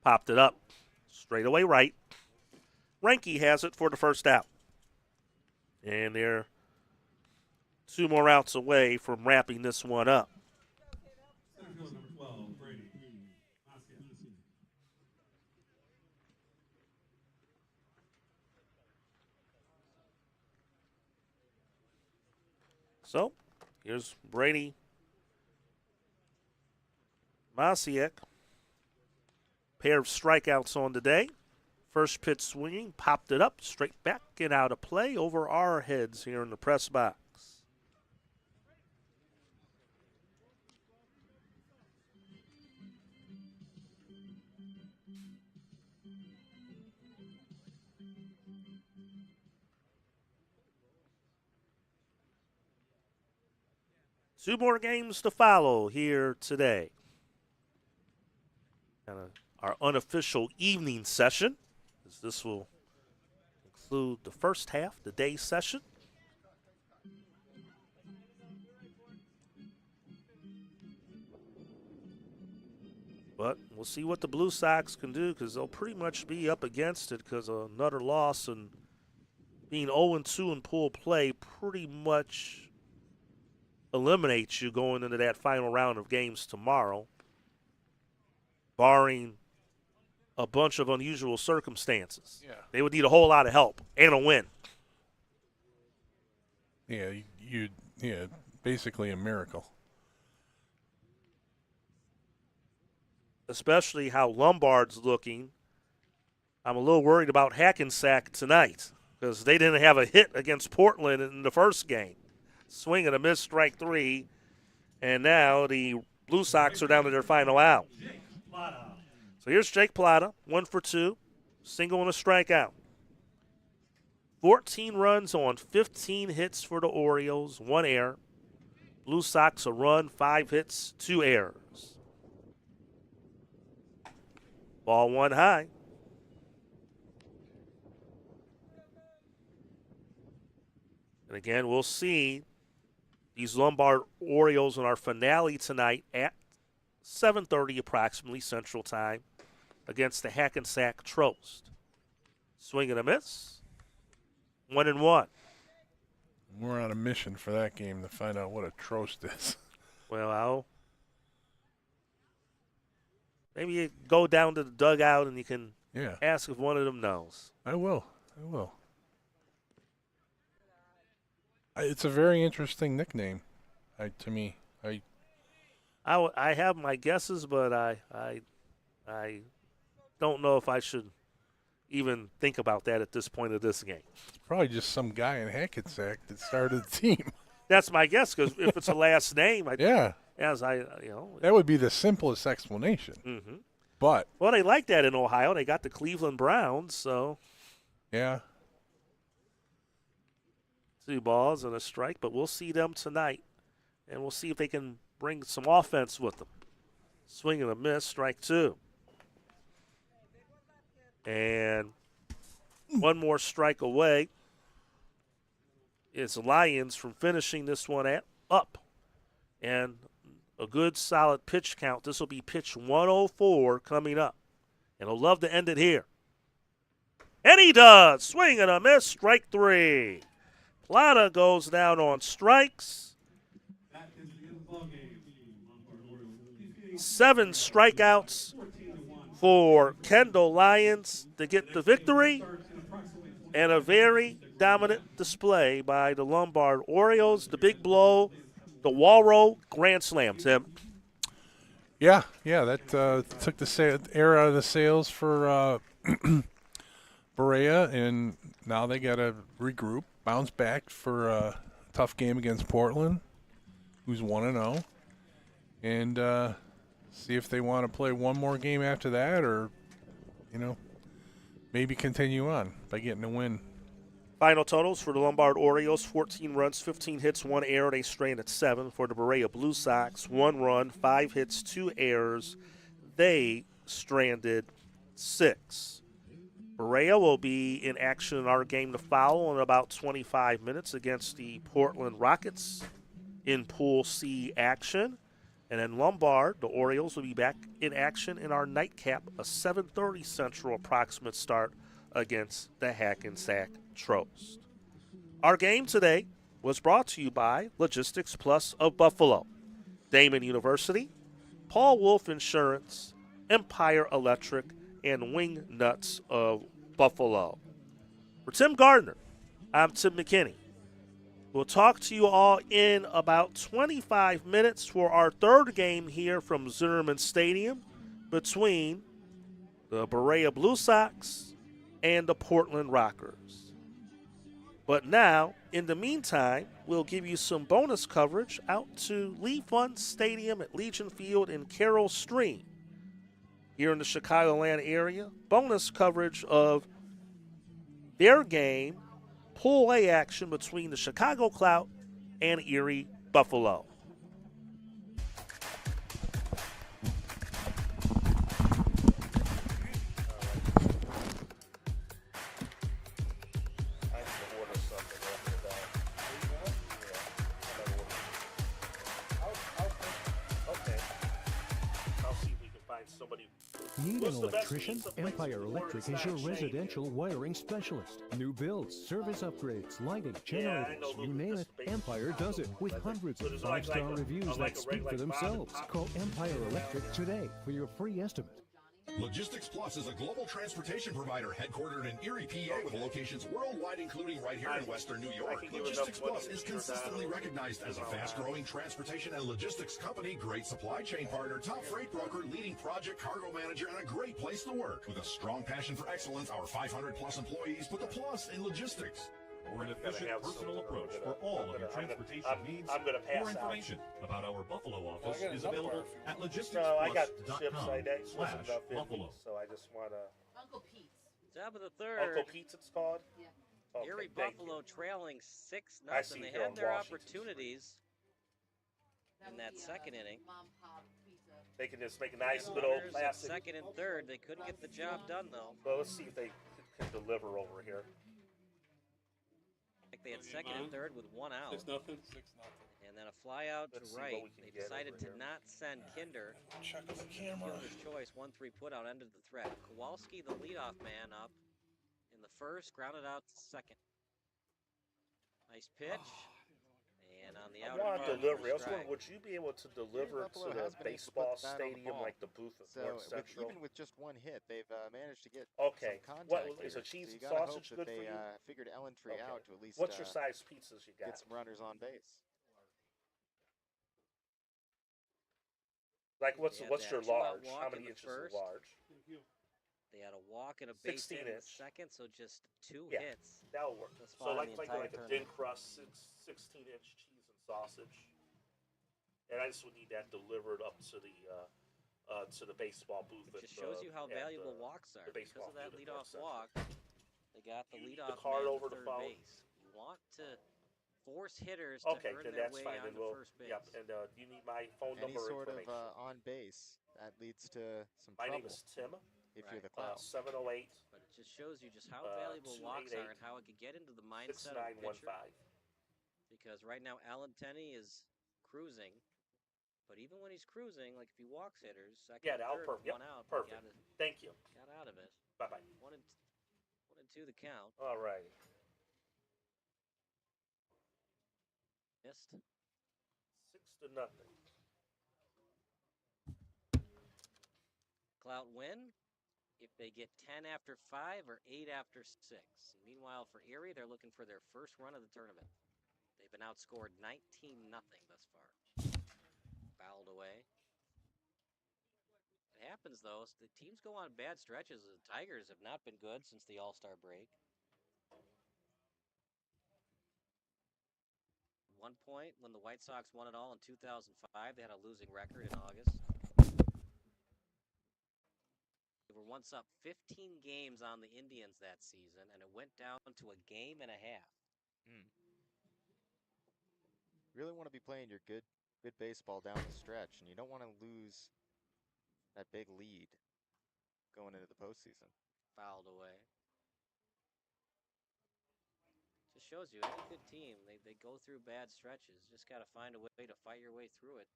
Popped it up. Straight away right. Reinke has it for the first out. And they're 2 more outs away from wrapping this one up. So, here's Brady Masiek. Pair of strikeouts on the day. First pitch swinging, popped it up, straight back and out of play over our heads here in the press box. Two more games to follow here today. Kind of our unofficial evening session, as this will include the first half, the day session. But we'll see what the Blue Sox can do, because they'll pretty much be up against it, because another loss and being 0-2 in pool play pretty much eliminates you going into that final round of games tomorrow, barring a bunch of unusual circumstances. Yeah. They would need a whole lot of help and a win. Yeah, basically a miracle. Especially how Lombard's looking. I'm a little worried about Hackensack tonight, because they didn't have a hit against Portland in the first game. Swing and a miss, strike 3, and now the Blue Sox are down to their final out. So here's Jake Plata, 1 for 2, single and a strikeout. 14 runs on 15 hits for the Orioles, 1 error. Blue Sox a run, 5 hits, 2 errors. Ball 1 high. And again, we'll see these Lombard Orioles in our finale tonight at 7:30 approximately Central Time against the Hackensack Trost. Swing and a miss. 1-1. We're on a mission for that game to find out what a trost is. Well, maybe you go down to the dugout and you can ask if one of them knows. I will. It's a very interesting nickname to me. I have my guesses, but I don't know if I should even think about that at this point of this game. It's probably just some guy in Hackensack that started the team. That's my guess, because if it's a last name, that would be the simplest explanation. Mm-hmm. But they like that in Ohio. They got the Cleveland Browns, so yeah. 2 balls and a strike, but we'll see them tonight, and we'll see if they can bring some offense with them. Swing and a miss, strike 2. And one more strike away is Lions from finishing this one up. And a good solid pitch count. This will be pitch 104 coming up. And he'll love to end it here. And he does. Swing and a miss, strike 3. Plata goes down on strikes. 7 strikeouts for Kendall Lions to get the victory, and a very dominant display by the Lombard Orioles. The big blow, the Walro Grand Slam, Tim. Yeah, that took the air out of the sails for Berea, and now they got to regroup, bounce back for a tough game against Portland, who's 1-0, and see if they want to play one more game after that, or maybe continue on by getting a win. Final totals for the Lombard Orioles: 14 runs, 15 hits, 1 error. They stranded 7. For the Berea Blue Sox, 1 run, 5 hits, 2 errors. They stranded 6. Berea will be in action in our game to follow in about 25 minutes against the Portland Rockets in Pool C action. And then Lombard, the Orioles, will be back in action in our nightcap, a 7:30 Central approximate start against the Hackensack Trost. Our game today was brought to you by Logistics Plus of Buffalo, Damon University, Paul Wolf Insurance, Umpire Electric, and Wing Nuts of Buffalo. For Tim Gardner, I'm Tim McKinney. We'll talk to you all in about 25 minutes for our third game here from Zimmerman Stadium between the Berea Blue Sox and the Portland Rockers. But now, in the meantime, we'll give you some bonus coverage out to Lee Fund Stadium at Legion Field in Carroll Stream here in the Chicagoland area. Bonus coverage of their game, Pool A action between the Chicago Clout and Erie Buffalo. Need an electrician? Empire Electric is your residential wiring specialist. New builds, service upgrades, lighting, generators, you name it, Empire does it with hundreds of 5-star reviews that speak for themselves. Call Empire Electric today for your free estimate. Logistics Plus is a global transportation provider headquartered in Erie, PA, with locations worldwide, including right here in Western New York. Logistics Plus is consistently recognized as a fast-growing transportation and logistics company, great supply chain partner, top freight broker, leading project cargo manager, and a great place to work. With a strong passion for excellence, our 500-plus employees put the plus in logistics. For an efficient personal approach for all of your transportation needs. More information about our Buffalo office is available at logisticsplus.com/Buffalo. So I just want to. Uncle Pete's. Top of the third. Uncle Pete's, it's called? Yeah. Okay, Erie Buffalo trailing 6-0. They here had on their Washington opportunities in that second inning. They can just make a nice little Runners at classic. second and third. They couldn't get the job done, though. Well, let's see if they can deliver over here. They had second and third with 1 out. 6-0. And And then a fly out Let's to see what right. we can They get decided over to here. not send Kinder. Check the camera. Fielder's choice, 1-3 put out, ended the threat. Kowalski, the leadoff man, up in the first, grounded out to second. Nice pitch. And on the I out want field, delivery. I was strike. wondering, would you be able to deliver Buffalo to the has been able to put baseball the bat on the stadium ball. like the booth of So North Central? even with just one hit, they've managed to get Okay. some What contact is here. a cheese so you and gotta hope sausage that good they for you? figured Ellentry out to at least What's your size pizzas you got? get some runners on base. Like what's They had what's that your two-out large? walk How in many the inches is first. large? They had a walk and a base 16 hit in the inch. second, so just 2 Yeah, hits. that'll work. Thus So far in like the like entire like a thin tournament. crust 16-inch cheese and sausage. And I just would need that delivered up to the baseball booth. It just shows you how valuable walks are. the Because baseball of that field at North leadoff Central. walk, they got the You need leadoff the card man over to the third phone? base. You want to force hitters to Okay, earn then their that's way fine. onto Then we'll first base. yep. And you need my phone Any number or sort of information. on base that leads to some My trouble. name is Tim. If you're the Right. cloud. 708. But it just shows you just how valuable walks are and how it could get into the mindset of a pitcher. 6915. Because right now, Alan Tenney is cruising. But even when he's cruising, like if he walks hitters, second Yeah, and now third, perfect. one Yep, out, perfect. Thank you. Got out of it. Bye bye. 1 and 2 the count. All righty. Missed. 6-0. Clout win if they get 10 after 5 or 8 after 6. Meanwhile, for Erie, they're looking for their first run of the tournament. They've been outscored 19-0 thus far. Fouled away. It happens, though. The teams go on bad stretches. The Tigers have not been good since the All-Star break. At one point, when the White Sox won it all in 2005, they had a losing record in August. They were once up 15 games on the Indians that season, and it went down to a game and a half. You really want to be playing your good baseball down the stretch, and you don't want to lose that big lead going into the postseason. Fouled away. Just shows you, any good team, they go through bad stretches. Just got to find a way to fight your way through it.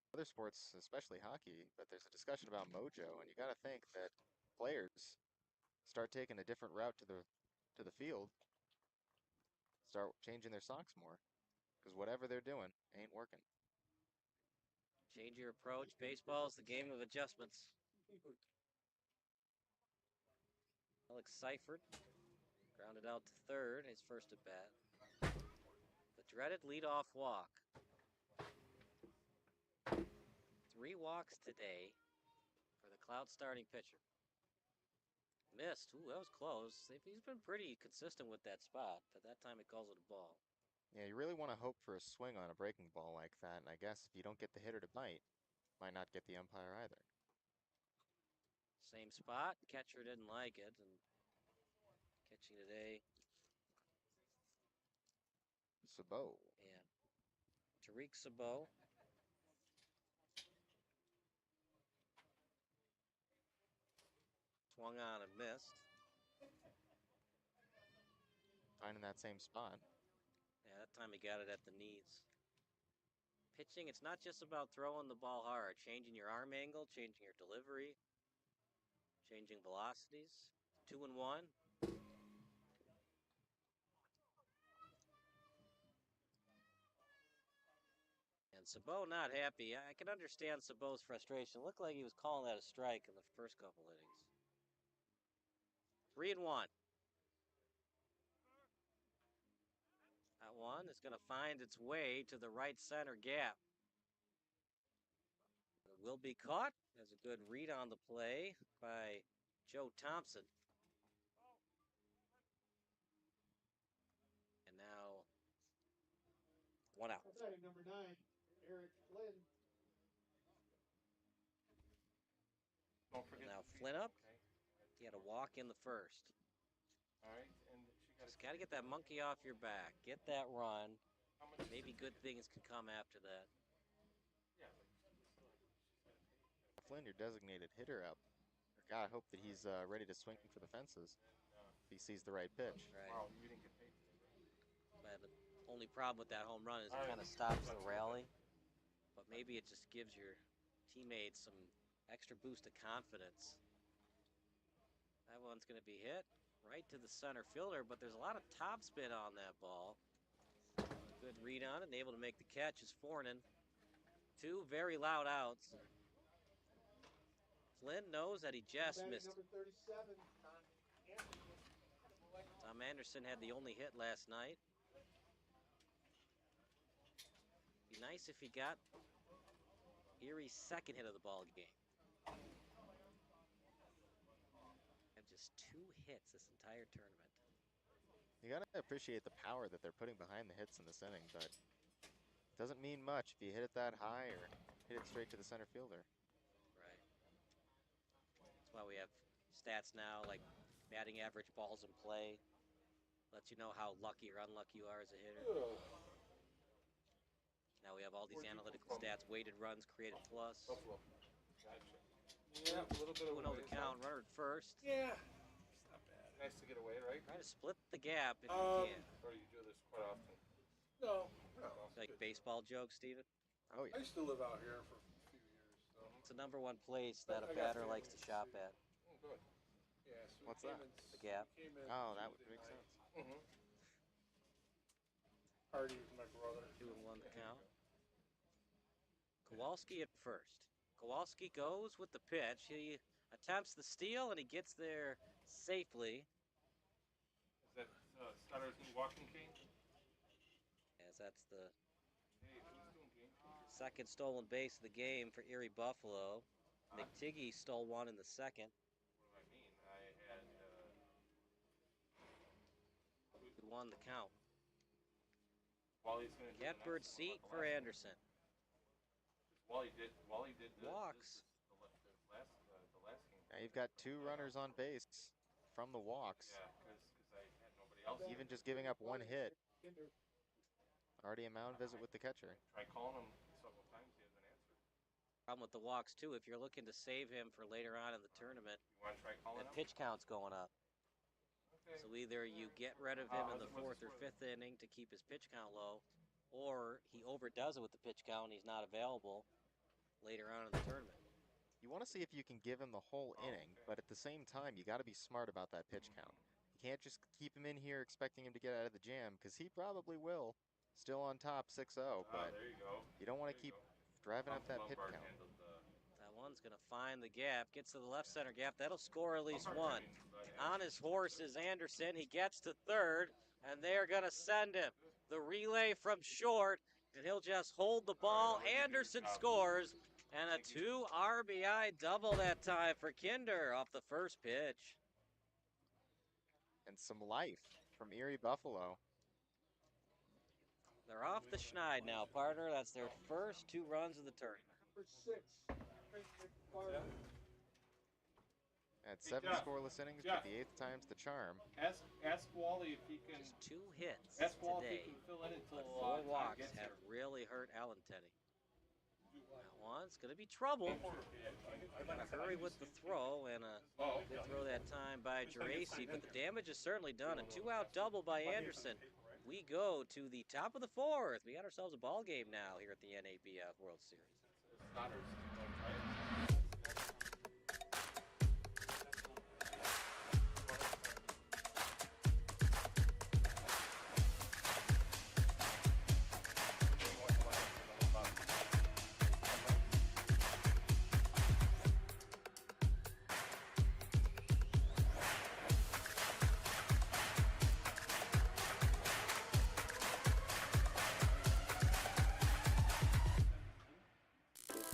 Other sports, especially hockey, but there's a discussion about mojo, and you got to think that players start taking a different route to the field, start changing their socks more, because whatever they're doing ain't working. Change your approach. Baseball is the game of adjustments. Alex Seifert grounded out to third, his first at bat. The dreaded leadoff walk. 3 walks today for the Cloud starting pitcher. Missed. Ooh, that was close. He's been pretty consistent with that spot, but that time he calls it a ball. Yeah, you really want to hope for a swing on a breaking ball like that, and I guess if you don't get the hitter to bite, might not get the umpire either. Same spot. Catcher didn't like it, and catching today. Sabot. Yeah. Tariq Sabot. Swung on and missed. Finding that same spot. Yeah, that time he got it at the knees. Pitching, it's not just about throwing the ball hard. Changing your arm angle, changing your delivery, changing velocities. 2-1. And Sabot not happy. I can understand Sabot's frustration. Looked like he was calling that a strike in the first couple innings. 3-1. That one is going to find its way to the right center gap. It will be caught. There's a good read on the play by Joe Thompson. And now 1 out. Number 9, Eric Flynn. Don't forget. Now Flynn up. He had a walk in the first. All right, and Just got to get that monkey off your back. Get that run. Maybe good things can come after that. Flynn, your designated hitter up. God, I hope that he's ready to swing for the fences if he sees the right pitch. Right. Wow, you didn't get paid. But Only problem with that home run is it kind of stops the rally, but maybe it just gives your teammates some extra boost of confidence. That one's going to be hit right to the center fielder, but there's a lot of topspin on that ball. Good read on it, and able to make the catch is Fornin. 2 very loud outs. Flynn knows that he just missed. Tom Anderson had the only hit last night. Be nice if he got Erie's second hit of the ball game. Have just 2 hits this entire tournament. You gotta appreciate the power that they're putting behind the hits in this inning, but it doesn't mean much if you hit it that high or hit it straight to the center fielder. Right. That's why we have stats now like batting average, balls in play. Lets you know how lucky or unlucky you are as a hitter. Now we have all these analytical stats, weighted runs, created plus. Yeah, a little bit of 2-0 the count, runner at first. Yeah, it's not bad. Nice to get away, right? Try to split the gap if you can. Or you do this quite often? No. Like baseball jokes, Steven? Oh, yeah. I used to live out here for a few years. So. It's the #1 place that a batter likes to shop at. Oh, good. Yeah, so what's that? The gap. Oh, that would make sense. Hardy was my brother. 2-1 the count. Kowalski at first. Kowalski goes with the pitch. He attempts the steal and he gets there safely. Is that Stutter's new walking cane? As that's the second stolen base of the game for Erie Buffalo. McTiggy stole one in the second. What do I mean? I had... Who won the count? Wally's going to Get bird seat for Anderson. Wally did walks. The last game. Now you've got 2 runners on base from the walks. Yeah, because I had nobody else. Even just giving up 1 hit. Already a mound visit with the catcher. Tried calling him several times, he hasn't answered. Problem with the walks too, if you're looking to save him for later on in the tournament, You want to try calling that him? pitch count's going up. Okay. So either you get rid of him in the 4th or 5th inning to keep his pitch count low, or he overdoes it with the pitch count and he's not available later on in the tournament. You want to see if you can give him the whole inning, but at the same time, you got to be smart about that pitch count. You can't just keep him in here expecting him to get out of the jam, because he probably will. Still on top 6-0, but There you go. you don't want to keep driving up that pitch Lombard count. handled That one's going to find the gap, gets to the left center gap. That'll score at least 1. On his horse is Anderson. He gets to 3rd, and they're going to send him. The relay from short, and he'll just hold the ball. Anderson scores, and a 2 RBI double that time for Kinder off the first pitch. And some life from Erie Buffalo. They're off the schneid now, partner. That's their first 2 runs of the tournament. Number 6. At Hey, 7 Jeff. scoreless innings, Jeff. but the 8th time's the charm. Ask Wally if he can. Just 2 hits Ask Wally if today. he can fill in until But 4 Tom walks gets have here. really hurt Alan Teddy. That one's going to be trouble. Got to hurry with the throw, and a good throw that time by Geraci, but the damage is certainly done. A 2-out double by Anderson. We go to the top of the 4th. We got ourselves a ball game now here at the NABF World Series.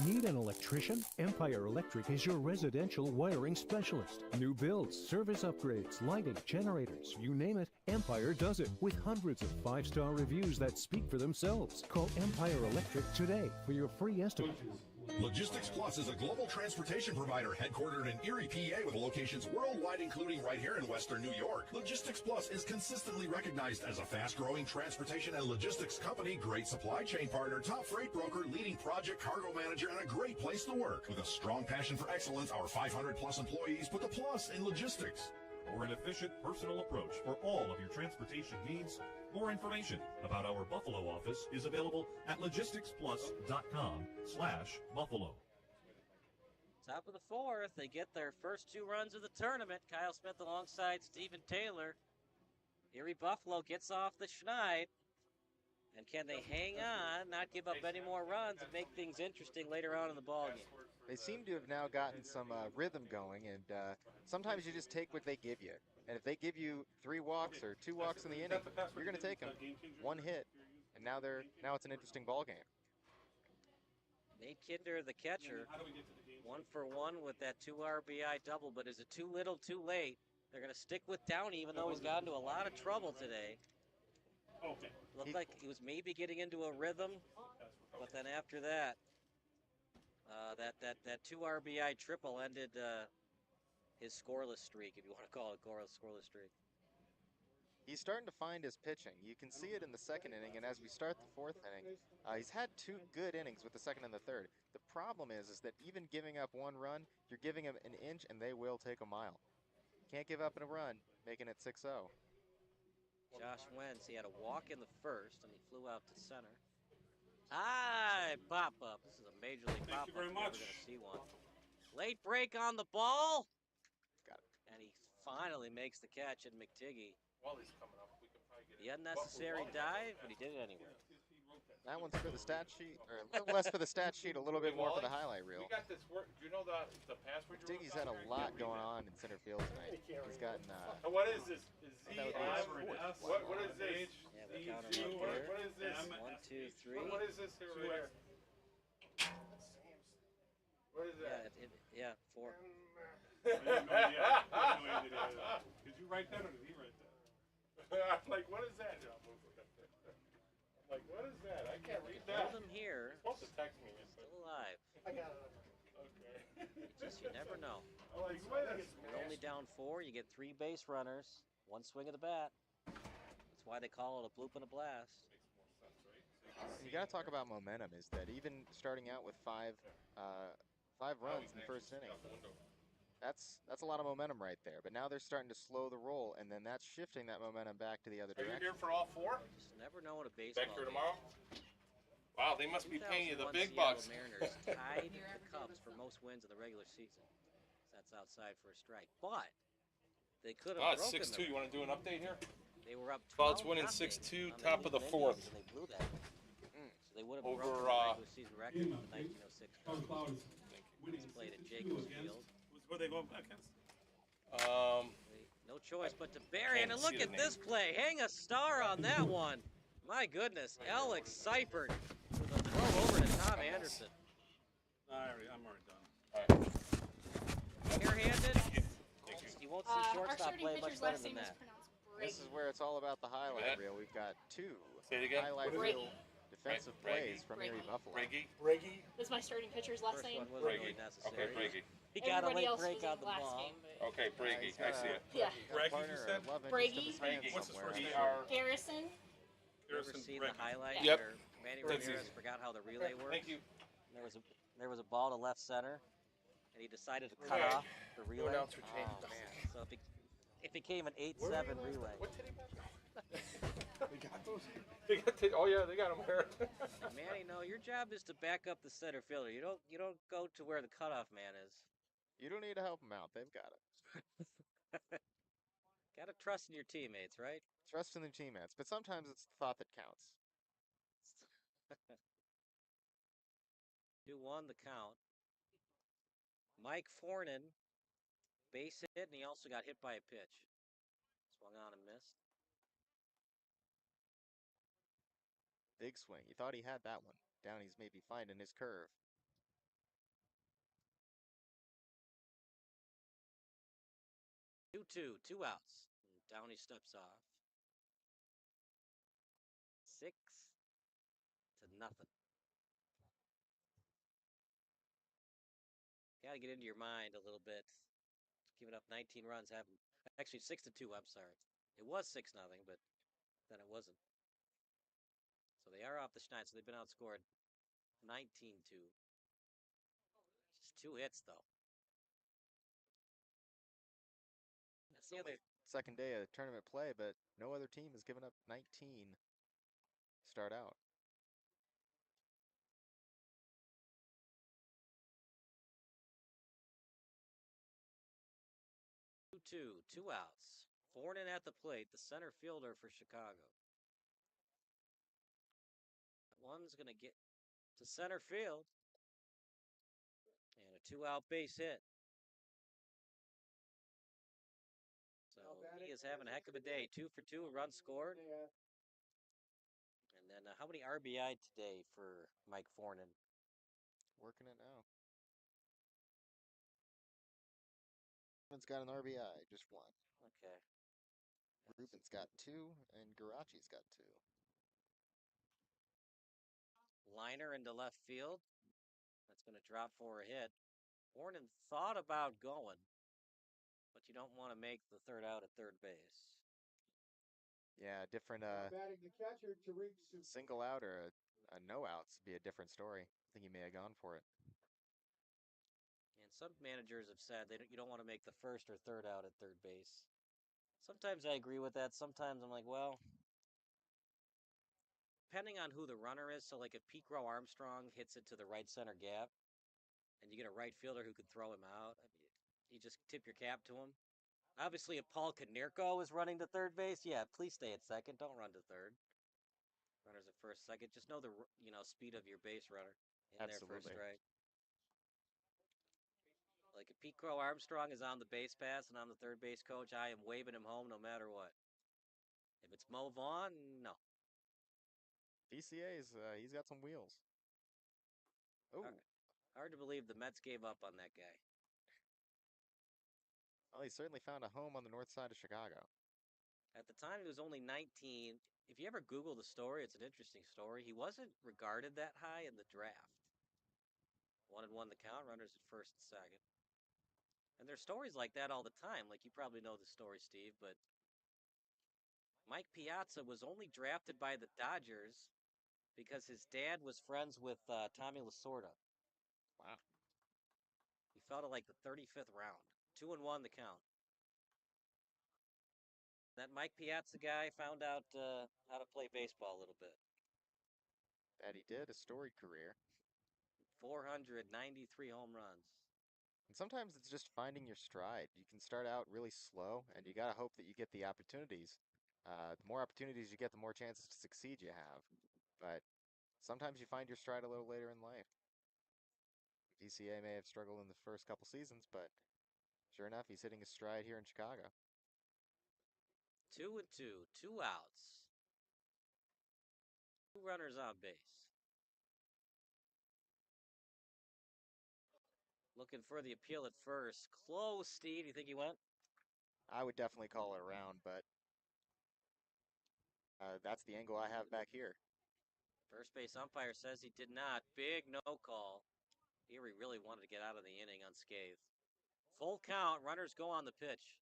Need an electrician? Empire Electric is your residential wiring specialist. New builds, service upgrades, lighting, generators, you name it, Empire does it with hundreds of 5-star reviews that speak for themselves. Call Empire Electric today for your free estimate. Logistics Plus is a global transportation provider headquartered in Erie, PA with locations worldwide, including right here in Western New York. Logistics Plus is consistently recognized as a fast-growing transportation and logistics company, great supply chain partner, top freight broker, leading project cargo manager, and a great place to work. With a strong passion for excellence, our 500-plus employees put the plus in logistics. For an efficient personal approach for all of your transportation needs, More information about our Buffalo office is available at logisticsplus.com/Buffalo. Top of the fourth, they get their first 2 runs of the tournament. Kyle Smith alongside Stephen Taylor. Erie Buffalo gets off the schneid. And can they hang on, not give up any more runs, and make things interesting later on in the ballgame? They seem to have now gotten some rhythm going, and sometimes you just take what they give you. And if they give you 3 walks or 2 walks in the inning, you're going to take them. 1 hit, and now it's an interesting ball game. Nate Kinder, the catcher, 1 for 1 with that 2 RBI double, but is it too little, too late? They're going to stick with Downey, even though he's gotten into a lot of trouble today. Okay. Looked like he was maybe getting into a rhythm, but then after that, that 2 RBI triple ended his scoreless streak, if you want to call it a scoreless streak. He's starting to find his pitching. You can see it in the second inning, and as we start the fourth inning, he's had 2 good innings with the second and the third. The problem is that even giving up 1 run, you're giving them an inch, and they will take a mile. Can't give up in a run, making it 6-0. Josh Wentz, he had a walk in the first, and he flew out to center. High pop-up. This is a major league pop-up. Thank you very much. We're going to see one. Late break on the ball. Got it. And he finally makes the catch at McTiggy. Wally's coming up. We could probably get The unnecessary dive, but he did it anyway. That one's for the stat sheet, or a little less for the stat sheet, a little bit more for the highlight reel. We got this work. Do you know the password? McTiggy's had a lot going on in center field tonight. He's gotten. What is this? Is that would be his fourth. What is this? Yeah, the counter right there. What is this? 1, 2, 3. What is this here? What is that? Yeah, 4. I have no idea. I have no idea. Did you write that or did he write that? I'm like, what is that? I'm like, what is that? I can't read that. Hold him here. You're supposed to text me. Still alive. I got it. Okay. You never know. I'm like, what is You're only down 4. You get 3 base runners. 1 swing of the bat. That's why they call it a bloop and a blast. You got to talk about momentum. Is that even starting out with 5 runs in the first inning? That's a lot of momentum right there. But now they're starting to slow the roll, and then that's shifting that momentum back to the other Are you direction. here for all 4? Just never know what a baseball Back here game. tomorrow? Wow, they must be paying you the 2001 big Seattle bucks. Mariners tied the Cubs for most wins in the regular season. That's outside for a strike. But they could have broken It's 6-2. You want to do an update here? They were up 12-0 Clouds winning 6-2, top of the fourth. And they blew that. So they would have Over, broken the regular season record of the 1906 Cubs. Clouds winning. Played at Jacobs Field. Who are they going back against? No choice but to Berea. And Can't look see at the this play. Hang a star on that one. My goodness. Alex Seifert with a throw over to Tom Anderson. I'm already done. Bare-handed. You won't see Our shortstop starting play much pitcher's better last than name is that. pronounced This is where it's all about the highlight reel. We've got 2 Say it again. highlight Brady. reel defensive plays from Erie Buffalo. Brady? That's my starting pitcher's last First name. one wasn't really Brady. necessary. Okay, Brady. He got a Everybody late else break was in on the last ball. game, but Okay, Brady. I see it. Yeah. Brady, you said? Brady. What's his first name? Garrison. You ever seen the highlight Yep. where Manny That's Ramirez easy. forgot how the relay works? Thank you. There was a ball to left center, and he decided to cut off the relay. announcer Oh, changed. man. So it became an 8-7 relay. What did he They got those? Oh yeah, they got them here. Manny, no, your job is to back up the center fielder. You don't go to where the cutoff man is. You don't need to help them out. They've got it. Gotta trust in your teammates, right? Trust in the teammates, but sometimes it's the thought that counts. 2-1 the count. Mike Fornin, base hit, and he also got hit by a pitch. Swung on and missed. Big swing. You thought he had that one. Downey's maybe finding his curve. Two outs. And Downey steps off. 6-0. Got to get into your mind a little bit. Giving up 19 runs, actually 6-2. I'm sorry. It was 6-0, but then it wasn't. So they are off the schneid. So they've been outscored 19-2. Just 2 hits though. That's second day of tournament play, but no other team has given up 19 to start out. Two outs. Fornin at the plate, the center fielder for Chicago. One's going to get to center field. And a 2-out base hit. So he is having a heck of a day. 2 for 2, a run scored. And then how many RBI today for Mike Fornin? Working it now. Ruben's got an RBI, just one. Okay. Ruben's got 2, and Garachi's got 2. Liner into left field. That's going to drop for a hit. Fornin thought about going, but you don't want to make the third out at third base. Yeah, different Batting the catcher, Tariq Su. single out or a no outs would be a different story. I think he may have gone for it. And some managers have said you don't want to make the first or third out at third base. Sometimes I agree with that. Sometimes I'm like, well, depending on who the runner is. So like if Pete Crow Armstrong hits it to the right center gap and you get a right fielder who could throw him out, I mean, you just tip your cap to him. Obviously, if Paul Konerko is running to third base, yeah, please stay at second. Don't run to third. Runners at first, second. Just know the speed of your base runner in there first strike. Like if Pete Crow Armstrong is on the base pass and I'm the third base coach, I am waving him home no matter what. If it's Mo Vaughn, no. DCA's he's got some wheels. Oh, hard to believe the Mets gave up on that guy. Well, he certainly found a home on the north side of Chicago. At the time, he was only 19. If you ever Google the story, it's an interesting story. He wasn't regarded that high in the draft. 1-1 the count, runners at first and second. And there's stories like that all the time. Like, you probably know the story, Steve, but Mike Piazza was only drafted by the Dodgers because his dad was friends with Tommy Lasorda. Wow. He fell to like the 35th round. 2-1 the count. That Mike Piazza guy found out how to play baseball a little bit. That he did, a storied career. 493 home runs. And sometimes it's just finding your stride. You can start out really slow, and you got to hope that you get the opportunities. The more opportunities you get, the more chances to succeed you have. But sometimes you find your stride a little later in life. DCA may have struggled in the first couple seasons, but sure enough, he's hitting his stride here in Chicago. 2-2, 2 outs. 2 runners on base. Looking for the appeal at first. Close, Steve. You think he went? I would definitely call it around, but that's the angle I have back here. First base umpire says he did not. Big no call. Erie really wanted to get out of the inning unscathed. Full count. Runners go on the pitch.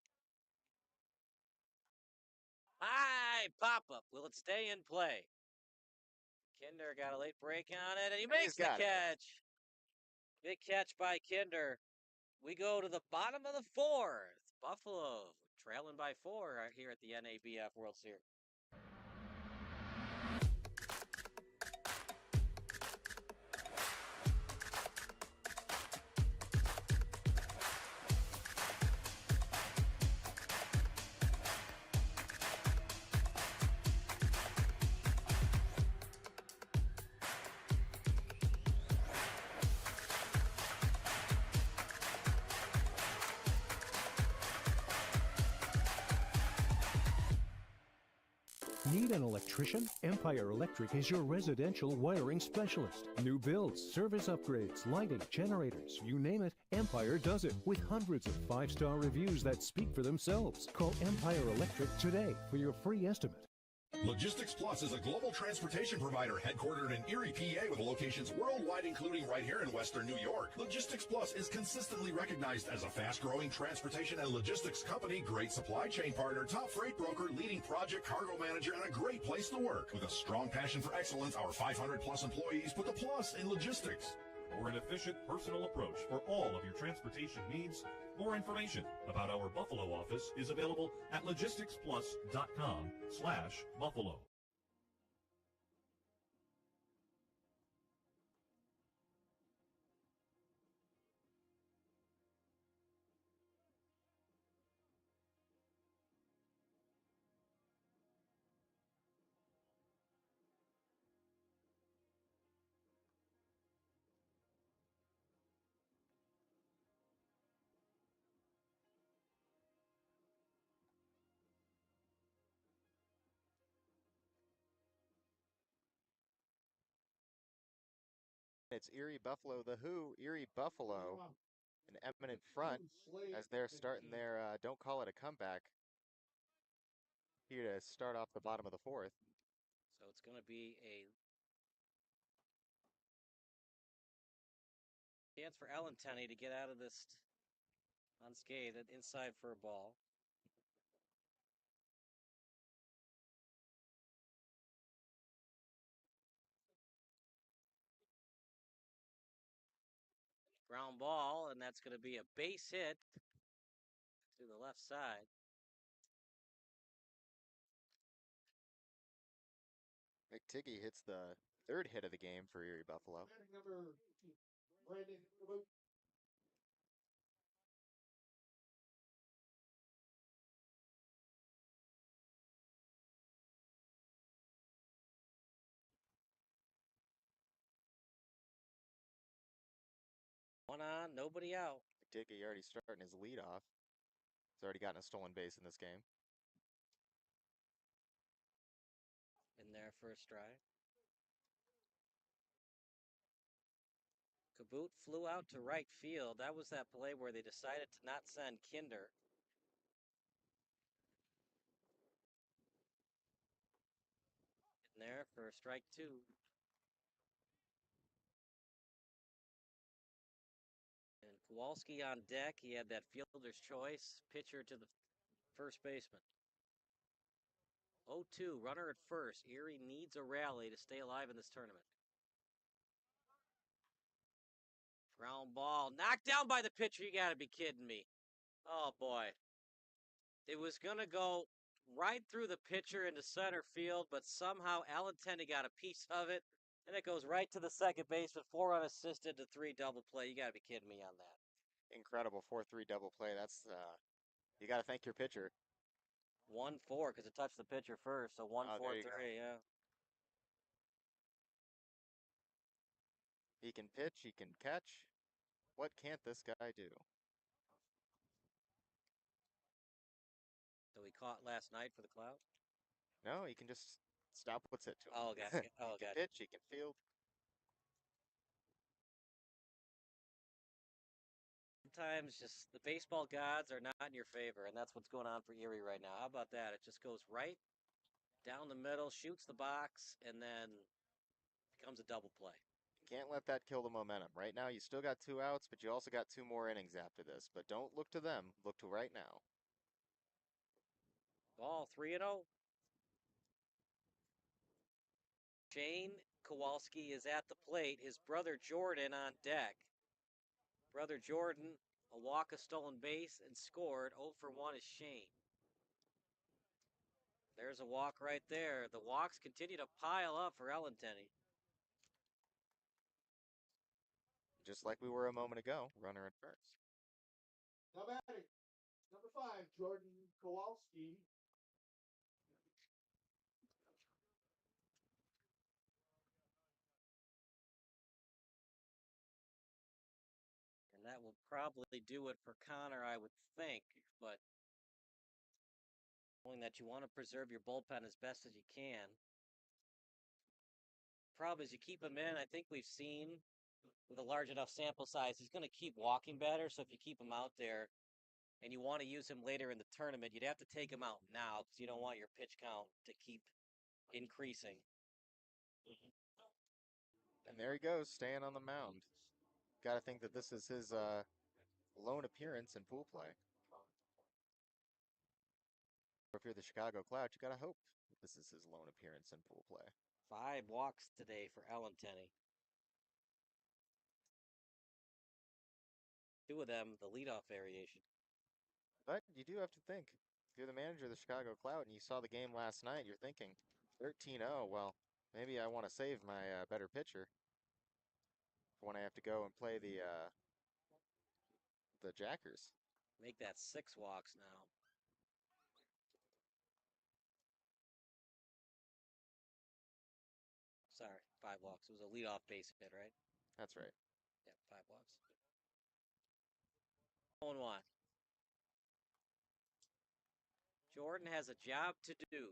High pop-up. Will it stay in play? Kinder got a late break on it, and he makes the catch. Big catch by Kinder. We go to the bottom of the 4th. Buffalo trailing by 4 here at the NABF World Series. Need an electrician? Empire Electric is your residential wiring specialist. New builds, service upgrades, lighting, generators, you name it, Empire does it with hundreds of 5-star reviews that speak for themselves. Call Empire Electric today for your free estimate. Logistics Plus is a global transportation provider headquartered in Erie, PA with locations worldwide, including right here in Western New York. Logistics Plus is consistently recognized as a fast-growing transportation and logistics company, great supply chain partner, top freight broker, leading project cargo manager, and a great place to work. With a strong passion for excellence, our 500-plus employees put the plus in logistics. or an efficient personal approach for all of your transportation needs, more information about our Buffalo office is available at logisticsplus.com/Buffalo. It's Erie Buffalo, the Who, Erie Buffalo, an eminent front as they're starting their don't call it a comeback here to start off the bottom of the fourth. So it's going to be a chance for Ellen Tenney to get out of this unscathed inside for a ball. Ground ball, and that's going to be a base hit to the left side. McTiggy hits the third hit of the game for Erie Buffalo. Number Brandon Kaboot. One on, nobody out. McTiggy already starting his lead off. He's already gotten a stolen base in this game. In there for a strike. Kaboot flew out to right field. That was that play where they decided to not send Kinder. In there for strike two. And Kowalski on deck. He had that fielder's choice. Pitcher to the first baseman. 0-2, runner at first. Erie needs a rally to stay alive in this tournament. Ground ball. Knocked down by the pitcher. You got to be kidding me. Oh, boy. It was going to go right through the pitcher into center field, but somehow Alan Tenney got a piece of it, and it goes right to the second baseman, 4 unassisted to 3 double play. You got to be kidding me on that. Incredible 4-3 double play. That's you got to thank your pitcher. 1-4 because it touched the pitcher first, so 1-4-3, yeah. He can pitch, he can catch. What can't this guy do? That we caught last night for the Cloud? No, he can just stop what's hit to him. Oh, gotcha. Oh, he can gotcha. pitch, he can field. Sometimes just the baseball gods are not in your favor, and that's what's going on for Erie right now. How about that? It just goes right down the middle, shoots the box, and then becomes a double play. Can't let that kill the momentum. Right now, you still got 2 outs, but you also got 2 more innings after this. But don't look to them. Look to right now. Ball 3-0. Shane Kowalski is at the plate. His brother Jordan on deck. Brother Jordan, a walk, a stolen base, and scored. 0 for 1 is Shane. There's a walk right there. The walks continue to pile up for Ellen Tenney. Just like we were a moment ago, runner at first. Now batting, number 5, Jordan Kowalski. And that will probably do it for Connor, I would think, but knowing that you want to preserve your bullpen as best as you can. Problem is you keep him in. I think we've seen with a large enough sample size, he's going to keep walking better. So if you keep him out there and you want to use him later in the tournament, you'd have to take him out now because you don't want your pitch count to keep increasing. And there he goes, staying on the mound. Got to think that this is his lone appearance in pool play. Or if you're the Chicago Cloud, you got to hope this is his lone appearance in pool play. 5 walks today for Ellen Tenney. Two of them, the leadoff variation. But you do have to think. If you're the manager of the Chicago Clout and you saw the game last night, you're thinking 13-0, well, maybe I want to save my better pitcher when I have to go and play the Jackers. Make that 6 walks now. Sorry, 5 walks. It was a leadoff base hit, right? That's right. Yeah, 5 walks. 0-1. Jordan has a job to do.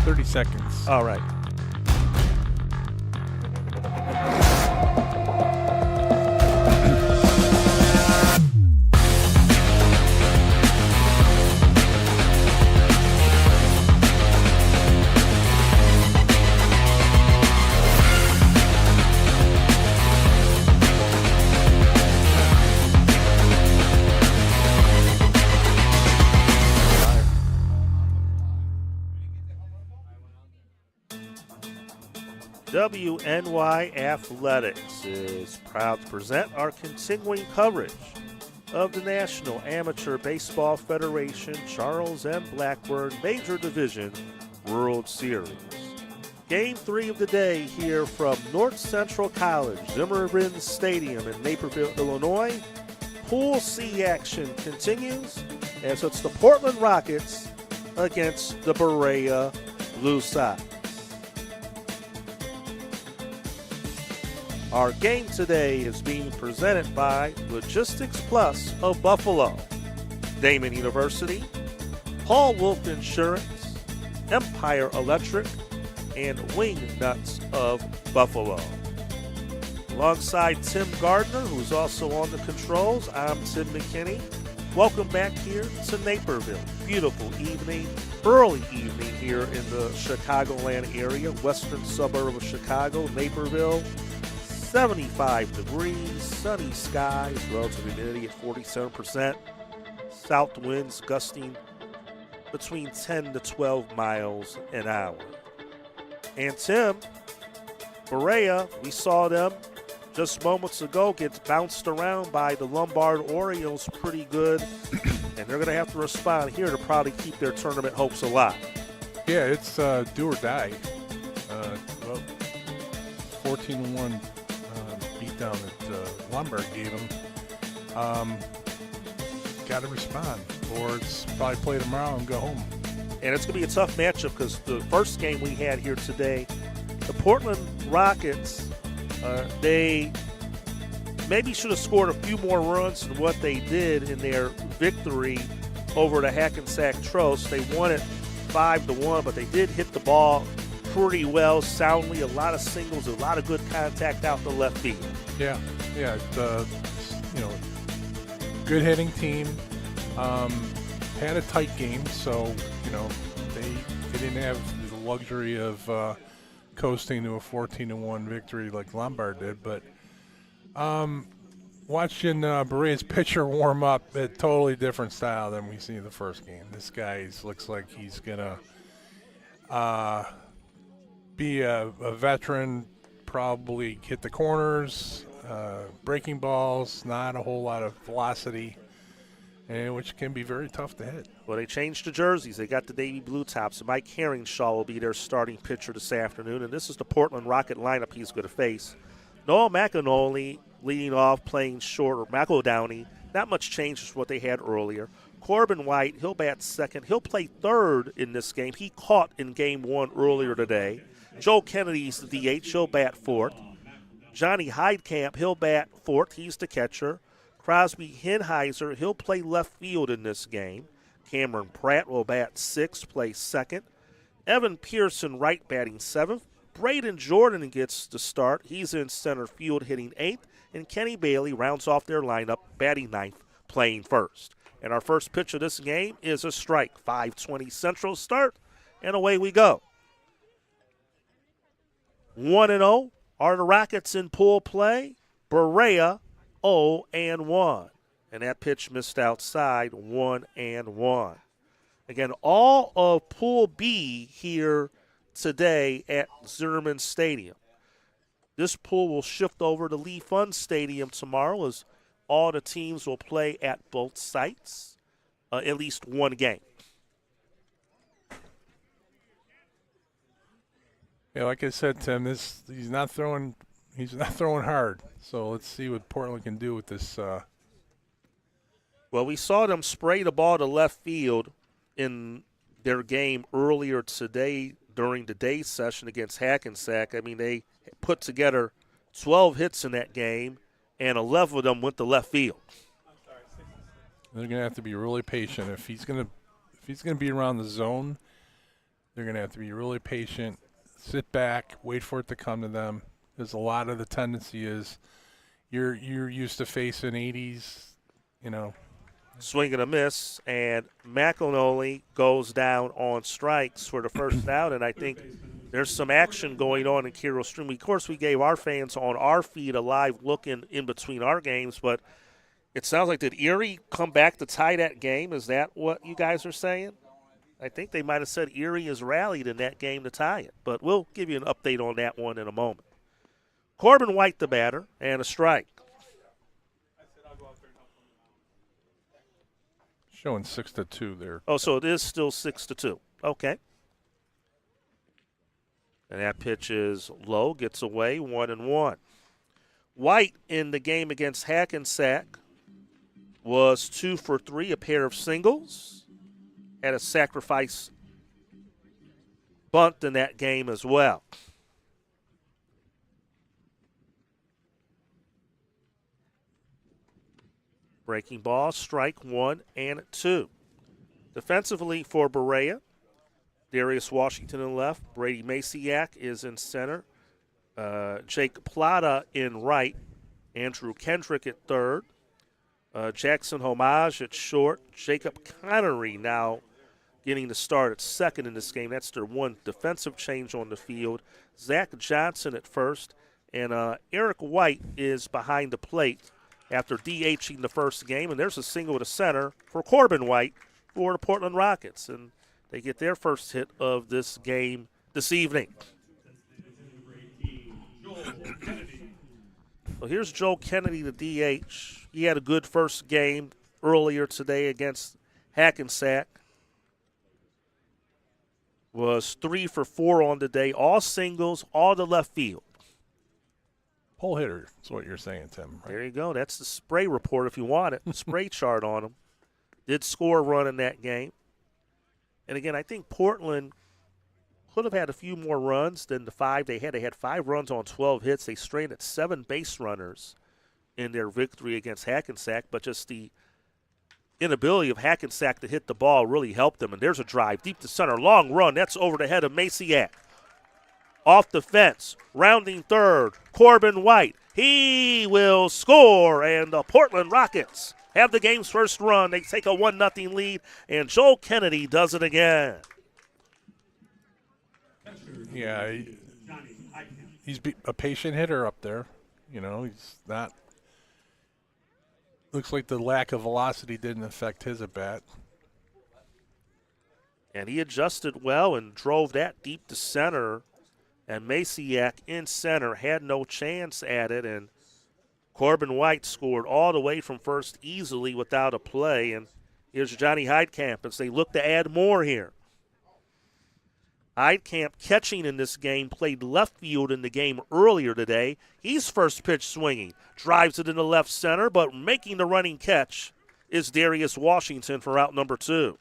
"30 seconds." All right. WNY Athletics is proud to present our continuing coverage of the National Amateur Baseball Federation Charles M. Blackburn Major Division World Series. Game 3 of the day here from North Central College, Zimmerman Stadium in Naperville, Illinois. Pool C action continues as it's the Portland Rockets against the Berea Blue Sox. Our game today is being presented by Logistics Plus of Buffalo, Damon University, Paul Wolf Insurance, Umpire Electric, and Wing Nuts of Buffalo. Alongside Tim Gardner, who's also on the controls, I'm Tim McKinney. Welcome back here to Naperville. Beautiful evening, early evening here in the Chicagoland area, western suburb of Chicago, Naperville. 75 degrees, sunny skies, relative humidity at 47%. South winds gusting between 10 to 12 miles an hour. And Tim, Berea, we saw them just moments ago get bounced around by the Lombard Orioles pretty good, and they're going to have to respond here to probably keep their tournament hopes alive. Yeah, it's do or die. 14-1 beatdown that Lombard gave them. Got to respond, or it's probably play tomorrow and go home. And it's going to be a tough matchup because the first game we had here today, the Portland Rockets, they maybe should have scored a few more runs than what they did in their victory over the Hackensack Trost. They won it 5-1, but they did hit the ball pretty well, soundly, a lot of singles, a lot of good contact out the left field. Yeah, good hitting team. Had a tight game, so they didn't have the luxury of coasting to a 14-1 victory like Lombard did. But watching Berea's pitcher warm up, a totally different style than we see in the first game. This guy looks like he's gonna be a veteran, probably hit the corners, breaking balls, not a whole lot of velocity, and which can be very tough to hit. Well, they changed the jerseys. They got the navy blue tops. Mike Herringshaw will be their starting pitcher this afternoon, and this is the Portland Rocket lineup he's going to face. Noel McAnally leading off, playing short, or McEldowney. Not much change from what they had earlier. Corbin White, he'll bat second. He'll play third in this game. He caught in game one earlier today. Joe Kennedy's the DH. He'll bat fourth. Johnny Heidkamp, he'll bat fourth. He's the catcher. Crosby Henheiser, he'll play left field in this game. Cameron Pratt will bat sixth, play second. Evan Pearson, right, batting seventh. Braden Jordan gets the start. He's in center field, hitting eighth. And Kenny Bailey rounds off their lineup, batting ninth, playing first. And our first pitch of this game is a strike. 5:20 Central start, and away we go. 1-0 are the Rockets in pool play. Berea 0-1. And that pitch missed outside, 1-1. Again, all of Pool B here today at Zimmerman Stadium. This pool will shift over to Lee Fund Stadium tomorrow as all the teams will play at both sites, at least one game. Yeah, like I said, Tim, he's not throwing hard. So let's see what Portland can do with this. Well, we saw them spray the ball to left field in their game earlier today during the day session against Hackensack. I mean, they put together 12 hits in that game, and 11 of them went to left field. They're going to have to be really patient. If he's going to be around the zone, they're going to have to be really patient, sit back, wait for it to come to them. Because a lot of the tendency is you're used to facing 80s, Swing and a miss, and McElnoley goes down on strikes for the first out, and I think there's some action going on in Carroll Stream. Of course, we gave our fans on our feed a live look in between our games, but it sounds like, did Erie come back to tie that game? Is that what you guys are saying? I think they might have said Erie has rallied in that game to tie it, but we'll give you an update on that one in a moment. Corbin White, the batter, and a strike. Showing 6-2 there. Oh, so it is still 6-2. Okay. And that pitch is low, gets away, 1-1. White in the game against Hackensack was 2 for 3, a pair of singles. Had a sacrifice bunt in that game as well. Breaking ball, strike 1 and 2. Defensively for Berea, Darius Washington in left. Brady Maciak is in center. Jake Plata in right. Andrew Kendrick at third. Jackson Homage at short. Jacob Connery now getting the start at second in this game. That's their one defensive change on the field. Zach Johnson at first. And Eric White is behind the plate after DHing the first game. And there's a single to center for Corbin White for the Portland Rockets. And They get their first hit of this game this evening. So here's Joe Kennedy, the DH. He had a good first game earlier today against Hackensack. Was 3 for 4 on the day, all singles, all to left field. Pull hitter is what you're saying, Tim. Right? There you go. That's the spray report if you want it. Spray chart on him. Did score a run in that game. And again, I think Portland could have had a few more runs than the 5 they had. They had 5 runs on 12 hits. They strained at 7 base runners in their victory against Hackensack, but just the inability of Hackensack to hit the ball really helped them. And there's a drive deep to center. Long run. That's over the head of Maciak. Off the fence. Rounding third. Corbin White. He will score. And the Portland Rockets have the game's first run. They take a 1-0 lead. And Joel Kennedy does it again. Yeah, he's a patient hitter up there. You know, he's not. Looks like the lack of velocity didn't affect his at bat. And he adjusted well and drove that deep to center. And Maciak in center had no chance at it. And Corbin White scored all the way from first easily without a play. And here's Johnny Heidkamp as they look to add more here. Heidkamp catching in this game, played left field in the game earlier today. He's first pitch swinging, drives it into left center, but making the running catch is Darius Washington for out number 2.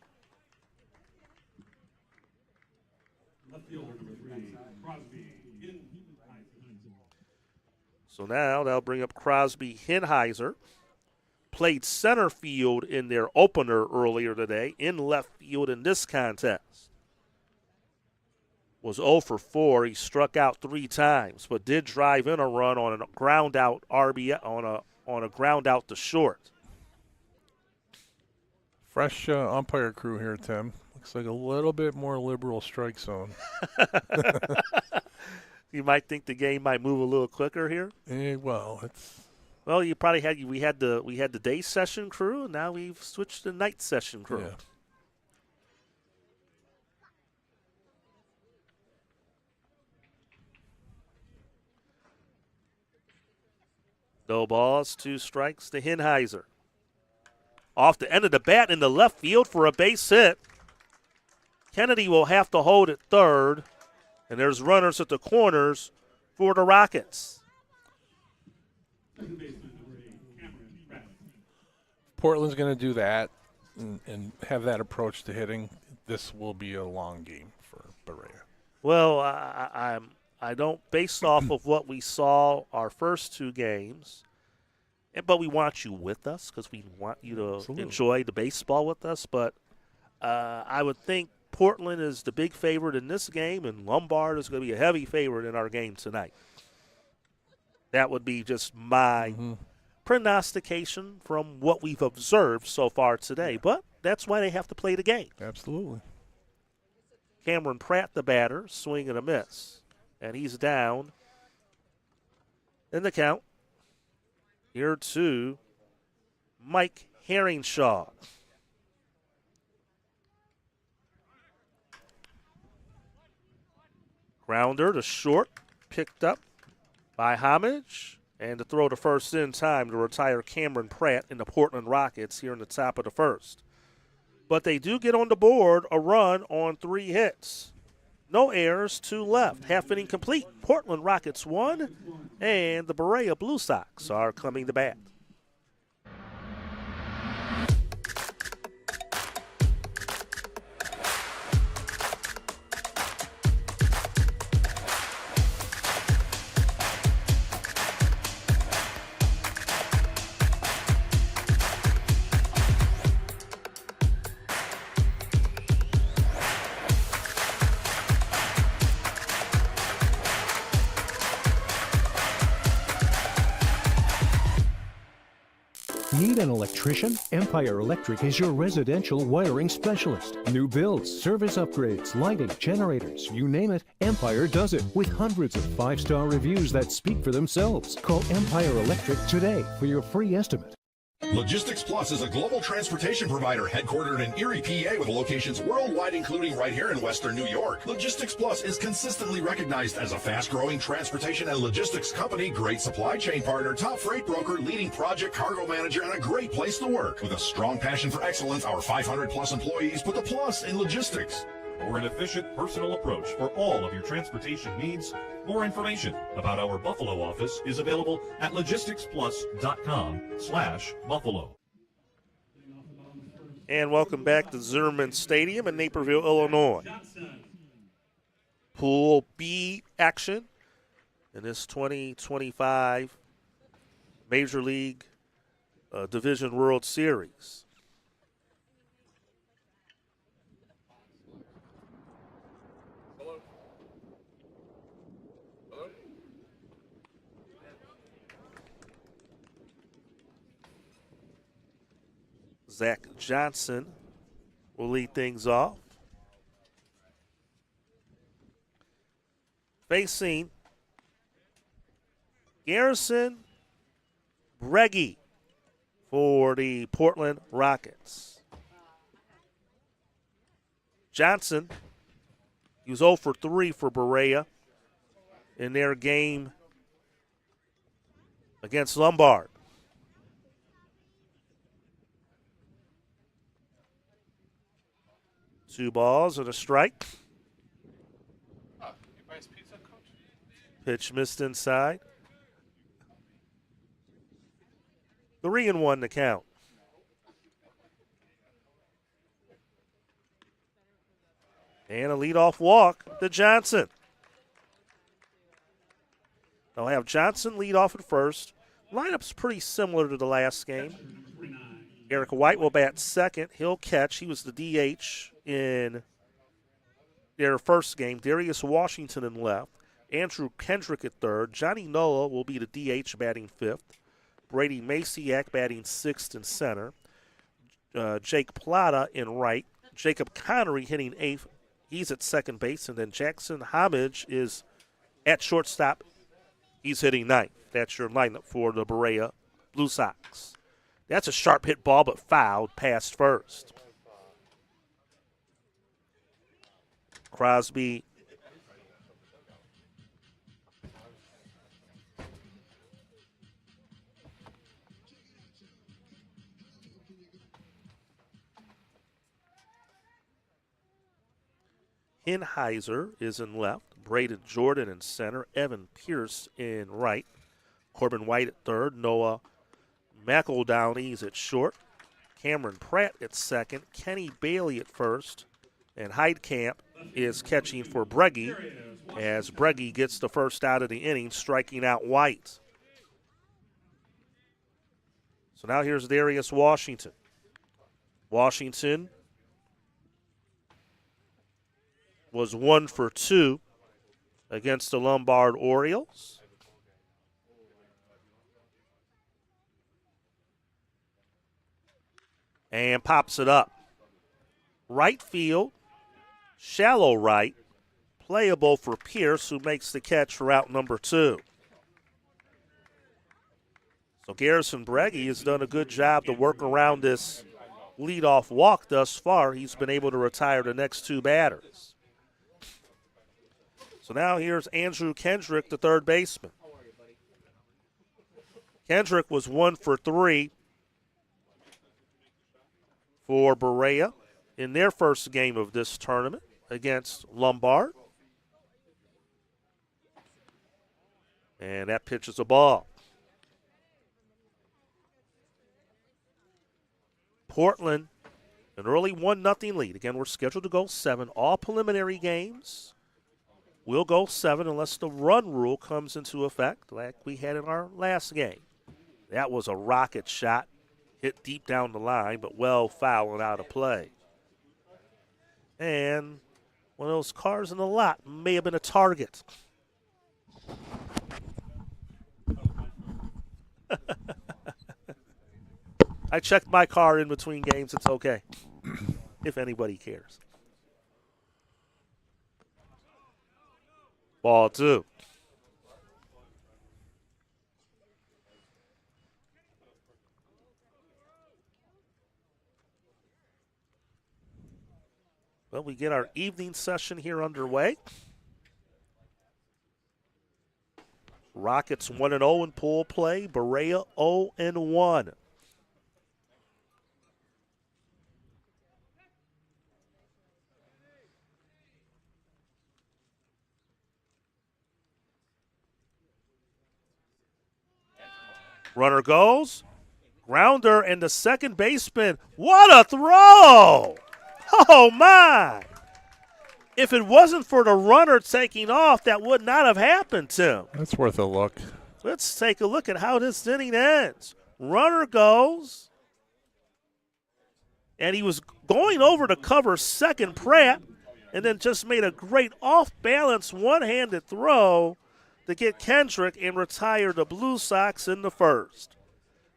So now they'll bring up Crosby Hinheiser. Played center field in their opener earlier today, in left field in this contest. Was 0 for 4. He struck out 3 times, but did drive in a run on a ground out RBI on a ground out to short. Fresh umpire crew here, Tim. Looks like a little bit more liberal strike zone. You might think the game might move a little quicker here. Well, you probably had we had the day session crew. Now we've switched to night session crew. Yeah. No balls, 2 strikes to Hinheiser. Off the end of the bat in the left field for a base hit. Kennedy will have to hold at third, and there's runners at the corners for the Rockets. Portland's going to do that and have that approach to hitting. This will be a long game for Berea. Well, I don't, based off of what we saw our first 2 games, but we want you with us because we want you to enjoy the baseball with us. But I would think Portland is the big favorite in this game, and Lombard is going to be a heavy favorite in our game tonight. That would be just my prognostication from what we've observed so far today. But that's why they have to play the game. Absolutely. Cameron Pratt, the batter, swing and a miss. And he's down in the count. Here to Mike Herringshaw. Grounder to short, picked up by Homage. And to throw to first in time to retire Cameron Pratt in the Portland Rockets here in the top of the first. But they do get on the board a run on 3 hits. No errors, 2 left. Half inning complete. Portland Rockets 1, and the Berea Blue Sox are coming to bat. Need an electrician? Empire Electric is your residential wiring specialist. New builds, service upgrades, lighting, generators, you name it, Empire does it with hundreds of 5-star reviews that speak for themselves. Call Empire Electric today for your free estimate. Logistics Plus is a global transportation provider headquartered in Erie, PA with locations worldwide, including right here in Western New York. Logistics Plus is consistently recognized as a fast-growing transportation and logistics company, great supply chain partner, top freight broker, leading project cargo manager, and a great place to work. With a strong passion for excellence, our 500-plus employees put the plus in logistics. For an efficient, personal approach for all of your transportation needs, more information about our Buffalo office is available at logisticsplus.com/Buffalo. And welcome back to Zimmerman Stadium in Naperville, Illinois. Pool B action in this 2025 Major League Division World Series. Zach Johnson will lead things off. Facing Garrison Breggy for the Portland Rockets. Johnson, he was 0 for 3 for Berea in their game against Lombard. Two balls and a strike. Pitch missed inside. 3-1 to count. And a leadoff walk to Johnson. They'll have Johnson lead off at first. Lineup's pretty similar to the last game. Eric White will bat second. He'll catch. He was the DH in their first game. Darius Washington in left. Andrew Kendrick at third. Johnny Noah will be the DH batting fifth. Brady Maciak batting sixth in center. Jake Plata in right. Jacob Connery hitting eighth. He's at second base. And then Jackson Homage is at shortstop. He's hitting ninth. That's your lineup for the Berea Blue Sox. That's a sharp hit ball, but fouled past first. Crosby Hinheiser is in left. Braden Jordan in center. Evan Pierce in right. Corbin White at third. Noah McEldowney is at short. Cameron Pratt at second. Kenny Bailey at first. And Heidkamp is catching for Breggy as Breggy gets the first out of the inning, striking out White. So now here's Darius Washington. Washington was 1 for 2 against the Lombard Orioles. And pops it up. Right field, shallow right, playable for Pierce, who makes the catch for out number 2. So Garrison Breggy has done a good job to work around this leadoff walk thus far. He's been able to retire the next 2 batters. So now here's Andrew Kendrick, the third baseman. Kendrick was 1 for 3 for Berea in their first game of this tournament against Lombard. And that pitch is a ball. Portland, an early 1-0 lead. Again, we're scheduled to go 7. All preliminary games will go 7 unless the run rule comes into effect like we had in our last game. That was a rocket shot. Hit deep down the line, but well foul and out of play. And one of those cars in the lot may have been a target. I checked my car in between games. It's okay, if anybody cares. Ball 2. Well, we get our evening session here underway. Rockets 1-0 in pool play. Berea 0-1. Runner goes. Grounder and the second baseman. What a throw! Oh, my. If it wasn't for the runner taking off, that would not have happened, Tim. That's worth a look. Let's take a look at how this inning ends. Runner goes. And he was going over to cover second Pratt and then just made a great off-balance one-handed throw to get Kendrick and retire the Blue Sox in the first.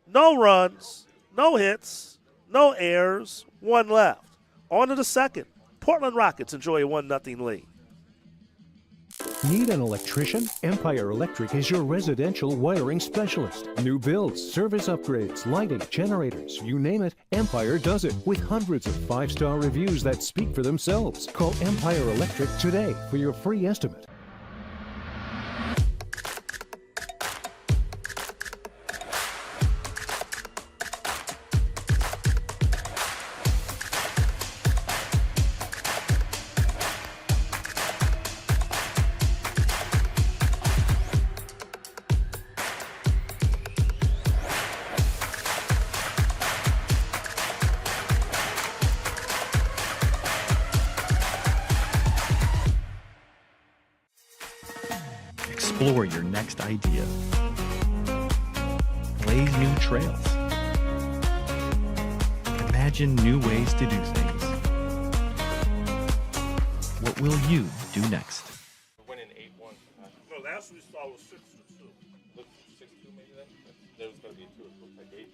No runs, no hits, no errors, one left. On to the second. Portland Rockets enjoy a 1-0 lead. Need an electrician? Empire Electric is your residential wiring specialist. New builds, service upgrades, lighting, generators, you name it, Empire does it with hundreds of 5-star reviews that speak for themselves. Call Empire Electric today for your free estimate. Explore your next idea. Blaze new trails. Imagine new ways to do things. What will you do next? Winning 8-1. No, last we saw was 6-2. Look, 6-2 maybe then? There was going to be 2. It looked like 8.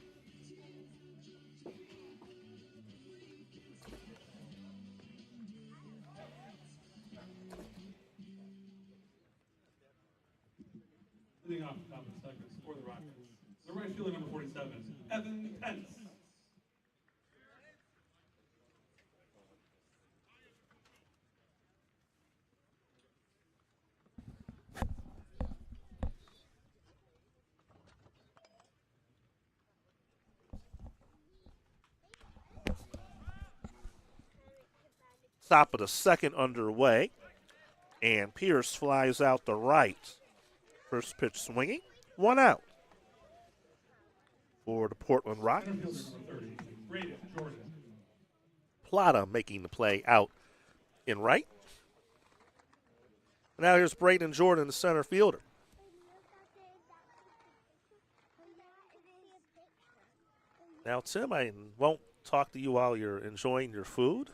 Leading off the top of the second for the Rockets. The right fielder, number 47, Evan Pence. Top of the second underway. And Pierce flies out the right. First pitch swinging. 1 out for the Portland Rockets. Plata making the play out in right. Now here's Braden Jordan, the center fielder. Now, Tim, I won't talk to you while you're enjoying your food,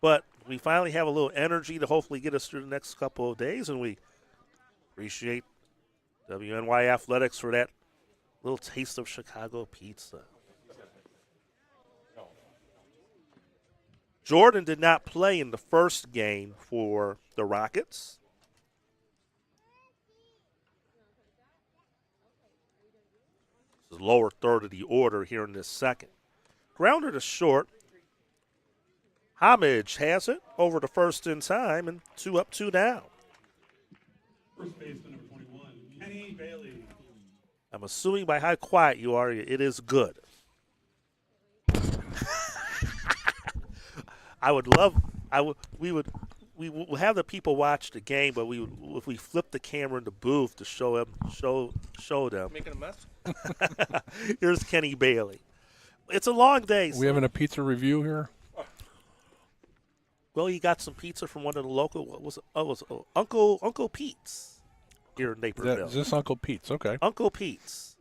but we finally have a little energy to hopefully get us through the next couple of days, and we appreciate WNY Athletics for that little taste of Chicago pizza. Jordan did not play in the first game for the Rockets. This is the lower third of the order here in this second. Grounder to short. Homage has it over to first in time, and 2 up, 2 down. First baseman, number 21, Kenny Bailey. I'm assuming by how quiet you are, it is good. We will have the people watch the game, but if we flip the camera in the booth to show them. Making a mess? Here's Kenny Bailey. It's a long day. We having a pizza review here? Well, you got some pizza from one of the local. What was it? Oh, it was Uncle Pete's here in Naperville. Is this Uncle Pete's? Okay. Uncle Pete's.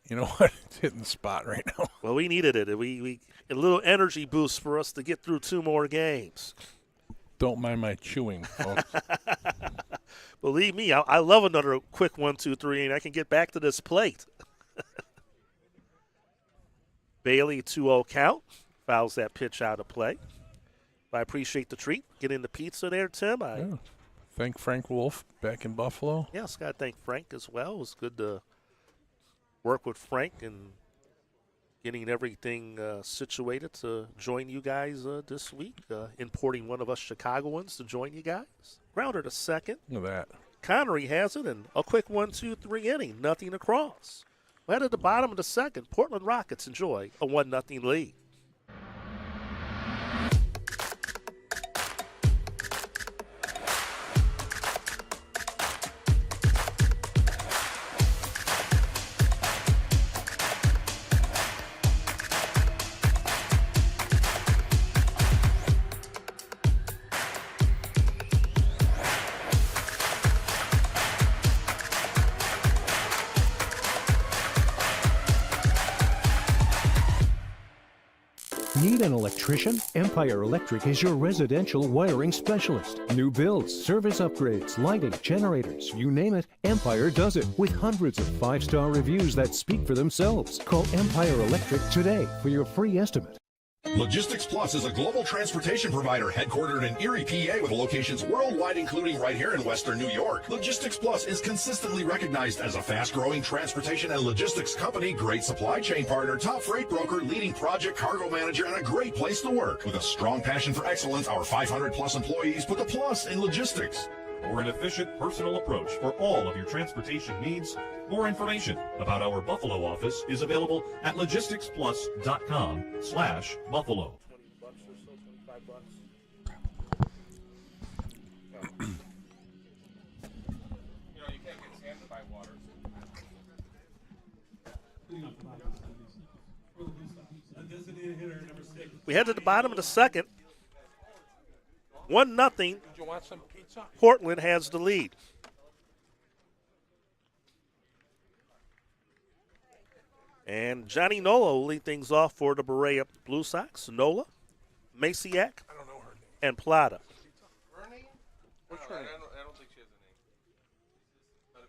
You know what? It's hitting the spot right now. Well, we needed it. We a little energy boost for us to get through 2 more games. Don't mind my chewing, folks. Believe me, I love another quick 1, 2, 3, and I can get back to this plate. Bailey 2-0 count. Fouls that pitch out of play. I appreciate the treat. Getting the pizza there, Tim. Yeah. Thank Frank Wolf back in Buffalo. Yes, got to thank Frank as well. It was good to work with Frank and getting everything situated to join you guys this week. Importing one of us Chicagoans to join you guys. Grounder to second. Look at that. Connery has it, and a quick 1-2-3 inning, nothing across. Right at the bottom of the second, Portland Rockets enjoy a 1-0 lead. Need an electrician? Empire Electric is your residential wiring specialist. New builds, service upgrades, lighting, generators, you name it, Empire does it with hundreds of 5-star reviews that speak for themselves. Call Empire Electric today for your free estimate. Logistics Plus is a global transportation provider headquartered in Erie, PA with locations worldwide, including right here in Western New York. Logistics Plus is consistently recognized as a fast-growing transportation and logistics company, great supply chain partner, top freight broker, leading project cargo manager, and a great place to work. With a strong passion for excellence, our 500-plus employees put the plus in logistics. For an efficient, personal approach for all of your transportation needs, more information about our Buffalo office is available at logisticsplus.com/Buffalo. We head to the bottom of the second. 1-0. Did you want some pizza? Portland has the lead. And Johnny Nola will lead things off for the Berea Blue Sox. Nola, Masiak, and Plata. What's her name? I don't think she has a name.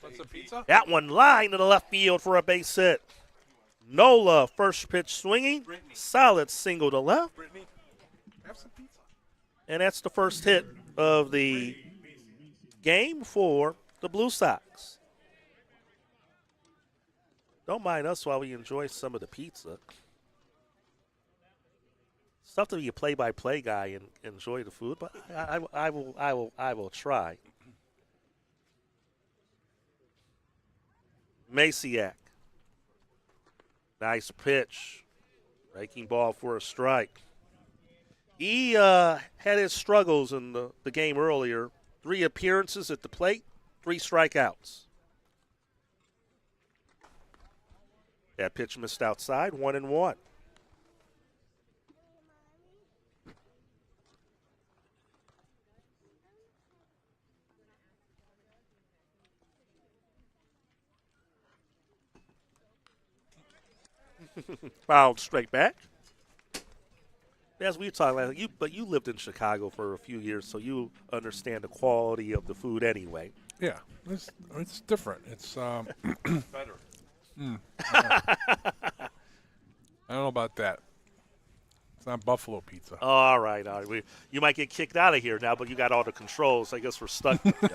Want some pizza? That one line to the left field for a base hit. Nola, first pitch swinging. Solid single to left. Brittany, have some pizza. And that's the first hit of the game for the Blue Sox. Don't mind us while we enjoy some of the pizza. It's tough to be a play-by-play guy and enjoy the food, but I will try. Masiak. Nice pitch. Breaking ball for a strike. He had his struggles in the game earlier. 3 appearances at the plate, 3 strikeouts. That pitch missed outside, 1-1. Fouled straight back. As we were talking about, you lived in Chicago for a few years, so you understand the quality of the food anyway. Yeah, it's different. It's better. I don't know about that. It's not Buffalo pizza. All right. You might get kicked out of here now, but you got all the controls. I guess we're stuck with you.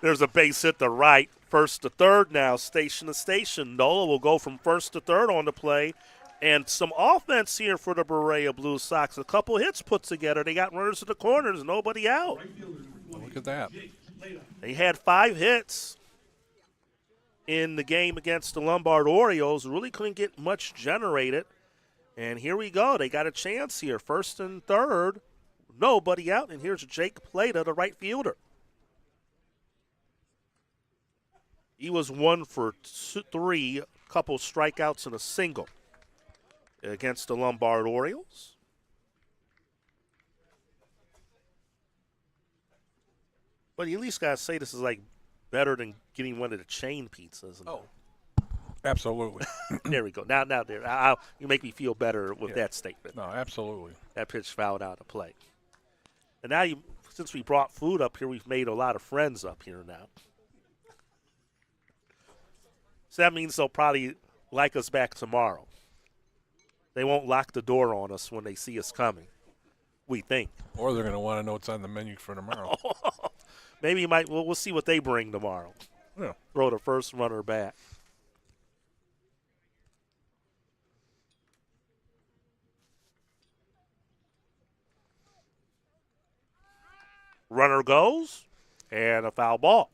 There's a base hit to right. First to third now, station to station. Nola will go from first to third on the play. And some offense here for the Berea Blue Sox. A couple hits put together. They got runners to the corners, nobody out. Look at that. They had 5 hits in the game against the Lombard Orioles. Really couldn't get much generated. And here we go. They got a chance here. First and third, nobody out. And here's Jake Plata, the right fielder. He was 1 for 3, a couple strikeouts and a single against the Lombard Orioles. But you at least got to say this is like better than getting one of the chain pizzas. Oh, absolutely. There we go. Now there. You make me feel better with that statement. No, absolutely. That pitch fouled out of play. And now, since we brought food up here, we've made a lot of friends up here now. So that means they'll probably like us back tomorrow. They won't lock the door on us when they see us coming, we think. Or they're going to want to know what's on the menu for tomorrow. Maybe we'll see what they bring tomorrow. Yeah. Throw the first runner back. Runner goes, and a foul ball.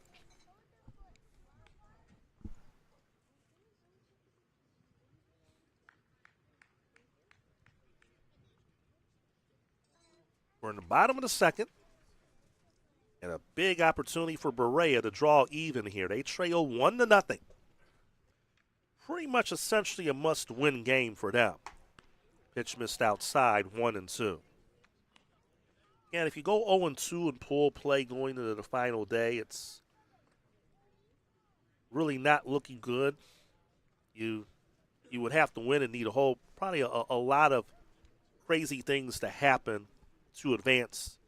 We're in the bottom of the second. And a big opportunity for Berea to draw even here. They trail 1-0. Pretty much essentially a must-win game for them. Pitch missed outside, 1-2. And if you go 0-2 in pool play going into the final day, it's really not looking good. You would have to win and need probably a lot of crazy things to happen to advance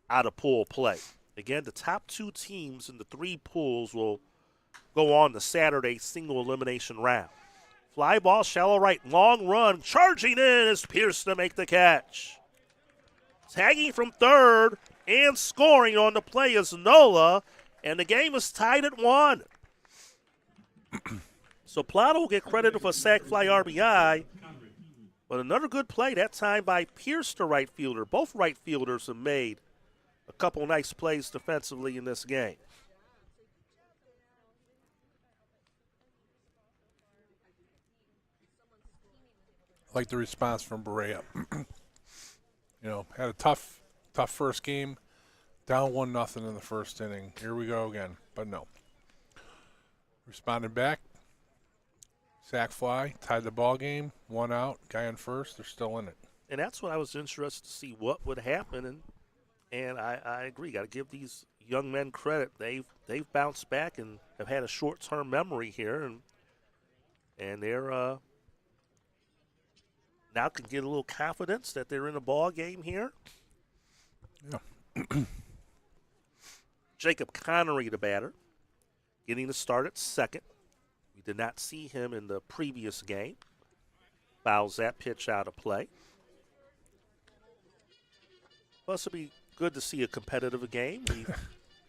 out of pool play. Again, the top 2 teams in the 3 pools will go on the Saturday single elimination round. Fly ball, shallow right, long run, charging in is Pierce to make the catch. Tagging from third and scoring on the play is Nola, and the game is tied at 1. So Plata will get credited for a sac fly RBI, but another good play that time by Pierce, the right fielder. Both right fielders have made a couple nice plays defensively in this game. I like the response from Berea. Had a tough first game, down 1-0 in the first inning. Here we go again, but no. Responded back, sac fly, tied the ball game, 1 out, guy on first, they're still in it. And that's what I was interested to see what would happen, and I agree. Got to give these young men credit. They've bounced back and have had a short-term memory here, and they're now can get a little confidence that they're in a ball game here. Yeah. Jacob Connery, the batter, getting the start at second. We did not see him in the previous game. Fouls that pitch out of play. Plus, it'll be good to see a competitive game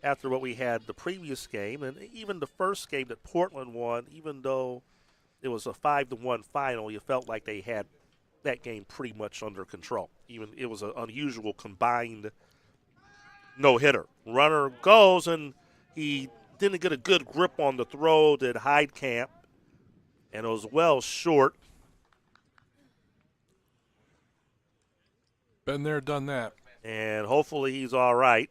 after what we had the previous game, and even the first game that Portland won. Even though it was a 5-1 final, you felt like they had that game pretty much under control. Even it was an unusual combined no-hitter. Runner goes, and he didn't get a good grip on the throw, did Heidkamp, and it was well short. Been there, done that. And hopefully he's all right.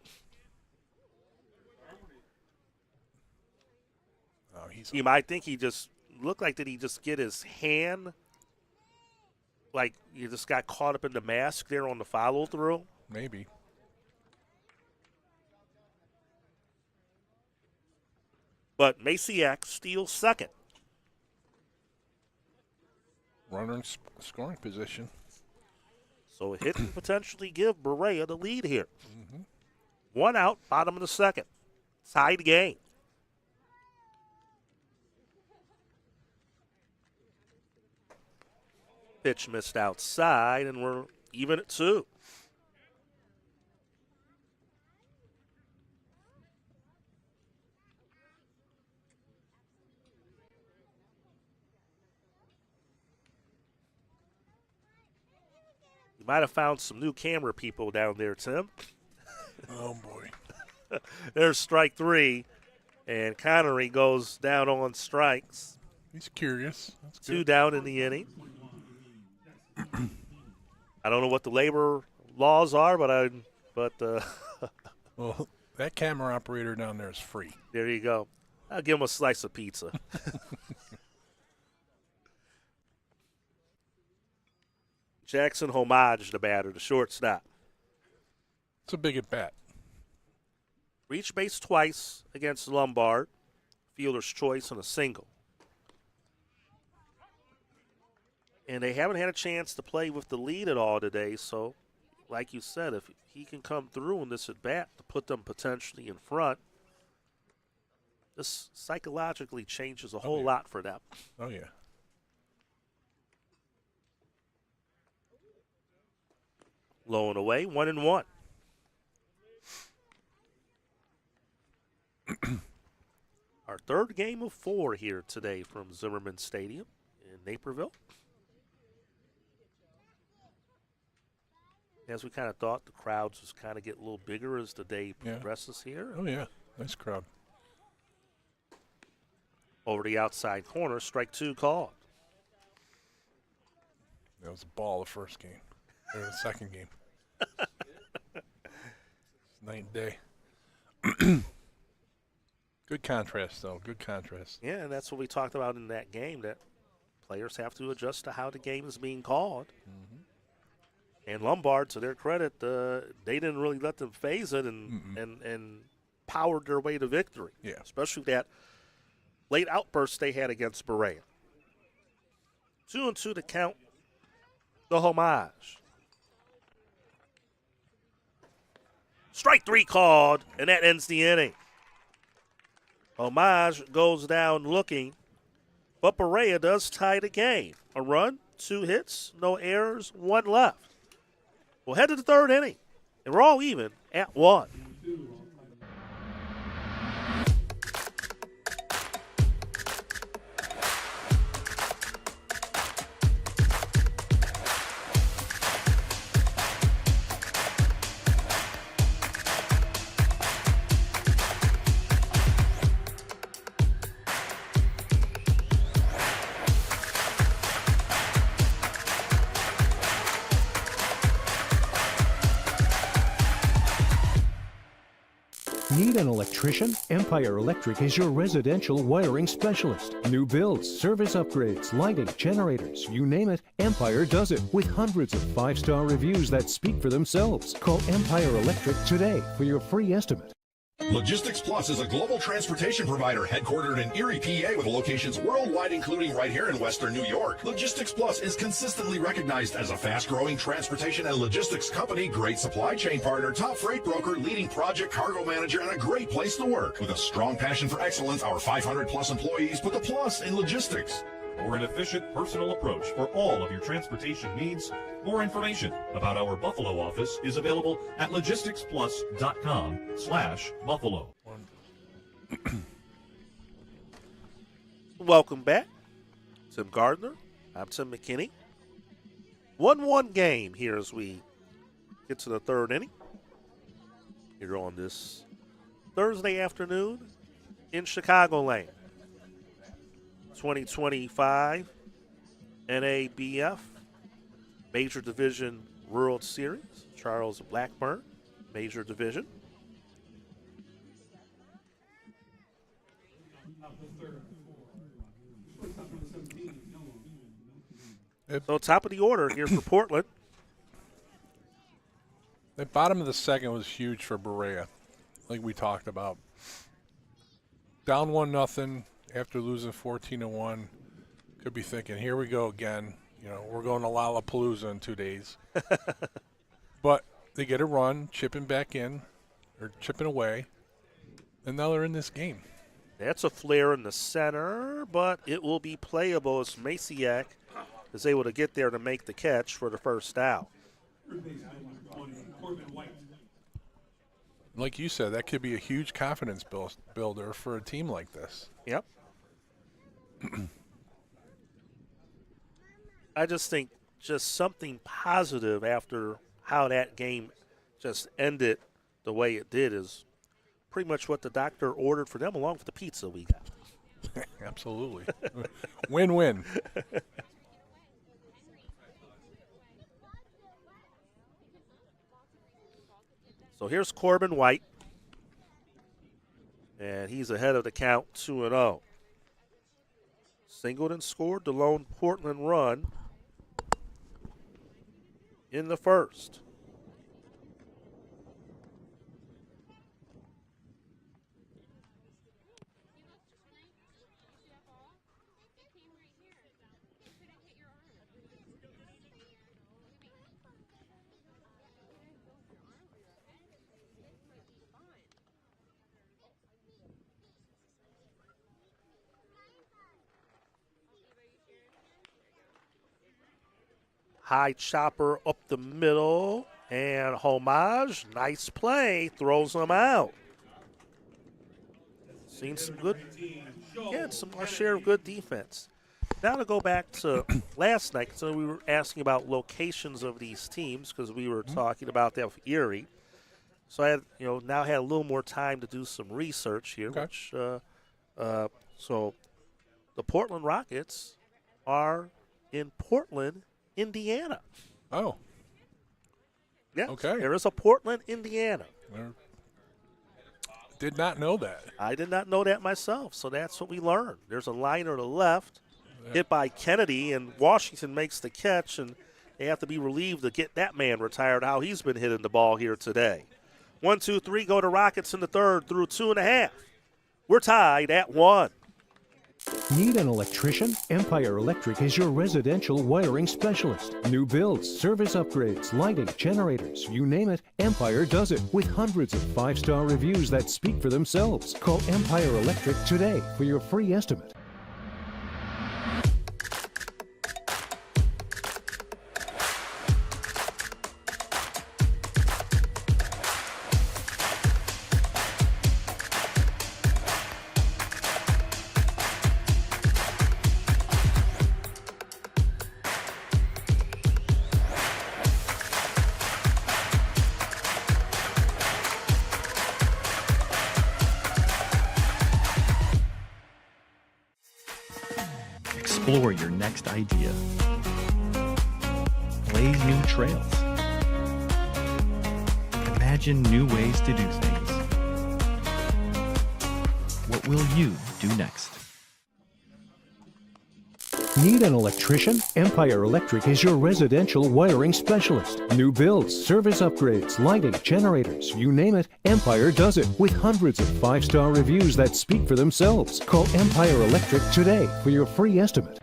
You might think he just looked like, did he just get his hand, like you just got caught up in the mask there on the follow-through? Maybe. But Maciak steals second. Runner in scoring position. So a hit can potentially give Berea the lead here. Mm-hmm. 1 out, bottom of the second. Tied game. Pitch missed outside, and we're even at 2. You might have found some new camera people down there, Tim. Oh, boy. There's strike 3, and Connery goes down on strikes. He's curious. That's 2 good. down in the inning. I don't know what the labor laws are, but well, that camera operator down there is free. There you go. I'll give him a slice of pizza. Jackson Homage, the batter, the shortstop. It's a big at bat. Reached base twice against Lombard. Fielder's choice on a single. And they haven't had a chance to play with the lead at all today, so like you said, if he can come through in this at-bat to put them potentially in front, this psychologically changes a whole lot for them. Oh, yeah. Low and away, 1-1. Our third game of 4 here today from Zimmerman Stadium in Naperville. As we kind of thought, the crowds just kind of get a little bigger as the day progresses here. Oh, yeah. Nice crowd. Over the outside corner, strike 2 called. That was a ball the first game, or the second game. Night and day. Good contrast, though. Good contrast. Yeah, and that's what we talked about in that game, that players have to adjust to how the game is being called. And Lombard, to their credit, they didn't really let them phase it and powered their way to victory. Yeah. Especially that late outburst they had against Berea. 2-2 to count the homage. Strike 3 called, and that ends the inning. Homage goes down looking, but Berea does tie the game. A run, 2 hits, no errors, 1 left. We'll head to the 3rd inning, and we're all even at 1. Need an electrician? Empire Electric is your residential wiring specialist. New builds, service upgrades, lighting, generators, you name it, Empire does it with hundreds of 5-star reviews that speak for themselves. Call Empire Electric today for your free estimate. Logistics Plus is a global transportation provider headquartered in Erie, PA with locations worldwide, including right here in Western New York. Logistics Plus is consistently recognized as a fast-growing transportation and logistics company, great supply chain partner, top freight broker, leading project cargo manager, and a great place to work. With a strong passion for excellence, our 500-plus employees put the plus in logistics. For an efficient, personal approach for all of your transportation needs, more information about our Buffalo office is available at logisticsplus.com/Buffalo. Welcome back. Tim Gardner. I'm Tim McKinney. 1-1 game here as we get to the 3rd inning. Here on this Thursday afternoon in Chicagoland. 2025 NABF Major Division World Series. Charles Blackburn, Major Division. So top of the order here for Portland. The bottom of the second was huge for Berea, like we talked about. Down 1-0 after losing 14-1. Could be thinking, here we go again. You know, we're going to Lollapalooza in 2 days. But they get a run, chipping back in, or chipping away, and now they're in this game. That's a flare in the center, but it will be playable as Maciak is able to get there to make the catch for the first out. Like you said, that could be a huge confidence builder for a team like this. Yep. I just think just something positive after how that game just ended the way it did is pretty much what the doctor ordered for them along with the pizza we got. Absolutely. Win-win. So here's Corbin White. And he's ahead of the count 2-0. Singleton scored the lone Portland run in the first. High chopper up the middle, and Homage, nice play, throws him out. Seen some good, some our share of good defense. Now to go back to last night, so we were asking about locations of these teams because we were talking about that with Erie. So I had, now had a little more time to do some research here. Okay. Which, so the Portland Rockets are in Portland, Indiana. Oh. Yes. Okay. There is a Portland, Indiana. Did not know that. I did not know that myself, so that's what we learned. There's a liner to the left, hit by Kennedy, and Washington makes the catch, and they have to be relieved to get that man retired, how he's been hitting the ball here today. 1, 2, 3 go to Rockets in the third through 2.5. We're tied at 1. Need an electrician? Empire Electric is your residential wiring specialist. New builds, service upgrades, lighting, generators, you name it, Empire does it with hundreds of 5-star reviews that speak for themselves. Call Empire Electric today for your free estimate. Explore your next idea. Blaze new trails. Imagine new ways to do things. What will you do next? Need an electrician? Empire Electric is your residential wiring specialist. New builds, service upgrades, lighting, generators, you name it, Empire does it with hundreds of 5-star reviews that speak for themselves. Call Empire Electric today for your free estimate.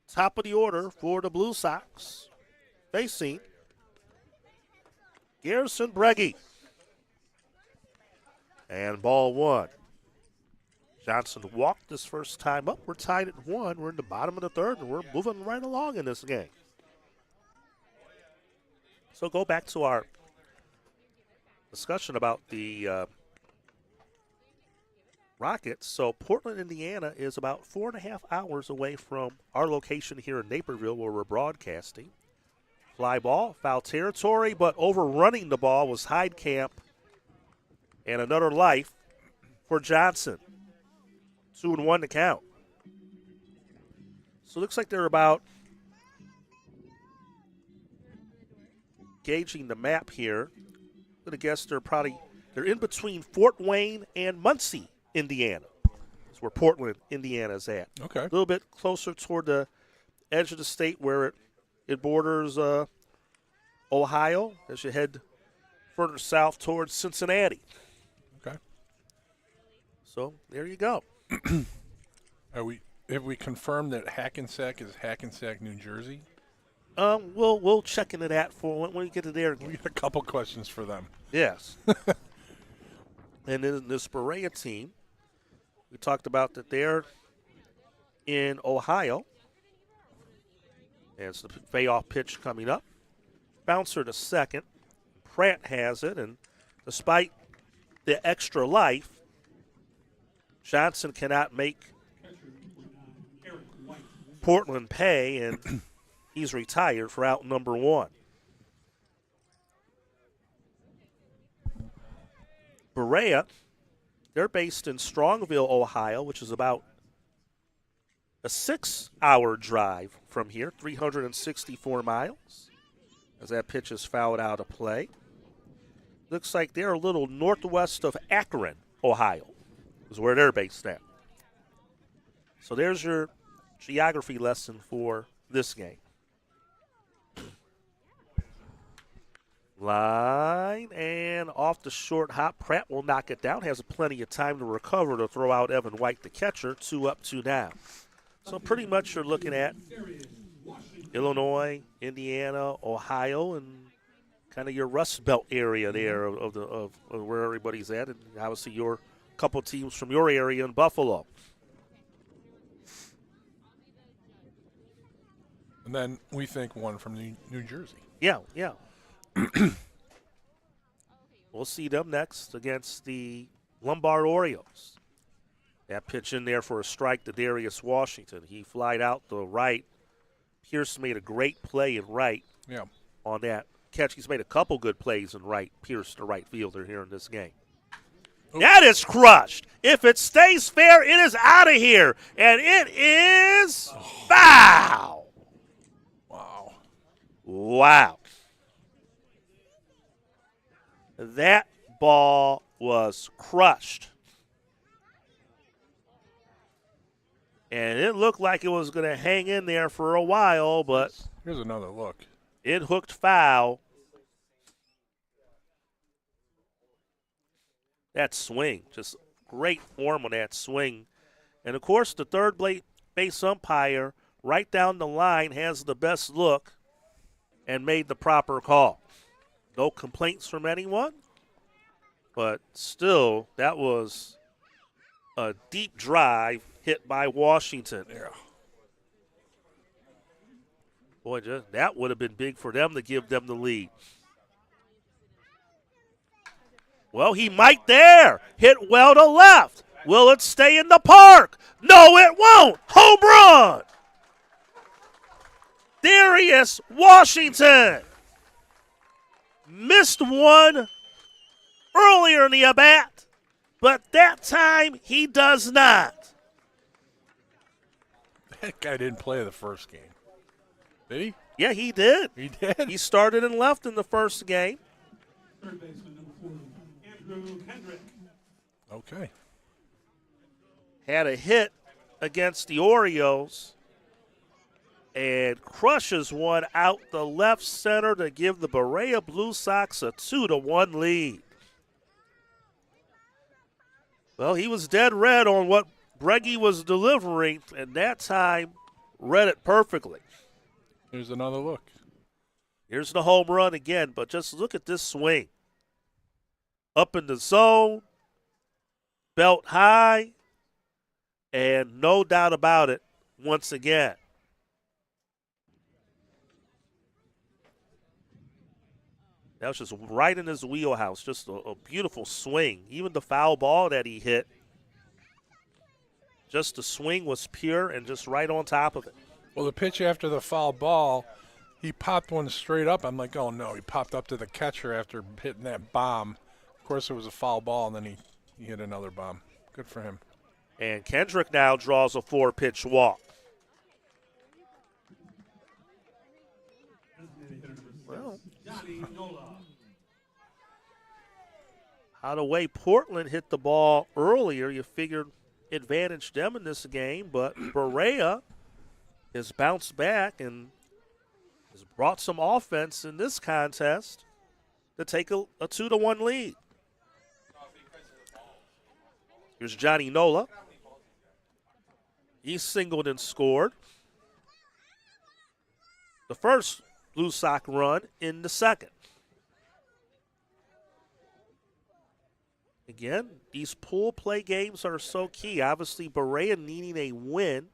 Top of the order for the Blue Sox, facing Garrison Breggy. And ball 1. Johnson walked this first time up. We're tied at 1. We're in the bottom of the third, and we're moving right along in this game. So go back to our discussion about the Rockets. So Portland, Indiana is about 4.5 hours away from our location here in Naperville where we're broadcasting. Fly ball, foul territory, but overrunning the ball was Heidkamp, and another life for Johnson. 2-1 to count. So it looks like they're about, gauging the map here, I'm going to guess they're in between Fort Wayne and Muncie, Indiana. That's where Portland, Indiana is at. Okay. A little bit closer toward the edge of the state where it borders Ohio as you head further south towards Cincinnati. Okay. So there you go. Have we confirmed that Hackensack is Hackensack, New Jersey? We'll check into that for when we get to there. We got a couple questions for them. Yes. And then this Berea team, we talked about that they're in Ohio. And it's the payoff pitch coming up. Bouncer to second. Pratt has it, and despite the extra life, Johnson cannot make Portland pay, and he's retired for out number 1. Berea, they're based in Strongville, Ohio, which is about a 6-hour drive from here, 364 miles, as that pitch is fouled out of play. Looks like they're a little northwest of Akron, Ohio, is where they're based at. So there's your geography lesson for this game. Line and off the short hop. Pratt will knock it down. Has plenty of time to recover to throw out Evan White, the catcher. 2 up, 2 down. So pretty much you're looking at Illinois, Indiana, Ohio, and kind of your Rust Belt area there of where everybody's at, and obviously your couple teams from your area in Buffalo. And then we think one from New Jersey. Yeah. We'll see them next against the Lombard Orioles. That pitch in there for a strike to Darius Washington. He flied out the right. Pierce made a great play in right on that catch. He's made a couple good plays in right. Pierce, the right fielder here in this game. Oops. That is crushed. If it stays fair, it is out of here. And it is foul. Wow. That ball was crushed. And it looked like it was going to hang in there for a while, but here's another look. It hooked foul. That swing, just great form on that swing. And, of course, the third base umpire right down the line has the best look and made the proper call. No complaints from anyone, but still, that was a deep drive hit by Washington. Yeah. Boy, that would have been big for them to give them the lead. Well, he might there. Hit well to left. Will it stay in the park? No, it won't. Home run. Darius Washington missed one earlier in the at-bat, but that time he does not. That guy didn't play the first game. Did he? Yeah, he did. He did? He started and left in the first game. Third baseman, number 4, Andrew Kendrick. Okay. Had a hit against the Orioles and crushes one out the left center to give the Berea Blue Sox a 2-1 lead. Well, he was dead red on what Breggy was delivering, and that time read it perfectly. Here's another look. Here's the home run again, but just look at this swing. Up in the zone, belt high, and no doubt about it, once again. That was just right in his wheelhouse, just a beautiful swing. Even the foul ball that he hit, just the swing was pure and just right on top of it. Well, the pitch after the foul ball, he popped one straight up. I'm like, oh, no. He popped up to the catcher after hitting that bomb. Of course, it was a foul ball, and then he hit another bomb. Good for him. And Kendrick now draws a 4-pitch walk. Well, how the way Portland hit the ball earlier, you figured advantage them in this game, but Berea has bounced back and has brought some offense in this contest to take a 2-1 lead. Here's Johnny Nola. He singled and scored the first Blue Sox run in the second. Again, these pool play games are so key. Obviously, Berea needing a win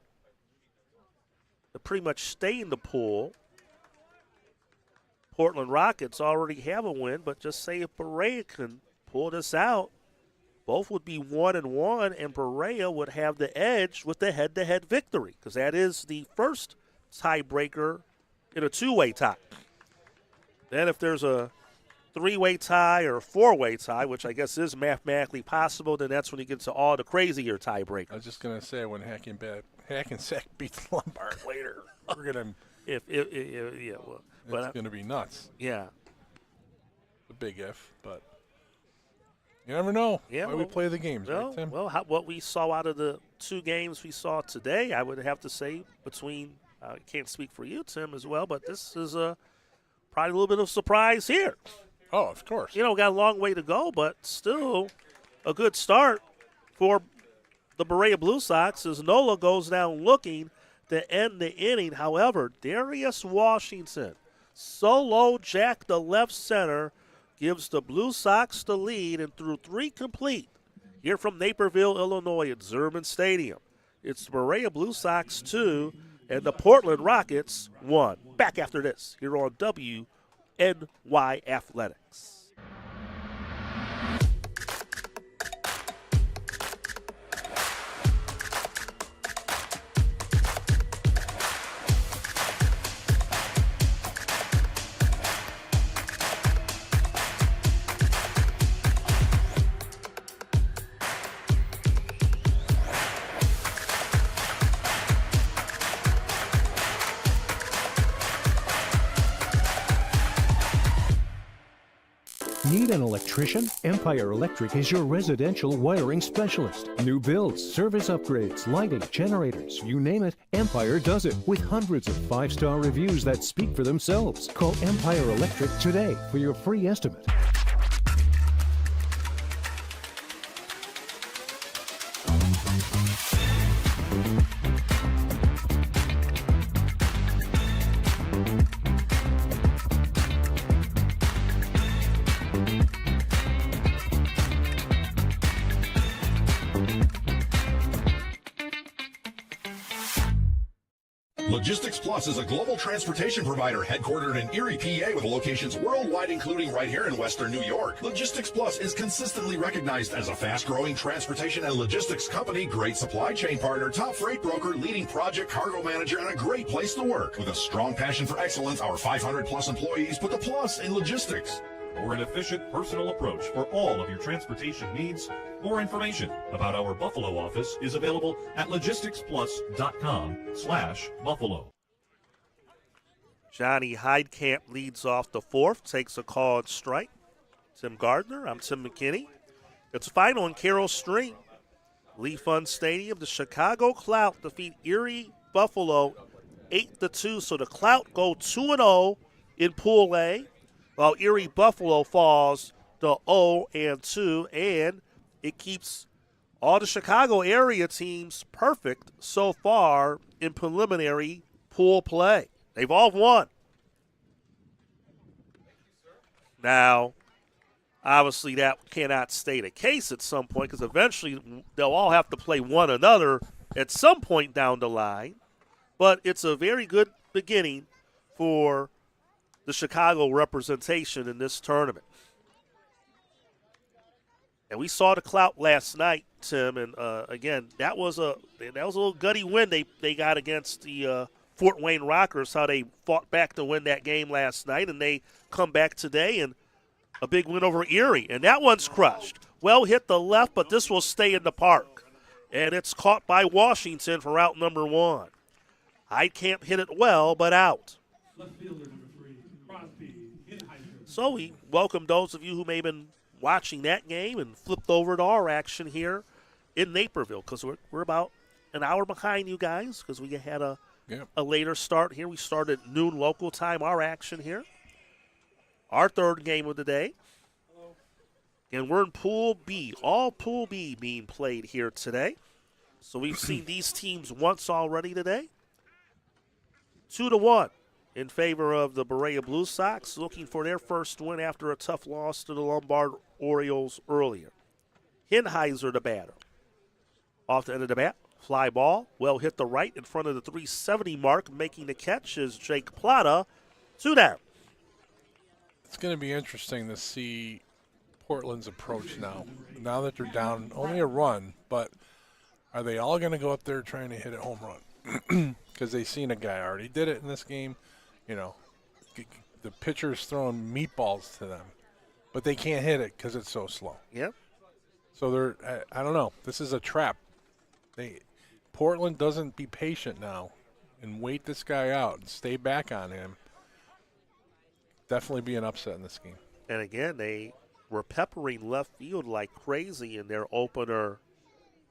to pretty much stay in the pool. Portland Rockets already have a win, but just say if Berea can pull this out, both would be 1-1, and Berea would have the edge with the head-to-head victory, because that is the first tiebreaker in a two-way tie. Then if there's a three-way tie or a four-way tie, which I guess is mathematically possible, then that's when you get to all the crazier tiebreakers. I was just going to say, when Hackensack beats Lombard later, we're going to it's going to be nuts. Yeah. A big if, but you never know. Yeah, why we play the games, right, Tim? Well, what we saw out of the two games we saw today, I would have to say between I can't speak for you, Tim, as well, but this is probably a little bit of a surprise here. Oh, of course. You know, got a long way to go, but still a good start for the Berea Blue Sox as Nola goes down looking to end the inning. However, Darius Washington, solo jack to left center, gives the Blue Sox the lead, and through 3 complete here from Naperville, Illinois at Zimmerman Stadium. It's the Berea Blue Sox 2 and the Portland Rockets 1. Back after this here on WNY Athletics. Need an electrician? Empire Electric is your residential wiring specialist. New builds, service upgrades, lighting, generators, you name it, Empire does it with hundreds of 5-star reviews that speak for themselves. Call Empire Electric today for your free estimate. Logistics Plus is a global transportation provider headquartered in Erie, PA with locations worldwide, including right here in Western New York. Logistics Plus is consistently recognized as a fast-growing transportation and logistics company, great supply chain partner, top freight broker, leading project cargo manager, and a great place to work. With a strong passion for excellence, our 500-plus employees put the plus in logistics. For an efficient, personal approach for all of your transportation needs, more information about our Buffalo office is available at logisticsplus.com/Buffalo. Johnny Heidkamp leads off the 4th, takes a called strike. Tim Gardner, I'm Tim McKinney. It's final in Carroll Stream. Lee Fund Stadium, the Chicago Clout defeat Erie Buffalo 8-2, so the Clout go 2-0 in Pool A, while Erie Buffalo falls to 0-2, and it keeps all the Chicago area teams perfect so far in preliminary pool play. They've all won. Now, obviously that cannot stay the case at some point because eventually they'll all have to play one another at some point down the line. But it's a very good beginning for the Chicago representation in this tournament. And we saw the Clout last night, Tim, and again, that was a little gutty win they got against the Fort Wayne Rockers, how they fought back to win that game last night, and they come back today and a big win over Erie, and that one's crushed. Well hit the left, but this will stay in the park, and it's caught by Washington for out number 1. Heidkamp hit it well, but out. Left fielder number 3, Crosby, So we welcome those of you who may have been watching that game and flipped over to our action here in Naperville because we're about an hour behind you guys because we had a later start here. We started at noon local time, our action here. Our 3rd game of the day. And we're in Pool B, all Pool B being played here today. So we've seen these teams once already today. 2-1 in favor of the Berea Blue Sox, looking for their first win after a tough loss to the Lombard Orioles earlier. Hinheiser, the batter. Off the end of the bat, fly ball, well hit the right in front of the 370 mark. Making the catch is Jake Plata, 2 down. It's going to be interesting to see Portland's approach now. Now that they're down only a run, but are they all going to go up there trying to hit a home run? Because they've seen a guy already did it in this game. You know, the pitcher's throwing meatballs to them, but they can't hit it because it's so slow. Yep. So they're, I don't know. This is a trap. Portland doesn't be patient now and wait this guy out and stay back on him. Definitely be an upset in this game. And again, they were peppering left field like crazy in their opener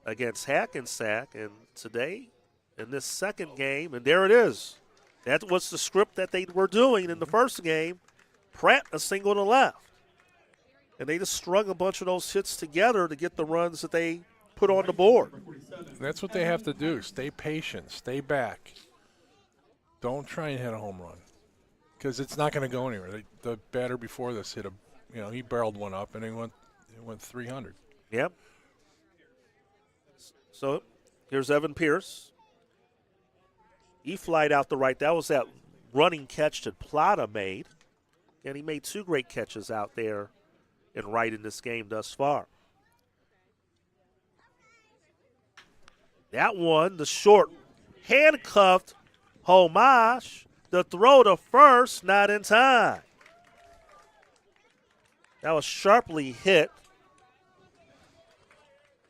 against Hackensack, and today in this second game, and there it is. That was the script that they were doing in the first game. Pratt a single to left. And they just strung a bunch of those hits together to get the runs that they put on the board. That's what they have to do. Stay patient. Stay back. Don't try and hit a home run because it's not going to go anywhere. The batter before this hit he barreled one up and it went 300. Yep. So here's Evan Pierce. He flied out the right. That was that running catch that Plata made. And he made 2 great catches out there in right in this game thus far. That one, the short handcuffed homage. The throw to first, not in time. That was sharply hit.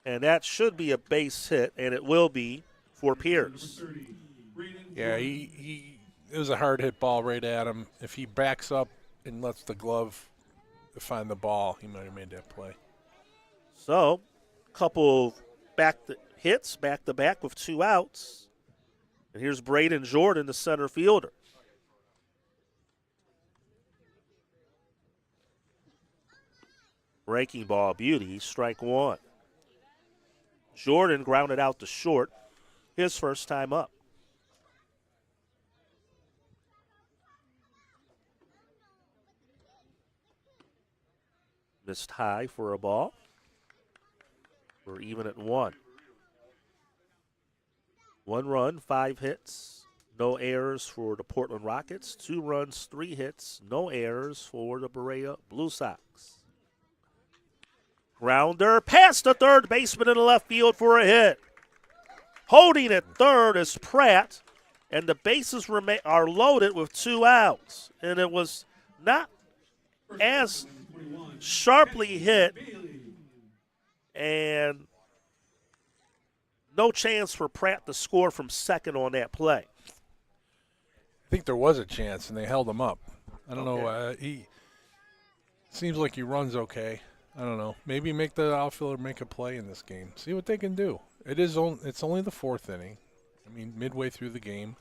And that should be a base hit, and it will be for Pierce. Yeah, it was a hard hit ball right at him. If he backs up and lets the glove find the ball, he might have made that play. So, couple hits back to back with 2 outs. And here's Braden Jordan, the center fielder. Breaking ball beauty, strike 1. Jordan grounded out to short, his first time up. Missed high for a ball. We're even at 1. 1 run, 5 hits, no errors for the Portland Rockets. 2 runs, 3 hits, no errors for the Berea Blue Sox. Grounder past the third baseman in the left field for a hit. Holding at third is Pratt, and the bases are loaded with 2 outs. And it was not as sharply hit, and no chance for Pratt to score from second on that play. I think there was a chance, and they held him up. I don't know. He seems like he runs okay. I don't know. Maybe make the outfielder make a play in this game. See what they can do. It's only the 4th inning. I mean, midway through the game.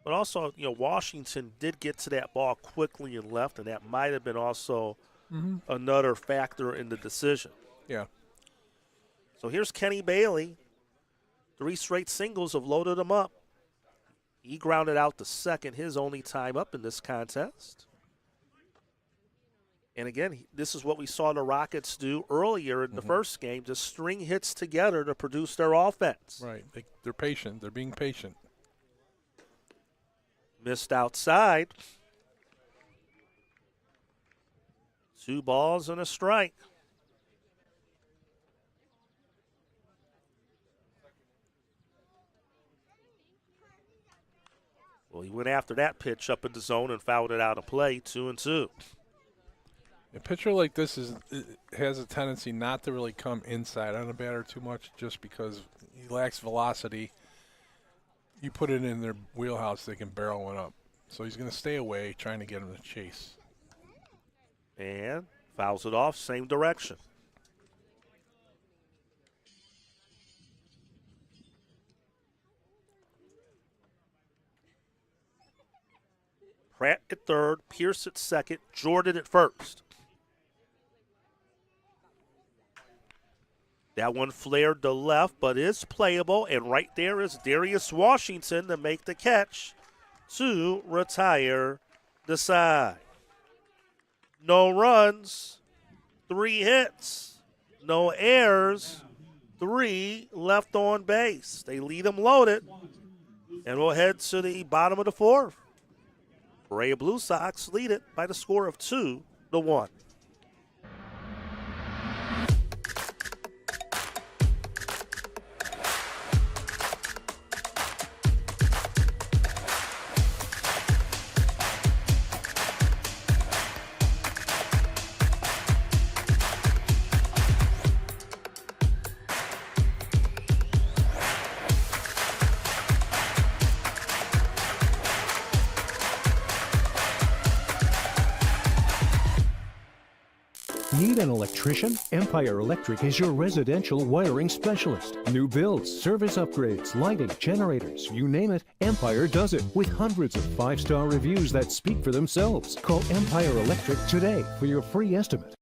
But also, Washington did get to that ball quickly and left, and that might have been also another factor in the decision. Yeah. So here's Kenny Bailey. 3 straight singles have loaded him up. He grounded out to second, his only time up in this contest. And again, this is what we saw the Rockets do earlier in the first game, to string hits together to produce their offense. Right. They're patient. They're being patient. Missed outside. 2 balls and a strike. Well, he went after that pitch up in the zone and fouled it out of play, 2-2. A pitcher like this has a tendency not to really come inside on a batter too much, just because he lacks velocity. You put it in their wheelhouse, they can barrel one up. So he's going to stay away, trying to get him to chase. And fouls it off, same direction. Pratt at third, Pierce at second, Jordan at first. That one flared to left, but is playable, and right there is Darius Washington to make the catch to retire the side. No runs, 3 hits, no errors, 3 left on base. They lead them loaded, and we'll head to the bottom of the 4th. Berea Blue Sox lead it by the score of 2-1. Need an electrician? Empire Electric is your residential wiring specialist. New builds, service upgrades, lighting, generators, you name it, Empire does it with hundreds of 5-star reviews that speak for themselves. Call Empire Electric today for your free estimate.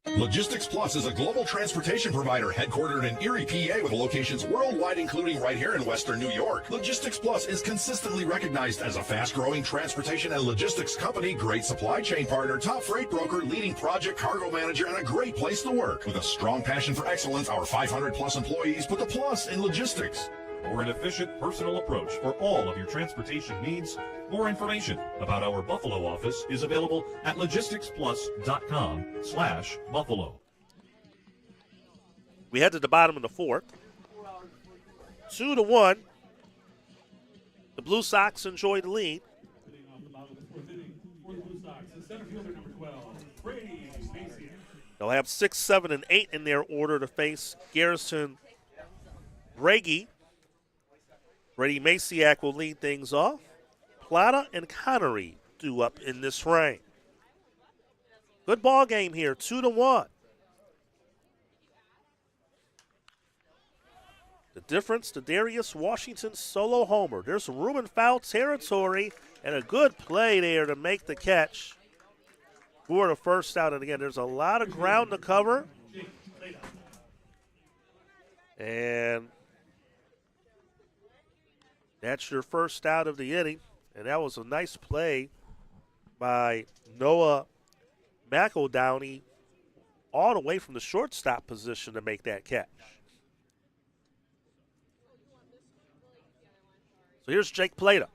Logistics Plus is a global transportation provider headquartered in Erie, PA with locations worldwide, including right here in Western New York. Logistics Plus is consistently recognized as a fast-growing transportation and logistics company, great supply chain partner, top freight broker, leading project cargo manager, and a great place to work. With a strong passion for excellence, our 500-plus employees put the plus in logistics. For an efficient, personal approach for all of your transportation needs, more information about our Buffalo office is available at logisticsplus.com/Buffalo. We head to the bottom of the fourth. 2-1. The Blue Sox enjoy the lead. They'll have 6, 7, and 8 in their order to face Garrison Brady. Brady Maciak will lead things off. Plata and Connery due up in this frame. Good ball game here, 2-1. The difference, the Darius Washington solo homer. There's some room in foul territory and a good play there to make the catch for the first out. And again, there's a lot of ground to cover. And that's your first out of the inning. And that was a nice play by Noah McEldowney all the way from the shortstop position to make that catch. So here's Jake Plata.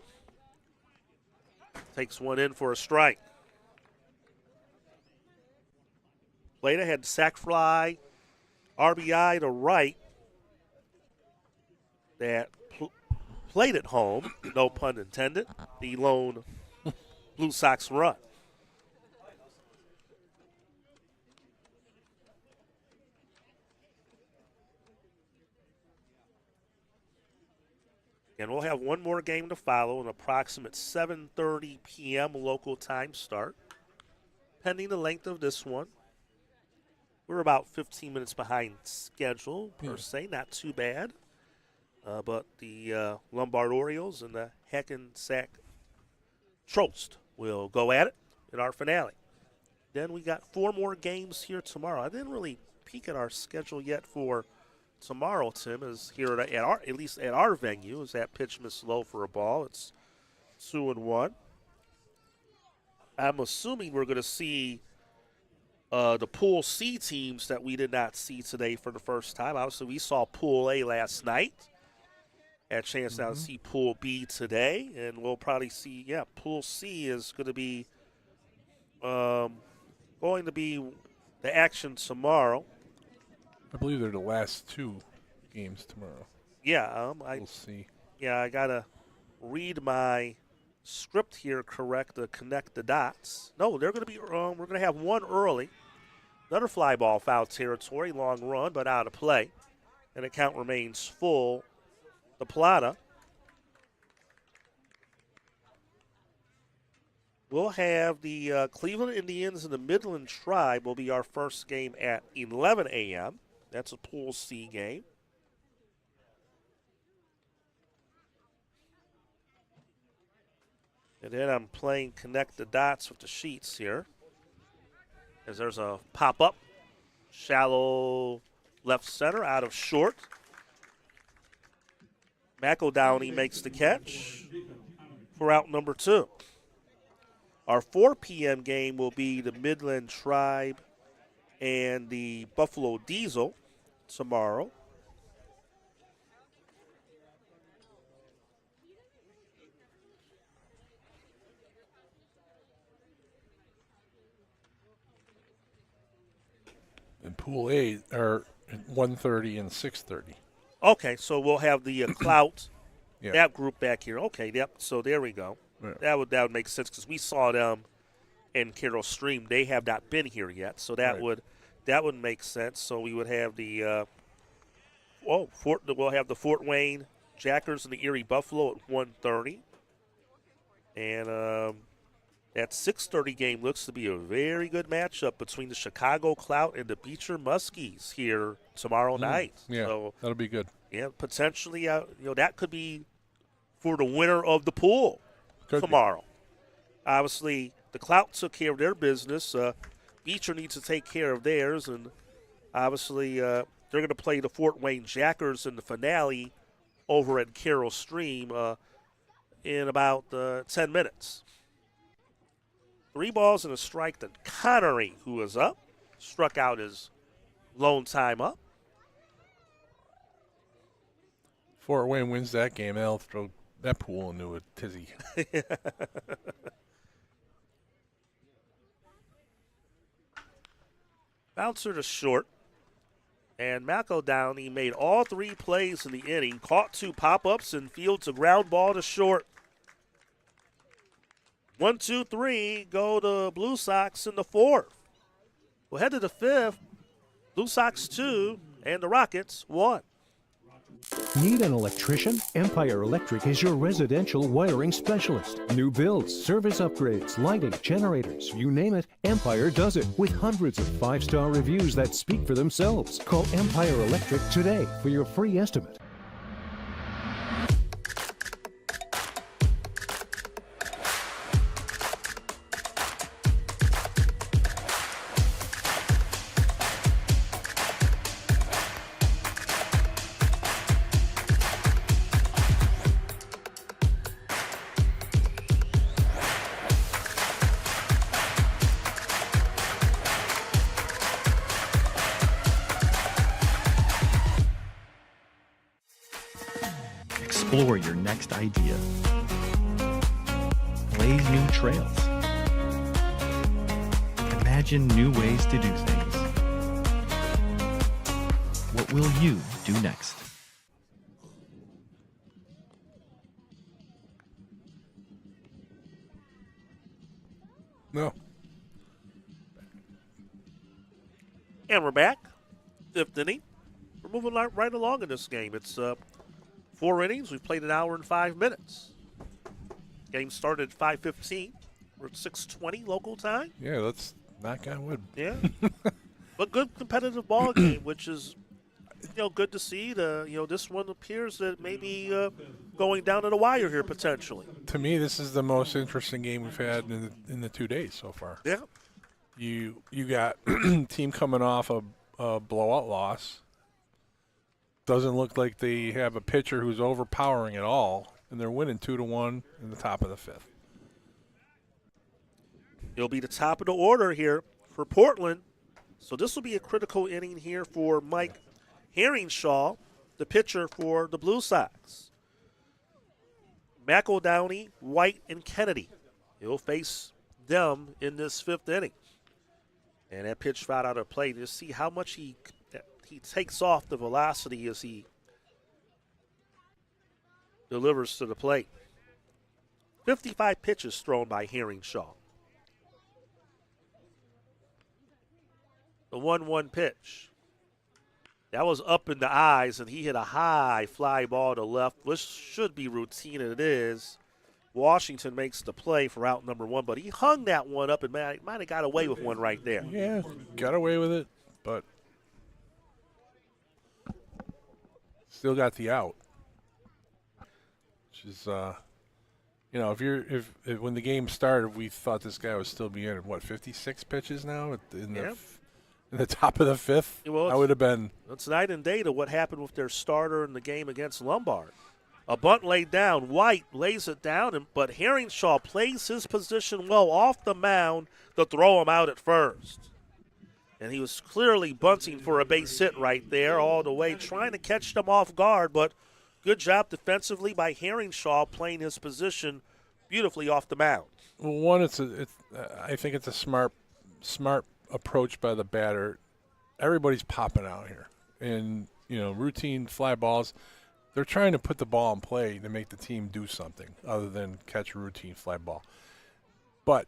Takes one in for a strike. Plata had sac fly, RBI to right. That played it home, no pun intended, the lone Blue Sox run. And we'll have one more game to follow, an approximate 7:30 p.m. local time start. Pending the length of this one, we're about 15 minutes behind schedule, per se, not too bad. But the Lombard Orioles and the Hackensack Trost will go at it in our finale. Then we got 4 more games here tomorrow. I didn't really peek at our schedule yet for tomorrow, Tim, is here at least at our venue, is that pitch miss low for a ball. It's 2-1. I'm assuming we're going to see the Pool C teams that we did not see today for the first time. Obviously, we saw Pool A last night. Had a chance now to see Pool B today, and we'll probably see, Pool C is going to be the action tomorrow. I believe they're the last 2 games tomorrow. Yeah, we'll see. Yeah, I got to read my script here correct to connect the dots. No, they're going to be, we're going to have one early. Another fly ball, foul territory, long run, but out of play. And the count remains full. The Plata. We'll have the Cleveland Indians and the Midland Tribe will be our first game at 11 a.m. That's a Pool C game. And then I'm playing connect the dots with the sheets here. As there's a pop-up, shallow left center out of short. McEldowney makes the catch for out number 2. Our 4 p.m. game will be the Midland Tribe and the Buffalo Diesel tomorrow. And Pool A are at 1:30 and 6:30. Okay, so we'll have the Clout, Yeah. that group back here. Okay, yep. So there we go. Yeah. That would make sense because we saw them in Carroll Stream. They have not been here yet, so that would make sense. So we would have the we'll have the Fort Wayne Jackers and the Erie Buffalo at 1:30, and that 6:30 game looks to be a very good matchup between the Chicago Clout and the Beecher Muskies here tomorrow night. Yeah, so, that'll be good. Yeah, potentially, that could be for the winner of the pool tomorrow. Obviously, the Clout took care of their business, Beecher needs to take care of theirs, and obviously they're going to play the Fort Wayne Jackers in the finale over at Carroll Stream in about 10 minutes. 3 balls and a strike to Connery, who is up. Struck out his lone time up. Fort Wayne wins that game, they'll throw that pool into a tizzy. Bouncer to short. And Malco Downey made all 3 plays in the inning. Caught 2 pop-ups and fields a ground ball to short. 1, 2, 3 go to Blue Sox in the 4th. We'll head to the 5th. Blue Sox 2 and the Rockets 1. Need an electrician? Empire Electric is your residential wiring specialist. New builds, service upgrades, lighting, generators, you name it, Empire does it with hundreds of 5-star reviews that speak for themselves. Call Empire Electric today for your free estimate. Explore your next idea. Blaze new trails. Imagine new ways to do things. What will you do next? No. And we're back. 5th inning. We're moving right along in this game. It's 4 innings. We've played an hour and 5 minutes. Game started at 5:15. We're at 6:20 local time. Yeah, let's knock on wood. Yeah. But good competitive ball game, which is, good to see. This one appears that maybe going down to the wire here potentially. To me, this is the most interesting game we've had in the 2 days so far. Yeah. You got team coming off a blowout loss. Doesn't look like they have a pitcher who's overpowering at all, and they're winning 2-1 in the top of the 5th. It'll be the top of the order here for Portland. So this will be a critical inning here for Mike Herringshaw, the pitcher for the Blue Sox. McEldowney, White, and Kennedy. He'll face them in this 5th inning. And that pitch fouled out of play. Just see how much he takes off the velocity as he delivers to the plate. 55 pitches thrown by Herringshaw. The 1-1 pitch. That was up in the eyes, and he hit a high fly ball to left, which should be routine, and it is. Washington makes the play for out number 1, but he hung that one up and might have got away with one right there. Yeah, got away with it, but still got the out. Which is, if when the game started, we thought this guy would still be in 56 pitches now in the top of the 5th. Well, I would have been. It's night and day to what happened with their starter in the game against Lombard. A bunt laid down. White lays it down, but Herringshaw plays his position well off the mound to throw him out at first. And he was clearly bunting for a base hit right there all the way, trying to catch them off guard, but good job defensively by Herringshaw playing his position beautifully off the mound. Well, one, I think it's a smart approach by the batter. Everybody's popping out here. And, routine fly balls, they're trying to put the ball in play to make the team do something other than catch a routine fly ball. But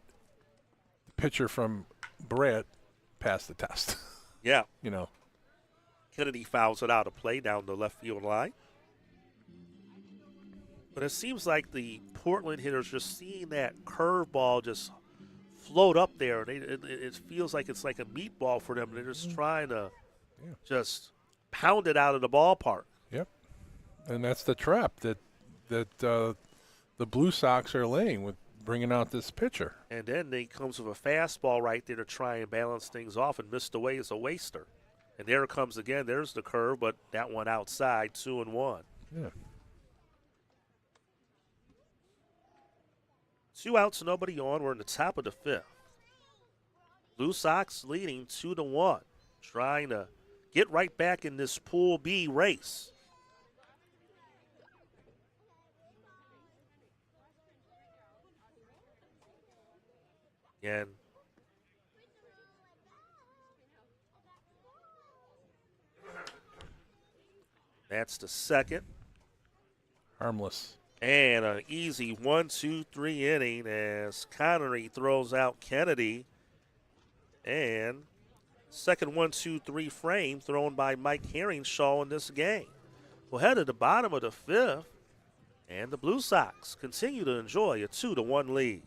the pitcher from Berea passed the test. Yeah. Kennedy fouls it out of play down the left field line. But it seems like the Portland hitters just seeing that curveball just float up there. It feels like it's like a meatball for them. They're just trying to just pound it out of the ballpark. Yep. And that's the trap that the Blue Sox are laying with bringing out this pitcher. And then he comes with a fastball right there to try and balance things off, and missed away as a waster. And there it comes again. There's the curve, but that one outside, 2-1. Yeah. 2 outs, nobody on. We're in the top of the 5th. Blue Sox leading 2-1, trying to get right back in this Pool B race. And that's the second. Harmless. And an easy 1-2-3 inning as Connery throws out Kennedy. And second 1-2-3 frame thrown by Mike Herringshaw in this game. We'll head to the bottom of the 5th, and the Blue Sox continue to enjoy a 2-1 lead.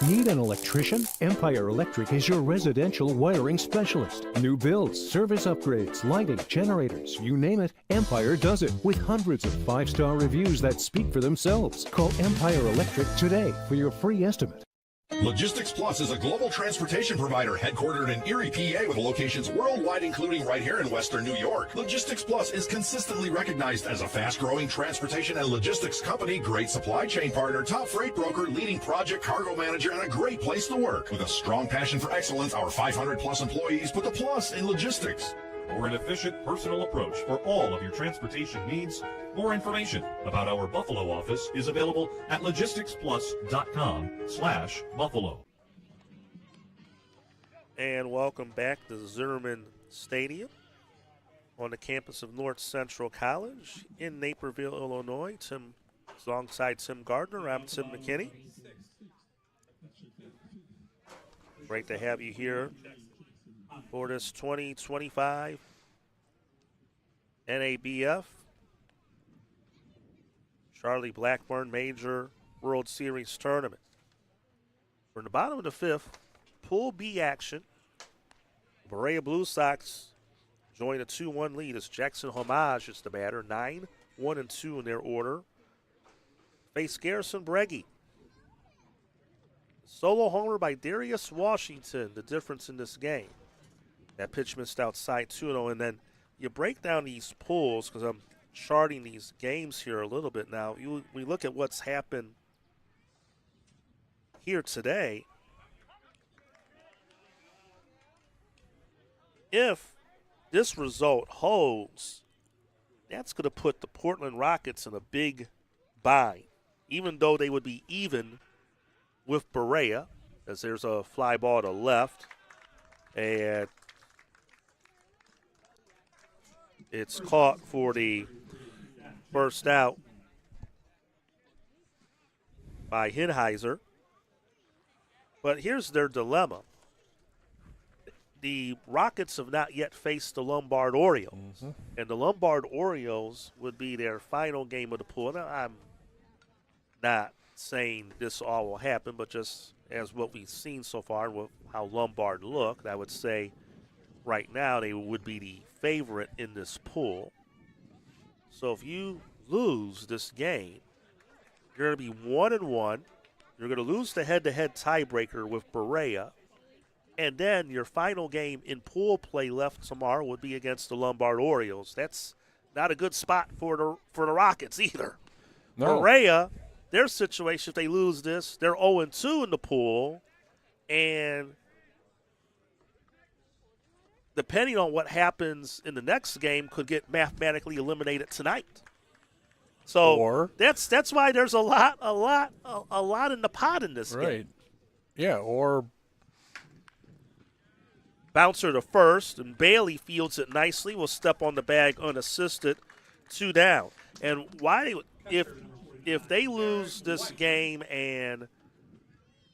Need an electrician? Empire Electric is your residential wiring specialist. New builds, service upgrades, lighting, generators, you name it, Empire does it with hundreds of 5-star reviews that speak for themselves. Call Empire Electric today for your free estimate. Logistics Plus is a global transportation provider headquartered in Erie, PA with locations worldwide, including right here in Western New York. Logistics Plus is consistently recognized as a fast-growing transportation and logistics company, great supply chain partner, top freight broker, leading project cargo manager, and a great place to work. With a strong passion for excellence, our 500-plus employees put the plus in logistics. For an efficient, personal approach for all of your transportation needs, more information about our Buffalo office is available at logisticsplus.com/Buffalo. And welcome back to Zimmerman Stadium on the campus of North Central College in Naperville, Illinois. Tim, alongside Tim Gardner, I'm Tim McKinney. Great to have you here for this 2025 NABF Charlie Blackburn Major World Series Tournament. We're in the bottom of the 5th, Pool B action. Berea Blue Sox join a 2-1 lead as Jackson Homage is the batter, 9-1-2 in their order. Face Garrison Breggy. Solo homer by Darius Washington, the difference in this game. That pitch missed outside 2-0, and then you break down these pools, because I'm charting these games here a little bit now. We look at what's happened here today. If this result holds, that's going to put the Portland Rockets in a big bind, even though they would be even with Berea, as there's a fly ball to left, and it's caught for the first out by Hinheiser. But here's their dilemma. The Rockets have not yet faced the Lombard Orioles. And the Lombard Orioles would be their final game of the pool. Now, I'm not saying this all will happen, but just as what we've seen so far with how Lombard looked, I would say right now they would be the favorite in this pool. So if you lose this game, you're going to be 1-1. You're going to lose the head-to-head tiebreaker with Berea. And then your final game in pool play left tomorrow would be against the Lombard Orioles. That's not a good spot for the Rockets either. No. Berea, their situation, if they lose this, they're 0-2 in the pool. And depending on what happens in the next game, could get mathematically eliminated tonight. So that's why there's a lot in the pot in this game. Right. Yeah, or bouncer to first, and Bailey fields it nicely. Will step on the bag unassisted, 2 down. And why, if they lose this game and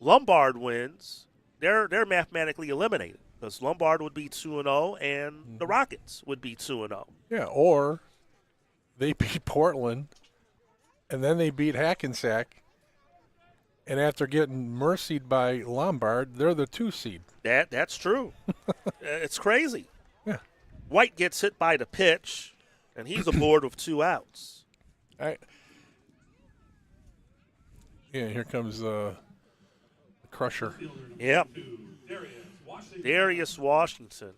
Lombard wins, they're mathematically eliminated because Lombard would be 2-0 and the Rockets would be 2-0. Yeah, or they beat Portland, and then they beat Hackensack, and after getting mercied by Lombard, they're the 2 seed. That's true. It's crazy. Yeah. White gets hit by the pitch, and he's aboard with 2 outs. Yeah, here comes the crusher. Yep. Darius Washington.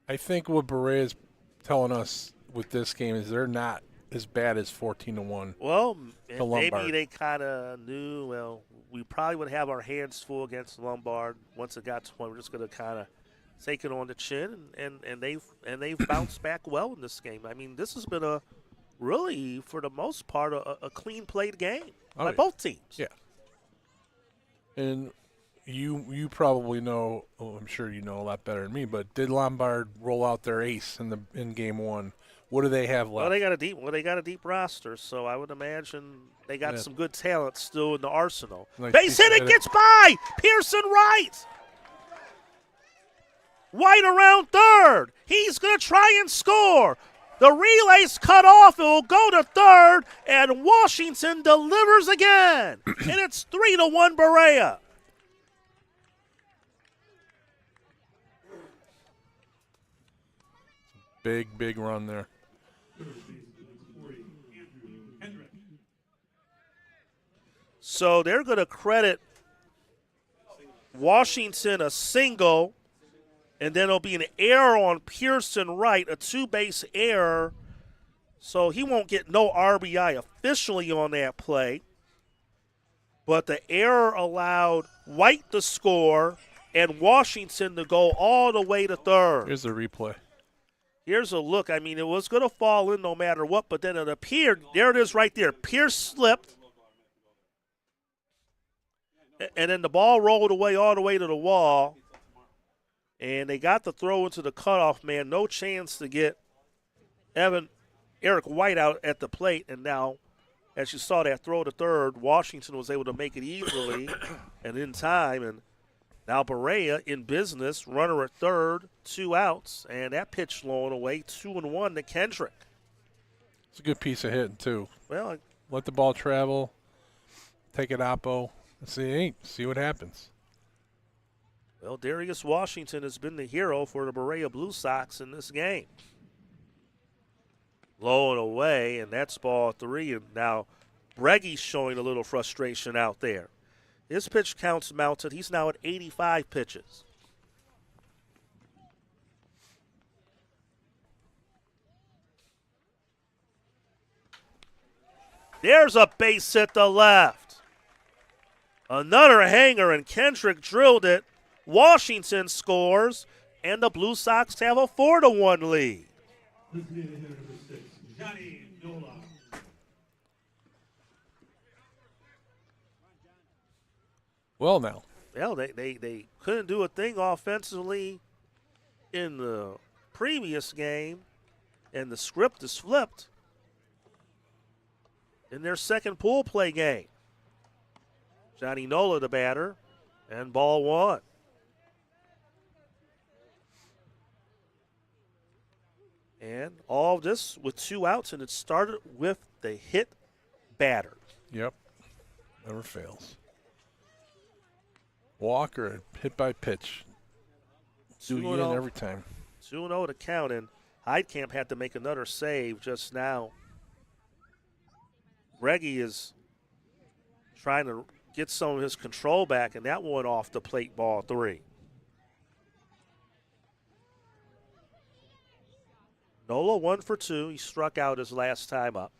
I think what Berea is telling us with this game is they're not as bad as 14-1. Well, to Lombard. maybe they kind of knew, well, we probably would have our hands full against Lombard. Once it got to one, we're just going to kind of take it on the chin, and they've bounced back well in this game. I mean, this has been a really, for the most part, a clean played game by both teams. Yeah. And you probably know, I'm sure you know a lot better than me, but did Lombard roll out their ace in game 1? What do they have left? Well, they got a deep roster, so I would imagine they got some good talent still in the arsenal. Base hit, it gets by Pearson Wright. White around third. He's going to try and score. The relay's cut off. It will go to third, and Washington delivers again. And it's 3-1 Berea. Big run there. So they're going to credit Washington a single, and then it'll be an error on Pearson Wright, a 2-base error. So he won't get no RBI officially on that play. But the error allowed White to score and Washington to go all the way to third. Here's the replay. Here's a look. I mean, it was going to fall in no matter what, but then it appeared. There it is right there. Pierce slipped. And then the ball rolled away all the way to the wall. And they got the throw into the cutoff man. No chance to get Eric White out at the plate. And now, as you saw that throw to third, Washington was able to make it easily and in time. And now Berea in business, runner at third, 2 outs. And that pitch blown away, 2-1 to Kendrick. It's a good piece of hitting, too. Well, let the ball travel, take it oppo, and see what happens. Well, Darius Washington has been the hero for the Berea Blue Sox in this game. Low and away, and that's ball 3. And now Brege's showing a little frustration out there. His pitch count's mounted. He's now at 85 pitches. There's a base hit to left. Another hanger, and Kendrick drilled it. Washington scores, and the Blue Sox have a 4-1 lead. Johnny Nola. Well, now. Well, they couldn't do a thing offensively in the previous game, and the script is flipped in their second pool play game. Johnny Nola, the batter, and ball 1. And all of this with 2 outs, and it started with the hit batter. Yep. Never fails. Walk or hit by pitch. Do you in every time. 2-0 to count, and Heidkamp had to make another save just now. Brege is trying to get some of his control back, and that one off the plate, ball 3. Nola 1 for 2. He struck out his last time up.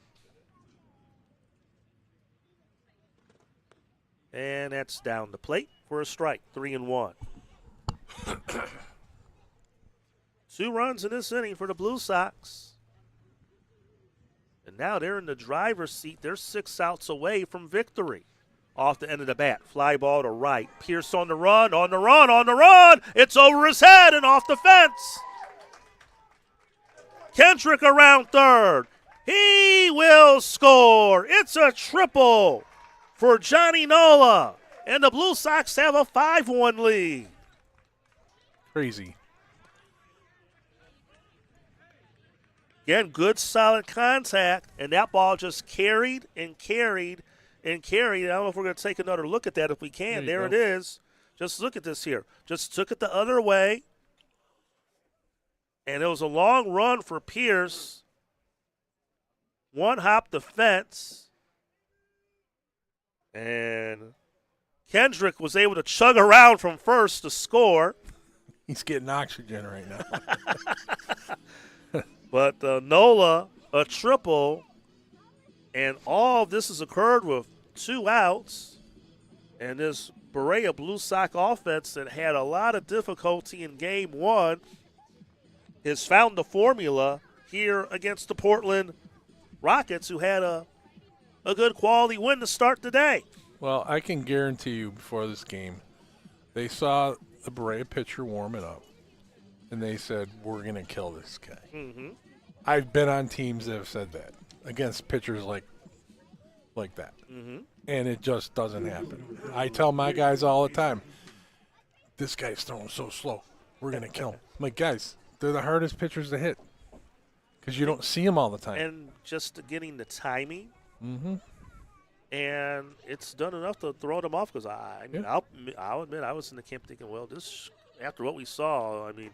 And that's down the plate for a strike, 3-1. 2 runs in this inning for the Blue Sox. And now they're in the driver's seat. They're 6 outs away from victory. Off the end of the bat, fly ball to right. Pierce on the run, on the run, on the run. It's over his head and off the fence. Kendrick around third. He will score. It's a triple for Johnny Nola. And the Blue Sox have a 5-1 lead. Crazy. Again, good solid contact, and that ball just carried and carried and carried. I don't know if we're going to take another look at that if we can. There it is. Just look at this here. Just took it the other way. And it was a long run for Pierce. One hop the fence. And Kendrick was able to chug around from first to score. He's getting oxygen right now. But Nola, a triple. And all of this has occurred with 2 outs. And this Berea Blue Sox offense that had a lot of difficulty in game 1 has found the formula here against the Portland Rockets, who had a good quality win to start the day. Well, I can guarantee you before this game, they saw the Berea pitcher warming up, and they said, we're going to kill this guy. Mm-hmm. I've been on teams that have said that against pitchers like that. Mm-hmm. And it just doesn't happen. I tell my guys all the time, this guy's throwing so slow. We're going to kill him. I'm like, guys, they're the hardest pitchers to hit because you don't see them all the time. And just getting the timing. Mm-hmm. And it's done enough to throw them off because I'll admit I was in the camp thinking, well, this after what we saw, and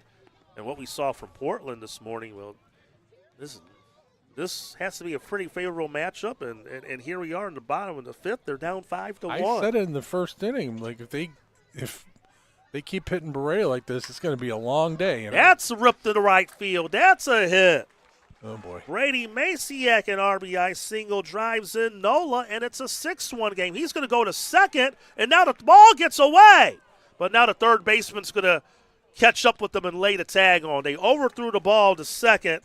what we saw from Portland this morning, well, this has to be a pretty favorable matchup, and here we are in the bottom of the 5th. They're down 5-1. I said it in the first inning, like if they keep hitting Berea like this, it's going to be a long day. You know? That's a rip to the right field. That's a hit. Oh, boy. Brady Maciak, an RBI single, drives in Nola, and it's a 6-1 game. He's going to go to second, and now the ball gets away. But now the third baseman's going to catch up with them and lay the tag on. They overthrew the ball to second,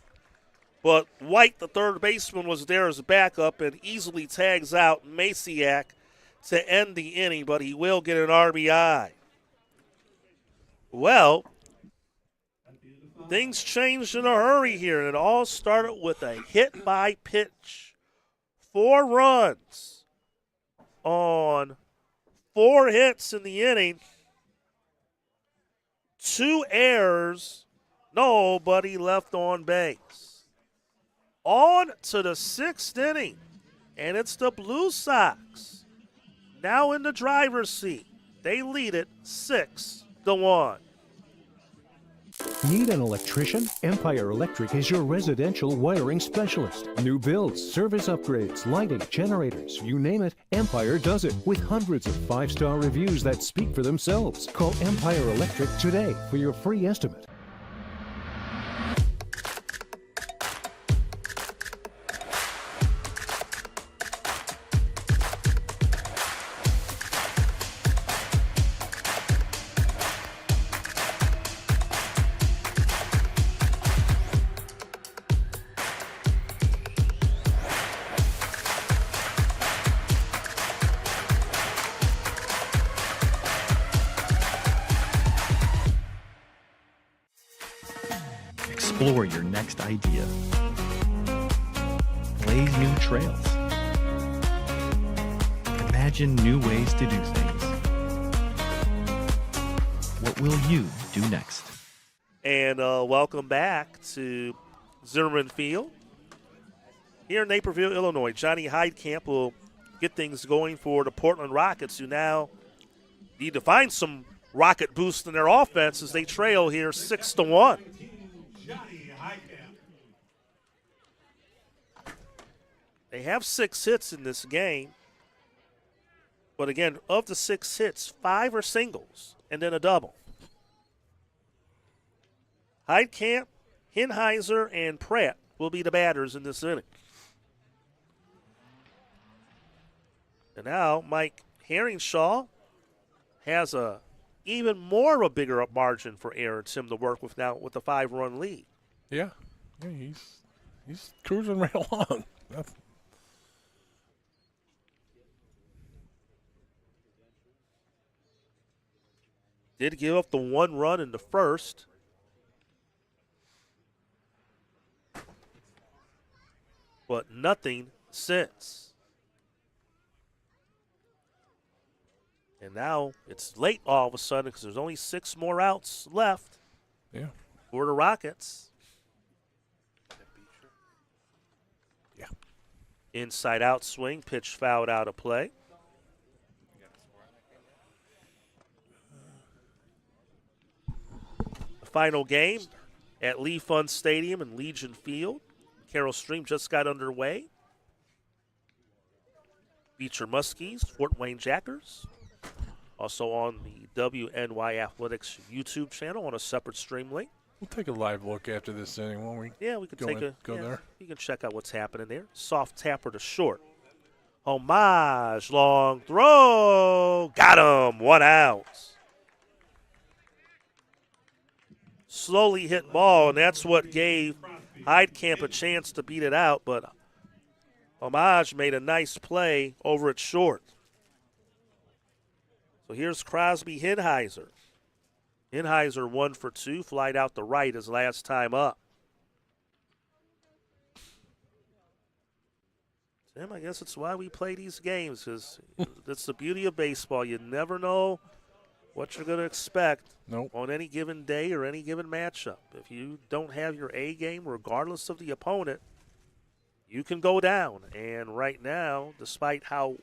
but White, the third baseman, was there as a backup and easily tags out Maciak to end the inning, but he will get an RBI. Well, things changed in a hurry here, and it all started with a hit by pitch. 4 runs on 4 hits in the inning. 2 errors, nobody left on base. On to the 6th inning, and it's the Blue Sox now in the driver's seat. They lead it 6-1. Need an electrician? Empire Electric is your residential wiring specialist. New builds, service upgrades, lighting, generators, you name it, Empire does it with hundreds of 5-star reviews that speak for themselves. Call Empire Electric today for your free estimate. Explore your next idea. Blaze new trails. Imagine new ways to do things. What will you do next? And welcome back to Zimmerman Field here in Naperville, Illinois. Johnny Heidkamp will get things going for the Portland Rockets, who now need to find some rocket boost in their offense as they trail here 6-1. They have 6 hits in this game. But again, of the 6 hits, 5 are singles and then a double. Heidkamp, Hinheiser, and Pratt will be the batters in this inning. And now Mike Herringshaw has even more of a bigger margin for Aaron Tim to work with now with a 5-run lead. Yeah, he's cruising right along. Did give up the 1 run in the first. But nothing since. And now it's late all of a sudden because there's only 6 more outs left for the Rockets. Yeah. Inside out swing, pitch fouled out of play. The final game at Lee Fund Stadium and Legion Field. Carroll Stream just got underway. Beecher Muskies, Fort Wayne Jackers. Also on the WNY Athletics YouTube channel on a separate stream link. We'll take a live look after this inning, won't we? Yeah, we could go there. You can check out what's happening there. Soft tapper to short. Homage, long throw. Got him, 1 out. Slowly hit ball, and that's what gave Heidkamp a chance to beat it out, but Homage made a nice play over at short. So here's Crosby Hinheiser. Hinheiser 1 for 2, flied out the right his last time up. Tim, I guess it's why we play these games, because that's the beauty of baseball. You never know what you're going to expect on any given day or any given matchup. If you don't have your A game, regardless of the opponent, you can go down. And right now, despite how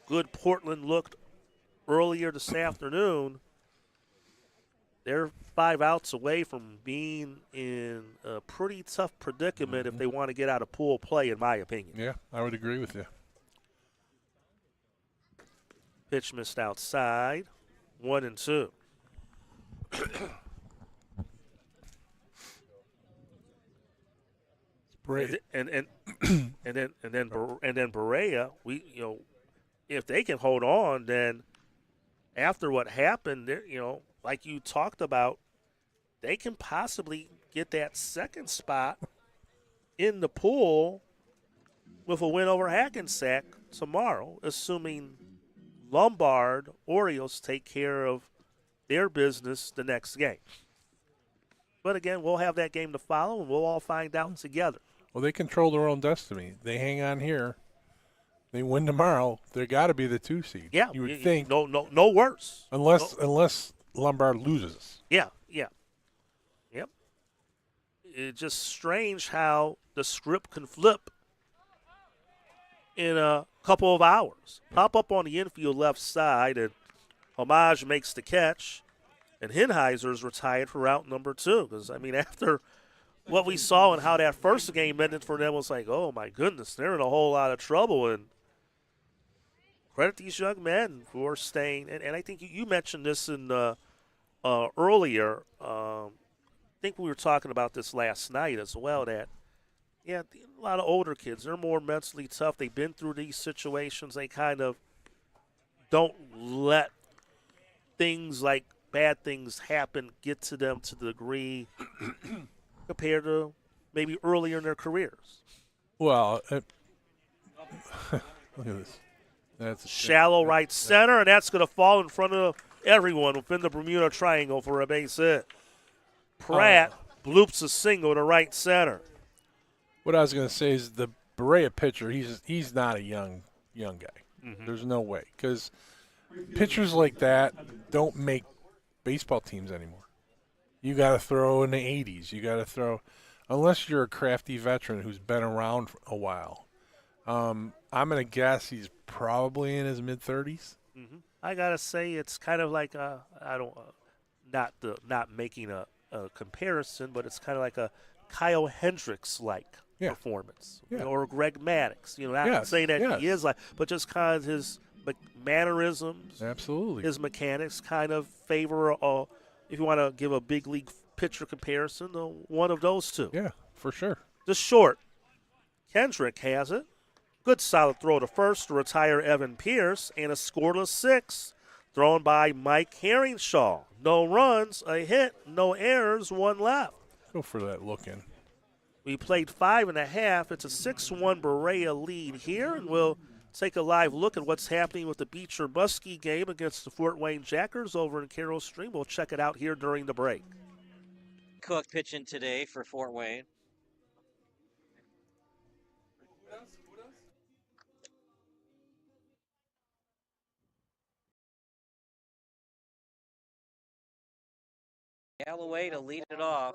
good Portland looked earlier this afternoon, they're 5 outs away from being in a pretty tough predicament if they want to get out of pool play, in my opinion. Yeah, I would agree with you. Pitch missed outside, 1-2. and then Berea, if they can hold on, then after what happened, like you talked about, they can possibly get that second spot in the pool with a win over Hackensack tomorrow, assuming Lombard Orioles take care of their business the next game. But again, we'll have that game to follow, and we'll all find out together. Well, they control their own destiny. They hang on here. They win tomorrow. They got to be the 2 seed. Yeah, you would think. No worse. Unless Lombard loses. Yeah. Yep. It's just strange how the script can flip in a couple of hours. Pop up on the infield left side, and Homage makes the catch, and Hinheiser's retired for route number 2. Because, after what we saw and how that first game ended for them, was like, oh, my goodness, they're in a whole lot of trouble. And credit these young men for staying. And I think you mentioned this in earlier. I think we were talking about this last night as well, that, a lot of older kids, they're more mentally tough. They've been through these situations. They kind of don't let things like bad things happen get to them to the degree compared to maybe earlier in their careers. Well, look at this. That's shallow right center, and that's going to fall in front of everyone within the Bermuda Triangle for a base hit. Pratt bloops a single to right center. What I was going to say is the Berea pitcher, he's not a young guy. Mm-hmm. There's no way, because pitchers like that don't make baseball teams anymore. You got to throw in the 80s. You got to throw, unless you're a crafty veteran who's been around for a while. I'm going to guess he's probably in his mid-30s. Mm-hmm. I got to say it's kind of like not making a comparison, but it's kind of like a Kyle Hendricks-like performance, or Greg Maddux. Not saying that he is like, but just kind of his mannerisms, absolutely, his mechanics kind of favor. If you want to give a big league pitcher comparison, one of those two. Yeah, for sure. The short, Kendrick has it. Good solid throw to first to retire Evan Pierce, and a scoreless 6 thrown by Mike Herringshaw. No runs, a hit, no errors, 1 left. Go for that look in. We played 5.5. It's a 6-1 Berea lead here, and we'll take a live look at what's happening with the Beecher Muskie game against the Fort Wayne Jackers over in Carroll Stream. We'll check it out here during the break. Cook pitching today for Fort Wayne. Callaway to lead it off.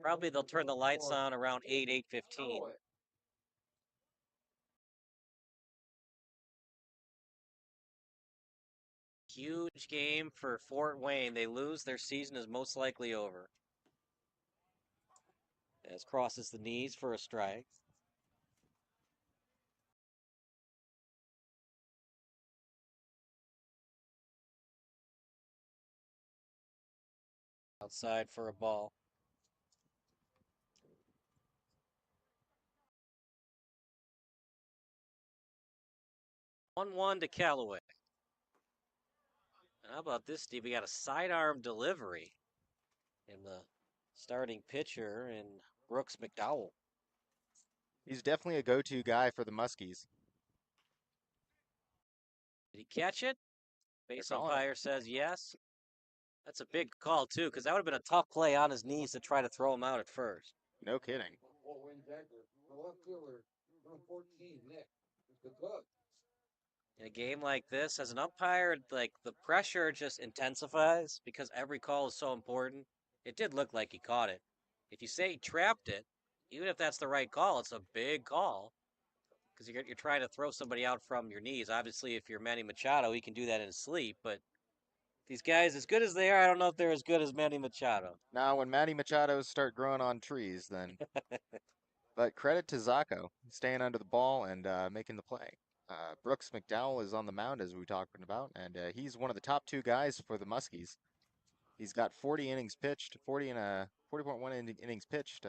Probably they'll turn the lights on around 8:15. Huge game for Fort Wayne. They lose, their season is most likely over. As crosses the knees for a strike. Outside for a ball. 1-1 to Callaway. How about this, Steve? We got a sidearm delivery in the starting pitcher and Brooks McDowell. He's definitely a go-to guy for the Muskies. Did he catch it? Base umpire says yes. That's a big call, too, because that would have been a tough play on his knees to try to throw him out at first. No kidding. In a game like this, as an umpire, like the pressure just intensifies because every call is so important. It did look like he caught it. If you say he trapped it, even if that's the right call, it's a big call because you're trying to throw somebody out from your knees. Obviously, if you're Manny Machado, he can do that in his sleep, but these guys, as good as they are, I don't know if they're as good as Manny Machado. Now, when Manny Machados start growing on trees, then. But credit to Zacco, staying under the ball and making the play. Brooks McDowell is on the mound, as we were talking about, and he's one of the top 2 guys for the Muskies. He's got 40 innings pitched, 40.1 innings pitched,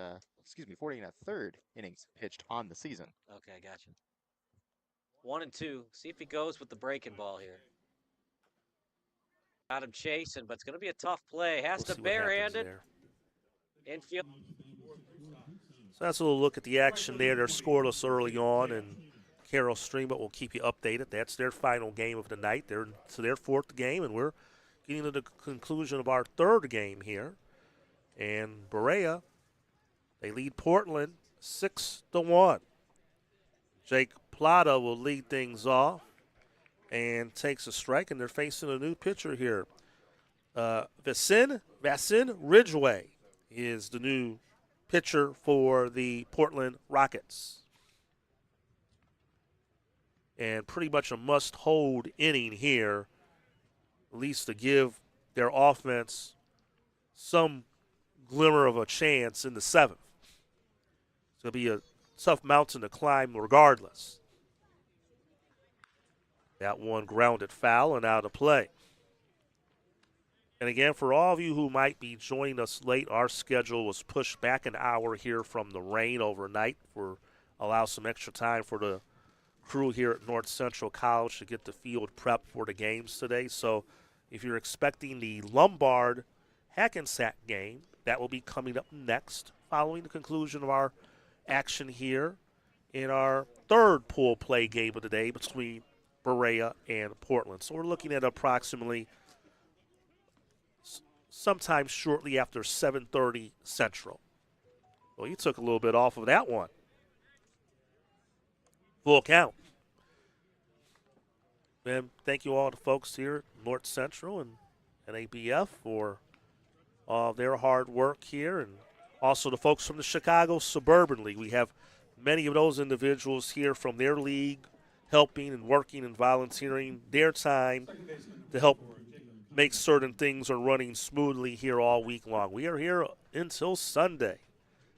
40 and a third innings pitched on the season. Okay, gotcha. 1-2. See if he goes with the breaking ball here. Got him chasing, but it's going to be a tough play. Has to barehand it. Infield. So that's a little look at the action there. They're scoreless early on, and Carroll Streamlet will keep you updated. That's their final game of the night. They're to their 4th game, and we're getting to the conclusion of our 3rd game here. And Berea, they lead Portland 6-1. Jake Plata will lead things off and takes a strike, and they're facing a new pitcher here. Vassin Ridgway is the new pitcher for the Portland Rockets. And pretty much a must-hold inning here, at least to give their offense some glimmer of a chance in the 7th. It's going to be a tough mountain to climb regardless. That one grounded foul and out of play. And again, for all of you who might be joining us late, our schedule was pushed back an hour here from the rain overnight for allow some extra time for the crew here at North Central College to get the field prep for the games today. So if you're expecting the Lombard Hackensack game, that will be coming up next following the conclusion of our action here in our 3rd pool play game of the day between Berea and Portland. So we're looking at approximately sometime shortly after 7:30 Central. Well, you took a little bit off of that one. Full count. And thank you all to folks here at North Central and NABF for all their hard work here, and also the folks from the Chicago Suburban League. We have many of those individuals here from their league helping and working and volunteering their time to help make certain things are running smoothly here all week long. We are here until Sunday.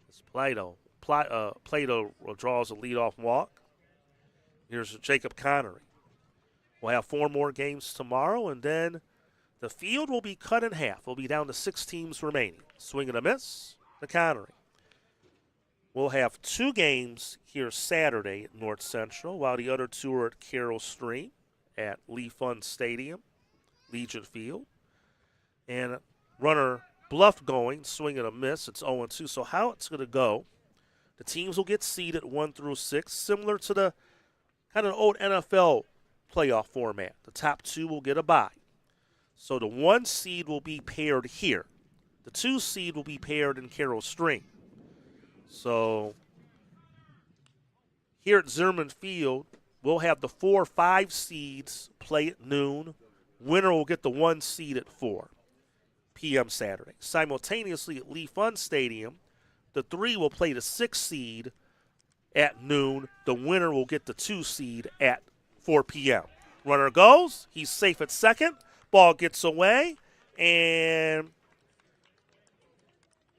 It's Plato draws a leadoff walk. Here's Jacob Connery. We'll have 4 more games tomorrow, and then the field will be cut in half. We'll be down to 6 teams remaining. Swing and a miss to Connery. We'll have 2 games here Saturday at North Central, while the other 2 are at Carroll Stream at Lee Fund Stadium, Legion Field. And runner Bluff going, swing and a miss. It's 0-2. So how it's going to go, the teams will get seeded 1 through 6, similar to the kind of old NFL playoff format. The top 2 will get a bye. So the 1 seed will be paired here. The 2 seed will be paired in Carroll Stream. So here at Zimmerman Field, we'll have the 4-5 seeds play at noon. Winner will get the 1 seed at 4. p.m. Saturday. Simultaneously at Lee Fun Stadium, the 3 will play the 6 seed at noon. The winner will get the 2 seed at 4 p.m. Runner goes. He's safe at second. Ball gets away, and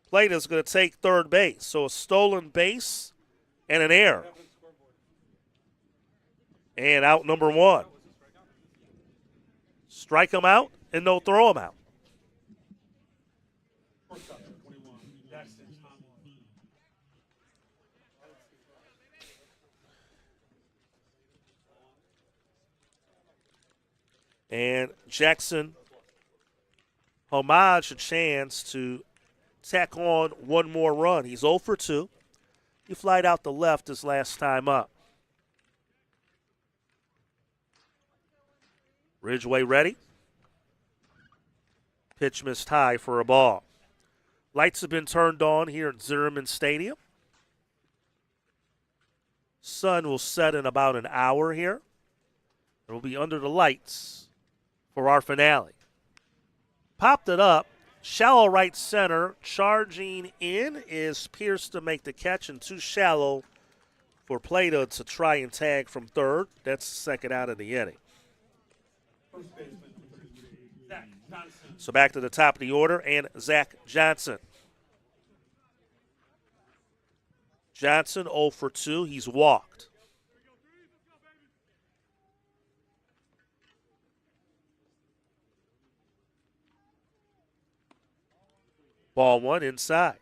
Plata's going to take third base. So a stolen base and an error. And out number 1. Strike him out, and no throw him out. And Jackson Homage a chance to tack on one more run. He's 0 for 2. He flied out the left his last time up. Ridgeway ready. Pitch missed high for a ball. Lights have been turned on here at Zimmerman Stadium. Sun will set in about an hour here. It will be under the lights for our finale. Popped it up. Shallow right center. Charging in is Pierce to make the catch, and too shallow for Plata to try and tag from third. That's the second out of the inning. So back to the top of the order, and Zach Johnson. Johnson 0 for 2. He's walked. Ball 1 inside.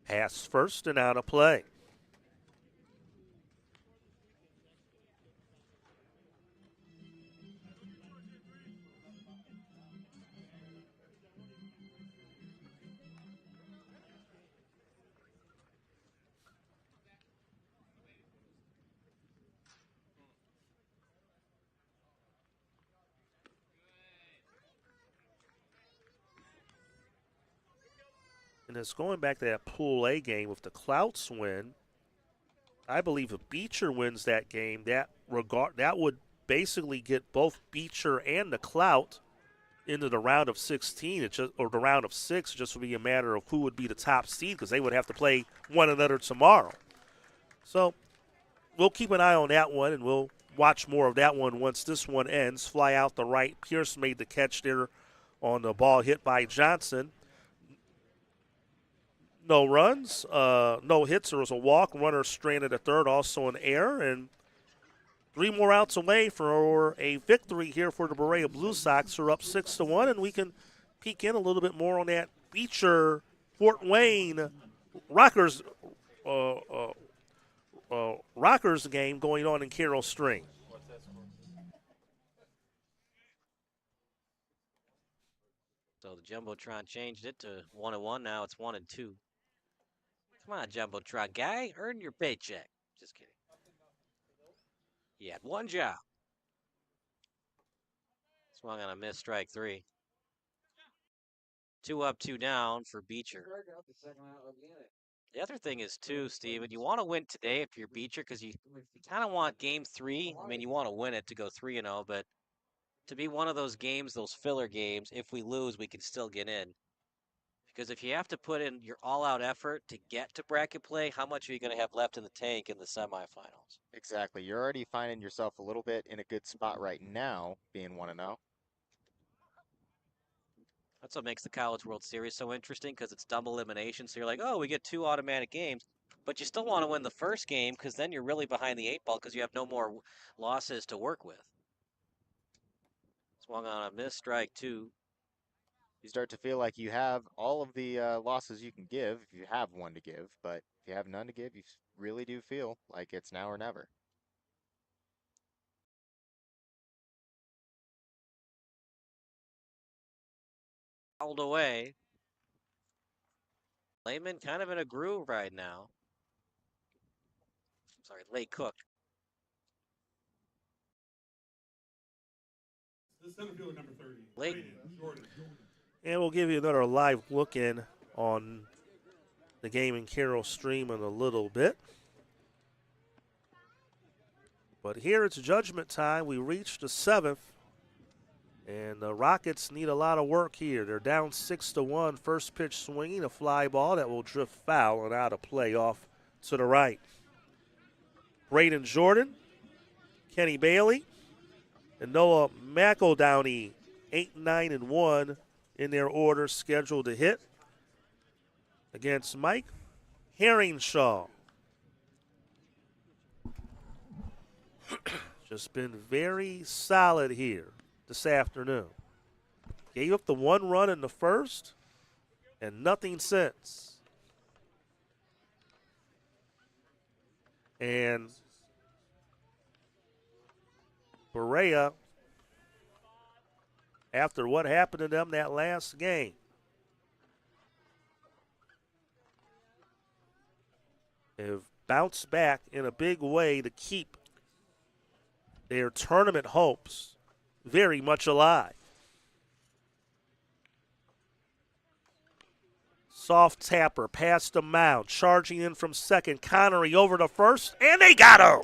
Pass first and out of play. And it's going back to that Pool A game. If the Clouts win, I believe if Beecher wins that game, that would basically get both Beecher and the Clout into the round of 16, or the round of 6. It just would be a matter of who would be the top seed, because they would have to play one another tomorrow. So we'll keep an eye on that one, and we'll watch more of that one once this one ends. Fly out the right. Pierce made the catch there on the ball hit by Johnson. No runs, no hits. There was a walk. Runner stranded at third, also an error. And 3 more outs away for a victory here for the Berea Blue Sox, who are up 6-1. And we can peek in a little bit more on that Beecher Fort Wayne Rockers game going on in Carroll Stream. So the Jumbotron changed it to 1-1. Now it's 1-2. Come on, Jumbotron guy. Earn your paycheck. Just kidding. He had one job. Swung on a missed strike 3. 2 up, 2 down for Beecher. The other thing is, too, Steven, you want to win today if you're Beecher, because you kind of want game 3. I mean, you want to win it to go 3-0, but to be one of those games, those filler games, if we lose, we can still get in. Because if you have to put in your all-out effort to get to bracket play, how much are you going to have left in the tank in the semifinals? Exactly. You're already finding yourself a little bit in a good spot right now, being 1-0. That's what makes the College World Series so interesting, because it's double elimination. So you're like, oh, we get 2 automatic games. But you still want to win the first game, because then you're really behind the 8 ball, because you have no more losses to work with. Swung on a missed strike 2. You start to feel like you have all of the losses you can give if you have one to give, but if you have none to give, you really do feel like it's now or never. Fouled away. Lehman kind of in a groove right now. sorry, Lay Cook. The center fielder number 30. Lake. Jordan. And we'll give you another live look in on the game in Carroll Stream in a little bit. But here it's judgment time. We reached the 7th. And the Rockets need a lot of work here. They're down 6-1. First pitch swinging, a fly ball that will drift foul and out of play off to the right. Braden Jordan, Kenny Bailey, and Noah McEldowney, 8, 9, and 1 in their order scheduled to hit against Mike Herringshaw. Just been very solid here this afternoon. Gave up the 1 run in the first and nothing since. And Berea, after what happened to them that last game, have bounced back in a big way to keep their tournament hopes very much alive. Soft tapper past the mound, charging in from second. Connery over to first, and they got him.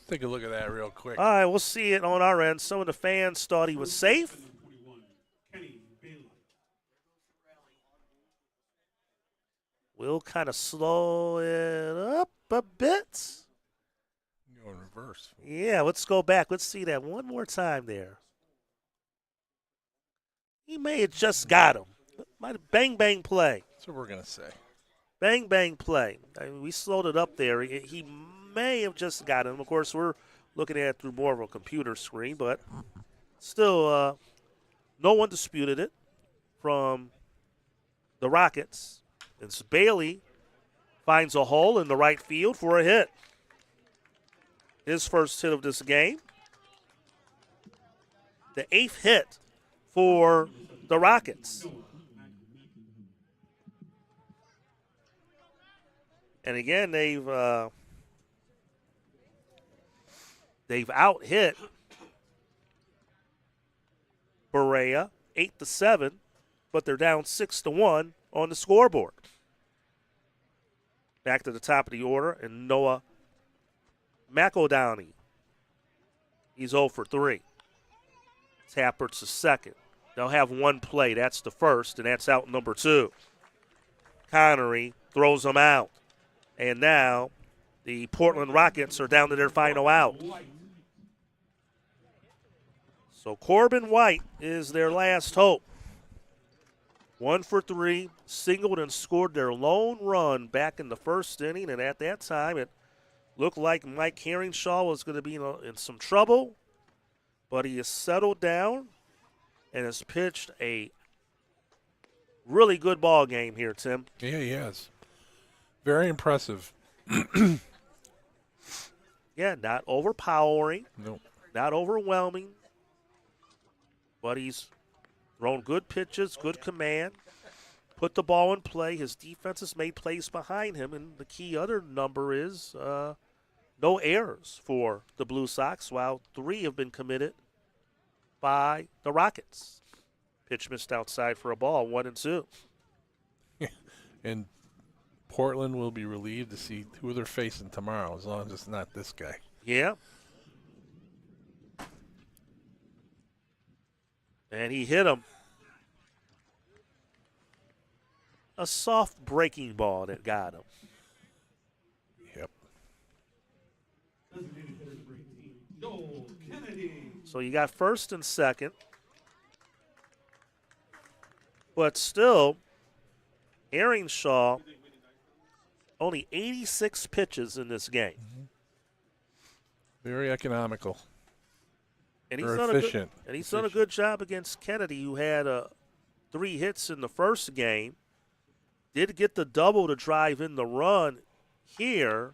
Take a look at that real quick. All right, we'll see it on our end. Some of the fans thought he was safe. We'll kind of slow it up a bit. Go in reverse. Yeah, let's go back. Let's see that one more time there. He may have just got him. Might have bang, bang play. That's what we're going to say. Bang, bang play. I mean, we slowed it up there. He may have just got him. Of course, we're looking at it through more of a computer screen, but still, no one disputed it from the Rockets. And so Bailey finds a hole in the right field for a hit. His first hit of this game. The 8th hit for the Rockets. And again, they've out-hit Berea 8-7, but they're down 6-1 on the scoreboard. Back to the top of the order, and Noah McEldowney. He's 0 for 3. Tappert's the second. They'll have one play. That's the first, and that's out number 2. Connery throws them out. And now the Portland Rockets are down to their final out. So Corbin White is their last hope. 1 for 3, singled and scored their lone run back in the first inning, and at that time it looked like Mike Herringshaw was going to be in some trouble, but he has settled down and has pitched a really good ball game here, Tim. Yeah, he has. Very impressive. Yeah, not overpowering, Nope. not overwhelming, but he's thrown good pitches, good command, put the ball in play. His defense has made plays behind him, and the key other number is no errors for the Blue Sox, while 3 have been committed by the Rockets. Pitch missed outside for a ball, 1-2. And Portland will be relieved to see who they're facing tomorrow, as long as it's not this guy. Yeah. And he hit him. A soft breaking ball that got him. Yep. So you got first and second. But still, Herringshaw, only 86 pitches in this game. Very economical. And he's efficient. Done a good job against Kennedy, who had 3 hits in the first game. Did get the double to drive in the run here,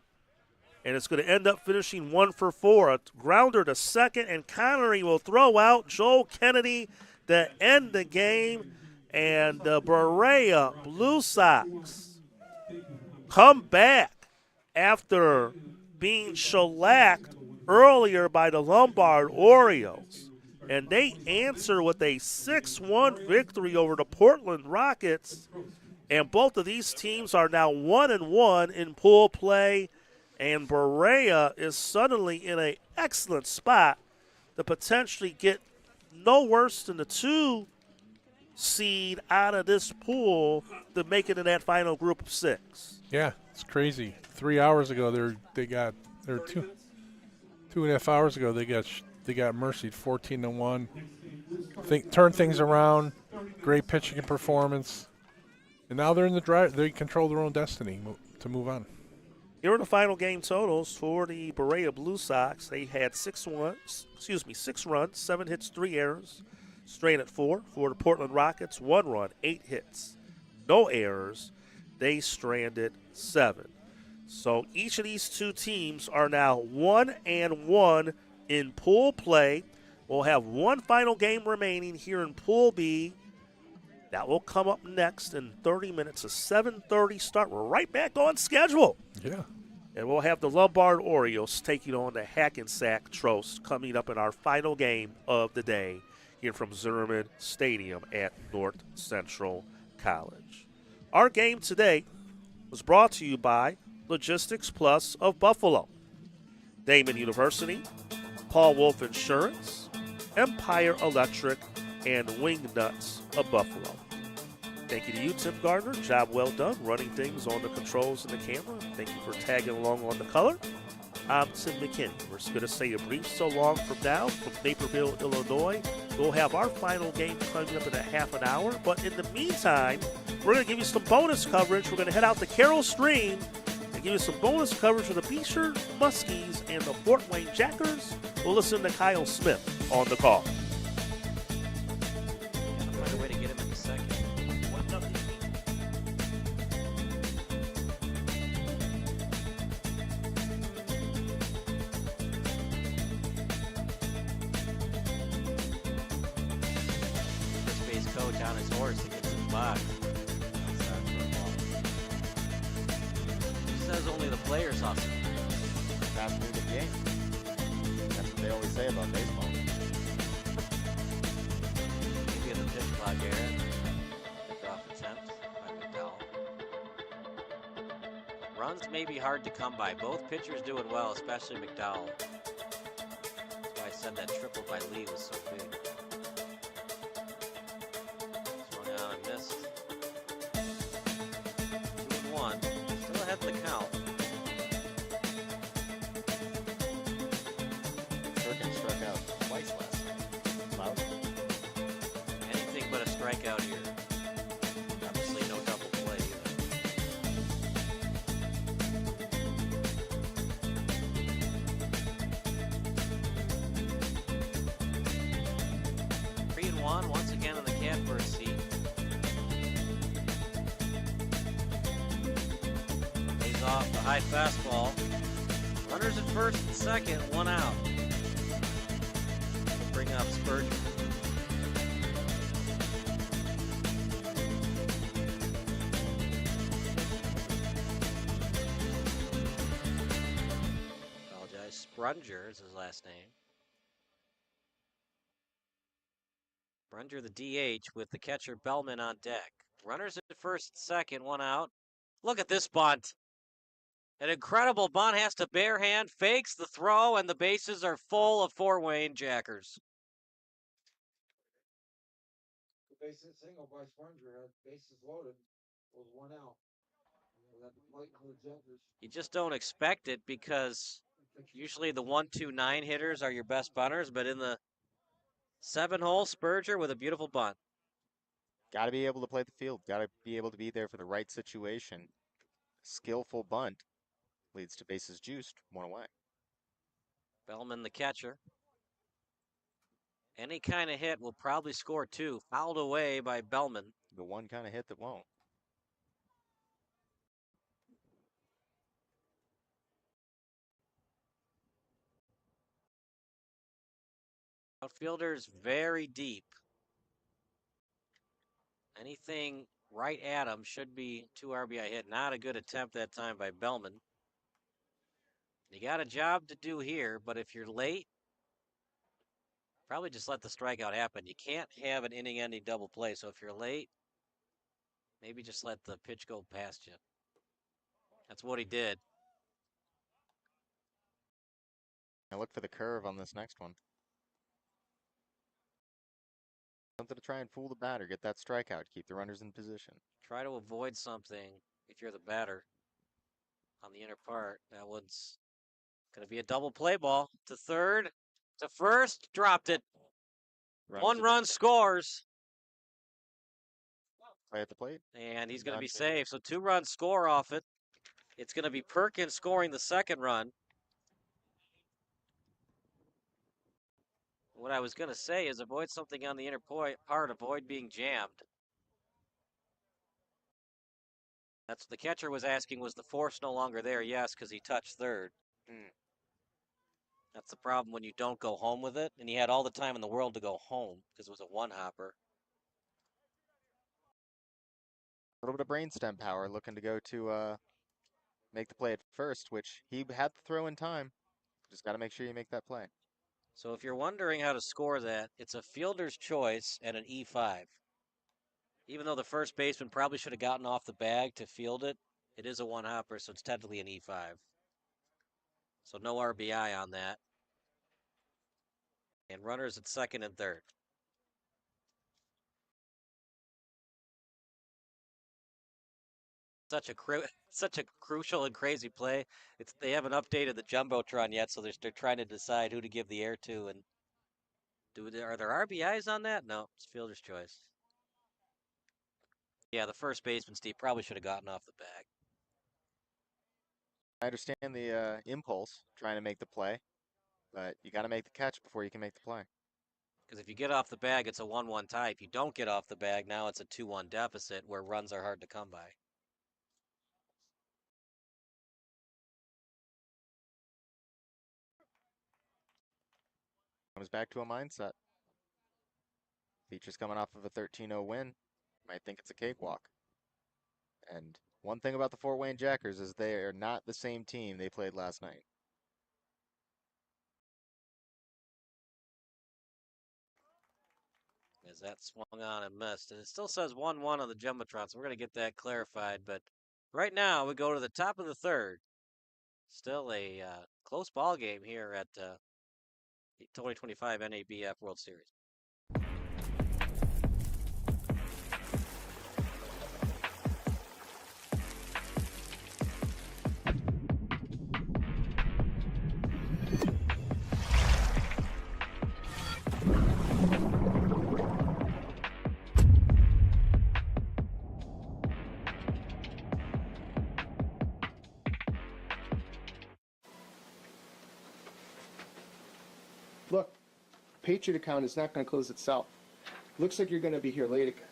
and it's going to end up finishing 1 for 4. A grounder to second, and Connery will throw out Joel Kennedy to end the game. And the Berea Blue Sox come back after being shellacked earlier by the Lombard Orioles. And they answer with a 6-1 victory over the Portland Rockets. And both of these teams are now 1-1 in pool play. And Berea is suddenly in an excellent spot to potentially get no worse than the 2 seed out of this pool to make it in that final group of 6. Yeah, it's crazy. 3 hours ago, they got 2.5 hours ago they got mercied 14-1. Turned things around, great pitching performance, and now they're in the drive. They control their own destiny to move on. Here are the final game totals for the Berea Blue Sox. They had 6 runs, 7 hits, 3 errors, straight at 4. For the Portland Rockets, 1 run, 8 hits, no errors. They stranded 7. So each of these 2 teams are now 1-1 in pool play. We'll have one final game remaining here in Pool B. That will come up next in 30 minutes, a 7:30 start. We're right back on schedule. Yeah. And we'll have the Lombard Orioles taking on the Hackensack Tros coming up in our final game of the day here from Zimmerman Stadium at North Central College. Our game today was brought to you by Logistics Plus of Buffalo, Damon University, Paul Wolf Insurance, Umpire Electric, and Wingnuts of Buffalo. Thank you to you, Tim Gardner. Job well done running things on the controls and the camera. Thank you for tagging along on the color. I'm Tim McKinney. We're going to say a brief so long from now from Naperville, Illinois. We'll have our final game coming up in a half an hour. But in the meantime, we're going to give you some bonus coverage. We're going to head out to Carroll Stream and give you some bonus coverage for the Beecher Muskies and the Fort Wayne Jackers. We'll listen to Kyle Smith on the call. Find a way to get him in the second. 1-0. First base coach on his horse to get to the box. He says only the players hustle. Fast moving game. That's what they always say about baseball. Maybe in the pitch clock, Garrett. Pick-off attempt by McDowell. Runs may be hard to come by. Both pitchers doing well, especially McDowell. That's why I said that triple by Lee was so big. Swung out and missed. 2-1. Still ahead in the count. Perkins struck out twice last night. Loud. Anything but a strikeout here. Obviously no double play either. Three and one, once again in the catbird seat. Lays off the high fastball. Runners at first and second, 1 out. Bring up Spurgeon. Apologize. Sprunger is his last name. Sprunger, the DH, with the catcher Bellman on deck. Runners at first and second, 1 out. Look at this bunt. An incredible bunt, has to bare hand, fakes the throw, and the bases are full of Fort Wayne Jackers. The base hit single by Springer, bases loaded, was 1 out. You just don't expect it because usually the 1-2-9 hitters are your best bunters, but in the 7-hole, Spurger with a beautiful bunt. Got to be able to play the field. Got to be able to be there for the right situation. Skillful bunt leads to bases juiced, 1 away. Bellman, the catcher. Any kind of hit will probably score 2. Fouled away by Bellman. The one kind of hit that won't. Outfielders very deep. Anything right at him should be 2 RBI hit. Not a good attempt that time by Bellman. You got a job to do here, but if you're late, probably just let the strikeout happen. You can't have an inning-ending double play, so if you're late, maybe just let the pitch go past you. That's what he did. Now look for the curve on this next one. Something to try and fool the batter, get that strikeout, keep the runners in position. Try to avoid something if you're the batter on the inner part. That one's going to be a double play ball to third, to first, dropped it. One run scores. Play at the plate. And he's going to be safe. So 2 runs score off it. It's going to be Perkins scoring the second run. What I was going to say is avoid something on the inner part, avoid being jammed. That's what the catcher was asking, was the force no longer there? Yes, because he touched third. That's the problem when you don't go home with it. And he had all the time in the world to go home because it was a one-hopper. A little bit of brainstem power, looking to go to make the play at first, which he had to throw in time. Just got to make sure you make that play. So if you're wondering how to score that, it's a fielder's choice at an E5. Even though the first baseman probably should have gotten off the bag to field it, it is a one-hopper, so it's technically an E5. So no RBI on that. And runners at second and third. Such a crucial and crazy play. They haven't updated the jumbotron yet, so they're trying to decide who to give the air to. And are there RBIs on that? No, it's fielder's choice. Yeah, the first baseman, Steve, probably should have gotten off the bag. I understand the impulse, trying to make the play, but you got to make the catch before you can make the play. Because if you get off the bag, it's a 1-1 tie. If you don't get off the bag, now it's a 2-1 deficit where runs are hard to come by. Comes back to a mindset. Features coming off of a 13-0 win. Might think it's a cakewalk. And one thing about the Fort Wayne Jackers is they are not the same team they played last night. As that swung on and missed. And it still says 1-1 on the jumbotron, so we're going to get that clarified. But right now, we go to the top of the third. Still a close ball game here at the 2025 NABF World Series. Look, Patriot account is not going to close itself. Looks like you're going to be here late again.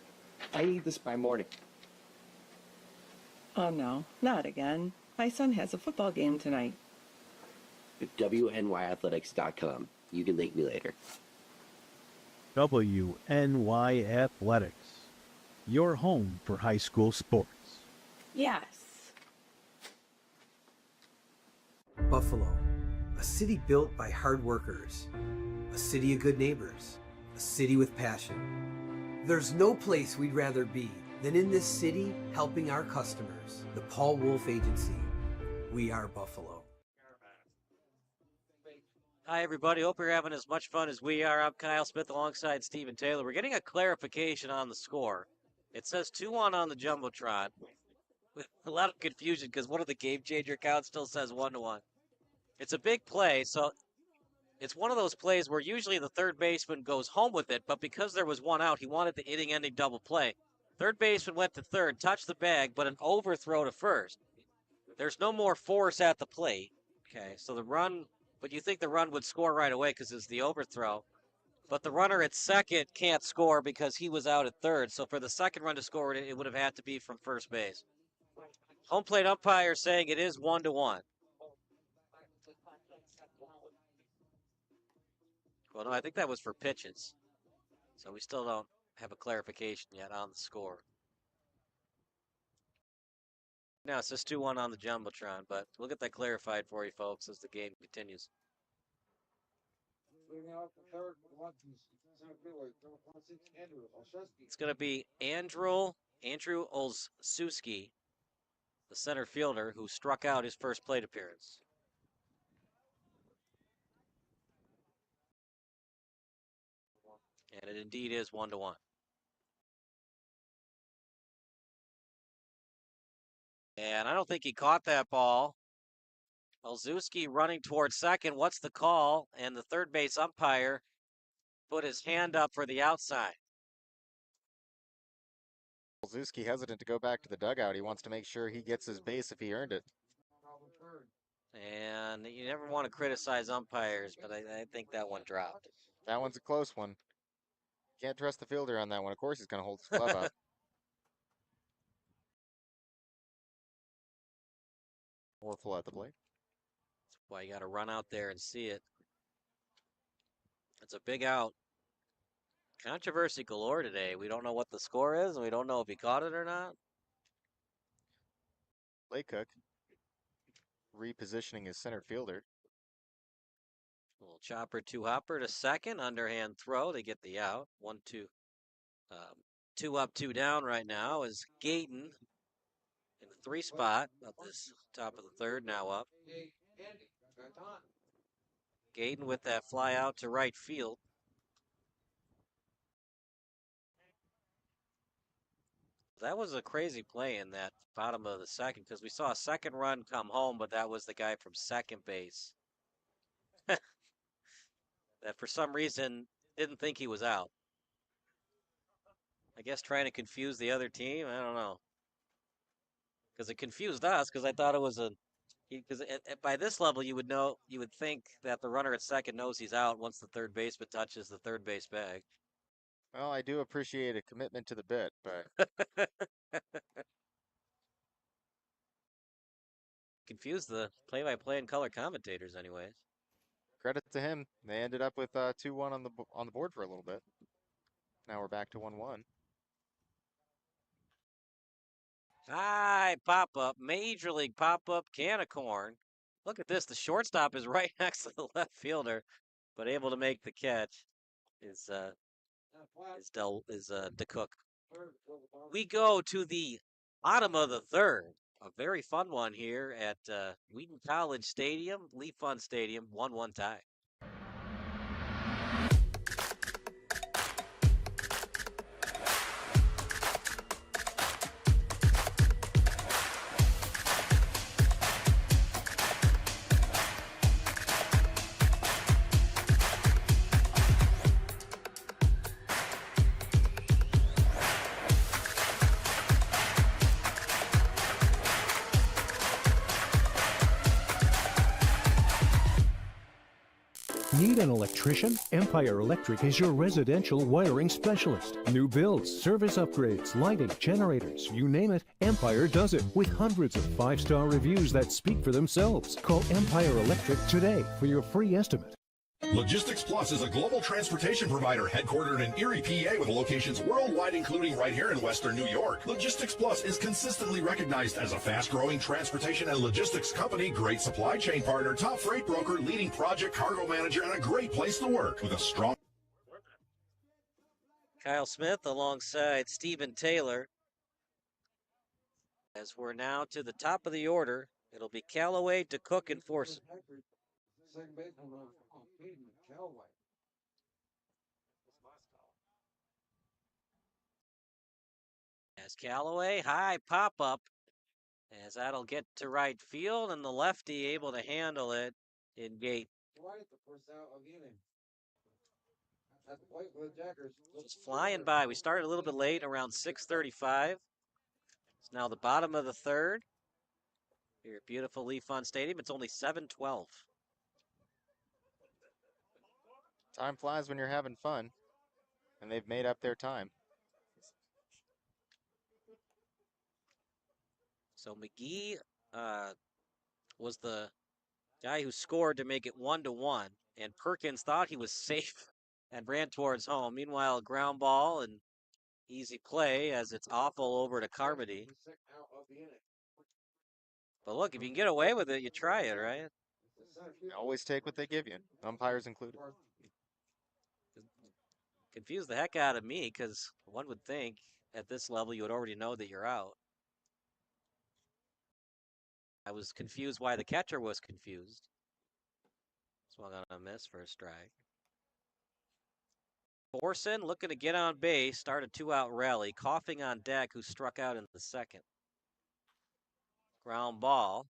I need this by morning. Oh no, not again. My son has a football game tonight. WNYathletics.com. You can thank me later. WNY Athletics, your home for high school sports. Yes. Buffalo, a city built by hard workers, a city of good neighbors, a city with passion. There's no place we'd rather be than in this city helping our customers. The Paul Wolf Agency. We are Buffalo. Hi, everybody. Hope you're having as much fun as we are. I'm Kyle Smith alongside Stephen Taylor. We're getting a clarification on the score. It says 2-1 on the jumbotron. With a lot of confusion because one of the game changer counts still says 1-1. It's a big play, so it's one of those plays where usually the third baseman goes home with it, but because there was one out, he wanted the inning-ending double play. Third baseman went to third, touched the bag, but an overthrow to first. There's no more force at the plate. Okay, so the run, but you think the run would score right away because it's the overthrow. But the runner at second can't score because he was out at third. So for the second run to score, it would have had to be from first base. Home plate umpire saying it is 1-1. Well, no, I think that was for pitches. So we still don't. have a clarification yet on the score. Now it's just 2-1 on the Jumbotron, but we'll get that clarified for you folks as the game continues. It's going to be Andrew Olszewski, the center fielder, who struck out his first plate appearance. And it indeed is 1-1. And I don't think he caught that ball. Olszewski running towards second. What's the call? And the third base umpire put his hand up for the outside. Olszewski hesitant to go back to the dugout. He wants to make sure he gets his base if he earned it. And you never want to criticize umpires, but I think that one dropped. That one's a close one. Can't trust the fielder on that one. Of course he's going to hold his glove up. Orful at the plate. That's why you got to run out there and see it. It's a big out. Controversy galore today. We don't know what the score is, and we don't know if he caught it or not. Laycock repositioning his center fielder. Little chopper, 2-hopper to second. Underhand throw. They get the out. 1-2. 2 up, 2 down right now is Gayton in the 3 spot of this top of the third, now up. Gayton with that fly out to right field. That was a crazy play in that bottom of the second because we saw a second run come home, but that was the guy from second base that for some reason didn't think he was out. I guess trying to confuse the other team. I don't know. Because it confused us because I thought it was because by this level you would think that the runner at second knows he's out once the third baseman touches the third base bag. Well, I do appreciate a commitment to the bit, but confused the play-by-play and color commentators anyways. Credit to him. They ended up with 2-1 on the board for a little bit. Now we're back to 1-1. High pop-up, Major League pop-up, can of corn. Look at this, the shortstop is right next to the left fielder, but able to make the catch is DeCook. We go to the bottom of the third. A very fun one here at Wheaton College Stadium, Leaf Fund Stadium, 1-1 tie. Need an electrician? Empire Electric is your residential wiring specialist. New builds, service upgrades, lighting, generators, you name it, Empire does it with hundreds of 5-star reviews that speak for themselves. Call Empire Electric today for your free estimate. Logistics Plus is a global transportation provider headquartered in Erie, PA with locations worldwide, including right here in Western New York. Logistics Plus is consistently recognized as a fast-growing transportation and logistics company, great supply chain partner, top freight broker, leading project cargo manager, and a great place to work with a strong... Kyle Smith alongside Stephen Taylor. As we're now to the top of the order, it'll be Callaway, DeCook, and Forson. Second baseman on Peyton Callaway. As Callaway, high pop-up, as that'll get to right field, and the lefty able to handle it in gate. Right at the first out of the inning. At the plate with the Jackers. Just flying by. We started a little bit late, around 6:35. It's now the bottom of the third. Here at beautiful Leaf Fund Stadium. It's only 7:12. Time flies when you're having fun, and they've made up their time. So McGee was the guy who scored to make it 1-1, and Perkins thought he was safe and ran towards home. Meanwhile, ground ball, and Easy play as it's awful over to Carmody. But look, if you can get away with it, you try it, right? Always take what they give you, umpires included. Confused the heck out of me because one would think at this level you would already know that you're out. I was confused why the catcher was confused. Swung on a miss for a strike. Forson looking to get on base, start a 2-out rally, coughing on deck, who struck out in the second. Ground ball.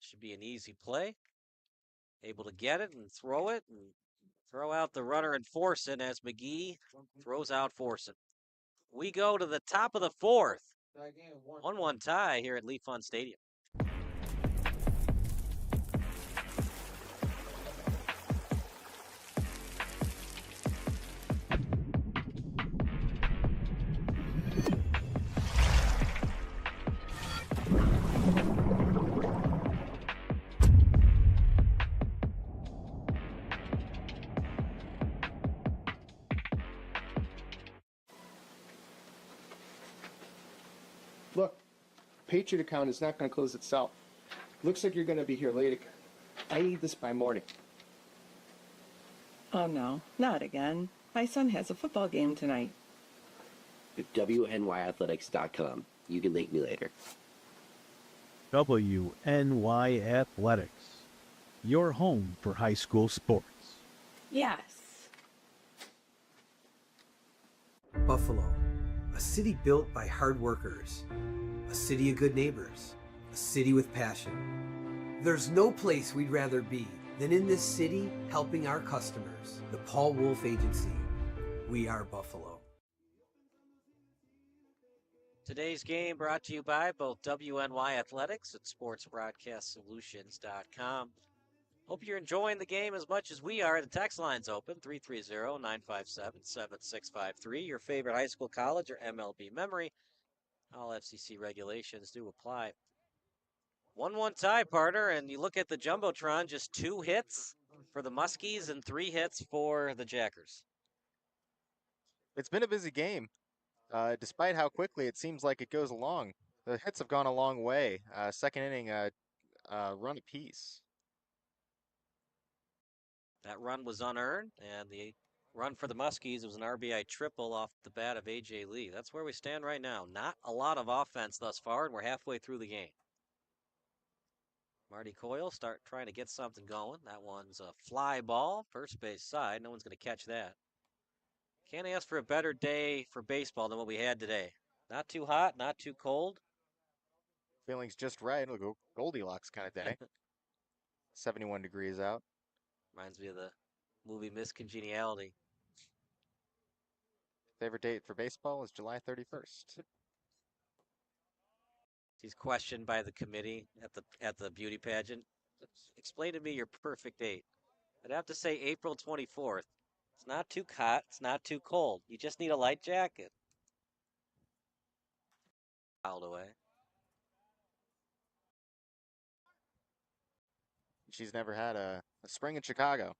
Should be an easy play. Able to get it and throw it and throw out the runner and Forson as McGee throws out Forson. We go to the top of the fourth. 1-1 tie here at Leaf Fund Stadium. Look, Patriot account is not going to close itself. Looks like you're going to be here late again. I need this by morning. Oh no, not again. My son has a football game tonight. WNYathletics.com. You can thank me later. WNY Athletics, your home for high school sports. Yes. Buffalo, a city built by hard workers, a city of good neighbors, a city with passion. There's no place we'd rather be than in this city helping our customers. The Paul Wolf Agency. We are Buffalo. Today's game brought to you by both WNY Athletics and SportsBroadcastSolutions.com. Hope you're enjoying the game as much as we are. The text line's open, 330-957-7653. Your favorite high school, college, or MLB memory. All FCC regulations do apply. 1-1 tie, partner, and you look at the Jumbotron, just 2 hits for the Muskies and 3 hits for the Jackers. It's been a busy game. Despite how quickly it seems like it goes along, the hits have gone a long way. Second inning, run apiece. That run was unearned, and the run for the Muskies was an RBI triple off the bat of A.J. Lee. That's where we stand right now. Not a lot of offense thus far, and we're halfway through the game. Marty Coyle trying to get something going. That one's a fly ball, first base side. No one's going to catch that. Can't ask for a better day for baseball than what we had today. Not too hot, not too cold. Feeling's just right. It'll go Goldilocks kind of day. 71 degrees out. Reminds me of the movie Miss Congeniality. Favorite date for baseball is July 31st. He's questioned by the committee at the beauty pageant. Explain to me your perfect date. I'd have to say April 24th. It's not too hot. It's not too cold. You just need a light jacket. Fouled away. She's never had a spring in Chicago.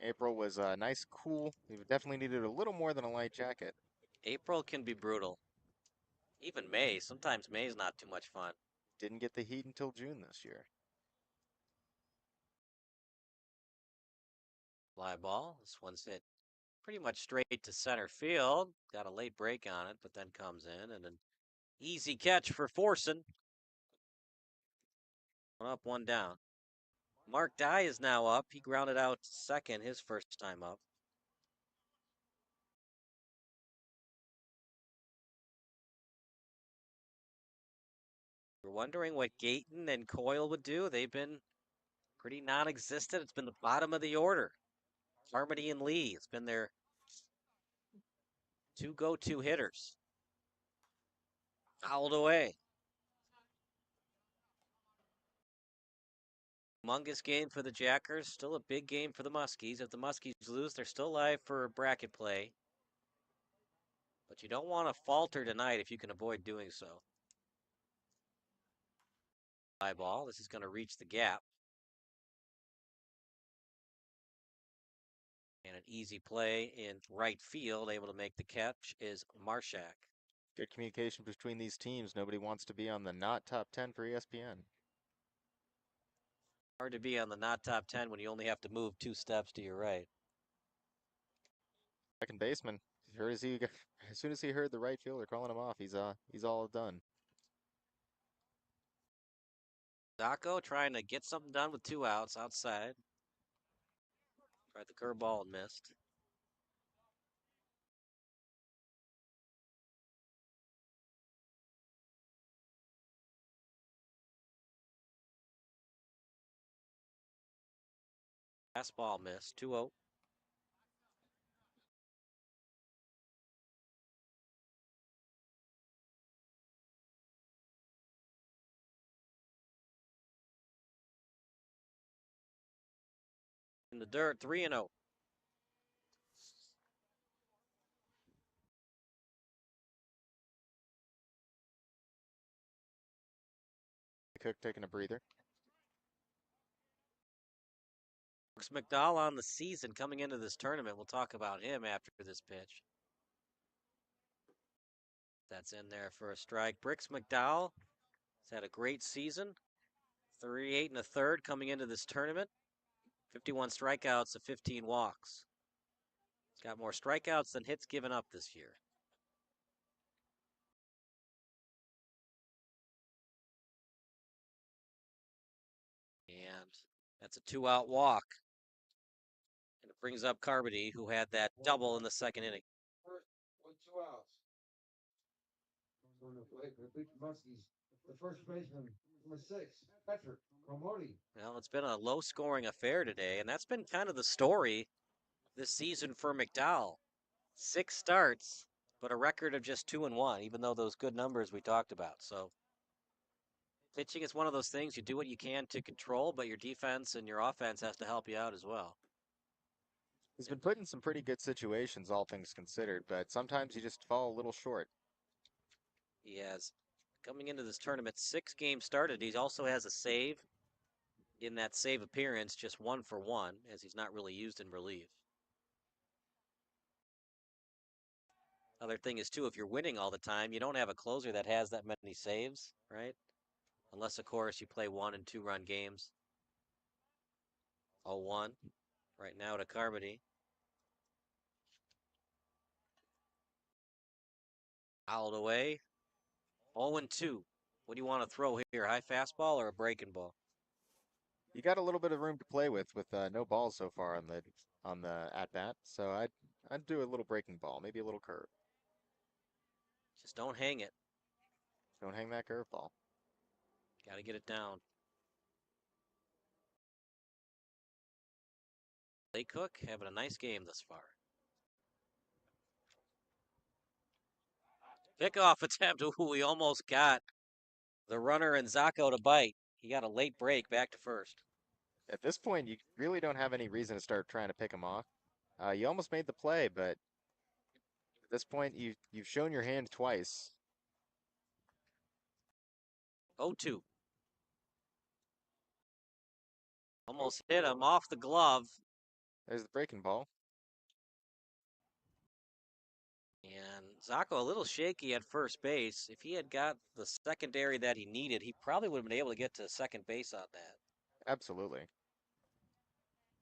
April was nice, cool. We definitely needed a little more than a light jacket. April can be brutal. Even May. Sometimes May's not too much fun. Didn't get the heat until June this year. Fly ball. This one's hit pretty much straight to center field. Got a late break on it, but then comes in, and an easy catch for Forson. 1 up, 1 down. Mark Dye is now up. He grounded out second his first time up. We're wondering what Gayton and Coyle would do. They've been pretty non-existent. It's been the bottom of the order. Carmody and Lee, it's been their 2 go-to hitters. Fouled away. Humongous game for the Jackers. Still a big game for the Muskies. If the Muskies lose, they're still alive for bracket play. But you don't want to falter tonight if you can avoid doing so. Fly ball. This is going to reach the gap. And an easy play in right field, able to make the catch, is Marshak. Good communication between these teams. Nobody wants to be on the not top 10 for ESPN. Hard to be on the not top 10 when you only have to move 2 steps to your right. Second baseman, as soon as he heard the right fielder calling him off, he's all done. Zacco trying to get something done with 2 outs outside. Tried the curveball and missed. Fastball missed. 2-0. In the dirt, 3-0. Cook taking a breather. Brooks McDowell on the season coming into this tournament. We'll talk about him after this pitch. That's in there for a strike. Brooks McDowell has had a great season. 38 1/3 coming into this tournament. 51 strikeouts to 15 walks. He's got more strikeouts than hits given up this year. And that's a 2-out walk. And it brings up Carmody, who had that double in the second inning. First, 2 outs. The first baseman, number 6, Patrick Carmody. Well, it's been a low-scoring affair today, and that's been kind of the story this season for McDowell. 6 starts, but a record of just 2-1, even though those good numbers we talked about. So pitching is one of those things you do what you can to control, but your defense and your offense has to help you out as well. He's been put in some pretty good situations, all things considered, but sometimes you just fall a little short. He has, coming into this tournament, 6 games started. He also has a save in that save appearance, just 1 for 1, as he's not really used in relief. Other thing is, too, if you're winning all the time, you don't have a closer that has that many saves, right? Unless, of course, you play 1- and 2-run games. 0-1 right now to Carmody. Fouled away. 0-2. What do you want to throw here? High fastball or a breaking ball? You got a little bit of room to play with no balls so far on the at bat. So I'd do a little breaking ball, maybe a little curve. Just don't hang it. Don't hang that curveball. Got to get it down. Clay Cook having a nice game thus far. Pickoff attempt. Ooh, we almost got the runner and Zacco to bite. He got a late break back to first. At this point, you really don't have any reason to start trying to pick him off. You almost made the play, but at this point, you've shown your hand twice. 0-2. Almost hit him off the glove. There's the breaking ball. And Zacco a little shaky at first base. If he had got the secondary that he needed, he probably would have been able to get to second base on that. Absolutely.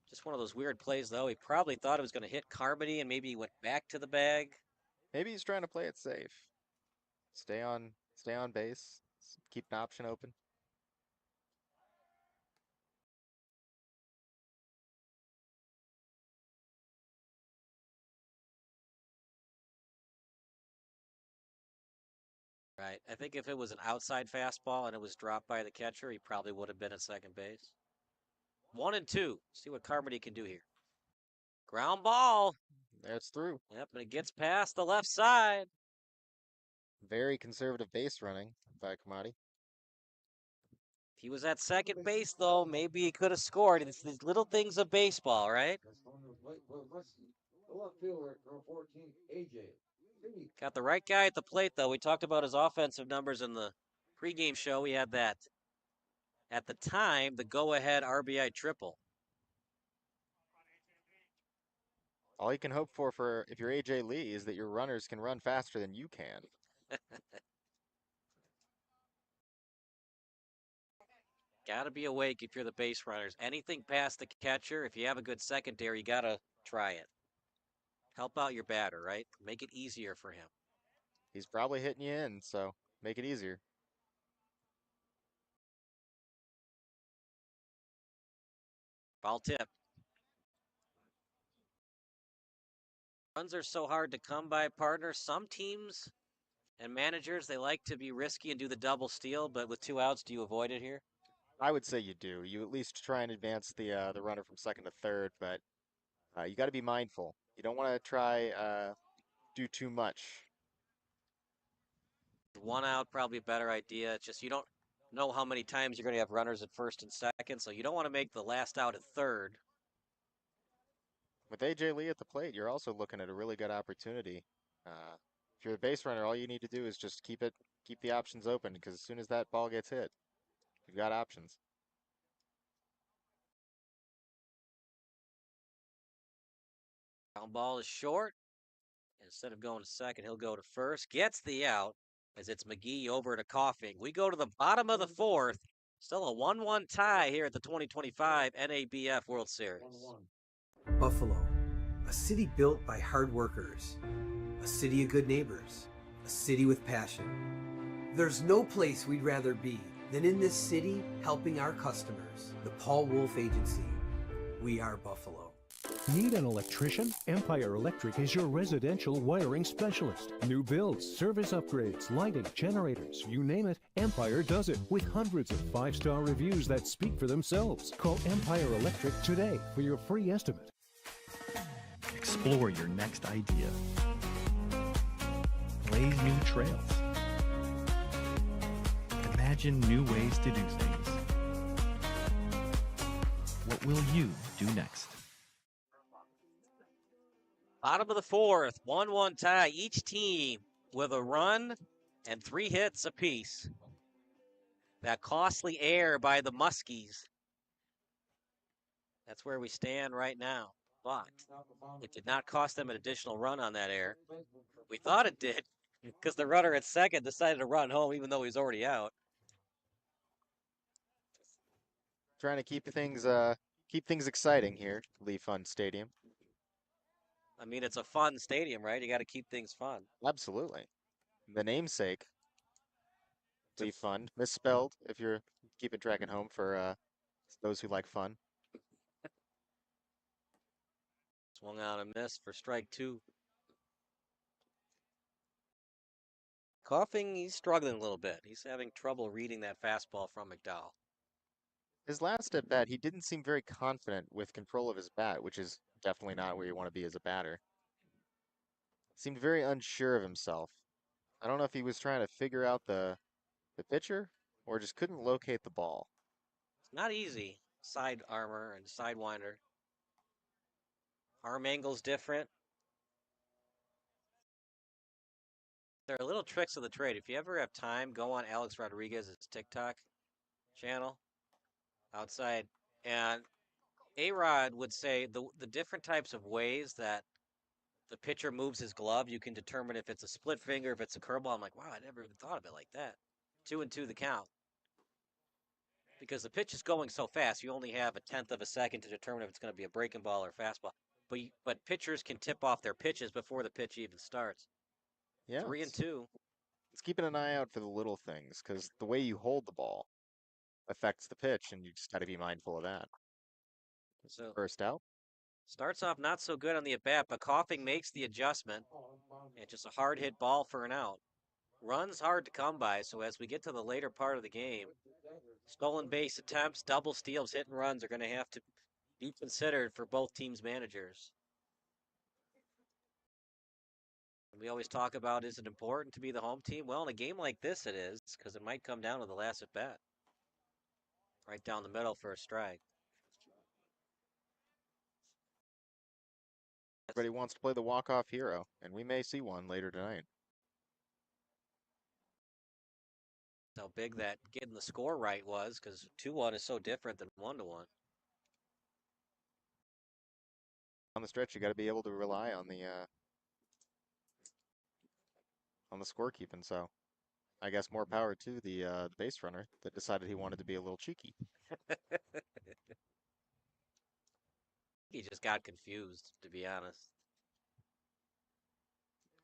Just one of those weird plays, though. He probably thought it was going to hit Carmody, and maybe he went back to the bag. Maybe he's trying to play it safe. Stay on base. Keep an option open. Right. I think if it was an outside fastball and it was dropped by the catcher, he probably would have been at second base. 1-2. See what Carmody can do here. Ground ball. That's through. Yep, and it gets past the left side. Very conservative base running by Carmody. If he was at second base, though, maybe he could have scored. It's these little things of baseball, right? The left fielder, number 14, AJ. Got the right guy at the plate, though. We talked about his offensive numbers in the pregame show. We had that, at the time, the go-ahead RBI triple. All you can hope for if you're AJ Lee is that your runners can run faster than you can. Gotta be awake if you're the base runners. Anything past the catcher, if you have a good secondary, you gotta try it. Help out your batter, right? Make it easier for him. He's probably hitting you in, so make it easier. Ball tip. Runs are so hard to come by, partner. Some teams and managers, they like to be risky and do the double steal, but with 2 outs, do you avoid it here? I would say you do. You at least try and advance the runner from second to third, but you got to be mindful. You don't want to try do too much. 1 out, probably a better idea. It's just you don't know how many times you're going to have runners at first and second, so you don't want to make the last out at third. With AJ Lee at the plate, you're also looking at a really good opportunity. If you're a base runner, all you need to do is just keep the options open, because as soon as that ball gets hit, you've got options. Ground ball is short. Instead of going to second, he'll go to first. Gets the out as it's McGee over to Coughing. We go to the bottom of the fourth. Still a 1-1 tie here at the 2025 NABF World Series. Buffalo, a city built by hard workers, a city of good neighbors, a city with passion. There's no place we'd rather be than in this city helping our customers. The Paul Wolf Agency. We are Buffalo. Need an electrician? Empire Electric is your residential wiring specialist. New builds, service upgrades, lighting, generators, you name it, Empire does it with hundreds of 5-star reviews that speak for themselves. Call Empire Electric today for your free estimate. Explore your next idea. Blaze new trails. Imagine new ways to do things. What will you do next? Bottom of the fourth, 1-1 tie. Each team with a run and 3 hits apiece. That costly air by the Muskies. That's where we stand right now. But it did not cost them an additional run on that air. We thought it did because the runner at second decided to run home even though he was already out. Trying to keep things exciting here, Lee Fund Stadium. I mean, it's a fun stadium, right? You got to keep things fun. Absolutely. The namesake, Lee Fund, misspelled if you're keeping track at home for those who like fun. Swung out and missed for strike 2. Coughing, he's struggling a little bit. He's having trouble reading that fastball from McDowell. His last at bat, he didn't seem very confident with control of his bat, which is definitely not where you want to be as a batter. Seemed very unsure of himself. I don't know if he was trying to figure out the pitcher or just couldn't locate the ball. It's not easy. Side armor and sidewinder. Arm angle's different. There are little tricks of the trade. If you ever have time, go on Alex Rodriguez's TikTok channel outside. And A-Rod would say the different types of ways that the pitcher moves his glove, you can determine if it's a split finger, if it's a curveball. I'm like, wow, I never even thought of it like that. 2-2 the count. Because the pitch is going so fast, you only have a 1/10 of a second to determine if it's going to be a breaking ball or fastball. But pitchers can tip off their pitches before the pitch even starts. Yeah. 3-2. It's keeping an eye out for the little things, because the way you hold the ball affects the pitch, and you just got to be mindful of that. So first out. Starts off not so good on the at-bat, but Coughing makes the adjustment. And just a hard hit ball for an out. Runs hard to come by, so as we get to the later part of the game, stolen base attempts, double steals, hit and runs are going to have to be considered for both teams' managers. We always talk about, is it important to be the home team? Well, in a game like this it is, because it might come down to the last at-bat. Right down the middle for a strike. Everybody wants to play the walk-off hero, and we may see one later tonight. How big that getting the score right was, because 2-1 is so different than 1-1. On the stretch, you got to be able to rely on the on the scorekeeping. So I guess more power to the base runner that decided he wanted to be a little cheeky. He just got confused, to be honest.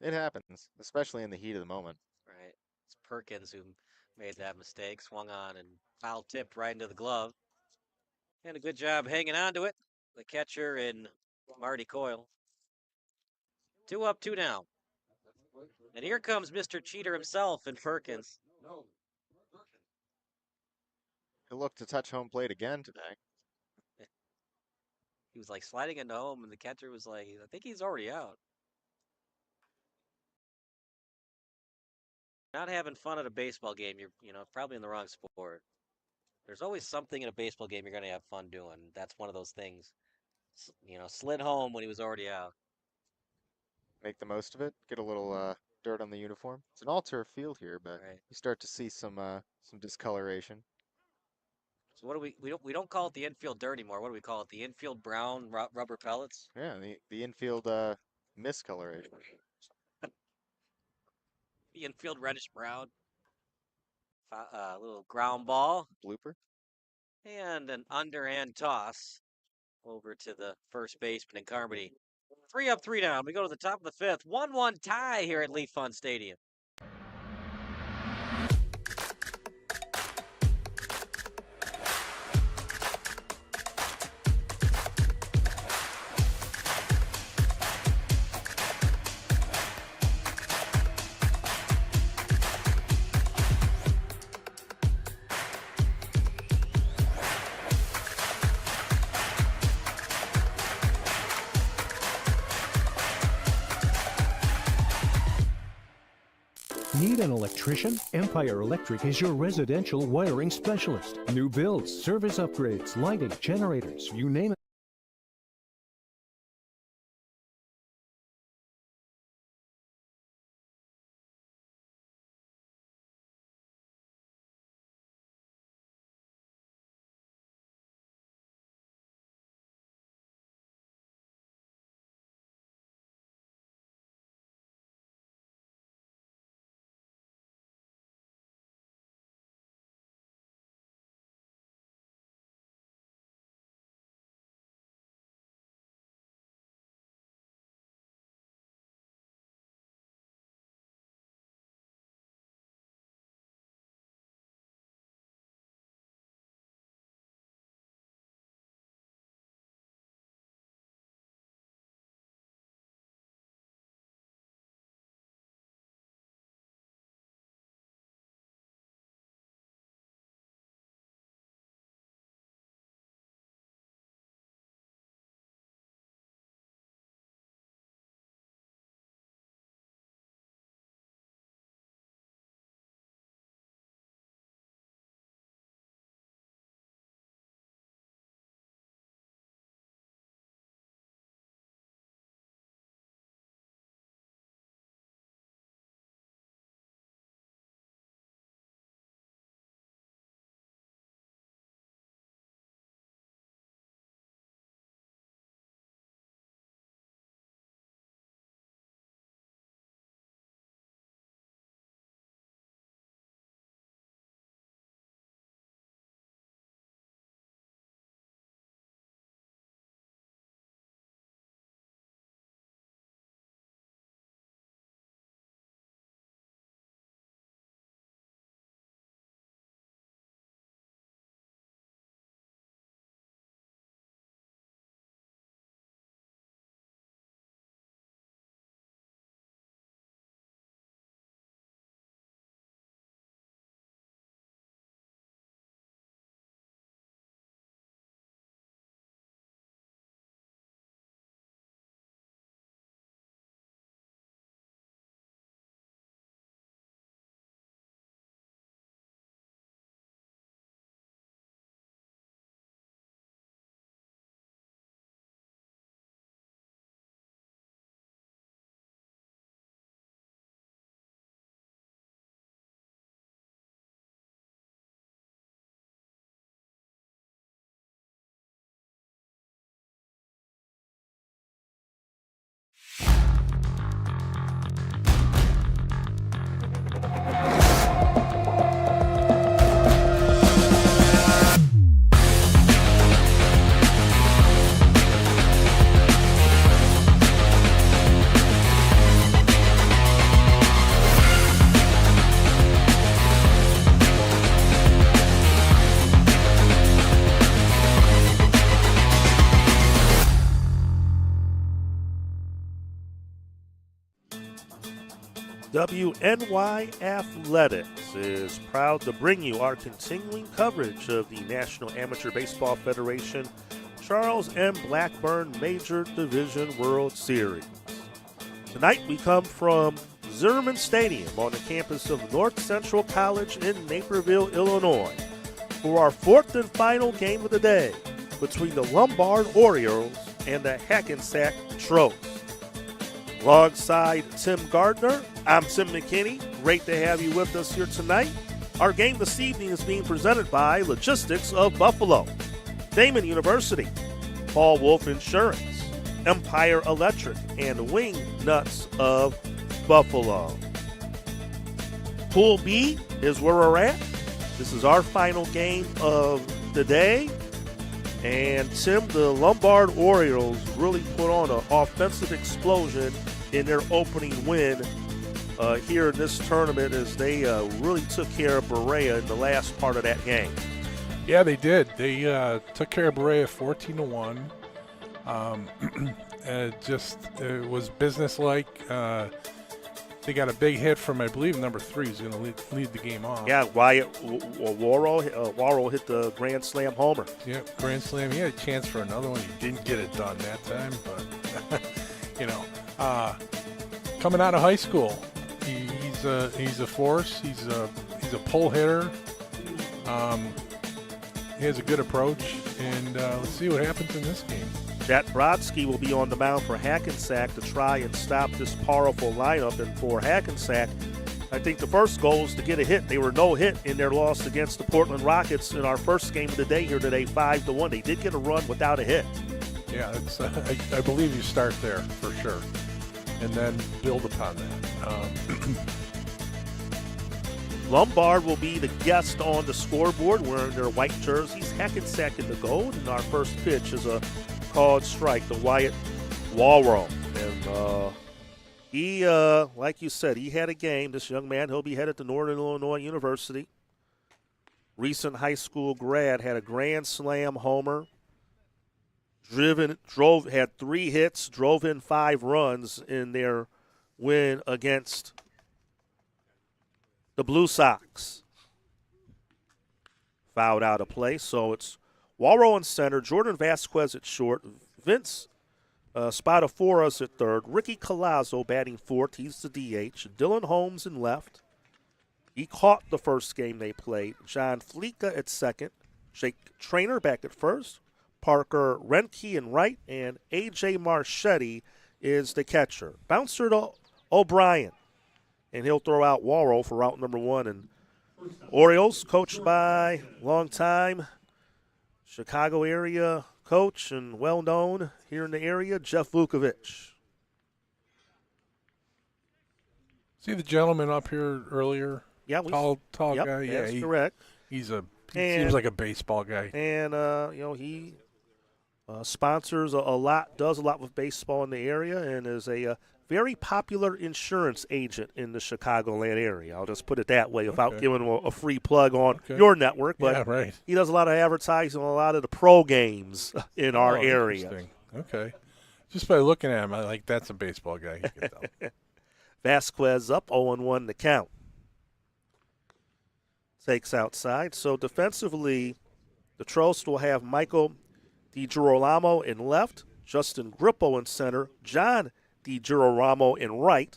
It happens, especially in the heat of the moment. Right. It's Perkins who made that mistake, swung on and foul tipped right into the glove. And a good job hanging on to it. The catcher in Marty Coyle. 2 up, 2 down. And here comes Mr. Cheater himself in Perkins. He'll look to touch home plate again today. He was like sliding into home, and the catcher was like, I think he's already out. Not having fun at a baseball game, you're probably in the wrong sport. There's always something in a baseball game you're going to have fun doing. That's one of those things. Slid home when he was already out. Make the most of it. Get a little dirt on the uniform. It's an all-turf field here, but you start to see some discoloration. So what do we don't call it the infield dirt anymore. What do we call it? The infield brown rubber pellets? Yeah, the infield miscoloration. The infield reddish brown. Little ground ball. Blooper. And an underhand toss over to the first baseman in Carmody. 3 up, 3 down. We go to the top of the 5th. 1-1 tie here at Leaf Fund Stadium. Need an electrician? Empire Electric is your residential wiring specialist. New builds, service upgrades, lighting, generators, you name it. WNY Athletics is proud to bring you our continuing coverage of the National Amateur Baseball Federation Charles M. Blackburn Major Division World Series. Tonight we come from ZIMMERMAN Stadium on the campus of North Central College in Naperville, Illinois, for our fourth and final game of the day between the Lombard Orioles and the Hackensack Trolls. Alongside Tim Gardner, I'm Tim McKinney. Great to have you with us here tonight. Our game this evening is being presented by Logistics of Buffalo, Damon University, Paul Wolf Insurance, Umpire Electric, and Wing Nuts of Buffalo. Pool B is where we're at. This is our final game of the day. And Tim, the Lombard Orioles really put on an offensive explosion in their opening win here in this tournament as they really took care of Berea in the last part of that game. Yeah, they did. They took care of Berea 14-1. It was businesslike. They got a big hit from, I believe, number 3 who's going to lead the game off. Yeah, Wyatt Warrow hit the Grand Slam homer. Yeah, Grand Slam. He had a chance for another one. He didn't get it done that time, but, coming out of high school, he's a force. He's a pull hitter. He has a good approach, and let's see what happens in this game. Jack Brodsky will be on the mound for Hackensack to try and stop this powerful lineup. And for Hackensack, I think the first goal is to get a hit. They were no hit in their loss against the Portland Rockets in our first game of the day here today, 5-1. They did get a run without a hit. Yeah, it's, I believe you start there for sure, and then build upon that. Lombard will be the guest on the scoreboard wearing their white jerseys. Hackensack in the gold, and our first pitch is a called strike to Wyatt Warrow. And he, like you said, he had a game. This young man, he'll be headed to Northern Illinois University. Recent high school grad, had a Grand Slam homer. Had 3 hits, drove in 5 runs in their win against the Blue Sox. Fouled out of play, so it's Warrow in center, Jordan Vasquez at short, Vince Spadaforas at third, Ricky Colazzo batting fourth, he's the DH, Dylan Holmes in left. He caught the first game they played. John Fleeka at second, Jake Trainer back at first, Parker Renke in right, and A.J. Marchetti is the catcher. Bouncer to O'Brien, and he'll throw out Warrow for route number 1. And Orioles, coached by longtime Chicago area coach and well-known here in the area, Jeff Vukovich. See the gentleman up here earlier? Yeah, tall yep, guy. Yeah, that's correct. He seems like a baseball guy. And he sponsors a lot, does a lot with baseball in the area, and is a very popular insurance agent in the Chicagoland area. I'll just put it that way without giving him a free plug on your network. But yeah, right. He does a lot of advertising on a lot of the pro games in our area. Okay. Just by looking at him, I like that's a baseball guy. You can tell. Vasquez up 0-1 the count. Takes outside. So defensively, the Trolls will have Michael DiGirolamo in left, Justin Grippo in center, John DiGirolamo in right,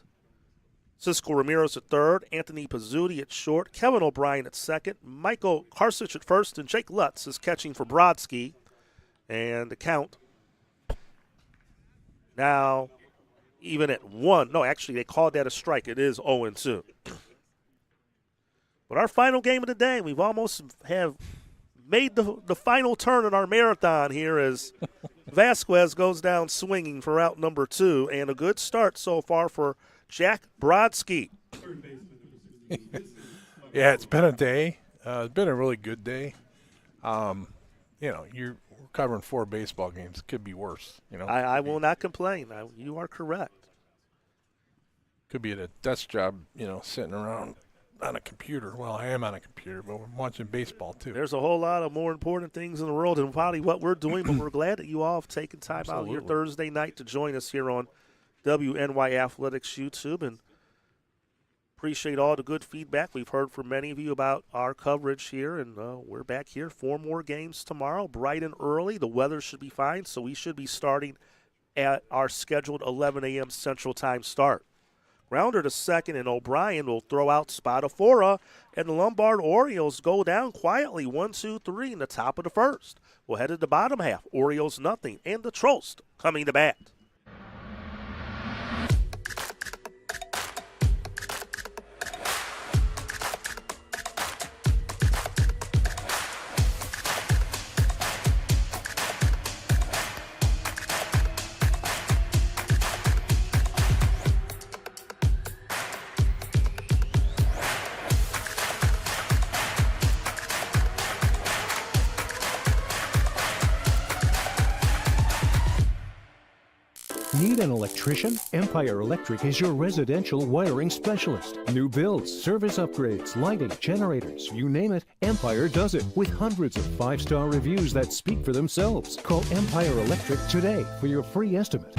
Cisco Ramirez at third, Anthony Pizzuti at short, Kevin O'Brien at second, Michael Karsich at first, and Jake Lutz is catching for Brodsky. And the count now even at 1. No, actually, they called that a strike. It is 0-2. But our final game of the day, we've almost have made the final turn in our marathon here as Vasquez goes down swinging for out number 2, and a good start so far for Jack Brodsky. Yeah, it's been a day. It's been a really good day. You're covering 4 baseball games. It could be worse. I will not complain. You are correct. Could be at a desk job, sitting around on a computer. Well, I am on a computer, but I'm watching baseball too. There's a whole lot of more important things in the world than probably what we're doing, but we're glad that you all have taken time out your Thursday night to join us here on WNY Athletics YouTube. And Appreciate all the good feedback. We've heard from many of you about our coverage here, and we're back here. 4 more games tomorrow, bright and early. The weather should be fine, so we should be starting at our scheduled 11 a.m. Central Time start. Grounder to second, and O'Brien will throw out Spadafora, and the Lombard Orioles go down quietly 1-2-3 in the top of the first. We'll head to the bottom half. Orioles nothing, and the Trost coming to bat. Need an electrician? Empire Electric is your residential wiring specialist. New builds, service upgrades, lighting, generators, you name it, Empire does it with hundreds of 5-star reviews that speak for themselves. Call Empire Electric today for your free estimate.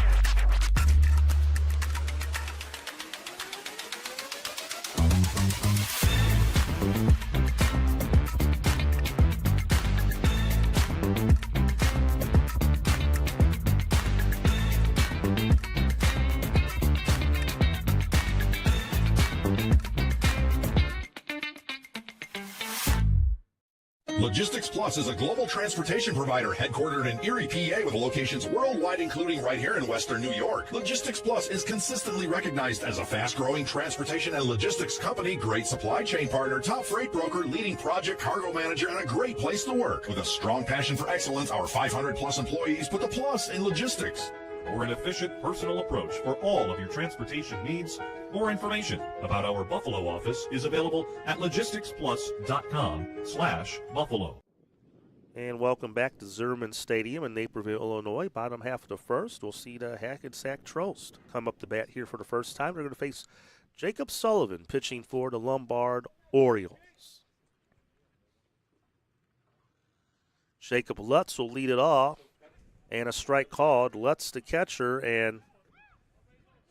Logistics Plus is a global transportation provider headquartered in Erie, PA with locations worldwide, including right here in Western New York. Logistics Plus is consistently recognized as a fast-growing transportation and logistics company, great supply chain partner, top freight broker, leading project cargo manager, and a great place to work. With a strong passion for excellence, our 500-plus employees put the plus in logistics. For an efficient, personal approach for all of your transportation needs, more information about our Buffalo office is available at logisticsplus.com/Buffalo. And welcome back to Zimmerman Stadium in Naperville, Illinois. Bottom half of the first, we'll see the Hackensack Trost come up to bat here for the first time. They're going to face Jacob Sullivan pitching for the Lombard Orioles. Jacob Lutz will lead it off. And a strike called. Lutz the catcher, and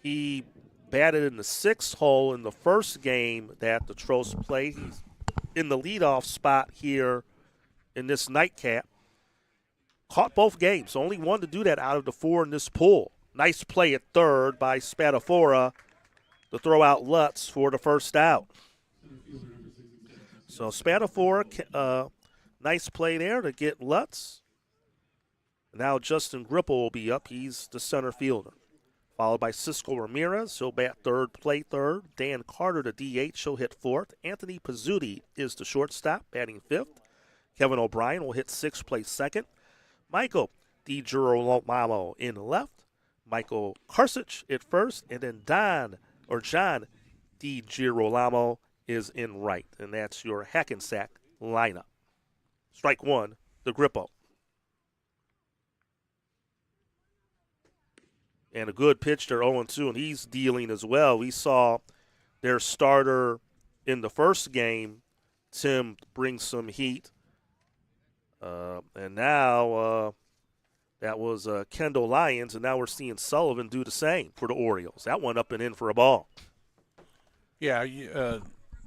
he batted in the 6th hole in the first game that the Trost played. He's in the leadoff spot here in this nightcap. Caught both games. Only one to do that out of the 4 in this pool. Nice play at third by Spadafora to throw out Lutz for the first out. So Spadafora, nice play there to get Lutz. Now Justin Gripple will be up. He's the center fielder. Followed by Cisco Ramirez. He'll bat third, play third. Dan Carter, the DH, he'll hit 4th. Anthony Pizzuti is the shortstop, batting 5th. Kevin O'Brien will hit 6th, play 2nd. Michael DiGirolamo in left. Michael Karsich at 1st. And then John DiGirolamo is in right. And that's your Hackensack lineup. Strike 1, the Grippo. And a good pitch there, 0-2, and he's dealing as well. We saw their starter in the first game, Tim, bring some heat. And now that was Kendall Lyons, and now we're seeing Sullivan do the same for the Orioles. That one up and in for a ball. Yeah,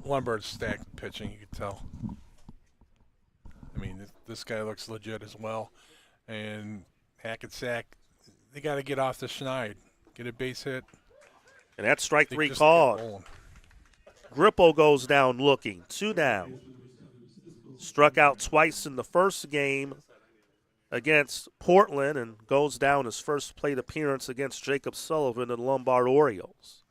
Lombard's stacked pitching, you could tell. I mean, this guy looks legit as well. And Hackensack, they got to get off the schneid, get a base hit. And that's strike 3 called. Grippo goes down looking, 2 down. Struck out twice in the first game against Portland and goes down his first plate appearance against Jacob Sullivan and the Lombard Orioles.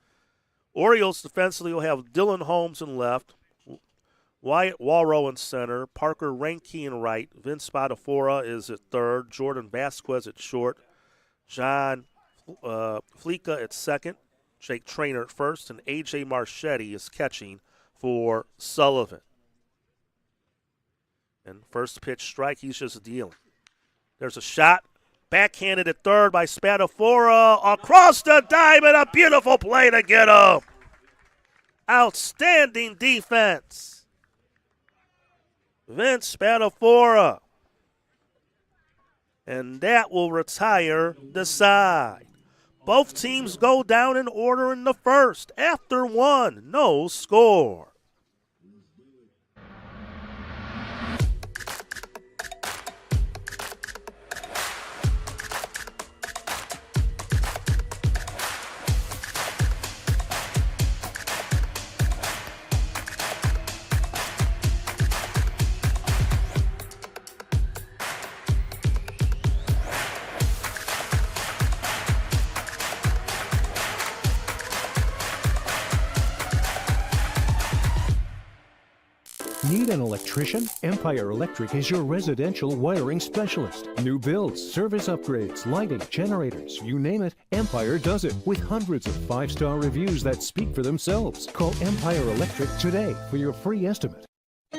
Orioles defensively will have Dylan Holmes in left, Wyatt Walrow in center, Parker Reinke in right, Vince Spadafora is at third, Jordan Vasquez at short, John Fleeka at second, Jake Traynor at first, and A.J. Marchetti is catching for Sullivan. And first pitch strike, he's just dealing. There's a shot, backhanded at third by Spadafora, across the diamond, a beautiful play to get him. Outstanding defense. Vince Spadafora. And that will retire the side. Both teams go down in order in the first. After one, no score. Need an electrician? Empire Electric is your residential wiring specialist. New builds, service upgrades, lighting, generators, you name it, Empire does it with hundreds of 5-star reviews that speak for themselves. Call Empire Electric today for your free estimate.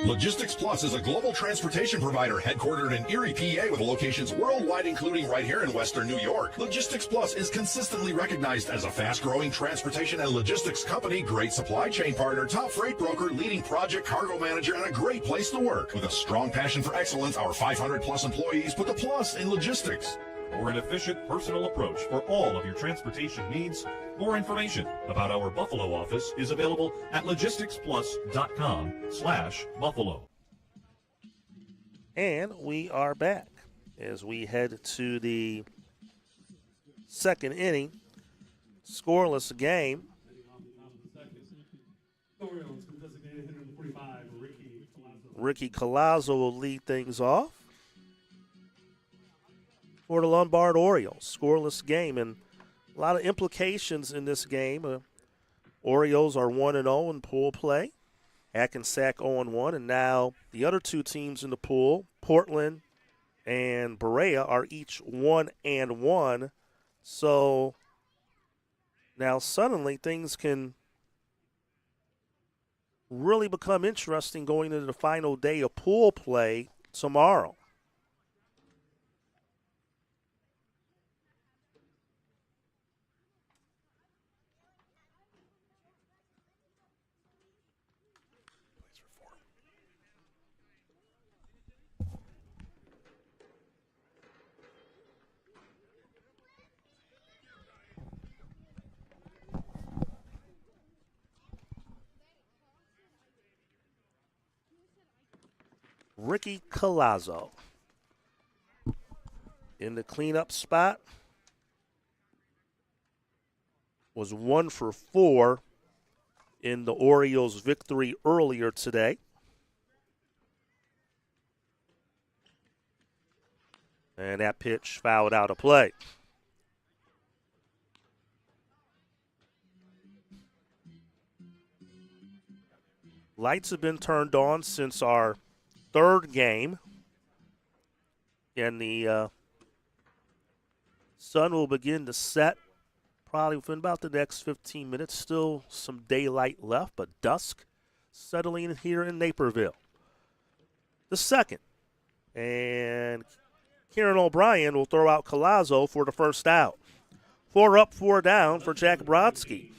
Logistics Plus is a global transportation provider headquartered in Erie, PA with locations worldwide, including right here in Western New York. Logistics Plus is consistently recognized as a fast-growing transportation and logistics company, great supply chain partner, top freight broker, leading project cargo manager, and a great place to work. With a strong passion for excellence, our 500-plus employees put the plus in logistics. For an efficient, personal approach for all of your transportation needs, more information about our Buffalo office is available at logisticsplus.com/Buffalo. And we are back as we head to the second inning. Scoreless game. Ricky Colazzo will lead things off for the Lombard Orioles. Scoreless game, and a lot of implications in this game. Orioles are 1-0 in pool play. Hackensack 0-1, and now the other two teams in the pool, Portland and Berea, are each 1-1. So now suddenly things can really become interesting going into the final day of pool play tomorrow. Ricky Colazzo in the cleanup spot was 1 for 4 in the Orioles' victory earlier today. And that pitch fouled out of play. Lights have been turned on since our third game, and the sun will begin to set probably within about the next 15 minutes. Still some daylight left, but dusk settling here in Naperville. The second, and Kieran O'Brien will throw out Colazzo for the first out. 4 up, 4 down for Jack Brodsky.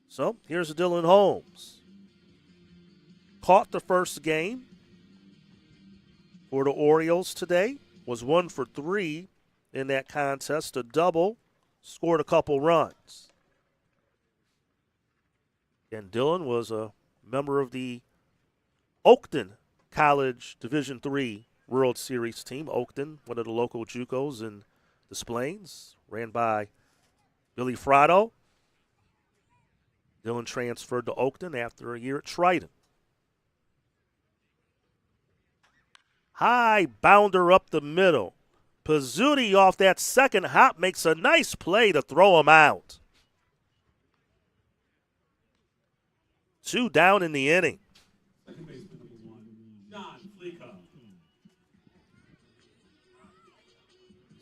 So here's Dylan Holmes. Caught the first game for the Orioles today. Was 1 for 3 in that contest. A double. Scored a couple runs. And Dylan was a member of the Oakton College Division III World Series team. Oakton, one of the local JUCOs in Des Plaines, ran by Billy Fratto. Dylan transferred to Oakton after a year at Triton. High bounder up the middle. Pizzuti off that second hop makes a nice play to throw him out. 2 down in the inning.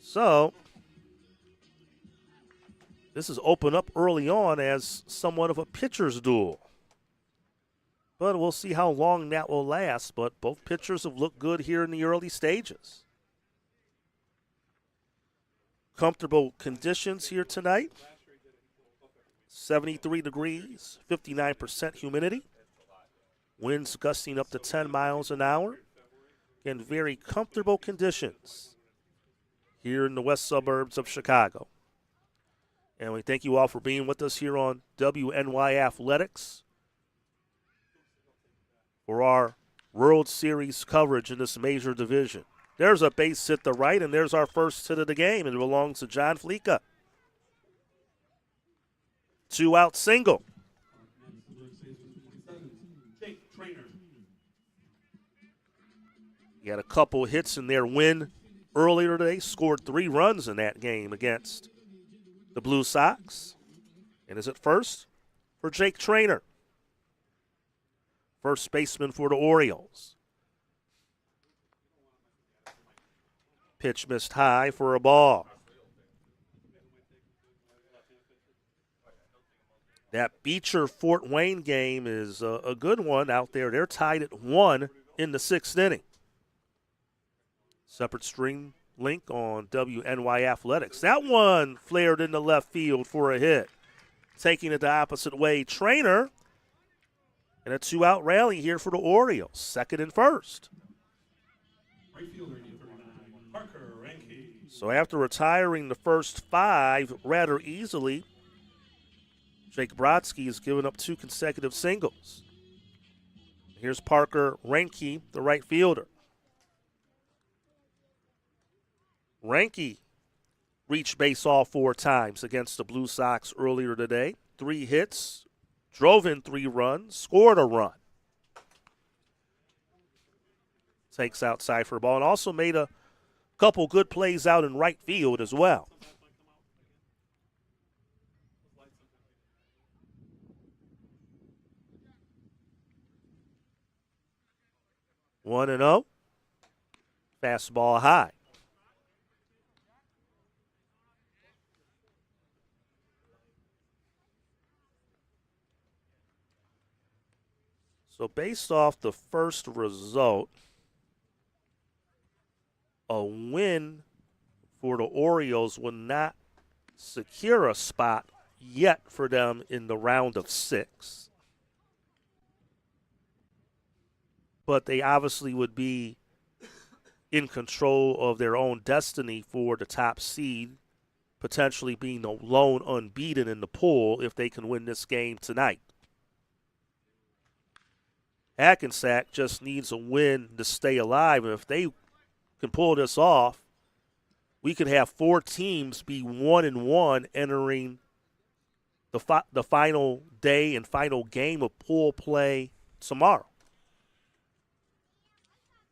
So this is open up early on as somewhat of a pitcher's duel. But we'll see how long that will last. But both pitchers have looked good here in the early stages. Comfortable conditions here tonight. 73 degrees, 59% humidity. Winds gusting up to 10 miles an hour. Again, very comfortable conditions here in the west suburbs of Chicago. And we thank you all for being with us here on WNY Athletics for our World Series coverage in this major division. There's a base hit to right, and there's our first hit of the game, and it belongs to John Fleeka. 2-out single. He had a couple hits in their win earlier today, scored 3 runs in that game against the Blue Sox. And is it first for Jake Traynor, first baseman for the Orioles. Pitch missed high for a ball. That Beecher-Fort Wayne game is a good one out there. They're tied at 1 in the 6th inning. Separate stream link on WNY Athletics. That one flared into left field for a hit. Taking it the opposite way, Traynor. And a 2-out rally here for the Orioles, 2nd and 1st. So after retiring the first 5 rather easily, Jake Brodsky has given up 2 consecutive singles. Here's Parker Reinke, the right fielder. Reinke reached base all 4 times against the Blue Sox earlier today. 3 hits, drove in 3 runs, scored a run. Takes outside for a ball and also made a couple good plays out in right field as well. One and 0. Fastball high. So based off the first result, a win for the Orioles will not secure a spot yet for them in the round of 6. But they obviously would be in control of their own destiny for the top seed, potentially being the lone unbeaten in the pool if they can win this game tonight. Hackensack just needs a win to stay alive, and if they can pull this off, we could have 4 teams be 1-1 entering the final day and final game of pool play tomorrow.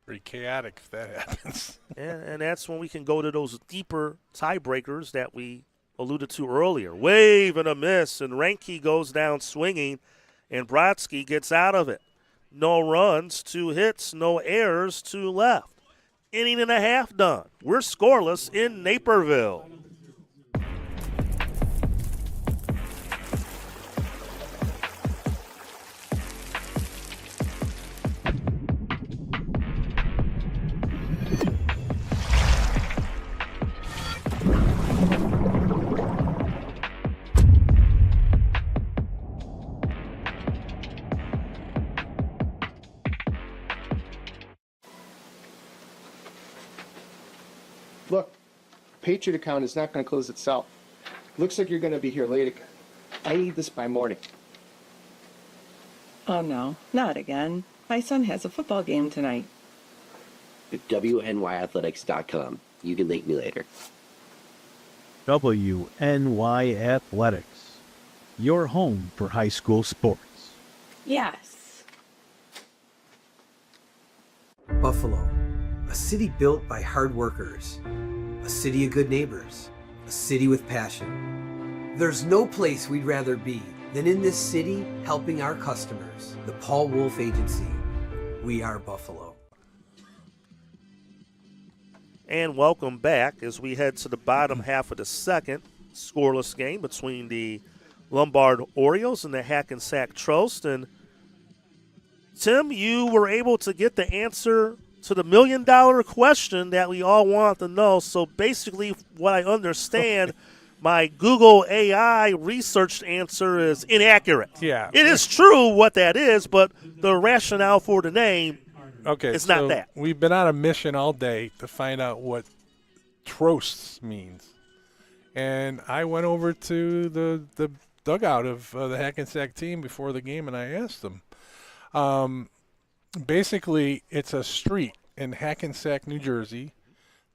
Pretty chaotic if that happens. and that's when we can go to those deeper tiebreakers that we alluded to earlier. Wave and a miss, and Reinke goes down swinging, and Brodsky gets out of it. No runs, 2 hits, no errors, 2 left. Inning and a half done. We're scoreless in Naperville. Look, Patriot account is not going to close itself. Looks like you're going to be here late again. I need this by morning. Oh no, not again. My son has a football game tonight. WNYathletics.com. You can link me later. WNY Athletics, your home for high school sports. Yes. Buffalo, a city built by hard workers, a city of good neighbors, a city with passion. There's no place we'd rather be than in this city helping our customers. The Paul Wolf Agency. We are Buffalo. And welcome back as we head to the bottom half of the second. Scoreless game between the Lombard Orioles and the Hackensack Trost. And Tim, you were able to get the answer to the $1 million question that we all want to know. So basically, what I understand, my Google AI researched answer is inaccurate. Yeah. It is true what that is, but the rationale for the name Okay, is not that. We've been on a mission all day to find out what trosts means. And I went over to the dugout of the Hackensack team before the game, and I asked them. Basically, it's a street in Hackensack, New Jersey,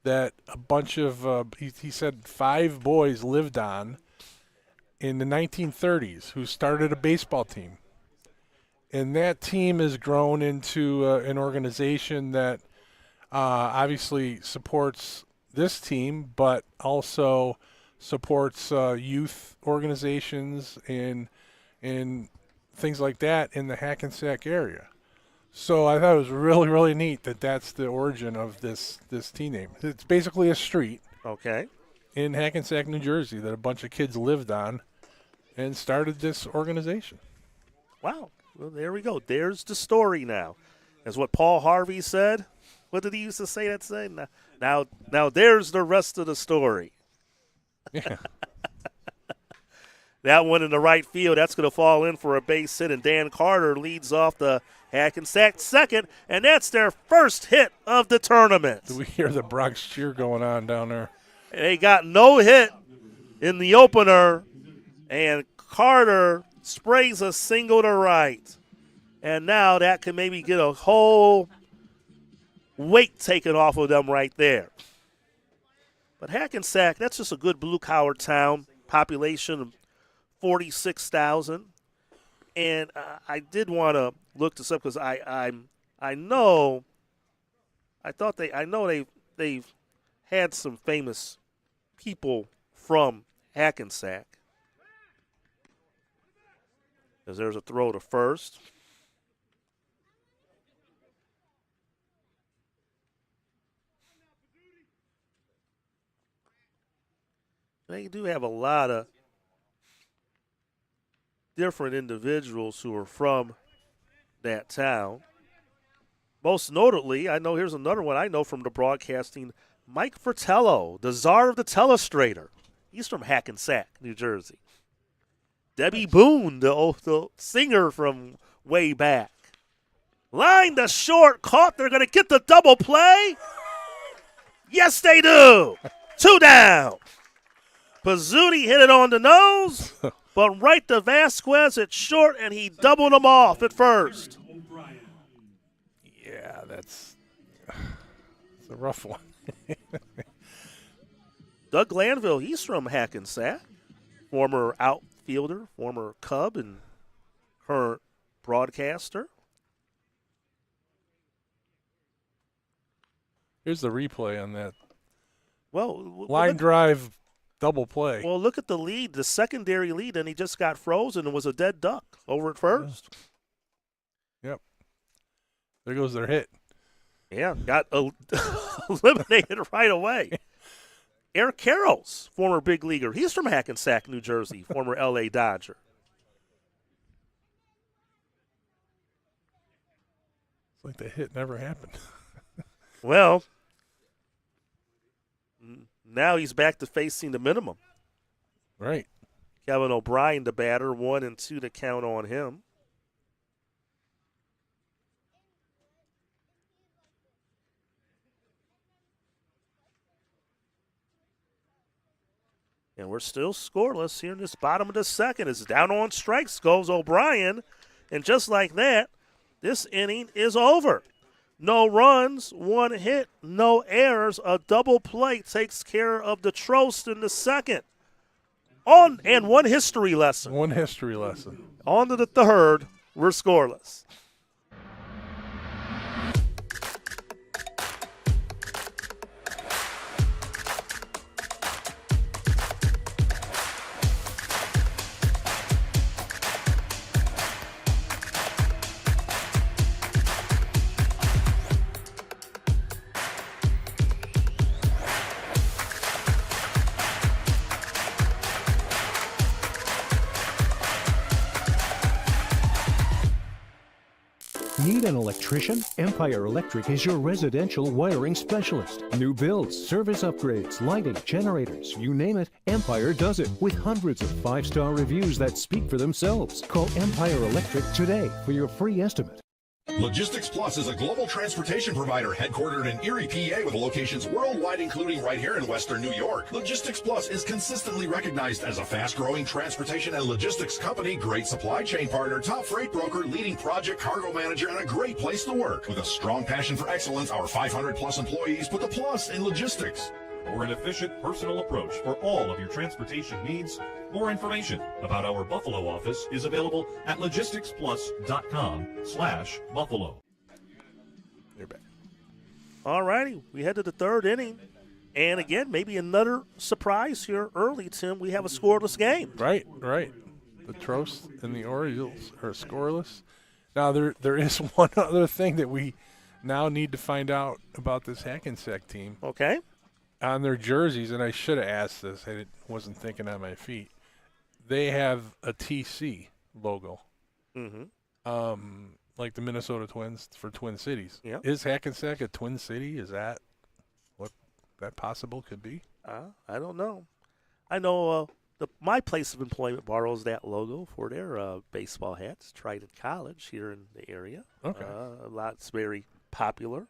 that a bunch of, he said 5 boys lived on in the 1930s who started a baseball team. And that team has grown into an organization that obviously supports this team, but also supports youth organizations and things like that in the Hackensack area. So I thought it was really, really neat that that's the origin of this team name. It's basically a street. Okay. In Hackensack, New Jersey, that a bunch of kids lived on and started this organization. Wow. Well, there we go. There's the story now. That's what Paul Harvey said. What did he used to say that say? Now there's the rest of the story. Yeah. That one in the right field, that's going to fall in for a base hit, and Dan Carter leads off the Hackensack second, and that's their first hit of the tournament. Do we hear the Bronx cheer going on down there? They got no hit in the opener, and Carter sprays a single to right. And now that can maybe get a whole weight taken off of them right there. But Hackensack, that's just a good blue-collar town, population of 46,000. And I did want to look this up because I know they've had some famous people from Hackensack. As there's a throw to first. They do have a lot of different individuals who are from that town. Most notably, I know here's another one I know from the broadcasting, Mike Fratello, the czar of the telestrator. He's from Hackensack, New Jersey. Debbie Boone, the singer from way back. Line to short, caught. They're going to get the double play. Yes, they do. 2 down. Pizzuti hit it on the nose, but right to Vasquez at short, and he doubled him off at first. Yeah, it's a rough one. Doug Glanville, he's from Hackensack, former outfielder, former Cub, and current broadcaster. Here's the replay on that. Well, line drive double play. Well, look at the lead, the secondary lead, and he just got frozen and was a dead duck over at first. Yep. There goes their hit. Yeah, got eliminated right away. Eric Carroll's former big leaguer. He's from Hackensack, New Jersey, former L.A. Dodger. It's like the hit never happened. Well, now he's back to facing the minimum. Right. Kevin O'Brien, the batter, 1 and 2 to count on him. And we're still scoreless here in this bottom of the second. It's down on strikes goes O'Brien. And just like that, this inning is over. No runs, 1 hit, no errors. A double play takes care of the Trost in the second. And 1 history lesson. 1 history lesson. On to the third, we're scoreless. Need an electrician? Empire Electric is your residential wiring specialist. New builds, service upgrades, lighting, generators, you name it, Empire does it with hundreds of 5-star reviews that speak for themselves. Call Empire Electric today for your free estimate. Logistics Plus is a global transportation provider headquartered in Erie, PA with locations worldwide, including right here in Western New York. Logistics Plus is consistently recognized as a fast-growing transportation and logistics company, great supply chain partner, top freight broker, leading project cargo manager, and a great place to work. With a strong passion for excellence, our 500-plus employees put the plus in logistics. For an efficient, personal approach for all of your transportation needs, more information about our Buffalo office is available at logisticsplus.com/Buffalo. You're back. All righty, we head to the third inning. And again, maybe another surprise here early, Tim. We have a scoreless game. Right. The Trost and the Orioles are scoreless. Now, there is one other thing that we now need to find out about this Hackensack team. Okay. On their jerseys, and I should have asked this, I wasn't thinking on my feet. They have a TC logo, like the Minnesota Twins for Twin Cities. Yeah. Is Hackensack a Twin City? Is that what that possible could be? I don't know. I know my place of employment borrows that logo for their baseball hats. Trident College here in the area. Okay. It's very popular.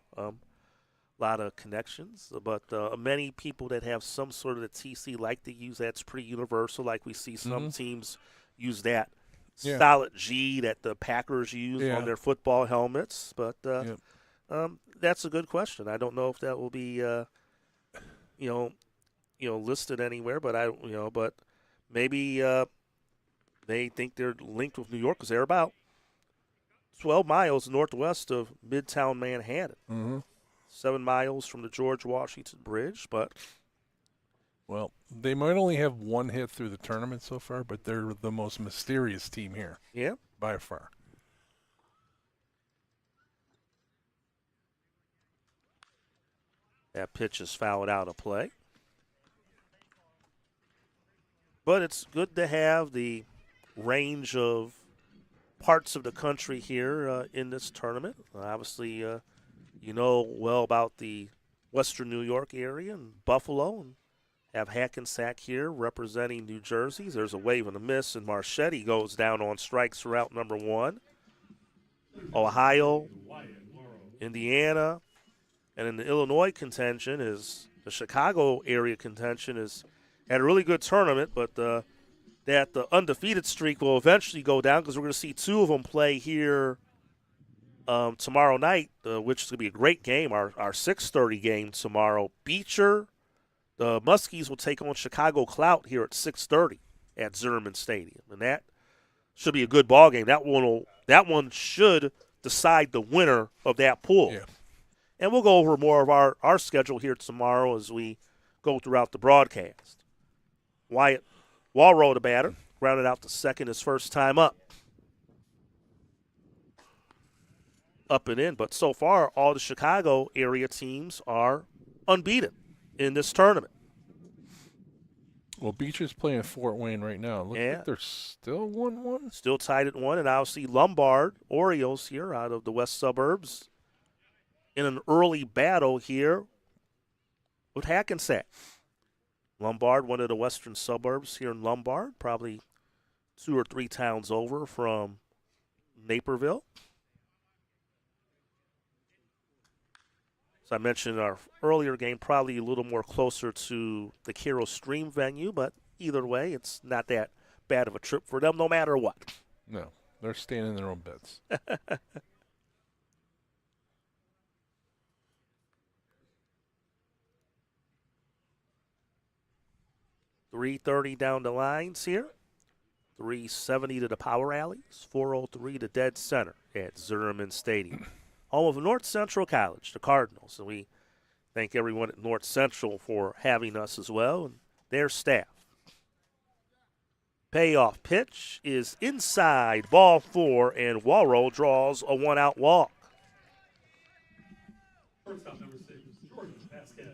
Lot of connections, but many people that have some sort of the TC like to use that. It's pretty universal. Like we see some teams use that solid G that the Packers use on their football helmets. But that's a good question. I don't know if that will be listed anywhere. But but maybe they think they're linked with New York because they're about 12 miles northwest of Midtown Manhattan. 7 miles from the George Washington Bridge, but well, they might only have one hit through the tournament so far, but they're the most mysterious team here. Yeah, by far. That pitch is fouled out of play, but it's good to have the range of parts of the country here in this tournament. Obviously. You know well about the Western New York area and Buffalo, and have Hackensack here representing New Jersey. There's a wave and a miss, and Marchetti goes down on strikes for out number 1. Ohio, Indiana, and in the Illinois contention is the Chicago area contention is had a really good tournament, but the undefeated streak will eventually go down because we're going to see 2 of them play here tomorrow night, which is going to be a great game, our 6:30 game tomorrow. Beecher, the Muskies will take on Chicago Clout here at 6:30 at Zimmerman Stadium, and that should be a good ball game. That one should decide the winner of that pool. Yeah. And we'll go over more of our schedule here tomorrow as we go throughout the broadcast. Wyatt Walrow, the batter, grounded out to second his first time up. Up and in, but so far all the Chicago area teams are unbeaten in this tournament. Well, Beecher's playing Fort Wayne right now. Looks like they're still 1-1. Still tied at 1, and I'll see Lombard Orioles here out of the west suburbs in an early battle here with Hackensack. Lombard, one of the western suburbs here in Lombard, probably 2 or 3 towns over from Naperville. As I mentioned in our earlier game, probably a little more closer to the Carroll Stream venue, but either way, it's not that bad of a trip for them no matter what. No, they're staying in their own beds. 330 down the lines here. 370 to the power alleys. 403 to dead center at Zimmerman Stadium. Home of North Central College, the Cardinals. And we thank everyone at North Central for having us as well and their staff. Payoff pitch is inside, ball 4, and Walrow draws a 1-out walk. Shortstop number 6, Jordan Vasquez.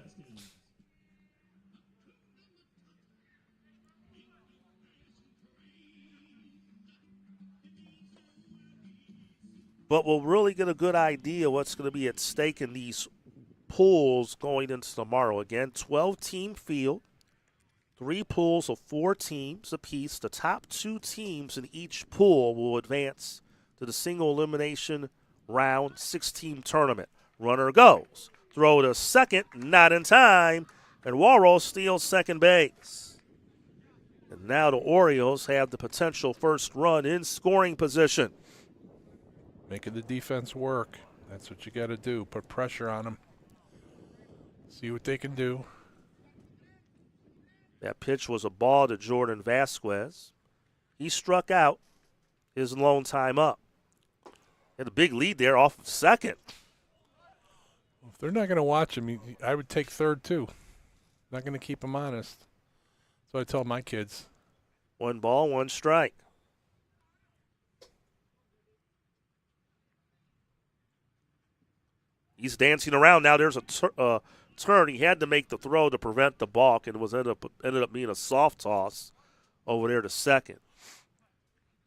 But we'll really get a good idea what's going to be at stake in these pools going into tomorrow. Again, 12-team field, 3 pools of 4 teams apiece. The top 2 teams in each pool will advance to the single elimination round 16 tournament. Runner goes. Throw to second, not in time, and Warrow steals second base. And now the Orioles have the potential first run in scoring position. Making the defense work. That's what you got to do. Put pressure on them. See what they can do. That pitch was a ball to Jordan Vasquez. He struck out his lone time up. Had a big lead there off of second. If they're not going to watch him, I would take third too. Not going to keep him honest. That's what I tell my kids. 1 ball, 1 strike. He's dancing around now. There's a turn. He had to make the throw to prevent the balk, and ended up being a soft toss over there to second.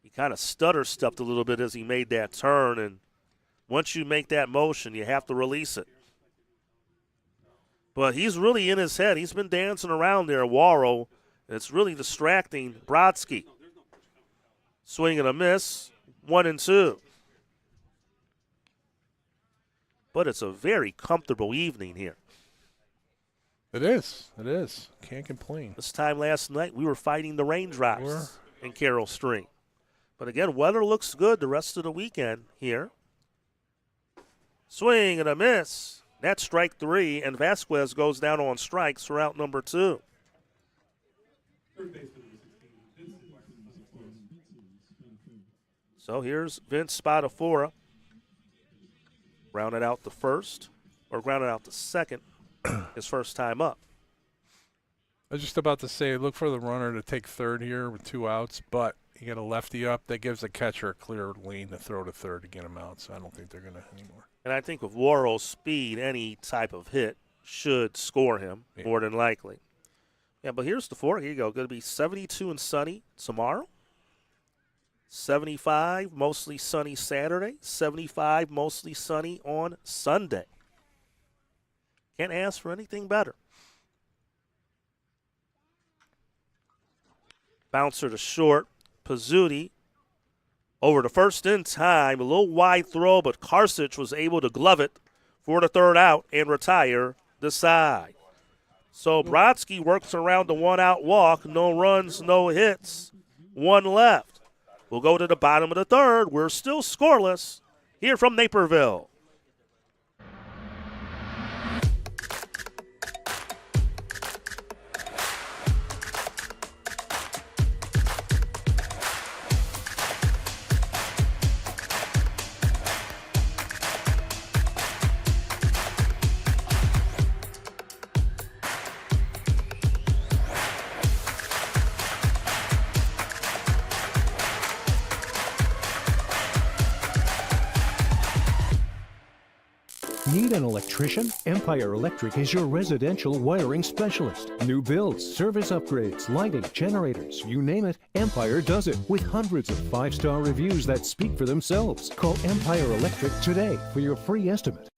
He kind of stutter-stepped a little bit as he made that turn, and once you make that motion, you have to release it. But he's really in his head. He's been dancing around there, Warrow, and it's really distracting Brodsky. Swing and a miss, 1-2. But it's a very comfortable evening here. It is. It is. Can't complain. This time last night, we were fighting the raindrops in Carroll Stream. But again, weather looks good the rest of the weekend here. Swing and a miss. That's strike 3, and Vasquez goes down on strikes for out number 2. So here's Vince Spadafora. Grounded out the first, or grounded out the second, his first time up. I was just about to say, look for the runner to take third here with 2 outs, but you get a lefty up. That gives the catcher a clear lane to throw to third to get him out, so I don't think they're going to anymore. And I think with Warrow's speed, any type of hit should score him more than likely. Yeah, but here's the 4. Here you go. Going to be 72 and sunny tomorrow. 75, mostly sunny Saturday. 75, mostly sunny on Sunday. Can't ask for anything better. Bouncer to short. Pizzuti over to first in time. A little wide throw, but Karsich was able to glove it for the third out and retire the side. So Brodsky works around the 1-out walk. No runs, no hits. 1 left. We'll go to the bottom of the third. We're still scoreless here from Naperville. Need an electrician? Empire Electric is your residential wiring specialist. New builds, service upgrades, lighting, generators, you name it, Empire does it with hundreds of 5-star reviews that speak for themselves. Call Empire Electric today for your free estimate.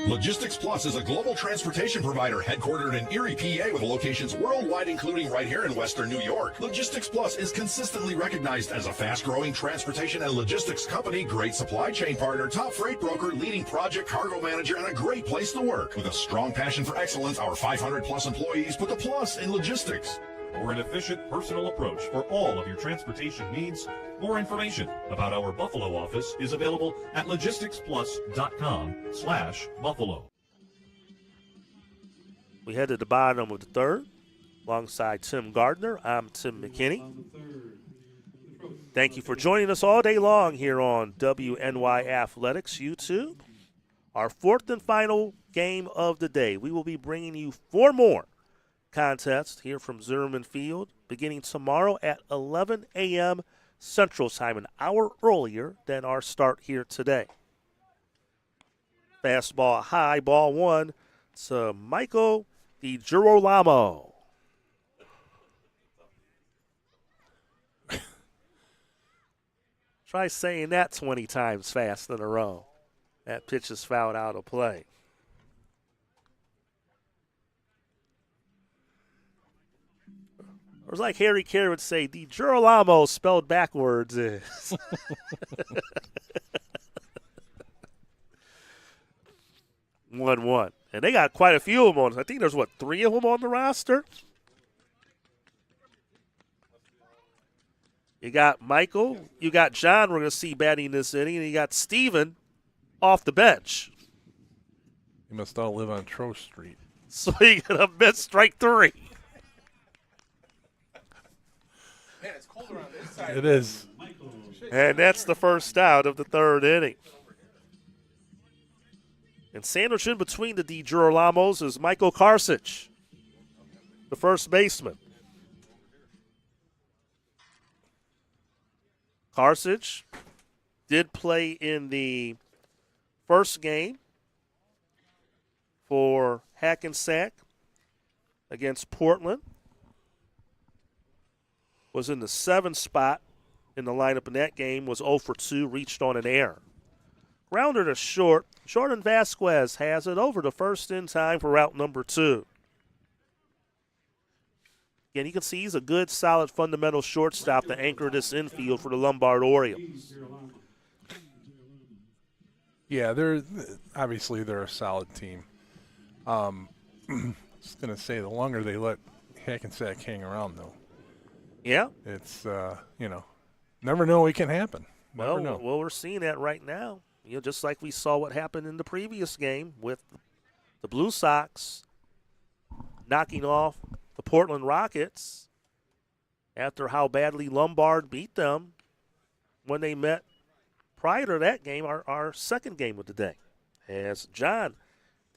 Logistics Plus is a global transportation provider headquartered in Erie, PA with locations worldwide, including right here in Western New York. Logistics Plus is consistently recognized as a fast-growing transportation and logistics company, great supply chain partner, top freight broker, leading project cargo manager, and a great place to work. With a strong passion for excellence, our 500-plus employees put the plus in logistics. For an efficient, personal approach for all of your transportation needs, more information about our Buffalo office is available at logisticsplus.com/Buffalo. We head to the bottom of the third. Alongside Tim Gardner, I'm Tim McKinney. Thank you for joining us all day long here on WNY Athletics YouTube. Our 4th and final game of the day. We will be bringing you 4 more contests here from Zimmerman Field beginning tomorrow at 11 a.m. Central Time, an hour earlier than our start here today. Fastball high, ball 1 to Michael DiGirolamo. Try saying that 20 times fast in a row. That pitch is fouled out of play. Or it's like Harry Carey would say, DiGirolamo spelled backwards is. 1-1. And they got quite a few of them on. I think there's, 3 of them on the roster? You got Michael. You got John we're going to see batting this inning. And you got Steven off the bench. You must all live on Trost Street. So you got to miss strike 3. Man, it's colder on this side. It is. And that's the first out of the 3rd inning. And sandwiched in between the DiGirolamos is Michael Karsich, the first baseman. Karsich did play in the first game for Hackensack against Portland. Was in the 7th spot in the lineup in that game, was 0 for 2, reached on an error. Grounded to short. Jordan Vasquez has it over to first in time for route number 2. Again, you can see he's a good, solid, fundamental shortstop to anchor this infield for the Lombard Orioles. Yeah, they're a solid team. I was going to say, the longer they let Hackensack hang around, though. Yeah. It's, never know what can happen. Well, we're seeing that right now. Just like we saw what happened in the previous game with the Blue Sox knocking off the Portland Rockets after how badly Lombard beat them when they met prior to that game, our second game of the day. As John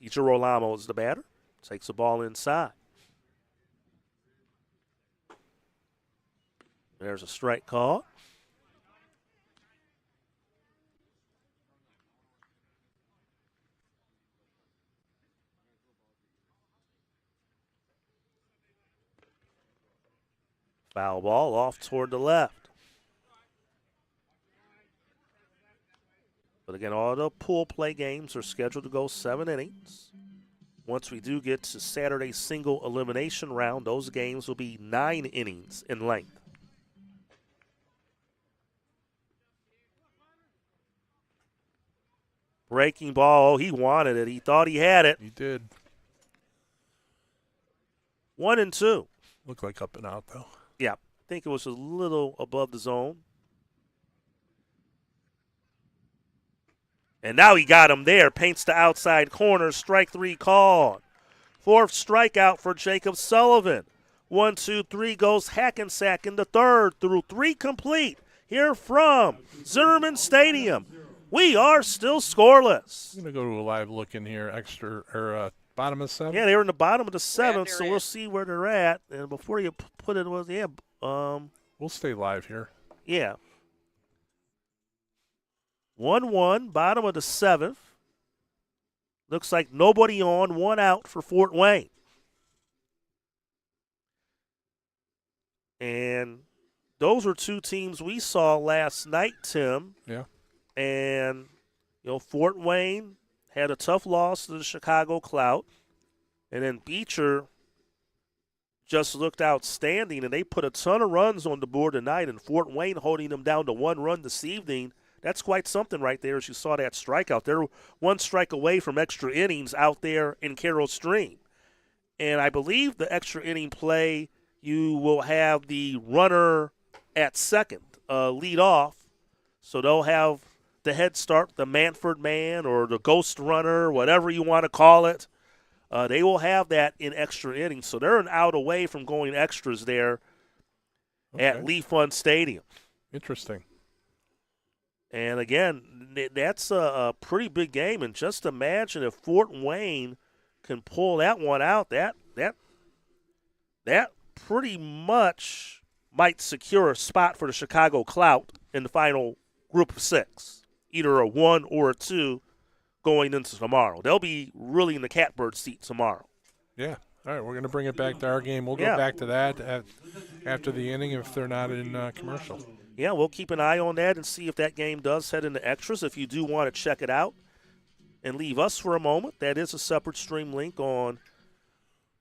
DiGirolamo is the batter, takes the ball inside. There's a strike call. Foul ball off toward the left. But again, all the pool play games are scheduled to go 7 innings. Once we do get to Saturday's single elimination round, those games will be 9 innings in length. Breaking ball, he wanted it. He thought he had it. He did. 1-2. Looked like up and out, though. Yeah, I think it was a little above the zone. And now he got him there. Paints the outside corner. Strike 3 called. 4th strikeout for Jacob Sullivan. 1-2-3 goes Hackensack in the 3rd through 3 complete. Here from Zimmerman Stadium. We are still scoreless. I'm going to go to a live look in here, bottom of 7th. Yeah, they were in the bottom of the 7th, so we'll see where they're at. And before you put it, we'll stay live here. Yeah. 1-1, bottom of the 7th. Looks like nobody on, 1 out for Fort Wayne. And those were 2 teams we saw last night, Tim. Yeah. And, Fort Wayne had a tough loss to the Chicago Clout. And then Beecher just looked outstanding, and they put a ton of runs on the board tonight, and Fort Wayne holding them down to 1 run this evening. That's quite something right there as you saw that strikeout. They're 1 strike away from extra innings out there in Carroll Stream. And I believe the extra inning play, you will have the runner at second lead off. So they'll have the head start, the Manford man or the ghost runner, whatever you want to call it. They will have that in extra innings. So they're an out away from going extras there at Lee Fun Stadium. Interesting. And again, that's a pretty big game. And just imagine if Fort Wayne can pull that one out, that pretty much might secure a spot for the Chicago Clout in the final group of 6, either a 1 or a 2 going into tomorrow. They'll be really in the catbird seat tomorrow. Yeah. All right, we're going to bring it back to our game. We'll go back to that after the inning if they're not in commercial. Yeah, we'll keep an eye on that and see if that game does head into extras. If you do want to check it out and leave us for a moment, that is a separate stream link on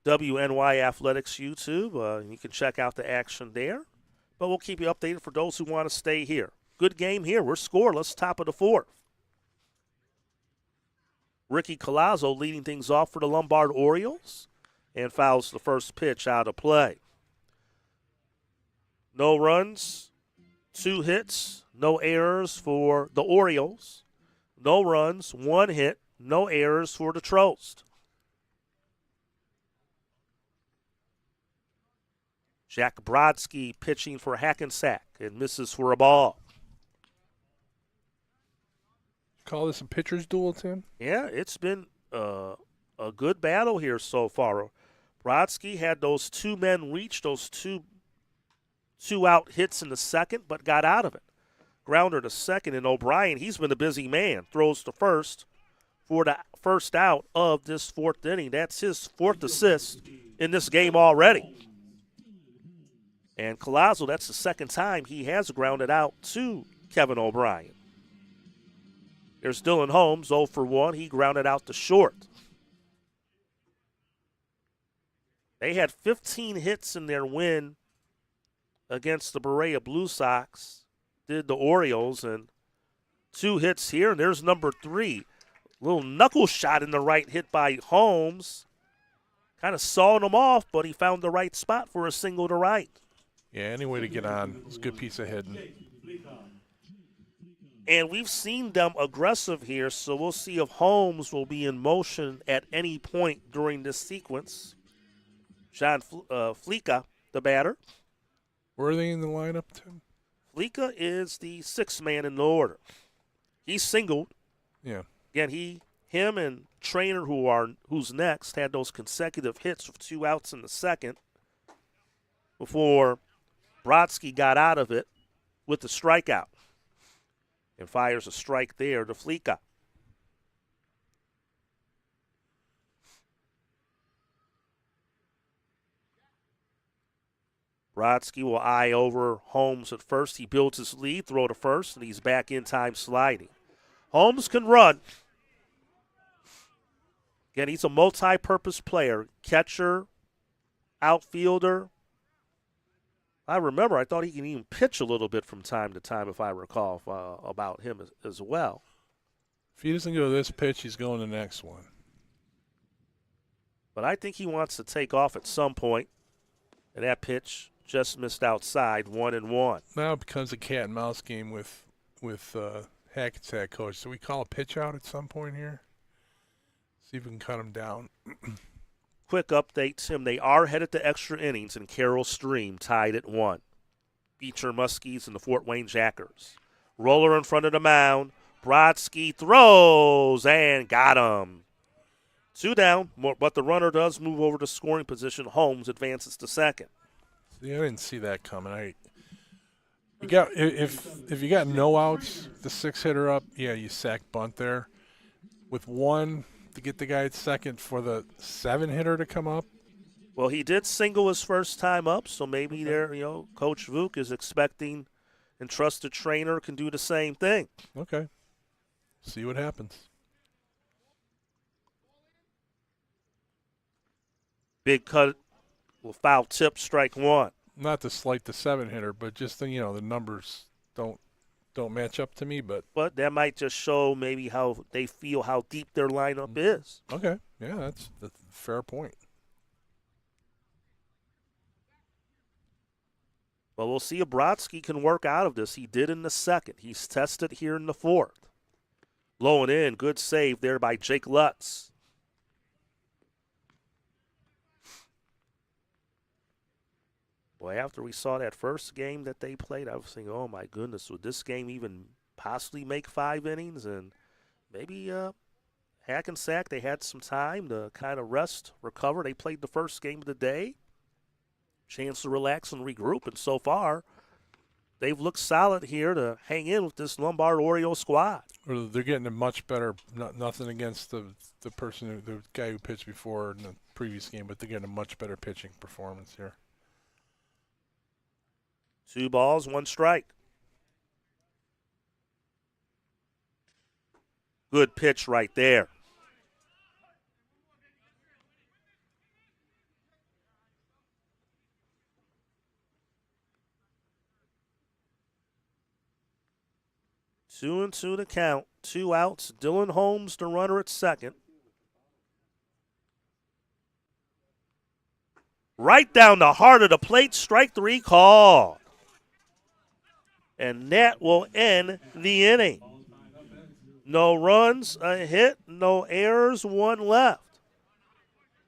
WNY Athletics YouTube. You can check out the action there. But we'll keep you updated for those who want to stay here. Good game here. We're scoreless, top of the 4th. Ricky Collazo leading things off for the Lombard Orioles and fouls the first pitch out of play. No runs, 2 hits, no errors for the Orioles. No runs, 1 hit, no errors for the Trost. Jack Brodsky pitching for Hackensack and misses for a ball. Call this a pitcher's duel, Tim? Yeah, it's been a good battle here so far. Brodsky had those 2 men reach, those two out hits in the second, but got out of it. Grounder to second, and O'Brien, he's been a busy man. Throws to first for the first out of this 4th inning. That's his 4th assist in this game already. And Collazo, that's the 2nd time he has grounded out to Kevin O'Brien. There's Dylan Holmes, 0 for 1. He grounded out to short. They had 15 hits in their win against the Berea Blue Sox, did the Orioles, and 2 hits here, and there's number 3. Little knuckle shot in the right hit by Holmes. Kind of sawing him off, but he found the right spot for a single to right. Yeah, any way to get on. It's a good piece of hitting. And we've seen them aggressive here, so we'll see if Holmes will be in motion at any point during this sequence. John Fleeka, the batter. Where are they in the lineup, Tim? Fleeka is the 6th man in the order. He singled. Yeah. Again, him and Trainer, who's next, had those consecutive hits with 2 outs in the second before Brodsky got out of it with the strikeout and fires a strike there to Fleeka. Brodsky will eye over Holmes at first. He builds his lead, throw to first, and he's back in time sliding. Holmes can run. Again, he's a multi-purpose player. Catcher, outfielder. I thought he can even pitch a little bit from time to time, if I recall, about him as well. If he doesn't go this pitch, he's going the next one. But I think he wants to take off at some point, and that pitch just missed outside, 1-1. Now it becomes a cat and mouse game with Hackensack coach. So we call a pitch out at some point here. See if we can cut him down. Quick update, Tim. They are headed to extra innings, and Carroll Stream tied at 1. Beecher Muskies and the Fort Wayne Jackers. Roller in front of the mound. Brodsky throws and got him. 2 down, but the runner does move over to scoring position. Holmes advances to second. See, I didn't see that coming. If you got no outs, the 6-hitter up, yeah, you sack bunt there. With 1 to get the guy at second for the 7-hitter to come up. Well, he did single his first time up, so maybe Coach Vuk is expecting and trusted Trainer can do the same thing. Okay. See what happens. Big cut will foul tip, strike 1. Not to slight the 7-hitter, but just the numbers don't match up to me. But that might just show maybe how they feel how deep their lineup is. Okay, yeah, that's a fair point. Well, we'll see if Brodsky can work out of this. He did in the second. He's tested here in the 4th. Low and in, good save there by Jake Lutz. Boy, after we saw that first game that they played, I was thinking, oh, my goodness, would this game even possibly make 5 innings? And maybe Hackensack, they had some time to kind of rest, recover. They played the first game of the day. Chance to relax and regroup. And so far, they've looked solid here to hang in with this Lombard Orioles squad. They're getting a much better, nothing against the guy who pitched before in the previous game, but they're getting a much better pitching performance here. 2 balls, 1 strike. Good pitch right there. Two and two to count 2 outs. Dylan Holmes, the runner at second. Right down the heart of the plate, strike 3 call. And that will end the inning. No runs, a hit, no errors, 1 left.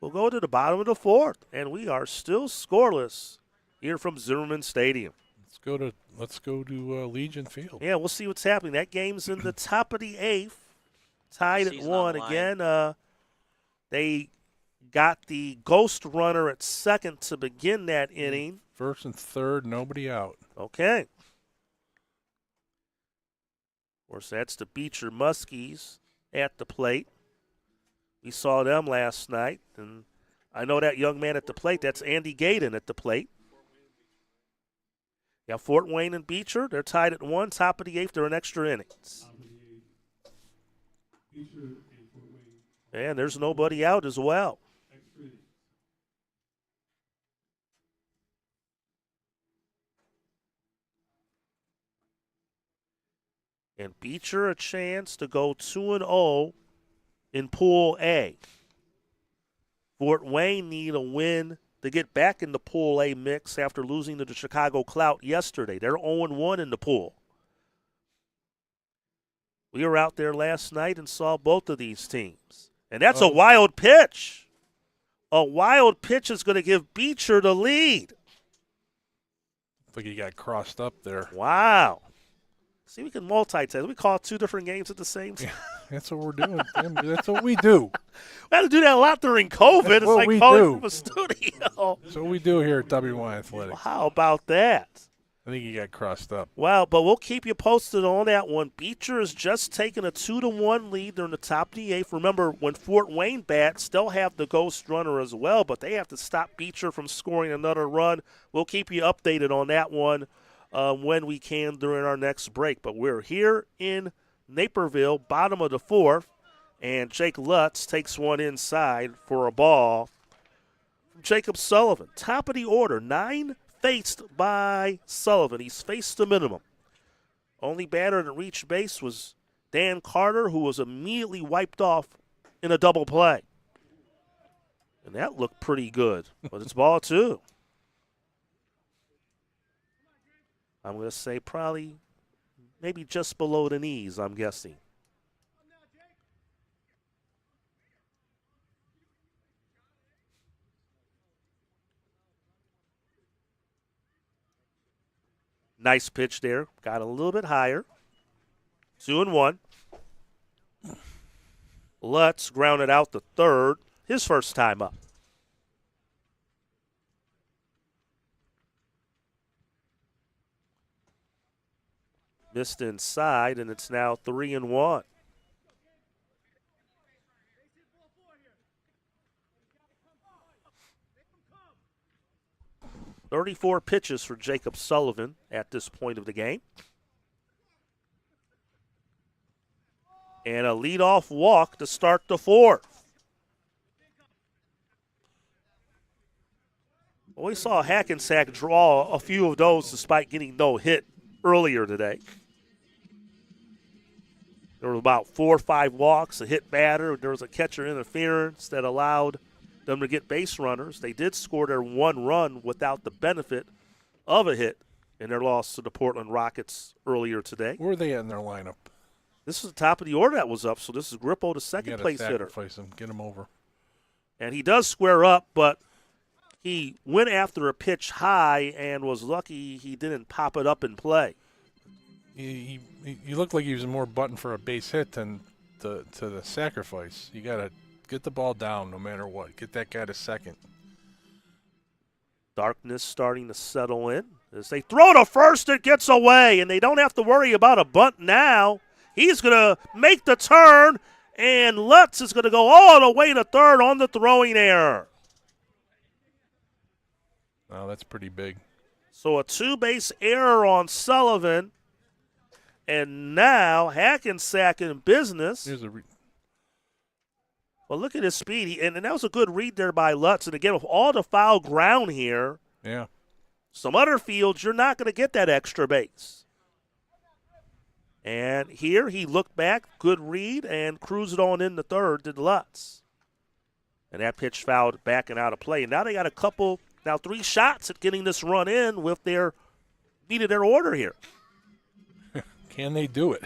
We'll go to the bottom of the 4th, and we are still scoreless here from Zimmerman Stadium. Let's go to Legion Field. Yeah, we'll see what's happening. That game's in the top of the 8th, tied at 1 again. They got the ghost runner at second to begin that inning. First and third, nobody out. Okay. Of course, that's the Beecher Muskies at the plate. We saw them last night, and I know that young man at the plate. That's Andy Gaydon at the plate. Yeah, Fort Wayne and Beecher, they're tied at 1, top of the 8th. They're in extra innings. And there's nobody out as well. And Beecher a chance to go 2-0 in Pool A. Fort Wayne need a win to get back in the Pool A mix after losing to the Chicago Clout yesterday. They're 0-1 in the pool. We were out there last night and saw both of these teams. And that's a wild pitch. A wild pitch is going to give Beecher the lead. I think he got crossed up there. Wow. See, we can multitask. We call 2 different games at the same time. That's what we're doing. That's what we do. We had to do that a lot during COVID. It's like calling from a studio. That's what we do here at W1 Athletics. Well, how about that? I think he got crossed up. Wow, but we'll keep you posted on that one. Beecher has just taken a 2-1 lead. They're in the top of the 8th. Remember, when Fort Wayne bats, they'll have the ghost runner as well, but they have to stop Beecher from scoring another run. We'll keep you updated on that one when we can during our next break. But we're here in Naperville, bottom of the 4th, and Jake Lutz takes one inside for a ball from Jacob Sullivan. Top of the order, 9 faced by Sullivan. He's faced the minimum. Only batter that reached base was Dan Carter, who was immediately wiped off in a double play. And that looked pretty good, but it's ball 2. I'm going to say probably maybe just below the knees, I'm guessing. Nice pitch there. Got a little bit higher. 2-1. Lutz grounded out the third. His first time up. Missed inside, and it's now 3-1. "34 pitches for Jacob Sullivan at this point of the game. And a leadoff walk to start the 4th. Well, we saw Hackensack draw a few of those despite getting no hit earlier today. There were about 4 or 5 walks, a hit batter. There was a catcher interference that allowed them to get base runners. They did score their 1 run without the benefit of a hit in their loss to the Portland Rockets earlier today. Where are they at in their lineup? This is the top of the order that was up, so this is Grippo, the second place hitter. Sacrifice him, get him over. And he does square up, but he went after a pitch high and was lucky he didn't pop it up in play. He looked like he was more button for a base hit than to the sacrifice. You got to get the ball down no matter what. Get that guy to second. Darkness starting to settle in. As they throw to first, it gets away, and they don't have to worry about a bunt now. He's going to make the turn, and Lutz is going to go all the way to third on the throwing error. Oh, that's pretty big. So a 2-base error on Sullivan, and now Hackensack in business. Here's a well, look at his speed, and that was a good read there by Lutz. And again, with all the foul ground here, some other fields, you're not going to get that extra base. And here he looked back, good read, and cruised on in the third to Lutz. And that pitch fouled back and out of play. And now they got three shots at getting this run in with their beat of their order here. Can they do it?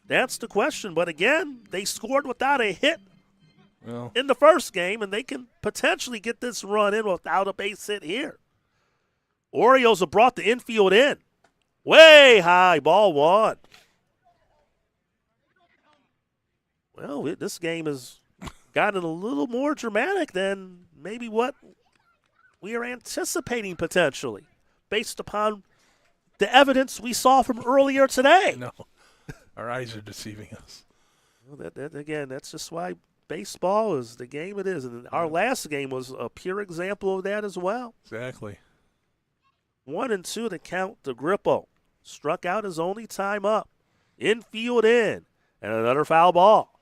That's the question. But again, they scored without a hit Well, in the first game, and they can potentially get this run in without a base hit here. Orioles have brought the infield in. Way high, ball one. Well, this game has gotten a little more dramatic than maybe what we are anticipating potentially, based upon the evidence we saw from earlier today. no. Our eyes are deceiving us. Well, again, that's just why baseball is the game it is. And our last game was a pure example of that as well. Exactly. 1-2 to count to Grippo. Struck out his only time up. Infield in. And another foul ball.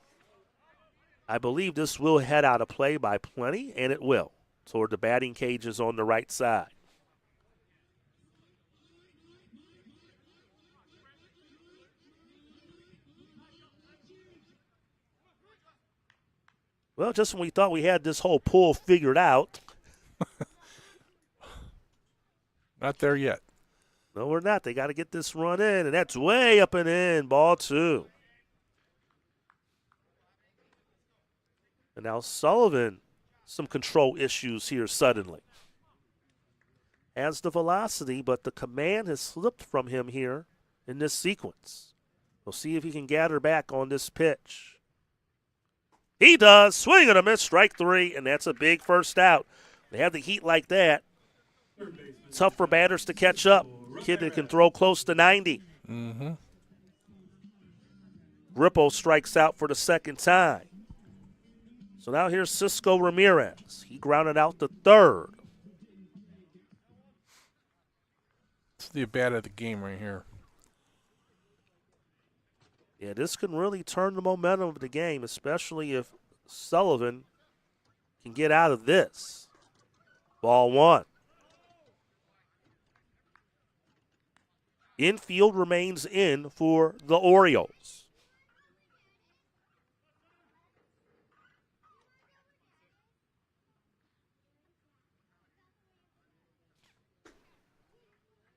I believe this will head out of play by plenty, and it will, toward the batting cages on the right side. Well, just when we thought we had this whole pull figured out. Not there yet. No, we're not. They got to get this run in, and that's way up and in. Ball two. And now Sullivan, some control issues here suddenly. Has the velocity, but the command has slipped from him here in this sequence. We'll see if he can gather back on this pitch. He does. Swing and a miss, strike three, and that's a big first out. They have the heat like that. Tough for batters to catch up. Kid that can throw close to 90. Mm-hmm. Grippo strikes out for the second time. So now here's Cisco Ramirez. He grounded out the third. It's the at-bat of the game right here. Yeah, this can really turn the momentum of the game, especially if Sullivan can get out of this. Ball one. Infield remains in for the Orioles.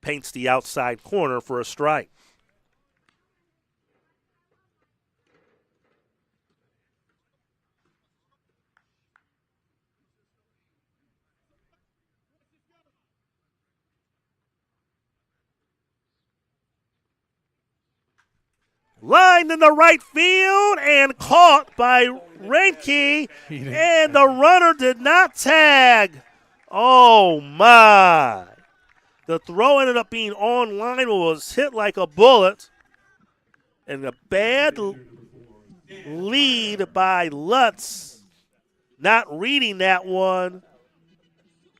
Paints the outside corner for a strike. Lined in the right field and caught by Reinke, and the runner did not tag. Oh, my. The throw ended up being on line, was hit like a bullet, and a bad lead by Lutz, not reading that one,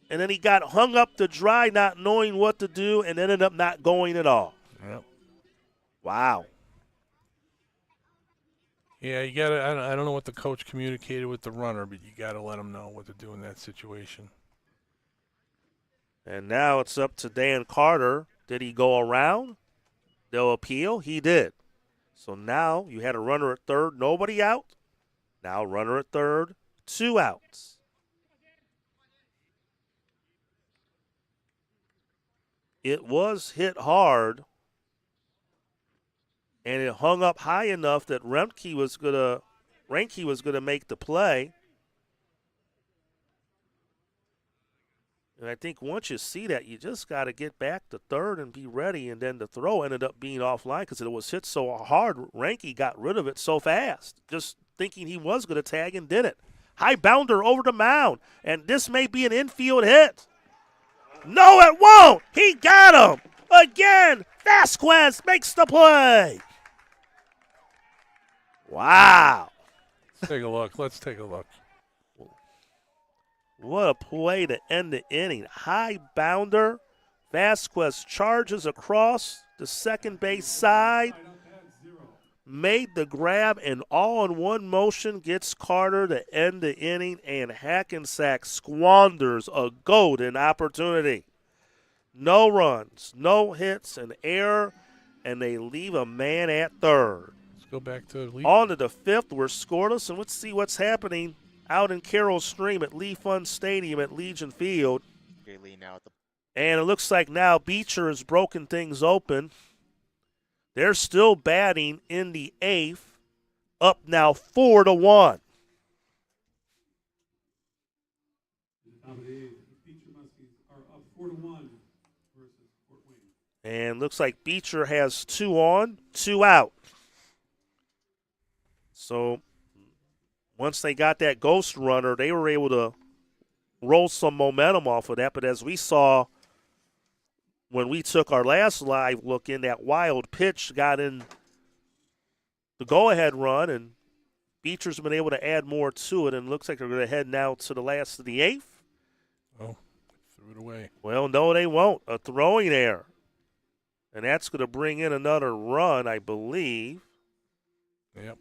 and then he got hung up to dry, not knowing what to do, and ended up not going at all. Yep. Wow. Yeah, you gotta. I don't know what the coach communicated with the runner, but you gotta let him know what to do in that situation. And now it's up to Dan Carter. Did he go around? They'll appeal. He did. So now you had a runner at third, nobody out. Now runner at third, 2 outs. It was hit hard, and it hung up high enough that Reinke was gonna make the play. And I think once you see that, you just got to get back to third and be ready. And then the throw ended up being offline because it was hit so hard. Reinke got rid of it so fast, just thinking he was going to tag and did it. High bounder over the mound, and this may be an infield hit. No, it won't. He got him again. Vasquez makes the play. Wow. Let's take a look. Let's take a look. What a play to end the inning. High bounder. Vasquez charges across the second base side. Made the grab, and all in one motion gets Carter to end the inning, and Hackensack squanders a golden opportunity. No runs, no hits, an error, and they leave a man at third. Let's go back to Lee. On to the fifth. We're scoreless, and let's see what's happening out in Carroll Stream at Lee Fund Stadium at Legion Field. Okay, Lee now at the And it looks like now Beecher has broken things open. They're still batting in the eighth, up now 4-1. Top of the eighth, Beecher Muskies are up 4-1 versus Fort Wayne. And looks like Beecher has 2 on, 2 out. So once they got that ghost runner, they were able to roll some momentum off of that. But as we saw when we took our last live look in, that wild pitch got in the go-ahead run, and Beecher's been able to add more to it, and looks like they're going to head now to the last of the eighth. Oh, threw it away. Well, no, they won't. A throwing error. And that's going to bring in another run, I believe. Yep.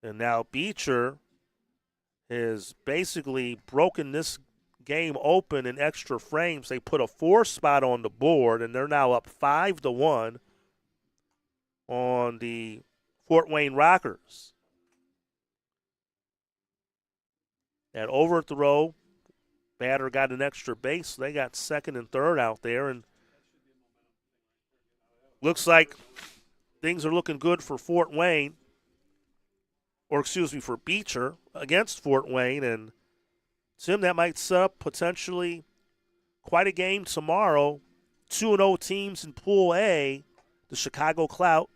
And now Beecher has basically broken this game open in extra frames. They put a 4 spot on the board, and they're now up 5-1 on the Fort Wayne Rockers. That overthrow, batter got an extra base. So they got second and third out there, and looks like things are looking good for Fort Wayne. Or excuse me, for Beecher against Fort Wayne. And, Tim, that might set up potentially quite a game tomorrow. 2-0 teams in Pool A, the Chicago Clout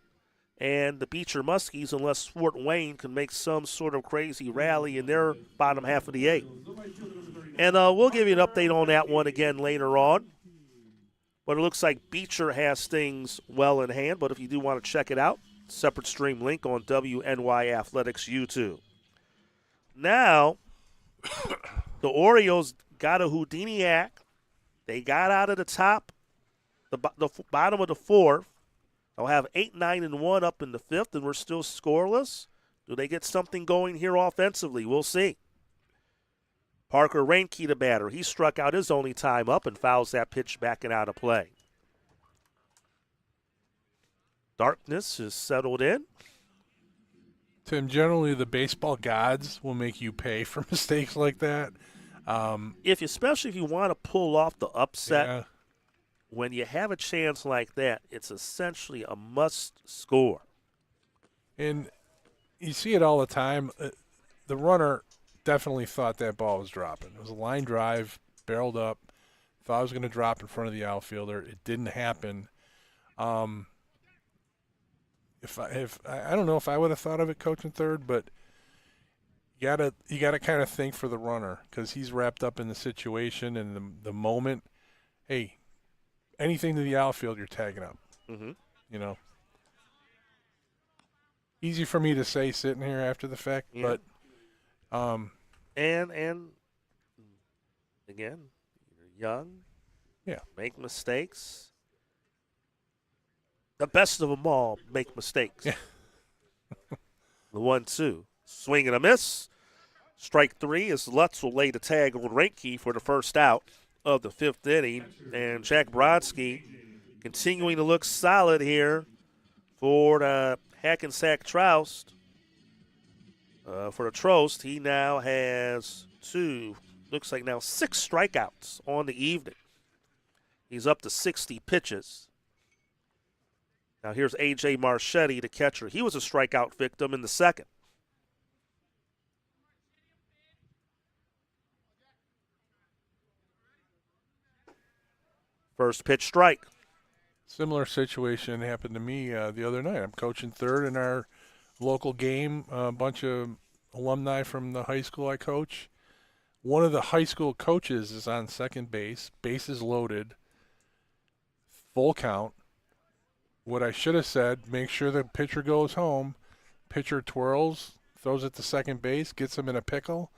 and the Beecher Muskies, unless Fort Wayne can make some sort of crazy rally in their bottom half of the eighth. And we'll give you an update on that one again later on. But it looks like Beecher has things well in hand. But if you do want to check it out, separate stream link on WNY Athletics YouTube. Now, the Orioles got a Houdiniac. They got out of the top, the bottom of the fourth. They'll have 8, 9, and 1 up in the fifth, and we're still scoreless. Do they get something going here offensively? We'll see. Parker Reinke, the batter. He struck out his only time up and fouls that pitch back and out of play. Darkness is settled in. Tim, generally the baseball gods will make you pay for mistakes like that. Especially if you want to pull off the upset, Yeah. when you have a chance like that, it's essentially a must score. And you see it all the time. The runner definitely thought that ball was dropping. It was a line drive, barreled up, thought it was going to drop in front of the outfielder. It didn't happen. If I don't know if I would have thought of it coaching third, but you gotta kind of think for the runner because he's wrapped up in the situation and the moment. Hey, anything to the outfield, you're tagging up. Mm-hmm. You know, easy for me to say sitting here after the fact, Yeah. but And again, you're young. Yeah. Make mistakes. The best of them all make mistakes. Yeah. The 1-2. Swing and a miss. Strike 3 as Lutz will lay the tag on Reinke for the first out of the fifth inning. And Jack Brodsky continuing to look solid here for the Hackensack Troust. For the Trost, he now has 6 strikeouts on the evening. He's up to 60 pitches. Now here's A.J. Marchetti, the catcher. He was a strikeout victim in the second. First pitch strike. Similar situation happened to me the other night. I'm coaching third in our local game, a bunch of alumni from the high school I coach. One of the high school coaches is on second base, bases loaded, full count. What I should have said, make sure the pitcher goes home. Pitcher twirls, throws it to second base, gets him in a pickle.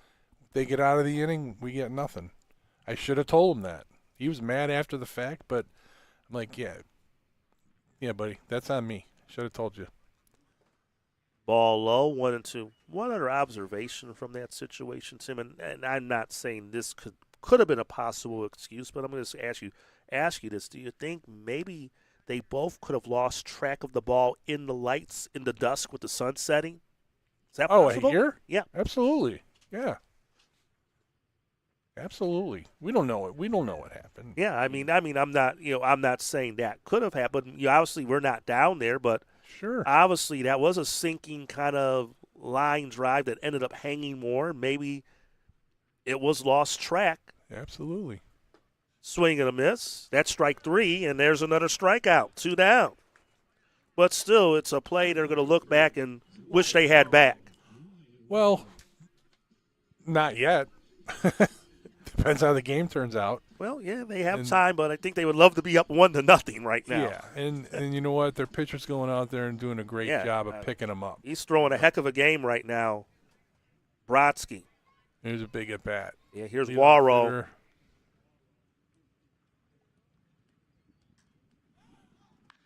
They get out of the inning, we get nothing. I should have told him that. He was mad after the fact, but I'm like, yeah, buddy, that's on me. Should have told you. Ball low, 1-2. One other observation from that situation, Tim, and I'm not saying this could could have been a possible excuse, but I'm going to ask you this. Do you think maybe they both could have lost track of the ball in the lights in the dusk with the sun setting? Is that possible? Here? Yeah. Absolutely. Yeah. Absolutely. We don't know it. We don't know what happened. Yeah, I mean, I'm not saying that could have happened. Obviously, we're not down there, but sure, obviously that was a sinking kind of line drive that ended up hanging more. Maybe it was lost track. Absolutely. Swing and a miss. That's strike 3, and there's another strikeout. 2 down. But still, it's a play they're going to look back and wish they had back. Well, not yet. Depends how the game turns out. Well, yeah, they have time, but I think they would love to be up 1-0 right now. Yeah, and you know what? Their pitcher's going out there and doing a great job of picking them up. He's throwing a heck of a game right now. Brodsky. Here's a big at-bat. Yeah, here's Walrow.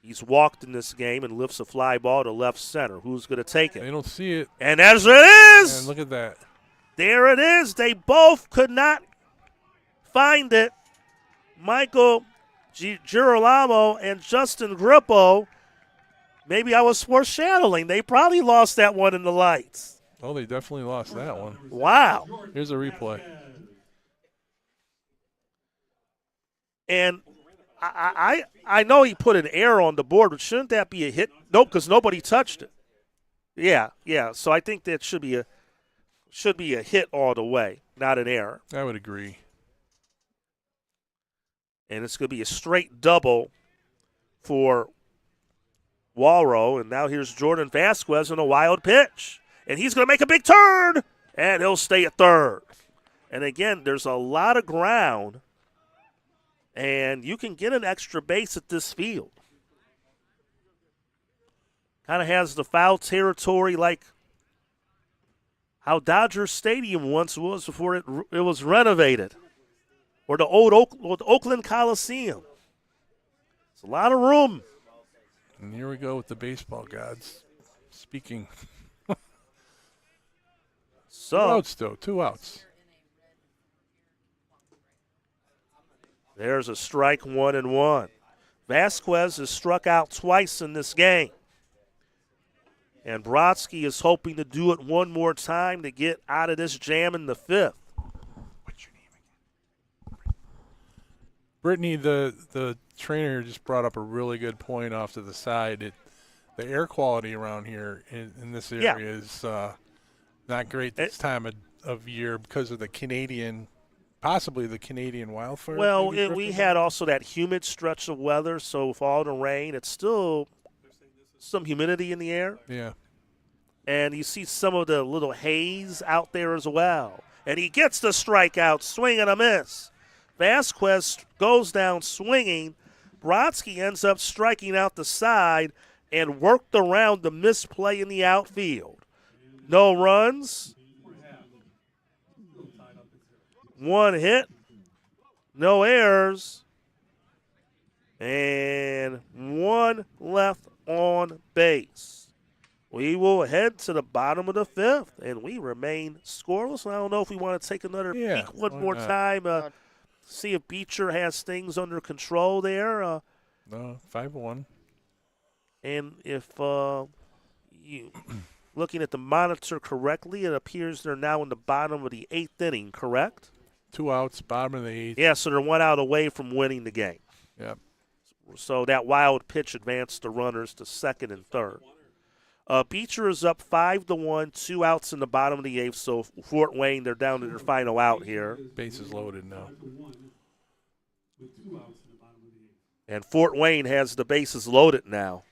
He's walked in this game and lifts a fly ball to left center. Who's going to take it? They don't see it. And as it is. Man, look at that. There it is. They both could not find it. Michael Girolamo and Justin Grippo. Maybe I was foreshadowing. They probably lost that one in the lights. Oh, they definitely lost that one. Wow. Here's a replay. And I know he put an error on the board, but shouldn't that be a hit? Nope, because nobody touched it. Yeah. So I think that should be a hit all the way, not an error. I would agree. And it's going to be a straight double for Walrow. And now here's Jordan Vasquez on a wild pitch. And he's going to make a big turn, and he'll stay at third. And again, there's a lot of ground, and you can get an extra base at this field. Kind of has the foul territory like how Dodger Stadium once was before it was renovated, or the old Oakland Coliseum. It's a lot of room. And here we go with the baseball gods speaking. 2 outs, though. 2 outs. There's a strike, 1-1. Vasquez has struck out twice in this game. And Brodsky is hoping to do it one more time to get out of this jam in the 5th. What's your name again? Brittany, the trainer just brought up a really good point off to the side. The air quality around here in this area is not great this time of year because of the possibly the Canadian wildfire. Well, we had also that humid stretch of weather, so with all the rain, it's still some humidity in the air. Yeah. And you see some of the little haze out there as well. And he gets the strikeout, swing and a miss. Vasquez goes down swinging. Brodsky ends up striking out the side and worked around the misplay in the outfield. No runs. 1 hit. No errors. And 1 left on base. We will head to the bottom of the 5th, and we remain scoreless. I don't know if we want to take another peek one more time, see if Beecher has things under control there. No, 5-1. And if you looking at the monitor correctly, it appears they're now in the bottom of the 8th inning, correct? 2 outs, bottom of the 8th. Yeah, so they're 1 out away from winning the game. Yep. So that wild pitch advanced the runners to 2nd and 3rd. Beecher is up 5-1, 2 outs in the bottom of the 8th. So Fort Wayne, they're down to their final out here. Bases loaded now. And Fort Wayne has the bases loaded now.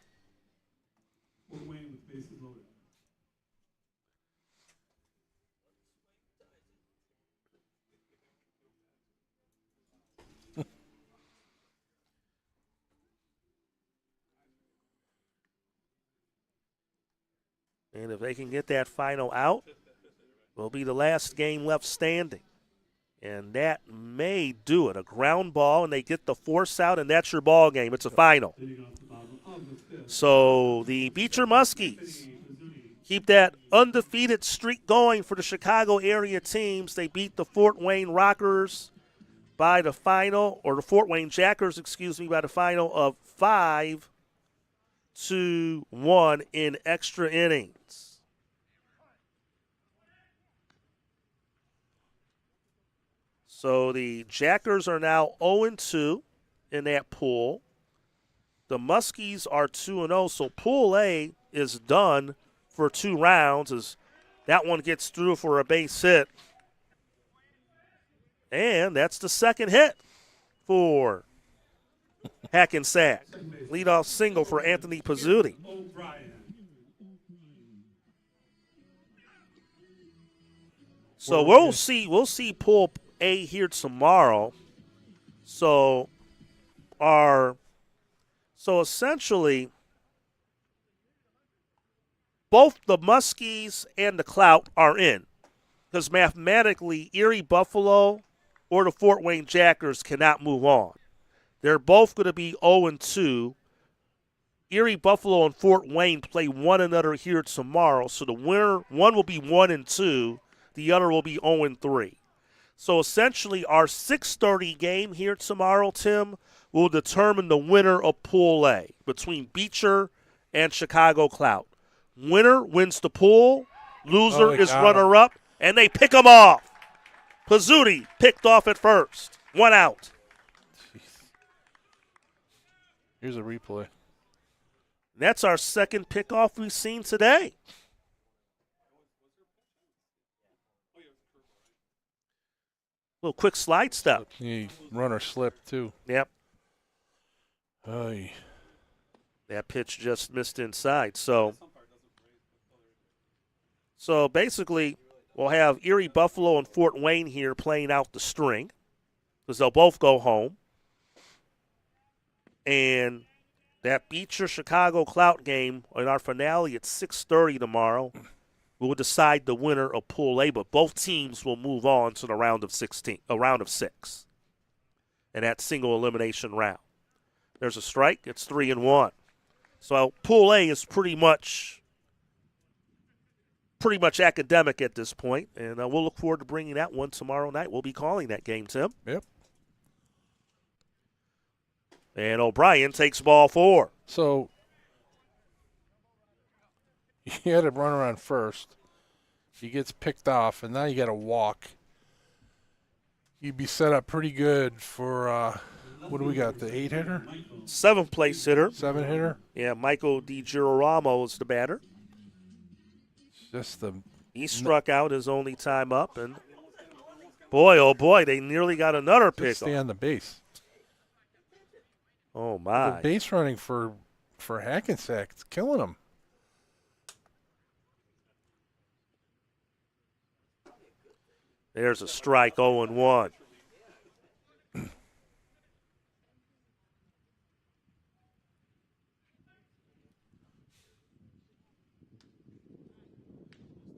And if they can get that final out, will be the last game left standing. And that may do it. A ground ball, and they get the force out, and that's your ball game. It's a final. So the Beecher Muskies keep that undefeated streak going for the Chicago area teams. They beat the Fort Wayne Rockers by the final, or the Fort Wayne Jackers, excuse me, by the final of 5-1 in extra innings. So the Jackers are now 0-2 in that pool. The Muskies are 2-0, so Pool A is done for 2 rounds as that one gets through for a base hit. And that's the second hit for Hackensack. Leadoff single for Anthony Pizzuti. So we'll see Pool A here tomorrow. So essentially both the Muskies and the Clout are in, because mathematically Erie Buffalo or the Fort Wayne Jackers cannot move on. They're both going to be 0-2. Erie Buffalo and Fort Wayne play one another here tomorrow, so the winner, one will be 1-2, the other will be 0-3. So essentially our 6:30 game here tomorrow, Tim, will determine the winner of Pool A between Beecher and Chicago Clout. Winner wins the pool, loser is runner-up, and they pick them off. Pizzuti picked off at first. 1 out. Here's a replay. That's our second pickoff we've seen today. Little quick slide step. Runner slip, too. Yep. Aye. That pitch just missed inside. So basically, we'll have Erie Buffalo and Fort Wayne here playing out the string, because they'll both go home. And that Beecher Chicago Clout game in our finale at 6:30 tomorrow will decide the winner of Pool A, but both teams will move on to the round of 16, a round of 6, and that single elimination round. There's a strike. It's 3-1. So Pool A is pretty much academic at this point, and we'll look forward to bringing that one tomorrow night. We'll be calling that game, Tim. Yep. And O'Brien takes ball 4. So he had a runner on first. He gets picked off, and now you got to walk. You'd be set up pretty good for, what do we got, the 8-hitter? 7th place hitter. 7-hitter? Yeah, Michael DiGirolamo is the batter. He struck out his only time up, and boy, oh boy, they nearly got another pick. Stay on the base. Oh, my. The base running for Hackensack, it's killing them. There's a strike, 0-1.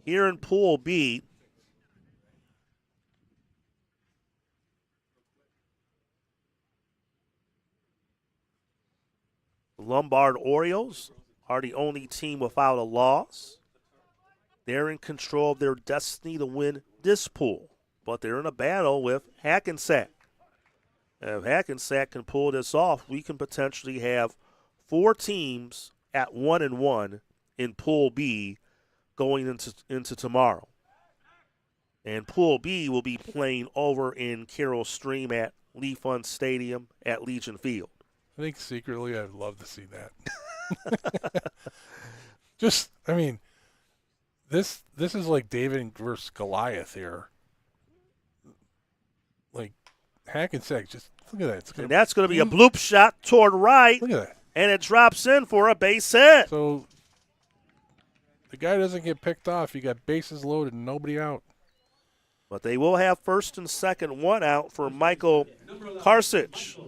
Here in Pool B, the Lombard Orioles are the only team without a loss. They're in control of their destiny to win this pool, but they're in a battle with Hackensack. If Hackensack can pull this off, we can potentially have 4 teams at 1-1 in Pool B going into tomorrow. And Pool B will be playing over in Carroll Stream at Lee Fund Stadium at Legion Field. I think secretly I'd love to see that. This is like David versus Goliath here. Like Hackensack, just look at that. And that's going to be a bloop shot toward right. Look at that. And it drops in for a base hit. So the guy doesn't get picked off. You got bases loaded and nobody out. But they will have first and second, 1 out for Michael Karsich.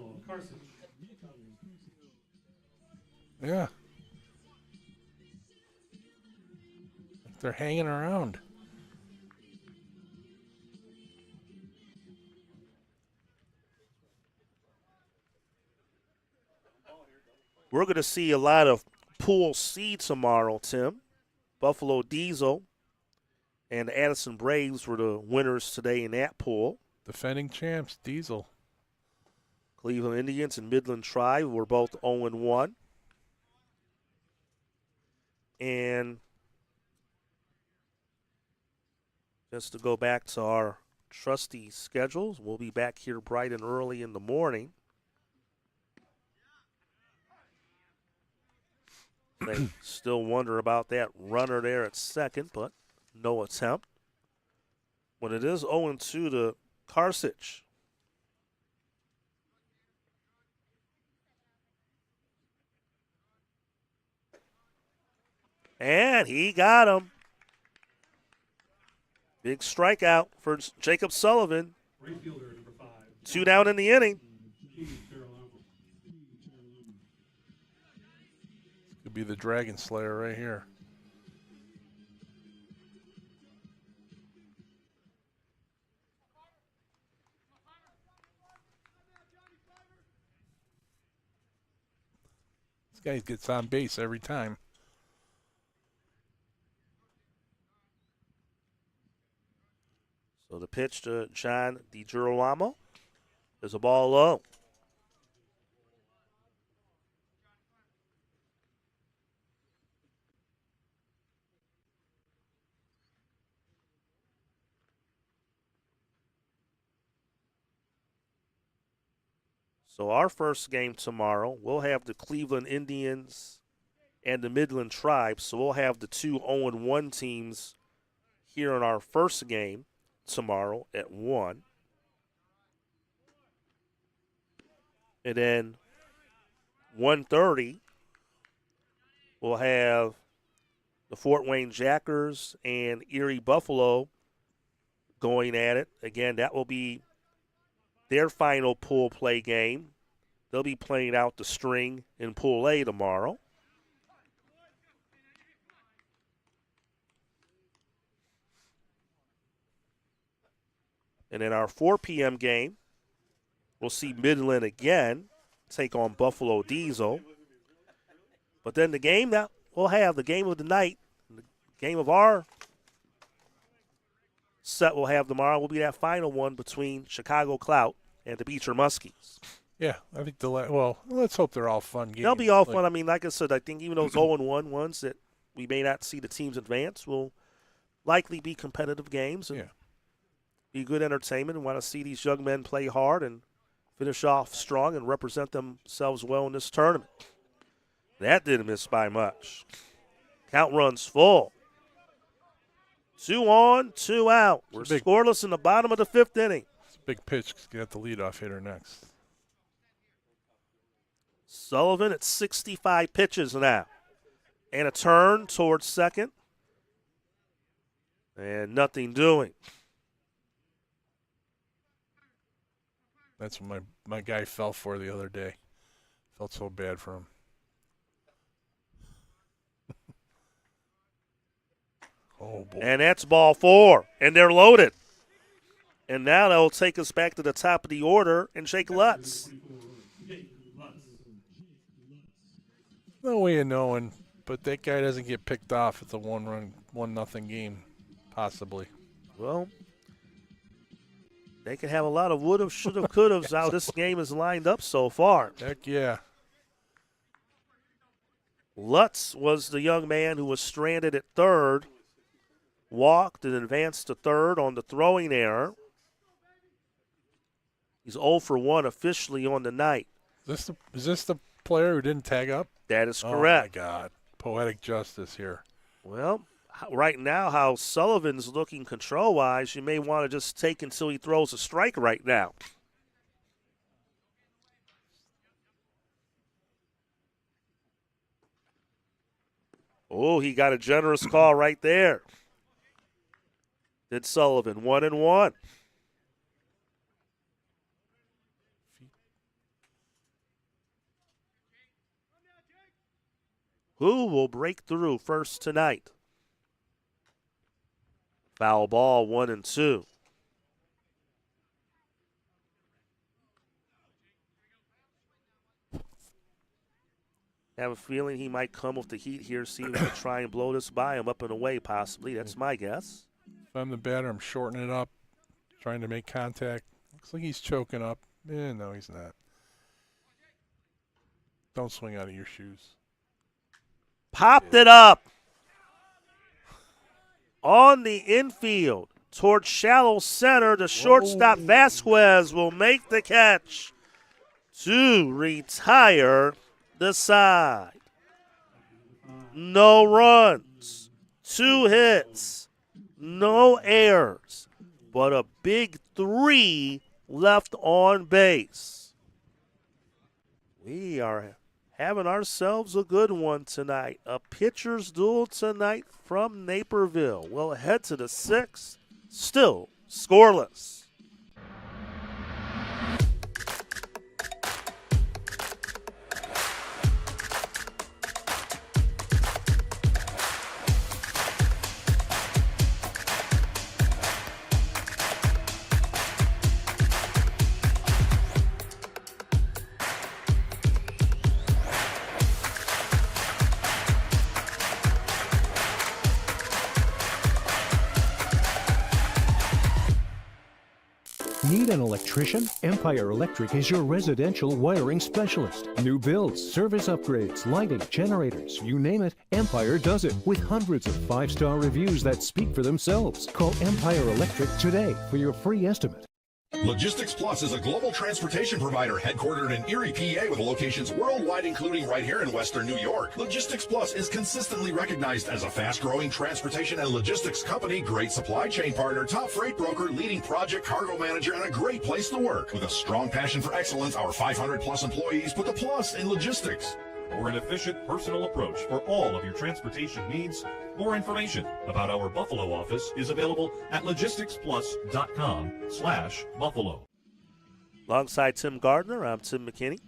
Yeah. They're hanging around. We're going to see a lot of Pool C tomorrow, Tim. Buffalo Diesel and Addison Braves were the winners today in that pool. Defending champs, Diesel. Cleveland Indians and Midland Tribe were both 0-1. And just to go back to our trusty schedules, we'll be back here bright and early in the morning. They still wonder about that runner there at second, but no attempt. When it is 0-2 to Karsich. And he got him. Big strikeout for Jacob Sullivan. 2 down in the inning. Could be the Dragon Slayer right here. This guy gets on base every time. So the pitch to John DiGirolamo is a ball low. So our first game tomorrow, we'll have the Cleveland Indians and the Midland Tribe. So we'll have the 2 0-1 teams here in our first game tomorrow at 1. And then 1:30, we'll have the Fort Wayne Jackers and Erie Buffalo going at it. Again, that will be their final pool play game. They'll be playing out the string in Pool A tomorrow. And in our 4 p.m. game, we'll see Midland again take on Buffalo Diesel. But then the game that we'll have, the game of the night, the game of our set we'll have tomorrow will be that final one between Chicago Clout and the Beecher Muskies. Yeah, I think well, let's hope they're all fun games. They'll be all fun. I mean, like I said, I think even those 0-1 ones that we may not see the teams advance will likely be competitive games and be good entertainment, and want to see these young men play hard and finish off strong and represent themselves well in this tournament. That didn't miss by much. Count runs full. 2 on, 2 out. We're scoreless in the bottom of the 5th inning. It's a big pitch. Get the leadoff hitter next. Sullivan at 65 pitches now. And a turn towards second. And nothing doing. That's what my guy fell for the other day. Felt so bad for him. Oh, boy. And that's ball 4. And they're loaded. And now they'll take us back to the top of the order and Jake Lutz. No way of knowing, but that guy doesn't get picked off. It's a 1-0 game, possibly. Well, they can have a lot of would have, should have, could have how this game is lined up so far. Heck yeah. Lutz was the young man who was stranded at third, walked and advanced to third on the throwing error. He's 0 for 1 officially on the night. Is this the player who didn't tag up? That is correct. Oh, my God. Poetic justice here. Well, right now, how Sullivan's looking control-wise, you may want to just take until he throws a strike right now. Oh, he got a generous call right there. Did Sullivan, 1-1. Who will break through first tonight? Foul ball, 1-2. Have a feeling he might come with the heat here, see if he can try and blow this by him up and away possibly. That's my guess. If I'm the batter, I'm shortening it up, trying to make contact. Looks like he's choking up. No, he's not. Don't swing out of your shoes. Popped it up on the infield towards shallow center. The shortstop Vasquez will make the catch to retire the side. No runs, 2 hits, no errors, but a big 3 left on base. We are having ourselves a good one tonight. A pitcher's duel tonight from Naperville. We'll head to the 6th, still scoreless. Need an electrician? Empire Electric is your residential wiring specialist. New builds, service upgrades, lighting, generators, you name it, Empire does it with hundreds of 5-star reviews that speak for themselves. Call Empire Electric today for your free estimate. Logistics Plus is a global transportation provider headquartered in Erie, PA with locations worldwide, including right here in Western New York. Logistics Plus is consistently recognized as a fast-growing transportation and logistics company, great supply chain partner, top freight broker, leading project cargo manager, and a great place to work. With a strong passion for excellence, our 500-plus employees put the plus in logistics. For an efficient, personal approach for all of your transportation needs, more information about our Buffalo office is available at logisticsplus.com/Buffalo. Alongside Tim Gardner, I'm Tim McKinney.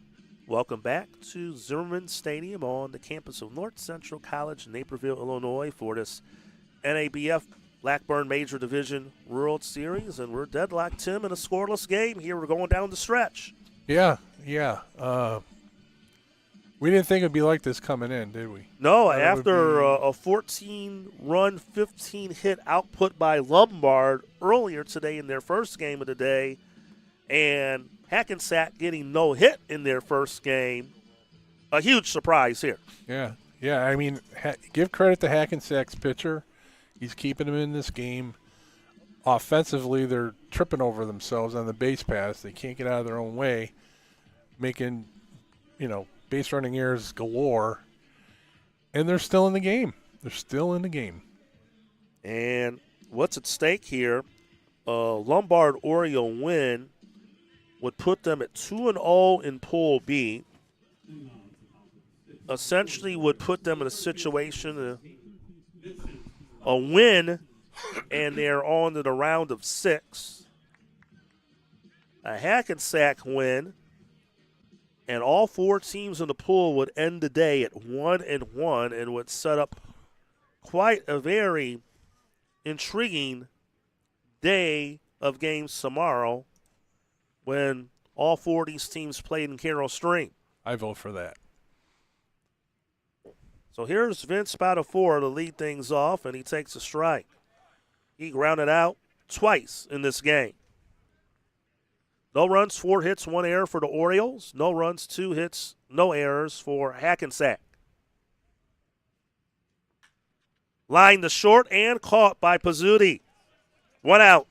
Welcome back to Zimmerman Stadium on the campus of North Central College, Naperville, Illinois, for this NABF Blackburn Major Division World Series. And we're deadlocked, Tim, in a scoreless game here. We're going down the stretch. Yeah. We didn't think it'd be like this coming in, did we? No, after a 14-run, 15-hit output by Lombard earlier today in their first game of the day, and Hackensack getting no hit in their first game, a huge surprise here. Yeah. I mean, give credit to Hackensack's pitcher. He's keeping them in this game. Offensively, they're tripping over themselves on the base pass. They can't get out of their own way, making, base running errors galore, and they're still in the game. And what's at stake here, a Lombard Oriole win would put them at 2-0 in Pool B, essentially would put them in a situation, a win, and they're on to the round of 6. A Hackensack win, and all 4 teams in the pool would end the day at 1-1 and would set up quite a very intriguing day of games tomorrow when all 4 of these teams played in Carroll Stream. I vote for that. So here's Vince Spadafora to lead things off, and he takes a strike. He grounded out twice in this game. No runs, 4 hits, 1 error for the Orioles. No runs, 2 hits, no errors for Hackensack. Line to short and caught by Pizzuti. 1 out.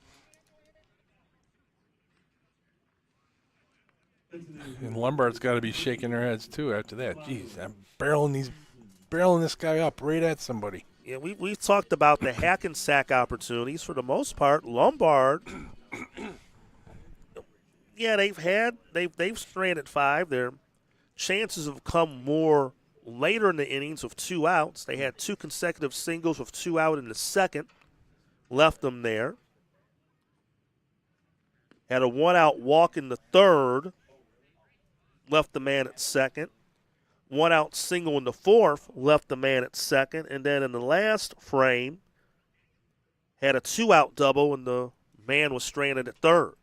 And Lombard's got to be shaking their heads too after that. Jeez, I'm barreling this guy up right at somebody. Yeah, we've talked about the Hackensack opportunities. For the most part, Lombard. Yeah, they've stranded 5. Their chances have come more later in the innings with 2 outs. They had 2 consecutive singles with 2 out in the second, left them there. Had a 1-out walk in the third, left the man at second. 1-out single in the fourth, left the man at second. And then in the last frame, had a 2-out double, and the man was stranded at third.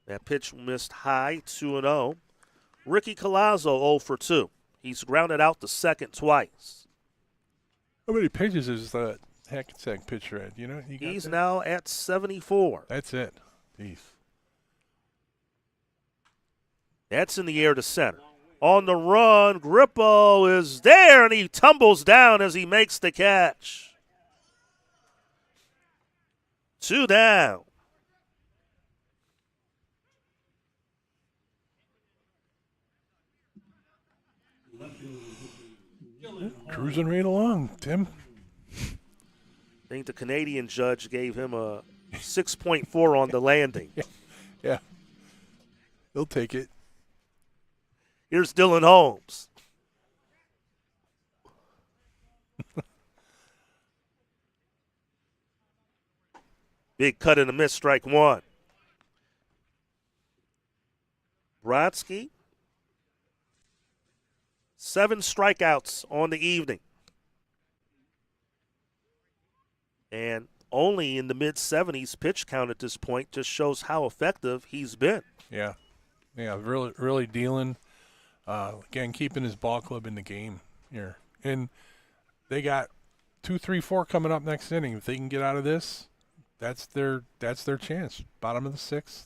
That pitch missed high, 2-0. Ricky Colazzo 0 for 2. He's grounded out the second twice. How many pitches is that Hackensack pitcher at? He's now at 74. That's it. Jeez. That's in the air to center. On the run, Grippo is there, and he tumbles down as he makes the catch. 2 down. Cruising right along, Tim. I think the Canadian judge gave him a 6.4 on the landing. Yeah. He'll take it. Here's Dylan Holmes. Big cut and a miss, strike 1. Brodsky, 7 strikeouts on the evening. And only in the mid-70s pitch count at this point, just shows how effective he's been. Yeah. Yeah, really dealing. Again, keeping his ball club in the game here. And they got 2, 3, 4 coming up next inning. If they can get out of this, that's their chance. Bottom of the 6th.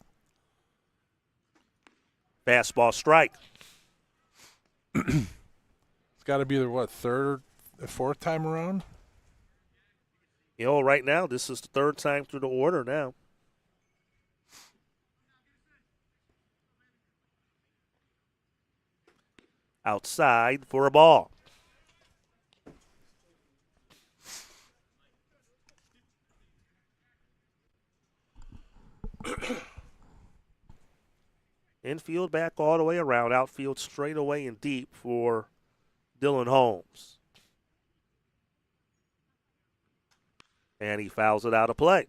Fastball strike. It's got to be their, third or fourth time around? You know, right now, this is the 3rd time through the order now. Outside for a ball. Infield back all the way around. Outfield straight away and deep for Dylan Holmes. And he fouls it out of play.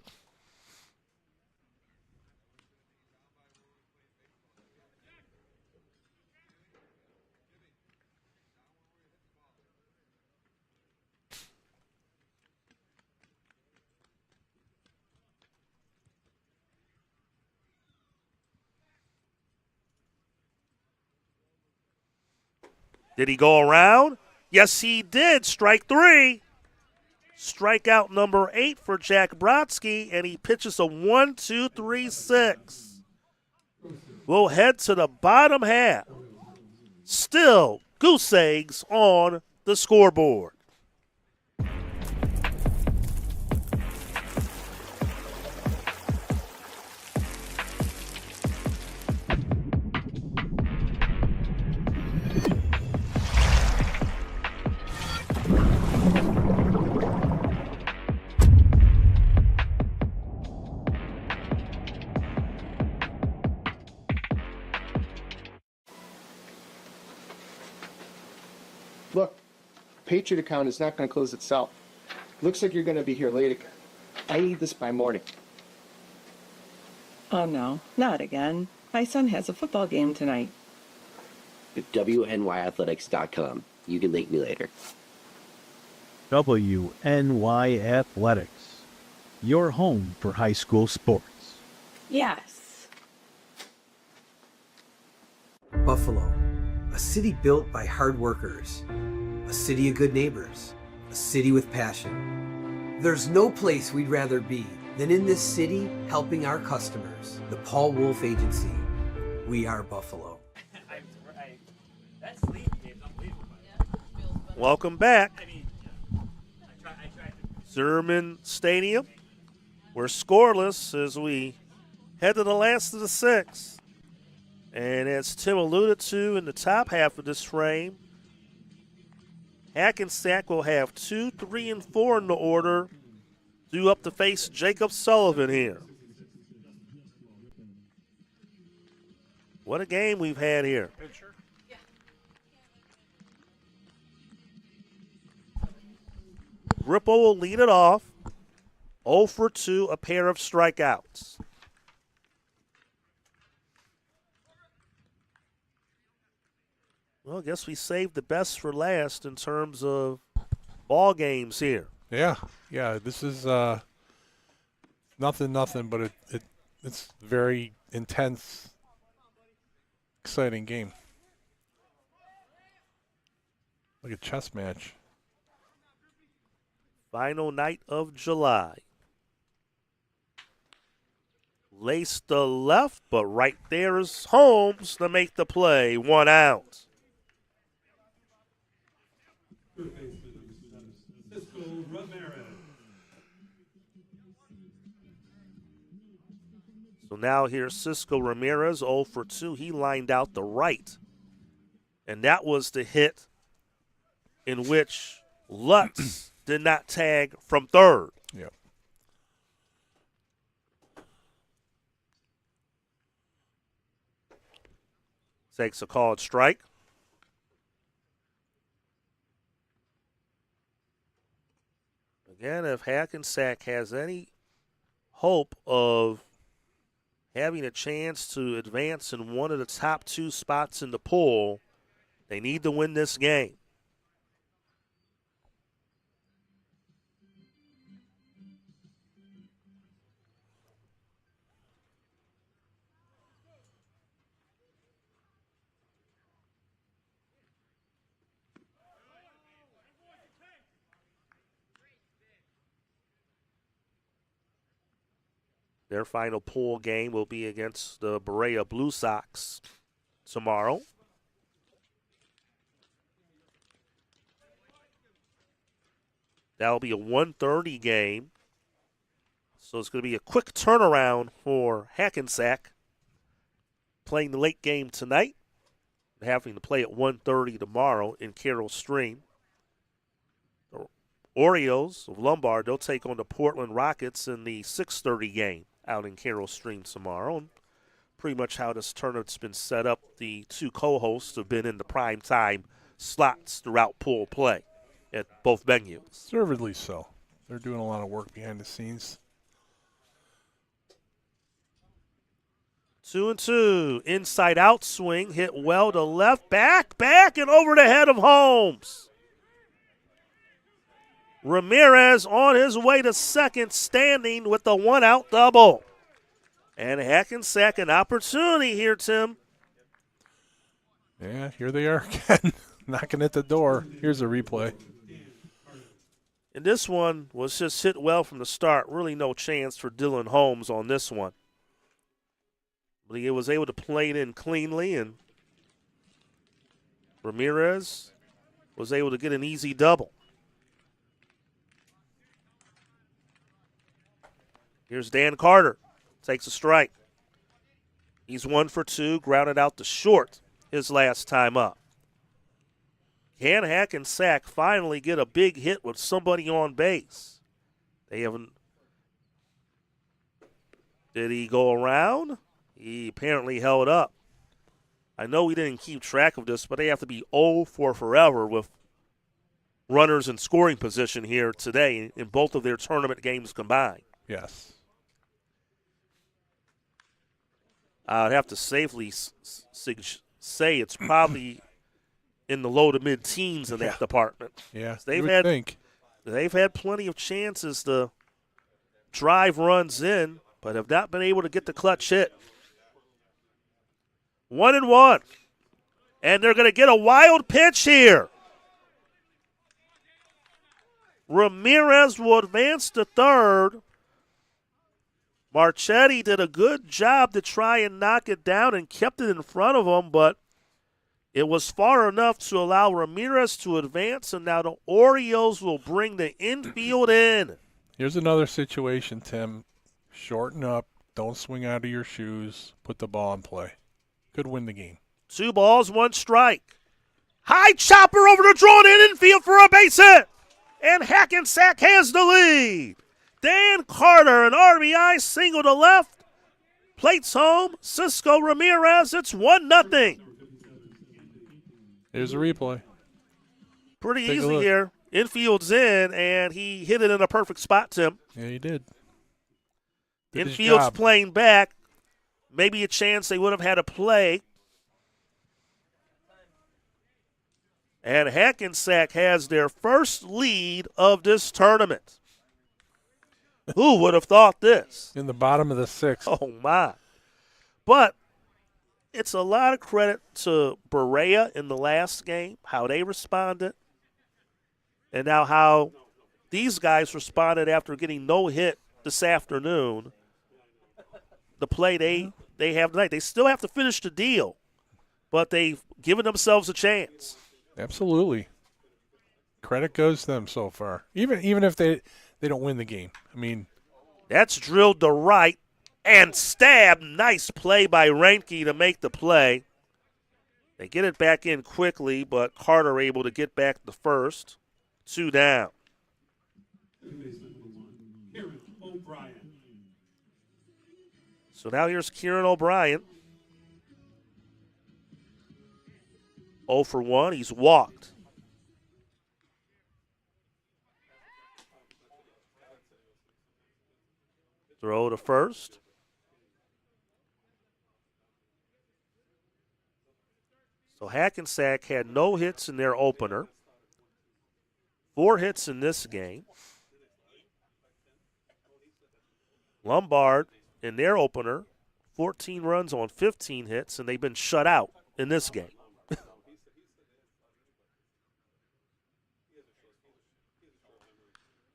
Did he go around? Yes, he did. Strike 3. Strikeout number 8 for Jack Brodsky, and he pitches a 1-2-3-6. We'll head to the bottom half. Still goose eggs on the scoreboard. Look, Patriot account is not going to close itself. Looks like you're going to be here late again. I need this by morning. Oh no, not again. My son has a football game tonight. WNYathletics.com. You can link me later. WNY Athletics, your home for high school sports. Yes. Buffalo, a city built by hard workers, a city of good neighbors, a city with passion. There's no place we'd rather be than in this city helping our customers. The Paul Wolf Agency. We are Buffalo. Welcome back. Zimmerman Stadium. We're scoreless as we head to the last of the 6th. And as Tim alluded to in the top half of this frame, Hackensack will have 2, 3, and 4 in the order, due up to face Jacob Sullivan here. What a game we've had here. Grippo will lead it off. 0 for 2, a pair of strikeouts. Well, I guess we saved the best for last in terms of ball games here. Yeah. This is nothing, but it's very intense, exciting game. Like a chess match. Final night of July. Lace the left, but right there is Holmes to make the play. 1 out. So now here's Cisco Ramirez, 0 for 2. He lined out the right. And that was the hit in which Lutz did not tag from third. Yep. Takes a called strike. Again, if Hackensack has any hope of having a chance to advance in one of the top 2 spots in the pool, they need to win this game. Their final pool game will be against the Berea Blue Sox tomorrow. That'll be a 1:30 game. So it's going to be a quick turnaround for Hackensack playing the late game tonight and having to play at 1:30 tomorrow in Carroll Stream. The Orioles of Lombard, they'll take on the Portland Rockets in the 6:30 game out in Carroll Stream tomorrow. And pretty much how this tournament's been set up, the 2 co-hosts have been in the prime time slots throughout pool play at both venues. Deservedly so. They're doing a lot of work behind the scenes. 2-2. Inside out swing. Hit well to left. Back, and over the head of Holmes. Ramirez on his way to second, standing with the 1-out double. And Hackensack an opportunity here, Tim. Yeah, here they are again, knocking at the door. Here's a replay. And this one was just hit well from the start. Really no chance for Dylan Holmes on this one. But he was able to play it in cleanly, and Ramirez was able to get an easy double. Here's Dan Carter. Takes a strike. He's 1 for 2, grounded out to short his last time up. Can Hackensack finally get a big hit with somebody on base? They haven't. Did he go around? He apparently held up. I know we didn't keep track of this, but they have to be 0 for forever with runners in scoring position here today in both of their tournament games combined. Yes. I'd have to safely say it's probably in the low to mid-teens in that department. Yeah, they've had plenty of chances to drive runs in, but have not been able to get the clutch hit. 1-1, and they're going to get a wild pitch here. Ramirez will advance to third. Marchetti did a good job to try and knock it down and kept it in front of him, but it was far enough to allow Ramirez to advance, and now the Orioles will bring the infield in. Here's another situation, Tim. Shorten up. Don't swing out of your shoes. Put the ball in play. Could win the game. 2 balls, 1 strike. High chopper over the drawn in infield for a base hit. And Hackensack has the lead. Dan Carter, an RBI single to left. Plates home. Cisco Ramirez, it's 1-0. Here's a replay. Pretty easy here. Infield's in, and he hit it in a perfect spot, Tim. Yeah, he did. Infield's playing back. Maybe a chance they would have had a play. And Hackensack has their first lead of this tournament. Who would have thought this? In the bottom of the 6th. Oh, my. But it's a lot of credit to Berea in the last game, how they responded, and now how these guys responded after getting no hit this afternoon. The play they have tonight. They still have to finish the deal, but they've given themselves a chance. Absolutely. Credit goes to them so far. Even if they don't win the game. I mean, that's drilled to right, and stab. Nice play by Reinke to make the play. They get it back in quickly, but Carter able to get back the first. 2 down. So now here's Kieran O'Brien. 0 for 1. He's walked. Throw to first. So Hackensack had no hits in their opener. 4 hits in this game. Lombard in their opener, 14 runs on 15 hits, and they've been shut out in this game.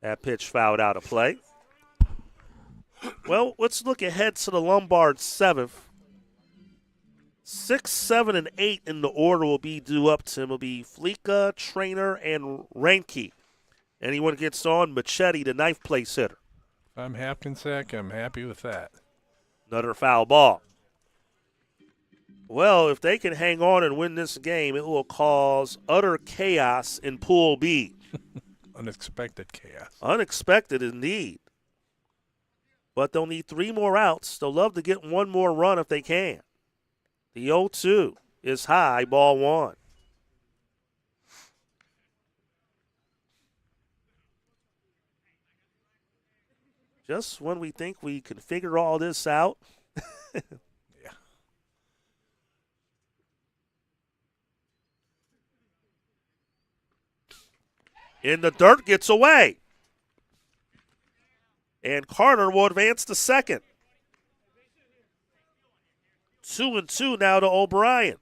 That pitch fouled out of play. Well, let's look ahead to the Lombard 7th. 6, 7, and 8 in the order will be due up to him. Will be Fleeka, Trainer, and Reinke. Anyone gets on, Machete, the 9th place hitter. If I'm Hackensack, I'm happy with that. Another foul ball. Well, if they can hang on and win this game, it will cause utter chaos in Pool B. Unexpected chaos. Unexpected indeed. But they'll need 3 more outs. They'll love to get 1 more run if they can. The 0-2 is high, ball 1. Just when we think we can figure all this out. Yeah. In the dirt, gets away. And Carter will advance to second. 2-2 now to O'Brien.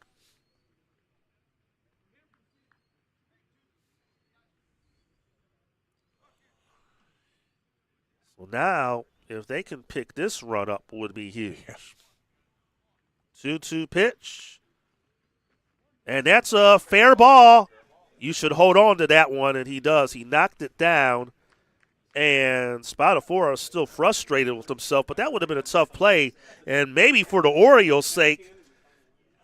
So now, if they can pick this run up, would be huge. 2-2 pitch. And that's a fair ball. You should hold on to that one, and he does. He knocked it down. And Spadafora is still frustrated with himself, but that would have been a tough play. And maybe for the Orioles' sake,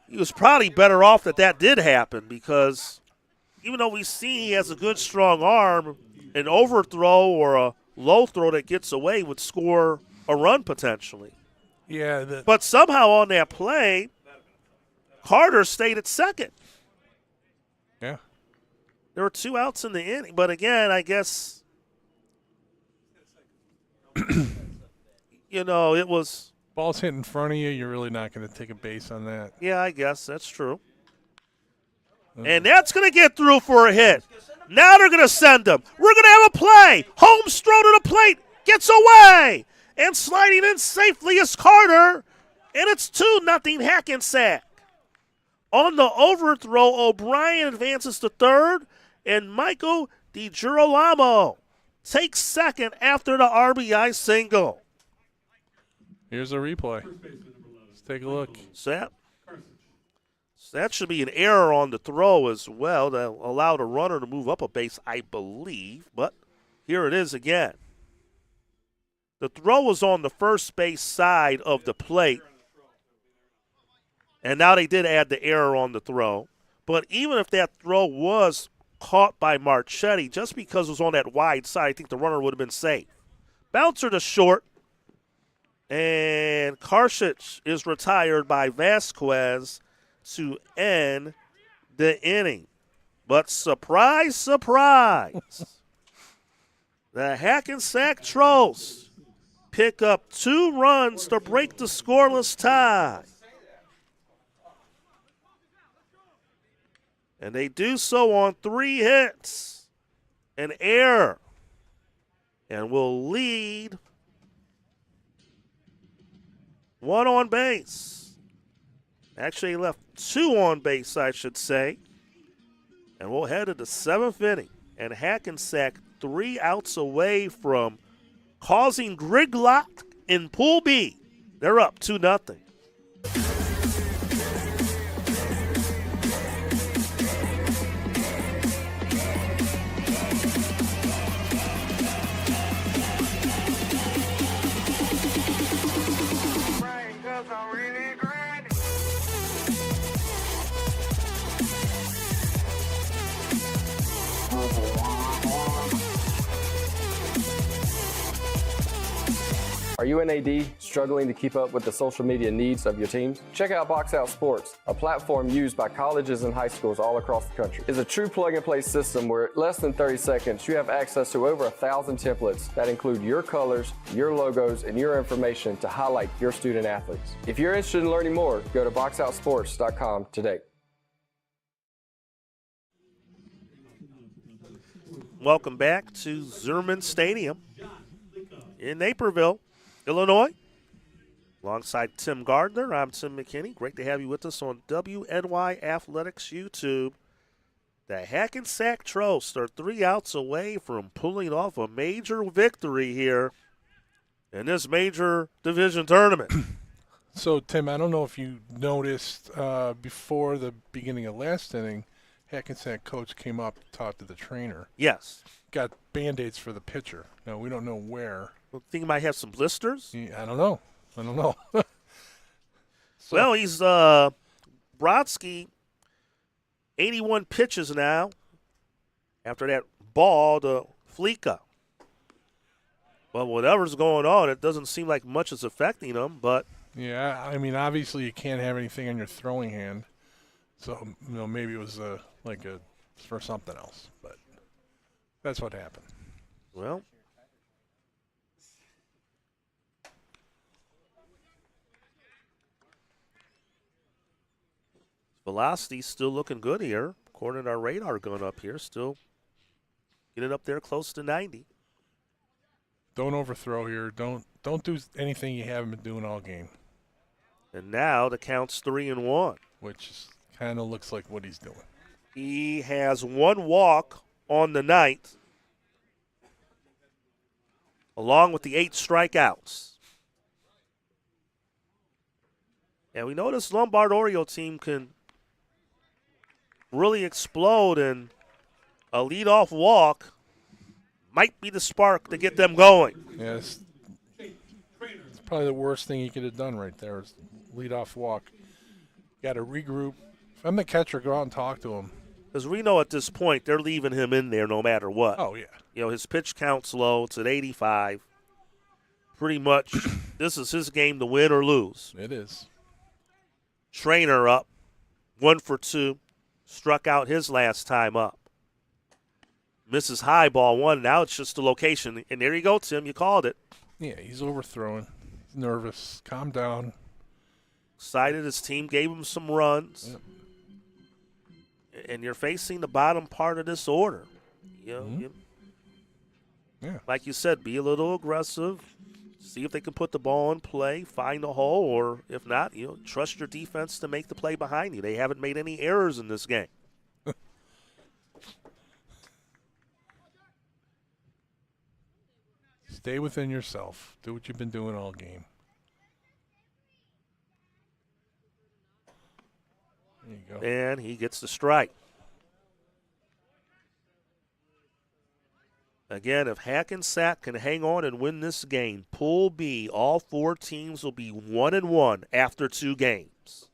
he was probably better off that did happen, because even though we see he has a good, strong arm, an overthrow or a low throw that gets away would score a run potentially. Yeah. But somehow on that play, Carter stayed at second. Yeah. There were 2 outs in the inning, but again, I guess – it was. Ball's hit in front of you. You're really not going to take a base on that. Yeah, I guess that's true. And that's going to get through for a hit. Now they're going to send him. We're going to have a play. Holmes throw to the plate. Gets away. And sliding in safely is Carter. And it's 2-0 Hackensack. On the overthrow, O'Brien advances to third. And Michael DiGirolamo takes second after the RBI single. Here's a replay. Let's take a look. So that should be an error on the throw as well that allowed a runner to move up a base, I believe. But here it is again. The throw was on the first base side of the plate. And now they did add the error on the throw. But even if that throw was caught by Marchetti, just because it was on that wide side, I think the runner would have been safe. Bouncer to short. And Karsic is retired by Vasquez to end the inning. But surprise, surprise, the Hackensack Trolls pick up 2 runs to break the scoreless tie. And they do so on 3 hits, an error, and will lead 1 on base. Actually left 2 on base, I should say. And we'll head to the 7th inning. And Hackensack 3 outs away from causing gridlock in Pool B. They're up 2-0. Are you an AD struggling to keep up with the social media needs of your teams? Check out Box Out Sports, a platform used by colleges and high schools all across the country. It's a true plug-and-play system where in less than 30 seconds you have access to over 1,000 templates that include your colors, your logos, and your information to highlight your student athletes. If you're interested in learning more, go to boxoutsports.com today. Welcome back to Zimmerman Stadium in Naperville, Illinois. Alongside Tim Gardner, I'm Tim McKinney. Great to have you with us on WNY Athletics YouTube. The Hackensack Trojans are 3 outs away from pulling off a major victory here in this major division tournament. So, Tim, I don't know if you noticed before the beginning of last inning, Hackensack coach came up, talked to the trainer. Yes. Got Band-Aids for the pitcher. Now, we don't know where. I think he might have some blisters. Yeah, I don't know. Well, he's Brodsky, 81 pitches now after that ball to Fleeka. Well, whatever's going on, it doesn't seem like much is affecting him, but. Yeah, I mean, obviously you can't have anything on your throwing hand. So, maybe it was for something else, but that's what happened. Well, velocity's still looking good here. According to our radar gun up here, still getting up there close to 90. Don't overthrow here. Don't do anything you haven't been doing all game. And now the count's 3-1. Which kind of looks like what he's doing. He has 1 walk on the night, along with the 8 strikeouts. And we know this Lombard Oriole team can really explode, and a leadoff walk might be the spark to get them going. Yes. It's probably the worst thing he could have done right there is leadoff walk. Got to regroup. If I'm the catcher, go out and talk to him. Because we know at this point they're leaving him in there no matter what. Oh, yeah. His pitch count's low. It's at 85. Pretty much this is his game to win or lose. It is. Trainer up, 1 for 2. Struck out his last time up. Misses high, ball 1. Now it's just the location. And there you go, Tim. You called it. Yeah, he's overthrowing. He's nervous. Calm down. Excited his team gave him some runs. Yep. And you're facing the bottom part of this order. Like you said, be a little aggressive. See if they can put the ball in play, find a hole, or if not, trust your defense to make the play behind you. They haven't made any errors in this game. Stay within yourself. Do what you've been doing all game. There you go. And he gets the strike. Again, if Hackensack can hang on and win this game, Pool B, all 4 teams will be 1-1 after 2 games.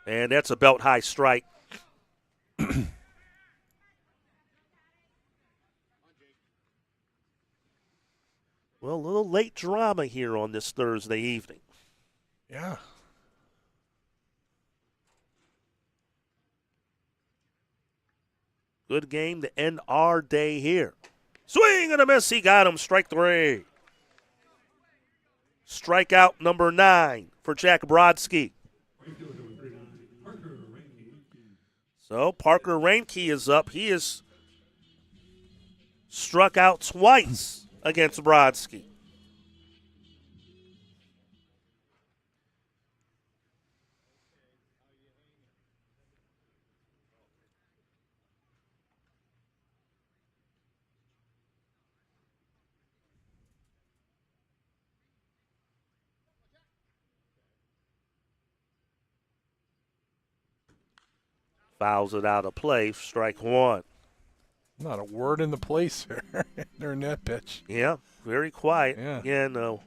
And that's a belt-high strike. Well, a little late drama here on this Thursday evening. Yeah. Good game to end our day here. Swing and a miss. He got him. Strike 3. Strikeout number 9 for Jack Brodsky. So Parker Reinke is up. He is struck out twice against Brodsky. Fouls it out of play, strike 1. Not a word in the place here during that pitch. Yeah, very quiet. Yeah. Again, I'll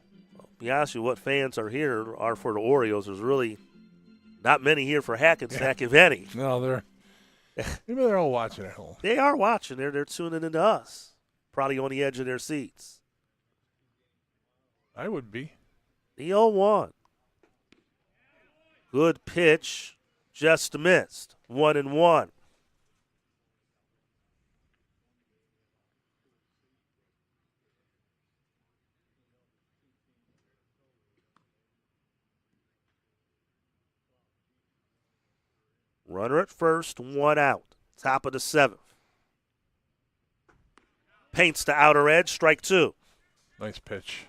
be honest with you, what fans are here are for the Orioles. There's really not many here for Hackensack, if any. No, Maybe they're all watching at home. They are watching. They're tuning into us. Probably on the edge of their seats. I would be. The 0-1. Good pitch. Just missed. 1-1. Runner at first, 1 out. Top of the 7th. Paints the outer edge, strike 2. Nice pitch.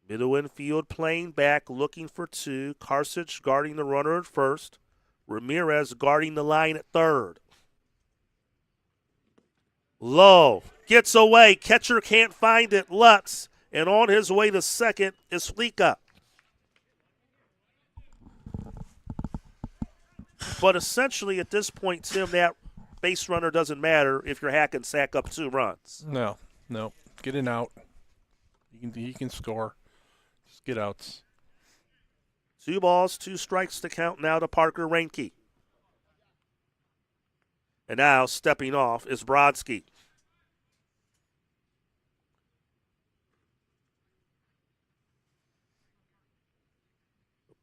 Middle infield playing back, looking for 2. Karsich guarding the runner at first. Ramirez guarding the line at third. Low. Gets away. Catcher can't find it. Lutz. And on his way to second is Fleeka. But essentially at this point, Tim, that base runner doesn't matter if you're Hackensack up 2 runs. No. Get an out. He can score. Just get outs. 2 balls, 2 strikes to count now to Parker Reinke. And now stepping off is Brodsky.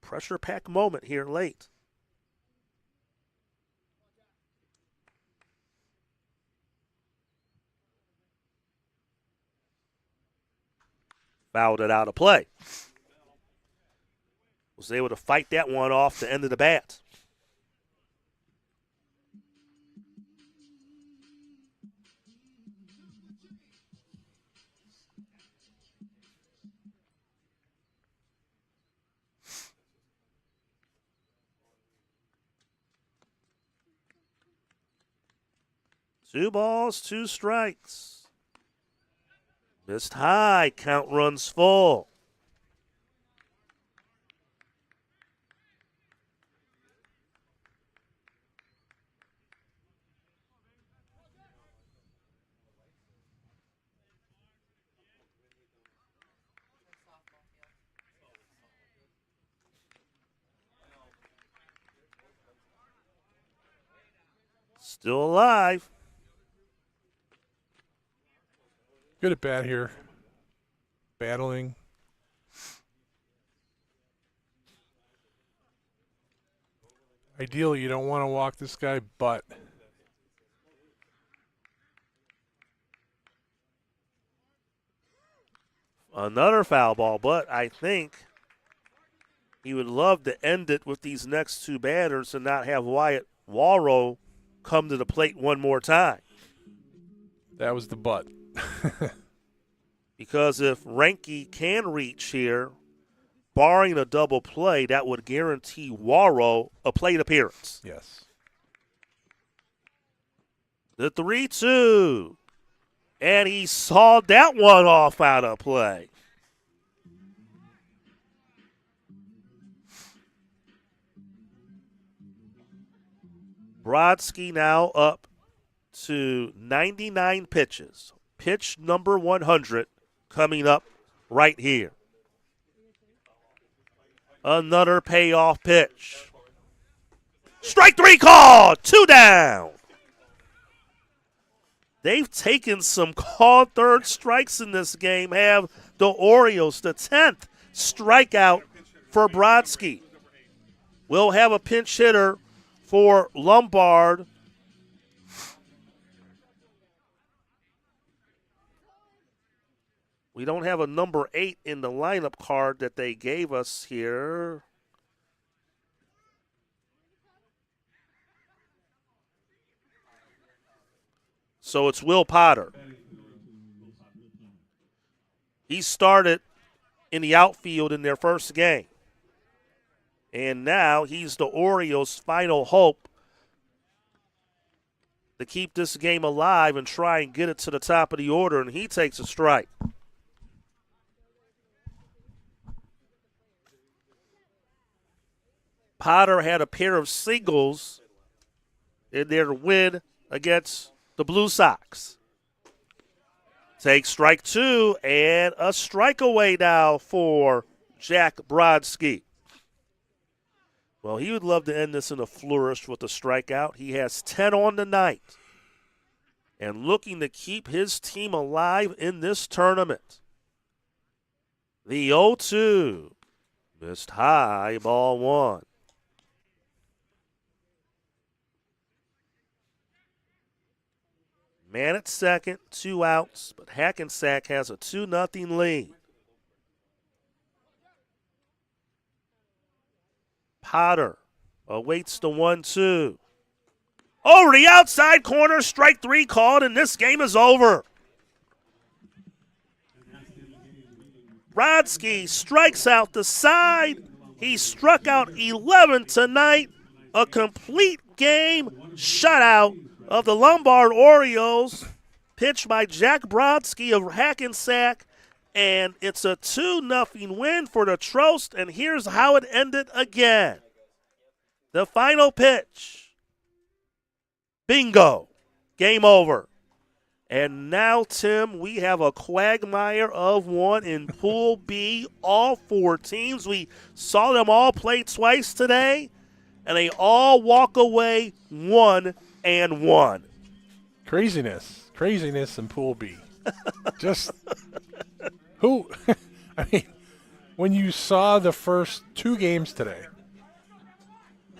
Pressure pack moment here late. Fouled it out of play. Was able to fight that one off the end of the bat. Two balls, 2 strikes. Missed high, count runs full. Still alive. Good at bat here. Battling. Ideally, you don't want to walk this guy, but another foul ball, but I think he would love to end it with these next 2 batters and not have Wyatt Walrow come to the plate one more time. That was the but. Because if Reinke can reach here, barring a double play, that would guarantee Walrow a plate appearance. Yes. The 3-2. And he sawed that one off out of play. Brodsky now up to 99 pitches. Pitch number 100 coming up right here. Another payoff pitch. Strike 3 called. 2 down. They've taken some called third strikes in this game, have the Orioles. The 10th strikeout for Brodsky. We'll have a pinch hitter for Lombard. We don't have a number 8 in the lineup card that they gave us here. So it's Will Potter. He started in the outfield in their first game. And now he's the Orioles' final hope to keep this game alive and try and get it to the top of the order, and he takes a strike. Potter had a pair of singles in their win against the Blue Sox. Take strike 2 and a strikeaway now for Jack Brodsky. Well, he would love to end this in a flourish with a strikeout. He has 10 on the night and looking to keep his team alive in this tournament. The 0-2. Missed high, ball 1. Man at second, 2 outs, but Hackensack has a 2-0 lead. Potter awaits the 1-2. Over the outside corner, strike 3 called, and this game is over. Brodsky strikes out the side. He struck out 11 tonight. A complete game shutout of the Lombard Orioles, pitched by Jack Brodsky of Hackensack, and it's a 2-0 win for the Trost, and here's how it ended again. The final pitch. Bingo. Game over. And now, Tim, we have a quagmire of one in Pool B. All 4 teams. We saw them all play twice today, and they all walk away 1-1. Craziness in Pool B. Just who? I mean, when you saw the first 2 games today,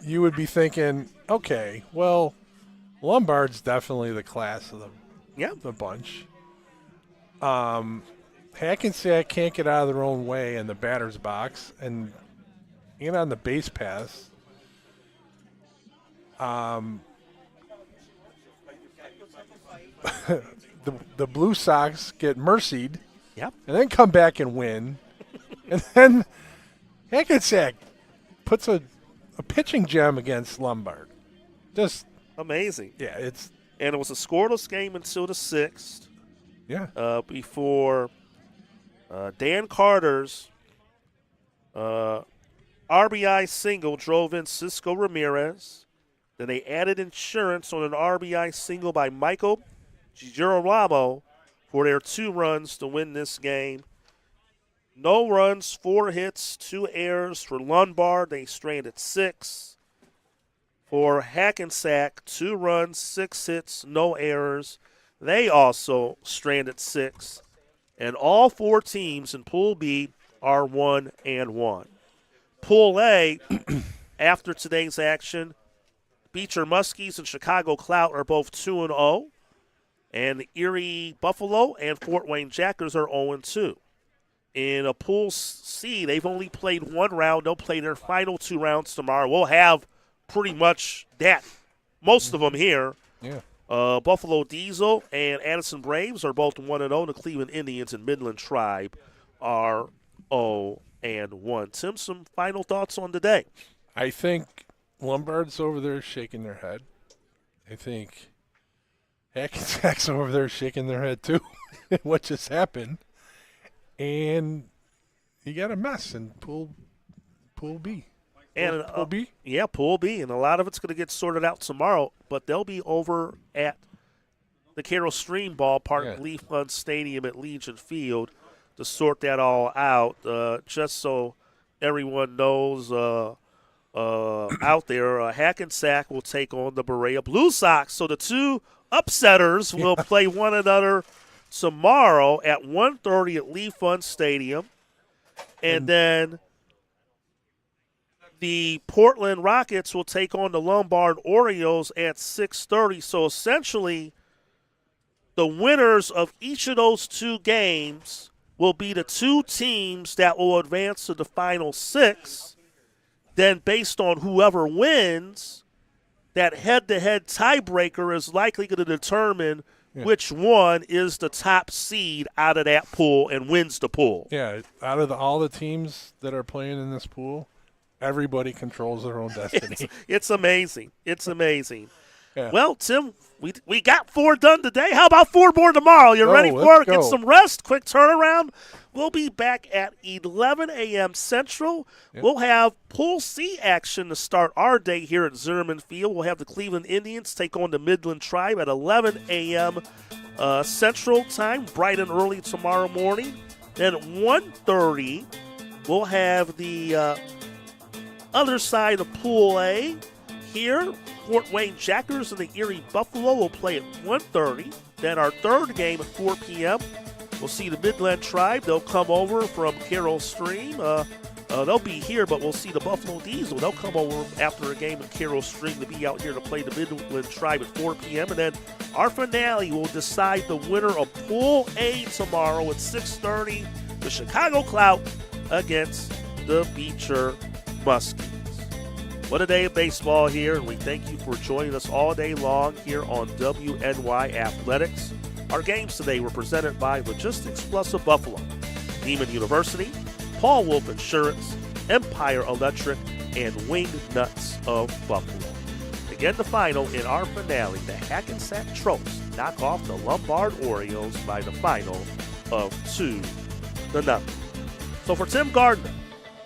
you would be thinking, okay, well, Lombard's definitely the class of the bunch. Hackensack can't get out of their own way in the batter's box and on the base paths. The Blue Sox get mercied, and then come back and win, and then Hackensack puts a pitching gem against Lombard. Just amazing. Yeah, and it was a scoreless game until the 6th. Yeah. Before Dan Carter's RBI single drove in Cisco Ramirez. Then they added insurance on an RBI single by Michael Girolamo for their 2 runs to win this game. No runs, 4 hits, 2 errors for Lombard. They stranded 6. For Hackensack, 2 runs, 6 hits, no errors. They also stranded 6. And all 4 teams in Pool B are 1-1. Pool A, after today's action, Beecher Muskies and Chicago Clout are both 2-0. And the Erie Buffalo and Fort Wayne Jackers are 0-2. In a Pool C, they've only played 1 round. They'll play their final 2 rounds tomorrow. We'll have pretty much most of them here. Yeah. Buffalo Diesel and Addison Braves are both 1-0. The Cleveland Indians and Midland Tribe are 0-1. Tim, some final thoughts on the day? I think Lombard's over there shaking their head. I think Hackensack's over there shaking their head too. What just happened? And you got a mess in Pool B. And Pool B? Yeah, Pool B. And a lot of it's going to get sorted out tomorrow, but they'll be over at the Carroll Stream Ballpark, Leaf Fund Stadium at Legion Field to sort that all out. Just so everyone knows out there, Hackensack will take on the Berea Blue Sox. So the 2 upsetters will play one another tomorrow at 1:30 at Leaf Fund Stadium. And then the Portland Rockets will take on the Lombard Orioles at 6:30. So essentially, the winners of each of those 2 games will be the 2 teams that will advance to the final 6. Then based on whoever wins, that head-to-head tiebreaker is likely going to determine which one is the top seed out of that pool and wins the pool. Yeah, out of all the teams that are playing in this pool, everybody controls their own destiny. It's amazing. It's amazing. Yeah. Well, Tim, we got 4 done today. How about 4 more tomorrow? You ready for it? Get some rest, quick turnaround. We'll be back at 11 a.m. Central. Yep. We'll have Pool C action to start our day here at Zimmerman Field. We'll have the Cleveland Indians take on the Midland Tribe at 11 a.m. Central Time, bright and early tomorrow morning. Then at 1:30, we'll have the other side of Pool A. Here, Fort Wayne Jackers and the Erie Buffalo will play at 1:30. Then our third game at 4 p.m., we'll see the Midland Tribe. They'll come over from Carroll Stream. They'll be here, but we'll see the Buffalo Diesel. They'll come over after a game at Carroll Stream to be out here to play the Midland Tribe at 4 p.m. And then our finale will decide the winner of Pool A tomorrow at 6:30. The Chicago Clout against the Beecher Muskies. What a day of baseball here, and we thank you for joining us all day long here on WNY Athletics. Our games today were presented by Logistics Plus of Buffalo, Neiman University, Paul Wolf Insurance, Empire Electric, and Winged Nuts of Buffalo. Again, the final in our finale, the Hackensack Trolls knock off the Lombard Orioles by the final of 2-0. So for Tim Gardner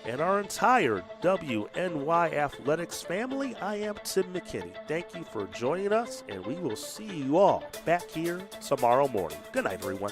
and our entire WNY Athletics family, I am Tim McKinney. Thank you for joining us, and we will see you all back here tomorrow morning. Good night, everyone.